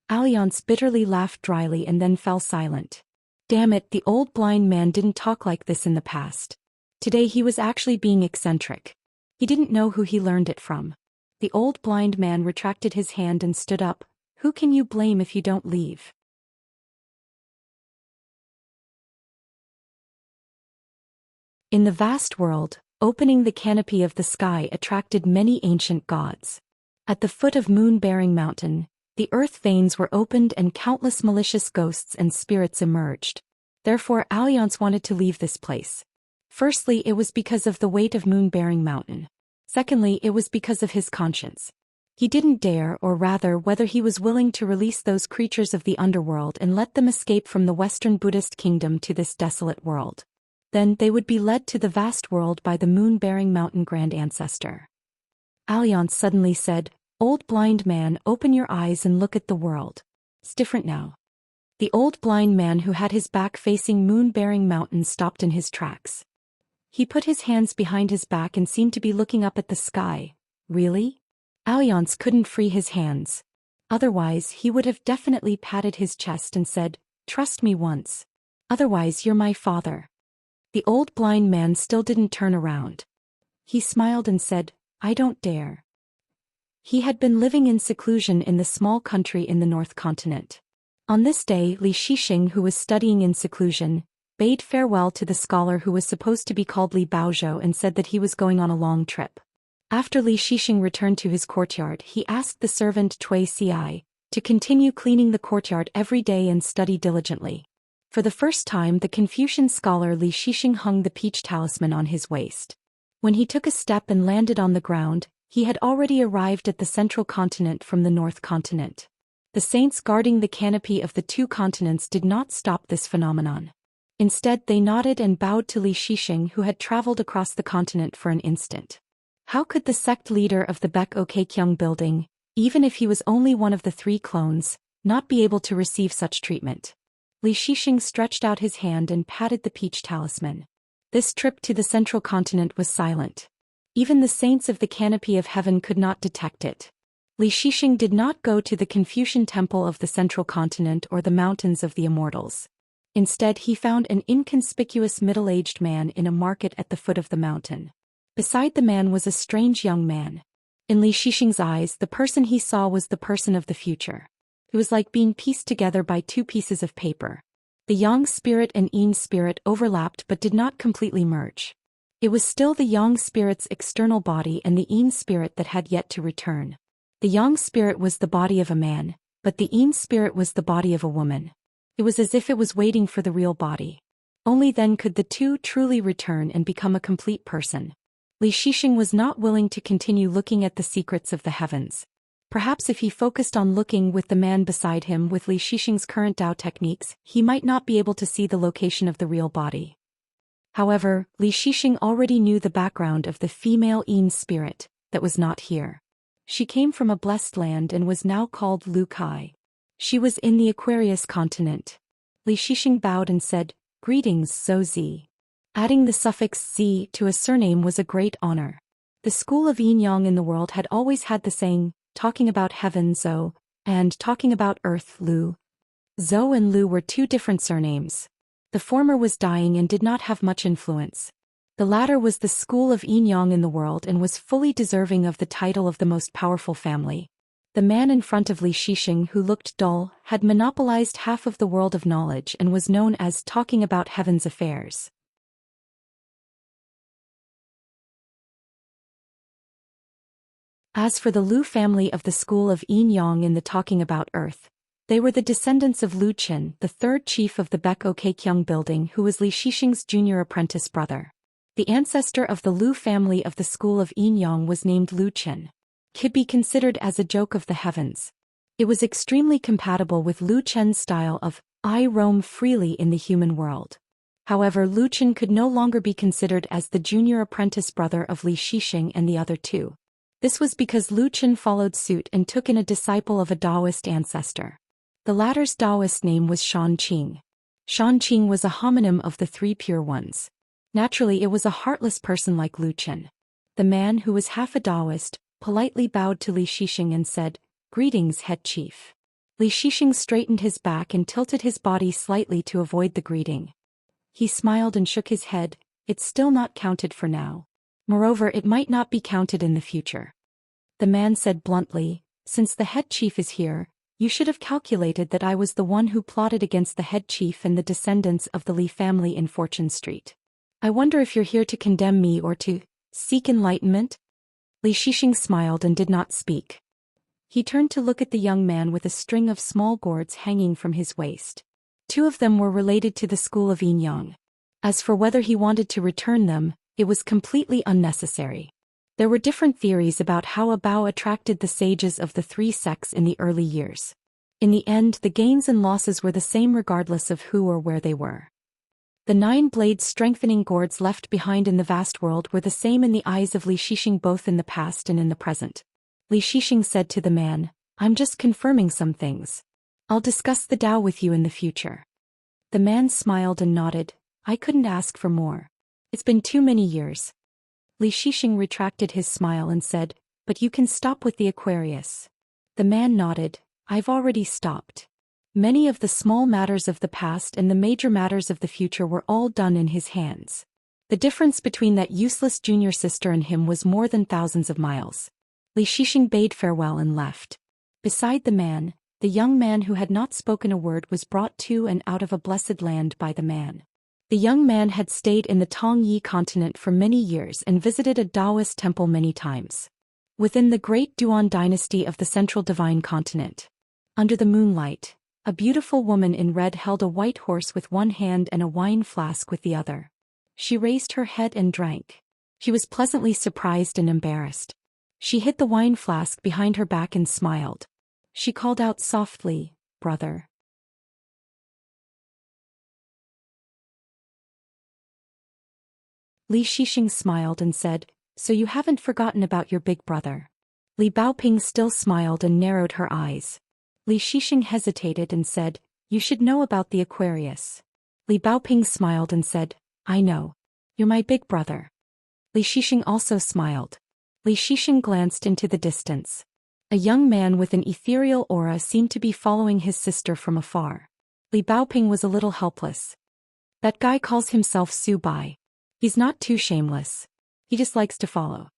Alliance bitterly laughed dryly and then fell silent. Damn it, the old blind man didn't talk like this in the past. Today he was actually being eccentric. He didn't know who he learned it from. The old blind man retracted his hand and stood up. "Who can you blame if you don't leave?" In the vast world, opening the canopy of the sky attracted many ancient gods. At the foot of moon-bearing mountain, the earth veins were opened and countless malicious ghosts and spirits emerged. Therefore, Alliance wanted to leave this place. Firstly, it was because of the weight of moon-bearing mountain. Secondly, it was because of his conscience. He didn't dare, or rather whether he was willing to release those creatures of the underworld and let them escape from the Western Buddhist kingdom to this desolate world. Then they would be led to the vast world by the moon-bearing mountain grand ancestor. Alliance suddenly said, "Old blind man, open your eyes and look at the world. It's different now." The old blind man who had his back facing moon-bearing mountain stopped in his tracks. He put his hands behind his back and seemed to be looking up at the sky. Really? Alliance couldn't free his hands. Otherwise, he would have definitely patted his chest and said, "Trust me once. Otherwise, you're my father." The old blind man still didn't turn around. He smiled and said, "I don't dare." He had been living in seclusion in the small country in the North Continent. On this day, Li Shixing, who was studying in seclusion, bade farewell to the scholar who was supposed to be called Li Baozhou and said that he was going on a long trip. After Li Shixing returned to his courtyard, he asked the servant Cui Ci to continue cleaning the courtyard every day and study diligently. For the first time, the Confucian scholar Li Shixing hung the peach talisman on his waist. When he took a step and landed on the ground, he had already arrived at the central continent from the North Continent. The saints guarding the canopy of the two continents did not stop this phenomenon. Instead, they nodded and bowed to Li Shixing, who had traveled across the continent for an instant. How could the sect leader of the Baek-o-Kaekyung building, even if he was only one of the three clones, not be able to receive such treatment? Li Shixing stretched out his hand and patted the peach talisman. This trip to the central continent was silent. Even the saints of the canopy of heaven could not detect it. Li Shixing did not go to the Confucian temple of the central continent or the mountains of the immortals. Instead, he found an inconspicuous middle-aged man in a market at the foot of the mountain. Beside the man was a strange young man. In Li Shixing's eyes, the person he saw was the person of the future. It was like being pieced together by two pieces of paper. The yang spirit and yin spirit overlapped but did not completely merge. It was still the yang spirit's external body and the yin spirit that had yet to return. The yang spirit was the body of a man, but the yin spirit was the body of a woman. It was as if it was waiting for the real body. Only then could the two truly return and become a complete person. Li Shixing was not willing to continue looking at the secrets of the heavens. Perhaps if he focused on looking with the man beside him with Li Shixing's current Dao techniques, he might not be able to see the location of the real body. However, Li Shixing already knew the background of the female yin spirit that was not here. She came from a blessed land and was now called Lu Kai. She was in the Aquarius continent. Li Shixing bowed and said, "Greetings, Zhou Zi." Adding the suffix "zi" to a surname was a great honor. The school of yin-yang in the world had always had the saying, talking about heaven Zhou, and talking about earth Lu. Zhou and Lu were two different surnames. The former was dying and did not have much influence. The latter was the school of yin-yang in the world and was fully deserving of the title of the most powerful family. The man in front of Li Shixing, who looked dull, had monopolized half of the world of knowledge and was known as talking about heaven's affairs. As for the Lu family of the school of yin-yang in the talking about earth, they were the descendants of Lu Qin, the third chief of the Baek-o-Kaekyung building, who was Li Shixing's junior apprentice brother. The ancestor of the Lu family of the school of yin-yang was named Lu Qin. Could be considered as a joke of the heavens. It was extremely compatible with Lu Chen's style of, "I roam freely in the human world." However, Lu Chen could no longer be considered as the junior apprentice brother of Li Shixing and the other two. This was because Lu Chen followed suit and took in a disciple of a Taoist ancestor. The latter's Taoist name was Xianxia. Xianxia was a homonym of the three pure ones. Naturally, it was a heartless person like Lu Chen. The man, who was half a Taoist, politely bowed to Li Shixing and said, "Greetings, head chief." Li Shixing straightened his back and tilted his body slightly to avoid the greeting. He smiled and shook his head. "It's still not counted for now. Moreover, it might not be counted in the future." The man said bluntly, "Since the head chief is here, you should have calculated that I was the one who plotted against the head chief and the descendants of the Li family in Fortune Street. I wonder if you're here to condemn me or to seek enlightenment?" Li Shixing smiled and did not speak. He turned to look at the young man with a string of small gourds hanging from his waist. Two of them were related to the school of yin-yang. As for whether he wanted to return them, it was completely unnecessary. There were different theories about how a bao attracted the sages of the three sects in the early years. In the end, the gains and losses were the same regardless of who or where they were. The 9-blade strengthening gourds left behind in the vast world were the same in the eyes of Li Shixing, both in the past and in the present. Li Shixing said to the man, "I'm just confirming some things. I'll discuss the Tao with you in the future." The man smiled and nodded. "I couldn't ask for more. It's been too many years." Li Shixing retracted his smile and said, "But you can stop with the Aquarius." The man nodded. "I've already stopped. Many of the small matters of the past and the major matters of the future were all done in his hands. The difference between that useless junior sister and him was more than thousands of miles." Li Shixing bade farewell and left. Beside the man, the young man who had not spoken a word was brought to and out of a blessed land by the man. The young man had stayed in the Tongyi continent for many years and visited a Taoist temple many times. Within the great Duan dynasty of the central divine continent. Under the moonlight, a beautiful woman in red held a white horse with one hand and a wine flask with the other. She raised her head and drank. She was pleasantly surprised and embarrassed. She hid the wine flask behind her back and smiled. She called out softly, "Brother." Li Shixing smiled and said, "So you haven't forgotten about your big brother." Li Baoping still smiled and narrowed her eyes. Li Shixing hesitated and said, "You should know about the Aquarius." Li Baoping smiled and said, "I know. You're my big brother." Li Shixing also smiled. Li Shixing glanced into the distance. A young man with an ethereal aura seemed to be following his sister from afar. Li Baoping was a little helpless. "That guy calls himself Su Bai. He's not too shameless. He just likes to follow."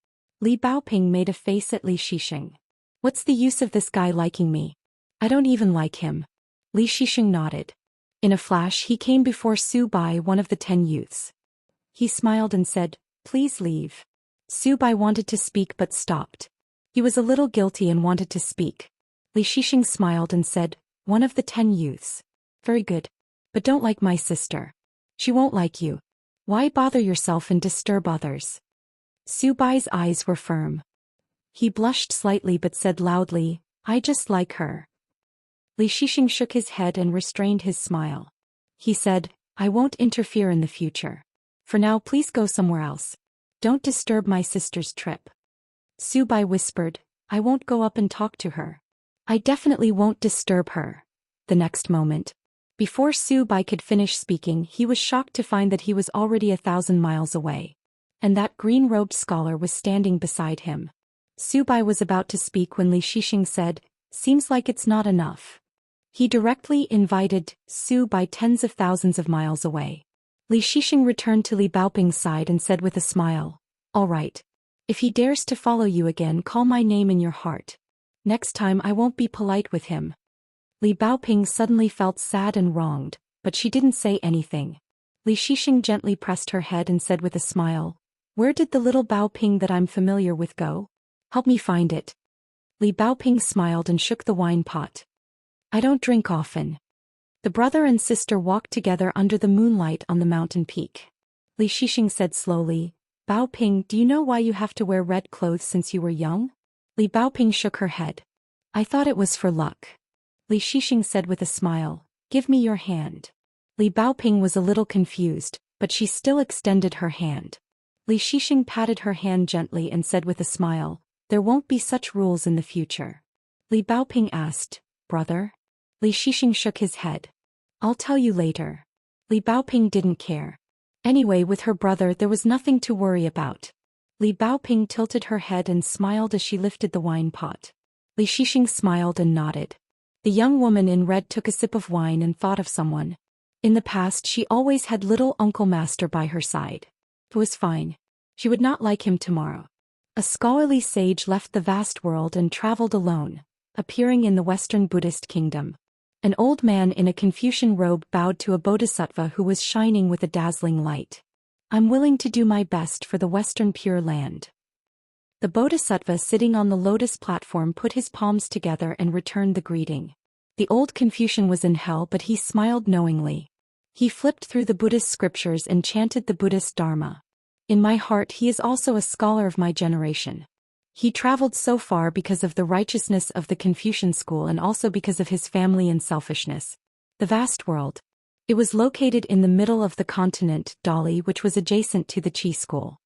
Li Baoping made a face at Li Shixing. "What's the use of this guy liking me? I don't even like him." Li Shixing nodded. In a flash he came before Su Bai, one of the 10 youths. He smiled and said, "Please leave." Su Bai wanted to speak but stopped. He was a little guilty and wanted to speak. Li Shixing smiled and said, "One of the 10 youths. Very good. But don't like my sister. She won't like you. Why bother yourself and disturb others?" Su Bai's eyes were firm. He blushed slightly but said loudly, "I just like her." Li Shixing shook his head and restrained his smile. He said, "I won't interfere in the future. For now please go somewhere else. Don't disturb my sister's trip." Su Bai whispered, "I won't go up and talk to her. I definitely won't disturb her." The next moment, before Su Bai could finish speaking, he was shocked to find that he was already 1,000 miles away. And that green-robed scholar was standing beside him. Su Bai was about to speak when Li Shixing said, "Seems like it's not enough." He directly invited Su Bai tens of thousands of miles away. Li Shixing returned to Li Baoping's side and said with a smile, "All right. If he dares to follow you again, call my name in your heart. Next time I won't be polite with him." Li Baoping suddenly felt sad and wronged, but she didn't say anything. Li Shixing gently pressed her head and said with a smile, "Where did the little Baoping that I'm familiar with go? Help me find it." Li Baoping smiled and shook the wine pot. "I don't drink often." The brother and sister walked together under the moonlight on the mountain peak. Li Shixing said slowly, "Baoping, do you know why you have to wear red clothes since you were young?" Li Baoping shook her head. "I thought it was for luck." Li Shixing said with a smile, "Give me your hand." Li Baoping was a little confused, but she still extended her hand. Li Shixing patted her hand gently and said with a smile, "There won't be such rules in the future." Li Baoping asked, "Brother?" Li Shixing shook his head. "I'll tell you later." Li Baoping didn't care. Anyway, with her brother there was nothing to worry about. Li Baoping tilted her head and smiled as she lifted the wine pot. Li Shixing smiled and nodded. The young woman in red took a sip of wine and thought of someone. In the past she always had little Uncle Master by her side. It was fine. She would not like him tomorrow. A scholarly sage left the vast world and traveled alone, appearing in the Western Buddhist kingdom. An old man in a Confucian robe bowed to a bodhisattva who was shining with a dazzling light. "I'm willing to do my best for the Western Pure Land." The bodhisattva sitting on the lotus platform put his palms together and returned the greeting. The old Confucian was in hell, but he smiled knowingly. He flipped through the Buddhist scriptures and chanted the Buddhist Dharma. "In my heart he is also a scholar of my generation." He traveled so far because of the righteousness of the Confucian school and also because of his family and selfishness. The vast world. It was located in the middle of the continent, Dali, which was adjacent to the Qi school.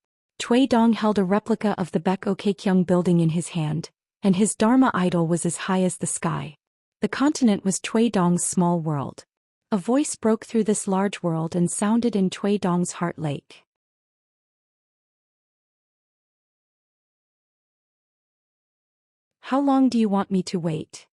Cui Dong held a replica of the Baek Okekyung building in his hand, and his Dharma idol was as high as the sky. The continent was Cui Dong's small world. A voice broke through this large world and sounded in Cui Dong's heart lake. "How long do you want me to wait?"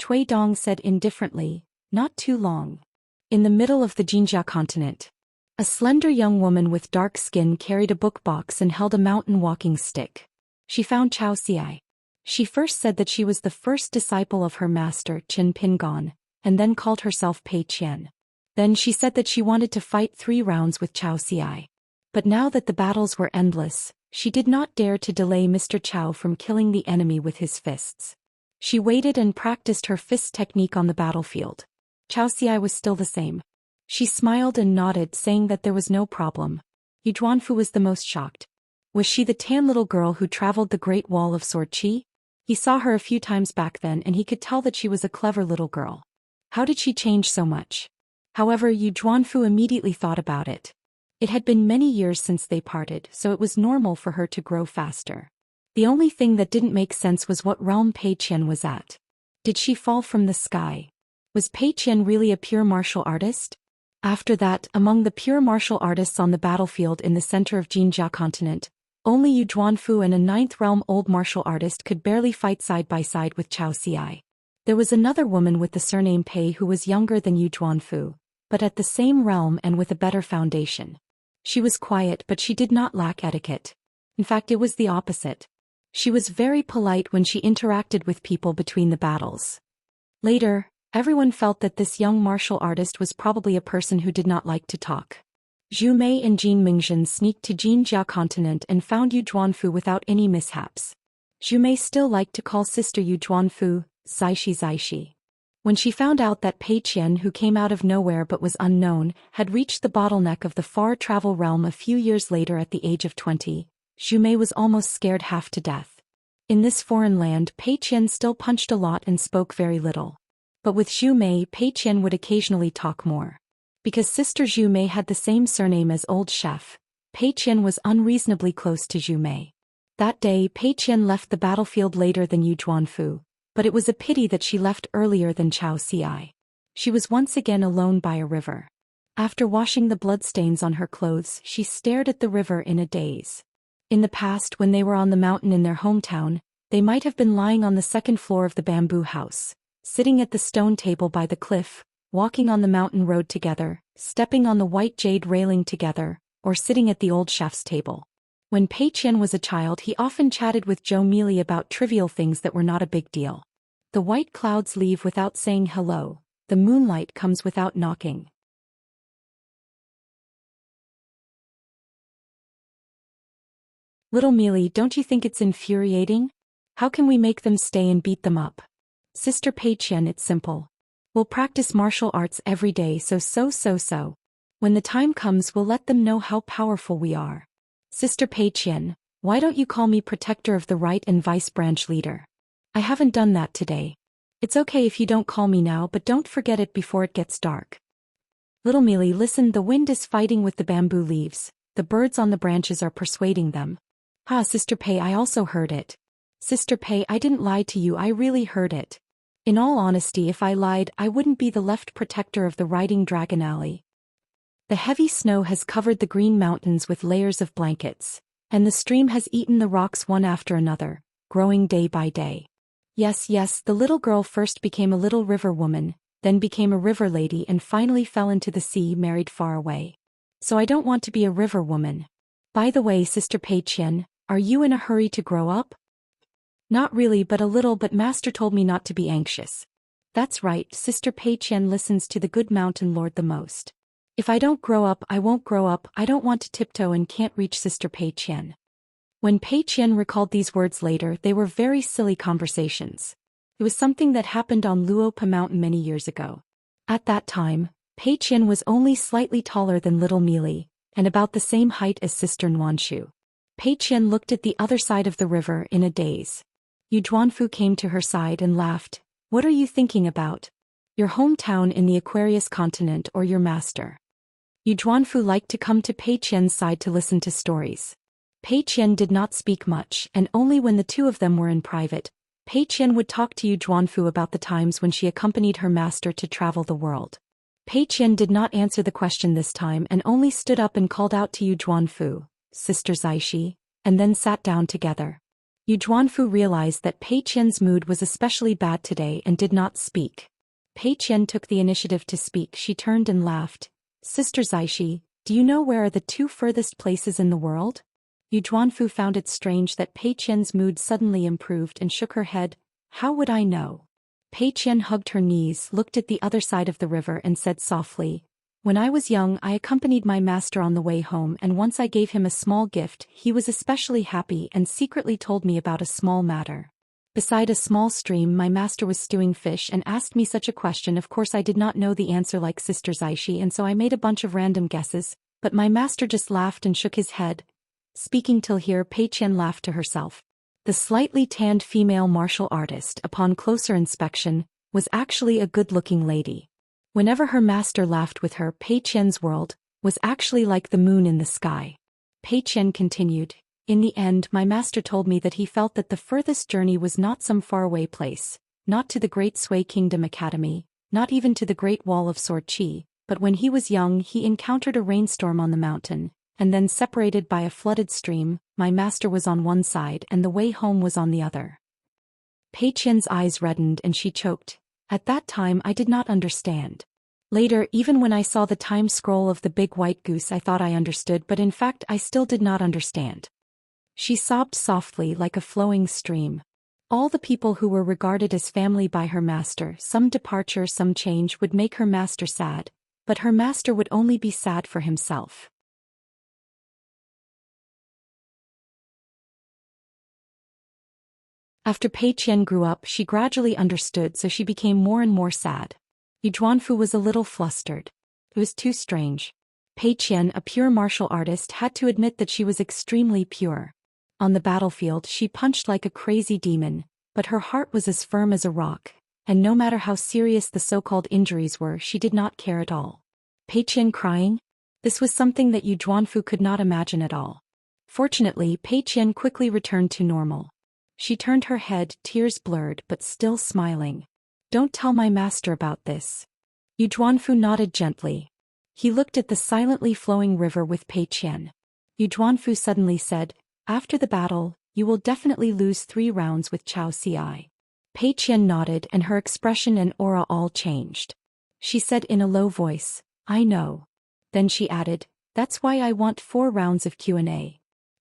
Cui Dong said indifferently, "Not too long." In the middle of the Jinjia continent, a slender young woman with dark skin carried a book box and held a mountain walking stick. She found Xianxia. She first said that she was the first disciple of her master, Qin Pingon, and then called herself Pei Qian. Then she said that she wanted to fight 3 rounds with Xianxia. But now that the battles were endless, she did not dare to delay Mr. Chao from killing the enemy with his fists. She waited and practiced her fist technique on the battlefield. Xianxia was still the same. She smiled and nodded, saying that there was no problem. Yu Zhuanfu was the most shocked. Was she the tan little girl who traveled the Great Wall of Sword Qi? He saw her a few times back then and he could tell that she was a clever little girl. How did she change so much? However, Yu Zhuanfu immediately thought about it. It had been many years since they parted, so it was normal for her to grow faster. The only thing that didn't make sense was what realm Pei Qian was at. Did she fall from the sky? Was Pei Qian really a pure martial artist? After that, among the pure martial artists on the battlefield in the center of Xianxia continent, only Yu Zhuanfu and a ninth realm old martial artist could barely fight side by side with Cao Ci. There was another woman with the surname Pei who was younger than Yu Zhuanfu, but at the same realm and with a better foundation. She was quiet but she did not lack etiquette. In fact, it was the opposite. She was very polite when she interacted with people between the battles. Later, everyone felt that this young martial artist was probably a person who did not like to talk. Zhu Mei and Jin Mingzhen sneaked to Xianxia continent and found Yu Zhuanfu without any mishaps. Zhu Mei still liked to call sister Yu Zhuanfu Zaishi. When she found out that Pei Qian, who came out of nowhere but was unknown, had reached the bottleneck of the far travel realm a few years later at the age of 20, Zhu Mei was almost scared half to death. In this foreign land, Pei Qian still punched a lot and spoke very little. But with Zhu Mei, Pei Qian would occasionally talk more. Because sister Zhu Mei had the same surname as Old Chef, Pei Qian was unreasonably close to Zhu Mei. That day, Pei Qian left the battlefield later than Yu Zhuanfu, but it was a pity that she left earlier than Cao Ci. She was once again alone by a river. After washing the bloodstains on her clothes, she stared at the river in a daze. In the past, when they were on the mountain in their hometown, they might have been lying on the second floor of the bamboo house, sitting at the stone table by the cliff, walking on the mountain road together, stepping on the white jade railing together, or sitting at the old chef's table. When Pei Qian was a child, he often chatted with Zhou Mili about trivial things that were not a big deal. The white clouds leave without saying hello, the moonlight comes without knocking. Little Mili, don't you think it's infuriating? How can we make them stay and beat them up? Sister Pei Qian, it's simple. We'll practice martial arts every day so. When the time comes, we'll let them know how powerful we are. Sister Pei Qian, why don't you call me protector of the right and vice branch leader? I haven't done that today. It's okay if you don't call me now, but don't forget it before it gets dark. Little Mili, listen, the wind is fighting with the bamboo leaves, the birds on the branches are persuading them. Ah, Sister Pei, I also heard it. Sister Pei, I didn't lie to you, I really heard it. In all honesty, if I lied, I wouldn't be the left protector of the Riding Dragon Alley. The heavy snow has covered the green mountains with layers of blankets, and the stream has eaten the rocks one after another, growing day by day. Yes, the little girl first became a little river woman, then became a river lady and finally fell into the sea, married far away. So I don't want to be a river woman. By the way, Sister Pei Qian, are you in a hurry to grow up? Not really, but a little, but Master told me not to be anxious. That's right, Sister Pei Qian listens to the good mountain lord the most. If I don't grow up, I won't grow up, I don't want to tiptoe and can't reach Sister Pei Qian. When Pei Qian recalled these words later, they were very silly conversations. It was something that happened on Luopa Mountain many years ago. At that time, Pei Qian was only slightly taller than little Mili, and about the same height as Sister Nuanshu. Pei Qian looked at the other side of the river in a daze. Yu Zhuanfu came to her side and laughed. What are you thinking about? Your hometown in the Aquarius continent or your master? Yu Zhuanfu liked to come to Pei Qian's side to listen to stories. Pei Qian did not speak much, and only when the two of them were in private, Pei Qian would talk to Yu Zhuanfu about the times when she accompanied her master to travel the world. Pei Qian did not answer the question this time and only stood up and called out to Yu Zhuanfu, Sister Zaishi, and then sat down together. Yu Zhuanfu realized that Pei Qian's mood was especially bad today and did not speak. Pei Qian took the initiative to speak. She turned and laughed. Sister Zaishi, do you know where are the two furthest places in the world? Yu Zhuanfu found it strange that Pei Qian's mood suddenly improved and shook her head. How would I know? Pei Qian hugged her knees, looked at the other side of the river and said softly, when I was young I accompanied my master on the way home, and once I gave him a small gift. He was especially happy and secretly told me about a small matter. Beside a small stream my master was stewing fish and asked me such a question. Of course I did not know the answer like Sister Zaishi, and so I made a bunch of random guesses, but my master just laughed and shook his head. Speaking till here, Pei Qian laughed to herself. The slightly tanned female martial artist, upon closer inspection, was actually a good-looking lady. Whenever her master laughed with her, Pei Qian's world was actually like the moon in the sky. Pei Qian continued, "In the end, my master told me that he felt that the furthest journey was not some faraway place, not to the Great Sui Kingdom Academy, not even to the Great Wall of Sword Qi, but when he was young he encountered a rainstorm on the mountain, and then separated by a flooded stream, my master was on one side and the way home was on the other." Pei Qian's eyes reddened and she choked. "At that time I did not understand. Later, even when I saw the time scroll of the big white goose, I thought I understood, but in fact I still did not understand." She sobbed softly like a flowing stream. All the people who were regarded as family by her master, some departure, some change, would make her master sad, but her master would only be sad for himself. After Pei Qian grew up, she gradually understood, so she became more and more sad. Yu Zhuanfu was a little flustered. It was too strange. Pei Qian, a pure martial artist, had to admit that she was extremely pure. On the battlefield she punched like a crazy demon, but her heart was as firm as a rock, and no matter how serious the so-called injuries were, she did not care at all. Pei Qian crying? This was something that Yu Zhuanfu could not imagine at all. Fortunately, Pei Qian quickly returned to normal. She turned her head, tears blurred but still smiling. "Don't tell my master about this." Yu Zhuanfu nodded gently. He looked at the silently flowing river with Pei Qian. Yu Zhuanfu suddenly said, "After the battle, you will definitely lose 3 rounds with Cao Ci." Pei Qian nodded and her expression and aura all changed. She said in a low voice, "I know." Then she added, "That's why I want 4 rounds of Q&A."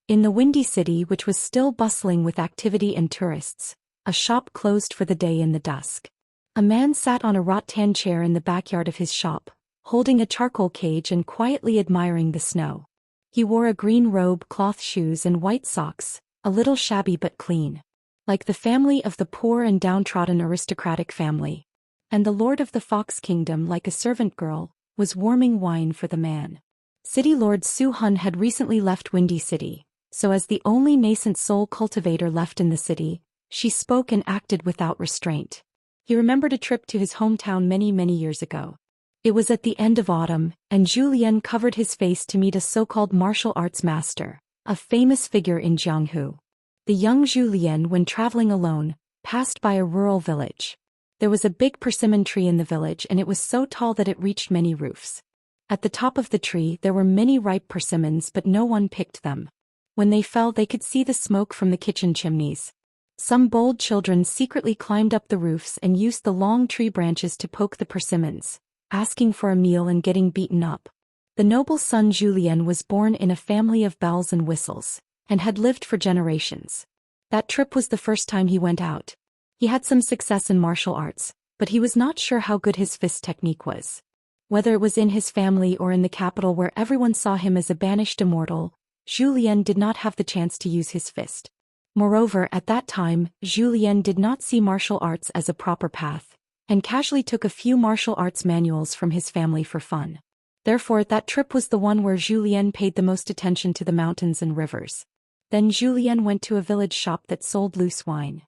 In the windy city, which was still bustling with activity and tourists, a shop closed for the day in the dusk. A man sat on a rattan chair in the backyard of his shop, holding a charcoal cage and quietly admiring the snow. He wore a green robe, cloth shoes and white socks, a little shabby but clean. Like the family of the poor and downtrodden aristocratic family. And the lord of the Fox Kingdom, like a servant girl, was warming wine for the man. City Lord Su Hun had recently left Windy City, so as the only nascent soul cultivator left in the city, she spoke and acted without restraint. He remembered a trip to his hometown many years ago. It was at the end of autumn, and Zhou Xian covered his face to meet a so-called martial arts master, a famous figure in Jianghu. The young Zhou Xian, when traveling alone, passed by a rural village. There was a big persimmon tree in the village, and it was so tall that it reached many roofs. At the top of the tree there were many ripe persimmons, but no one picked them. When they fell, they could see the smoke from the kitchen chimneys. Some bold children secretly climbed up the roofs and used the long tree branches to poke the persimmons, asking for a meal and getting beaten up. The noble son Zhou Xian was born in a family of bells and whistles, and had lived for generations. That trip was the first time he went out. He had some success in martial arts, but he was not sure how good his fist technique was. Whether it was in his family or in the capital where everyone saw him as a banished immortal, Zhou Xian did not have the chance to use his fist. Moreover, at that time, Zhou Xian did not see martial arts as a proper path, and casually took a few martial arts manuals from his family for fun. Therefore, that trip was the one where Zhou Xian paid the most attention to the mountains and rivers. Then Zhou Xian went to a village shop that sold loose wine.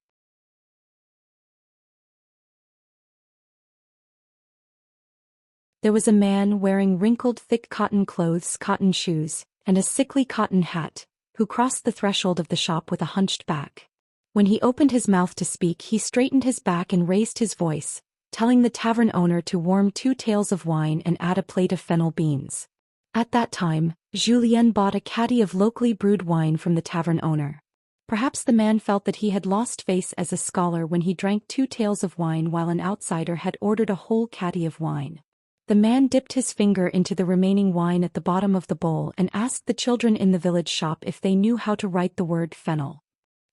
There was a man wearing wrinkled thick cotton clothes, cotton shoes, and a sickly cotton hat, who crossed the threshold of the shop with a hunched back. When he opened his mouth to speak, he straightened his back and raised his voice, telling the tavern owner to warm 2 taels of wine and add a plate of fennel beans. At that time, Zhou Xian bought a caddy of locally brewed wine from the tavern owner. Perhaps the man felt that he had lost face as a scholar when he drank 2 taels of wine while an outsider had ordered a whole caddy of wine. The man dipped his finger into the remaining wine at the bottom of the bowl and asked the children in the village shop if they knew how to write the word fennel.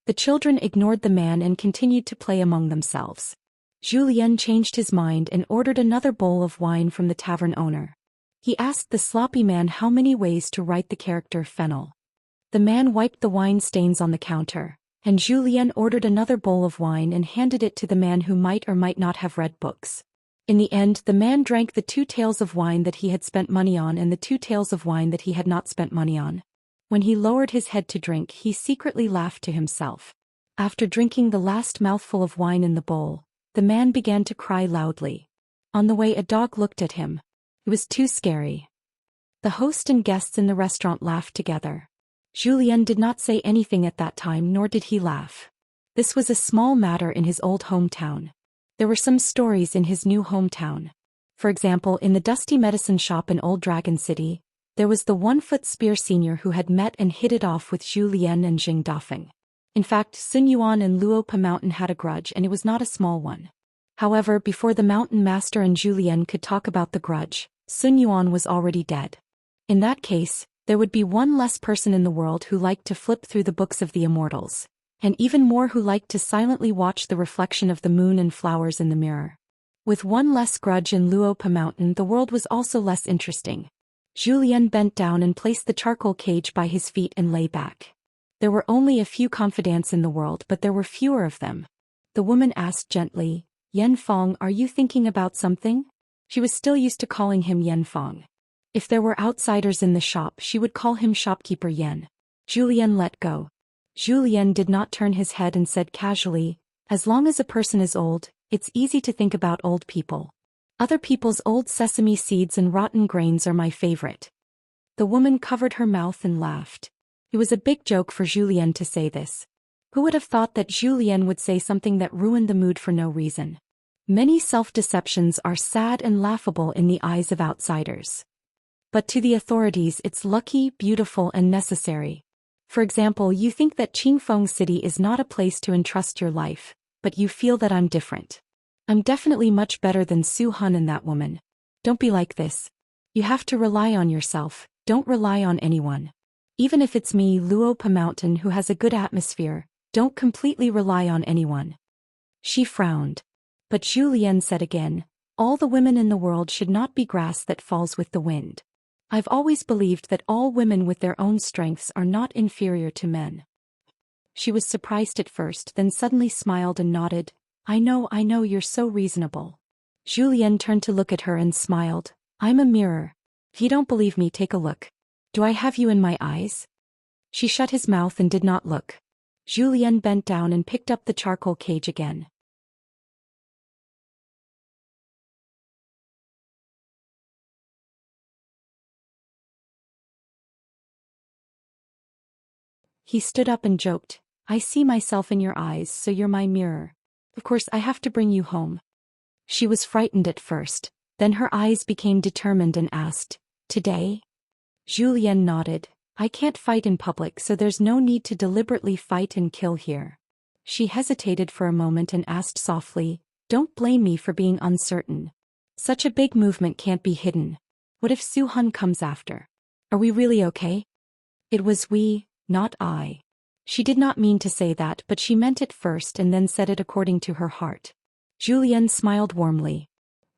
The children ignored the man and continued to play among themselves. Zhou Xian changed his mind and ordered another bowl of wine from the tavern owner. He asked the sloppy man how many ways to write the character fennel. The man wiped the wine stains on the counter, and Zhou Xian ordered another bowl of wine and handed it to the man who might or might not have read books. In the end, the man drank the 2 taels of wine that he had spent money on and the 2 taels of wine that he had not spent money on. When he lowered his head to drink, he secretly laughed to himself. After drinking the last mouthful of wine in the bowl, the man began to cry loudly. On the way, a dog looked at him. It was too scary. The host and guests in the restaurant laughed together. Zhou Xian did not say anything at that time, nor did he laugh. This was a small matter in his old hometown. There were some stories in his new hometown. For example, in the dusty medicine shop in Old Dragon City, there was the 1-foot spear senior who had met and hit it off with Zhu Lian and Jing Dafeng. In fact, Sun Yuan and Luopa Mountain had a grudge, and it was not a small one. However, before the mountain master and Zhu Lian could talk about the grudge, Sun Yuan was already dead. In that case, there would be one less person in the world who liked to flip through the books of the immortals, and even more who liked to silently watch the reflection of the moon and flowers in the mirror. With one less grudge in Luopa Mountain, the world was also less interesting. Zhu Lian bent down and placed the charcoal cage by his feet and lay back. There were only a few confidants in the world, but there were fewer of them. The woman asked gently, "Yan Fong, are you thinking about something?" She was still used to calling him Yan Fong. If there were outsiders in the shop, she would call him shopkeeper Yan. Zhu Lian let go. Zhu Lian did not turn his head and said casually, "As long as a person is old, it's easy to think about old people. Other people's old sesame seeds and rotten grains are my favorite." The woman covered her mouth and laughed. It was a big joke for Zhu Lian to say this. Who would have thought that Zhu Lian would say something that ruined the mood for no reason? Many self-deceptions are sad and laughable in the eyes of outsiders. But to the authorities, it's lucky, beautiful, and necessary. For example, you think that Qingfeng City is not a place to entrust your life, but you feel that I'm different. I'm definitely much better than Su Hun and that woman. Don't be like this. You have to rely on yourself, don't rely on anyone. Even if it's me, Luopa Mountain, who has a good atmosphere, don't completely rely on anyone. She frowned. But Zhu Lian said again, all the women in the world should not be grass that falls with the wind. I've always believed that all women with their own strengths are not inferior to men. She was surprised at first, then suddenly smiled and nodded. I know, you're so reasonable. Zhu Lian turned to look at her and smiled. I'm a mirror. If you don't believe me, take a look. Do I have you in my eyes? She shut his mouth and did not look. Zhu Lian bent down and picked up the charcoal cage again. He stood up and joked, I see myself in your eyes, so you're my mirror. Of course I have to bring you home. She was frightened at first, then her eyes became determined and asked, today? Zhu Lian nodded. I can't fight in public, so there's no need to deliberately fight and kill here. She hesitated for a moment and asked softly, don't blame me for being uncertain. Such a big movement can't be hidden. What if Su Hun comes after? Are we really okay? It was we, not I. She did not mean to say that, but she meant it first and then said it according to her heart. Zhu Lian smiled warmly.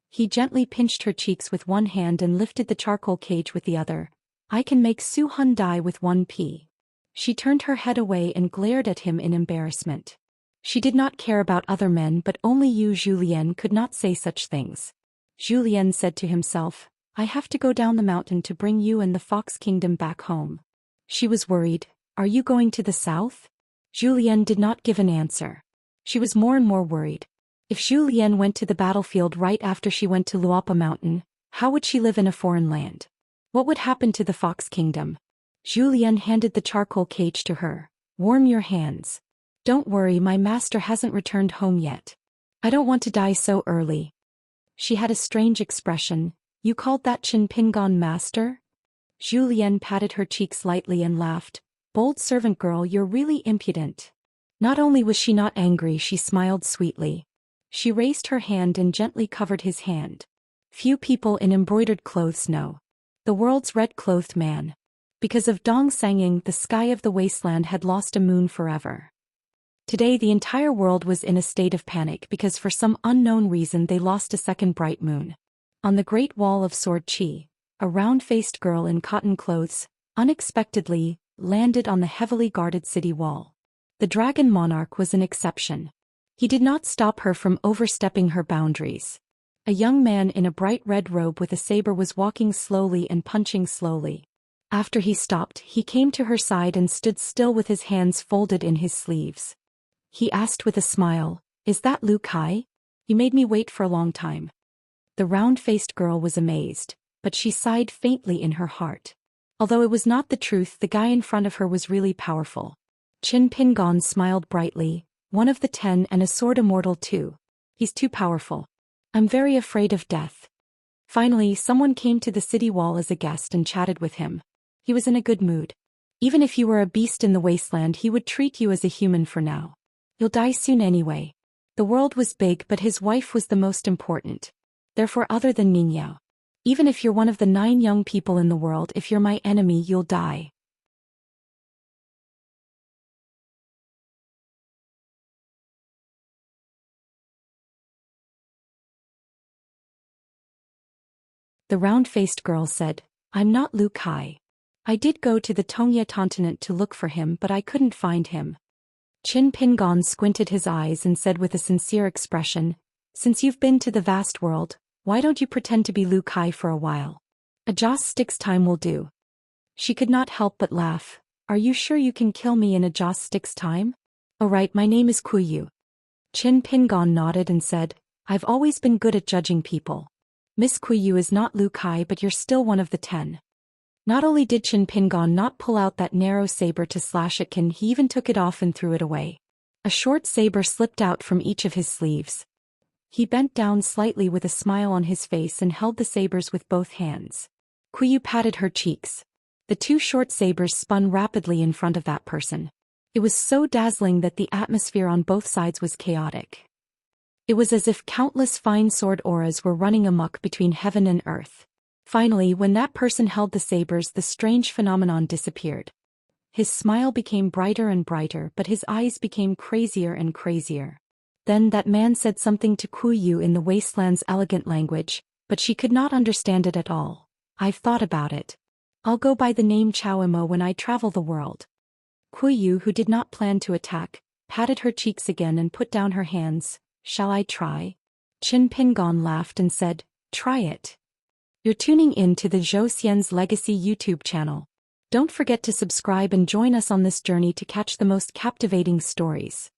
He gently pinched her cheeks with one hand and lifted the charcoal cage with the other. I can make Su Hun die with one pea. She turned her head away and glared at him in embarrassment. She did not care about other men, but only you, Zhu Lian, could not say such things. Zhu Lian said to himself, I have to go down the mountain to bring you and the Fox Kingdom back home. She was worried. Are you going to the south? Zhu Lian did not give an answer. She was more and more worried. If Zhu Lian went to the battlefield right after she went to Luopa Mountain, how would she live in a foreign land? What would happen to the Fox Kingdom? Zhu Lian handed the charcoal cage to her. Warm your hands. Don't worry, my master hasn't returned home yet. I don't want to die so early. She had a strange expression. You called that Chen Pingon master? Zhu Lian patted her cheeks lightly and laughed. Bold servant girl, you're really impudent. Not only was she not angry, she smiled sweetly. She raised her hand and gently covered his hand. Few people in embroidered clothes know. The world's red-clothed man. Because of Dong Sanging, the sky of the wasteland had lost a moon forever. Today the entire world was in a state of panic because for some unknown reason they lost a second bright moon. On the Great Wall of Sword Chi, a round-faced girl in cotton clothes, unexpectedly, landed on the heavily guarded city wall. The dragon monarch was an exception. He did not stop her from overstepping her boundaries. A young man in a bright red robe with a saber was walking slowly and punching slowly. After he stopped, he came to her side and stood still with his hands folded in his sleeves. He asked with a smile, "Is that Lu Kai? You made me wait for a long time." The round-faced girl was amazed, but she sighed faintly in her heart. Although it was not the truth, the guy in front of her was really powerful. Qin Pingon smiled brightly, "One of the 10 and a sword immortal too. He's too powerful. I'm very afraid of death." Finally, someone came to the city wall as a guest and chatted with him. He was in a good mood. Even if you were a beast in the wasteland, he would treat you as a human for now. You'll die soon anyway. The world was big, but his wife was the most important. Therefore, other than Ningyao. Even if you're one of the 9 young people in the world, if you're my enemy, you'll die. The round-faced girl said, "I'm not Lu Kai. I did go to the Tongya continent to look for him, but I couldn't find him." Qin Pingon squinted his eyes and said with a sincere expression, "Since you've been to the vast world, why don't you pretend to be Lu Kai for a while? A joss stick's time will do." She could not help but laugh. "Are you sure you can kill me in a joss stick's time?" "Oh right, my name is Kuyu." Qin Pingon nodded and said, "I've always been good at judging people. Miss Kuyu is not Lu Kai, but you're still one of the 10. Not only did Qin Pingon not pull out that narrow saber to slash at Qin, he even took it off and threw it away. A short saber slipped out from each of his sleeves. He bent down slightly with a smile on his face and held the sabers with both hands. Kuyu patted her cheeks. The 2 short sabers spun rapidly in front of that person. It was so dazzling that the atmosphere on both sides was chaotic. It was as if countless fine sword auras were running amok between heaven and earth. Finally, when that person held the sabers, the strange phenomenon disappeared. His smile became brighter and brighter, but his eyes became crazier and crazier. Then that man said something to Kuyu in the wasteland's elegant language, but she could not understand it at all. "I've thought about it. I'll go by the name Chao Imo when I travel the world." Kuyu, who did not plan to attack, patted her cheeks again and put down her hands. "Shall I try?" Qin Pingon laughed and said, "Try it." You're tuning in to the Zhou Xian's Legacy YouTube channel. Don't forget to subscribe and join us on this journey to catch the most captivating stories.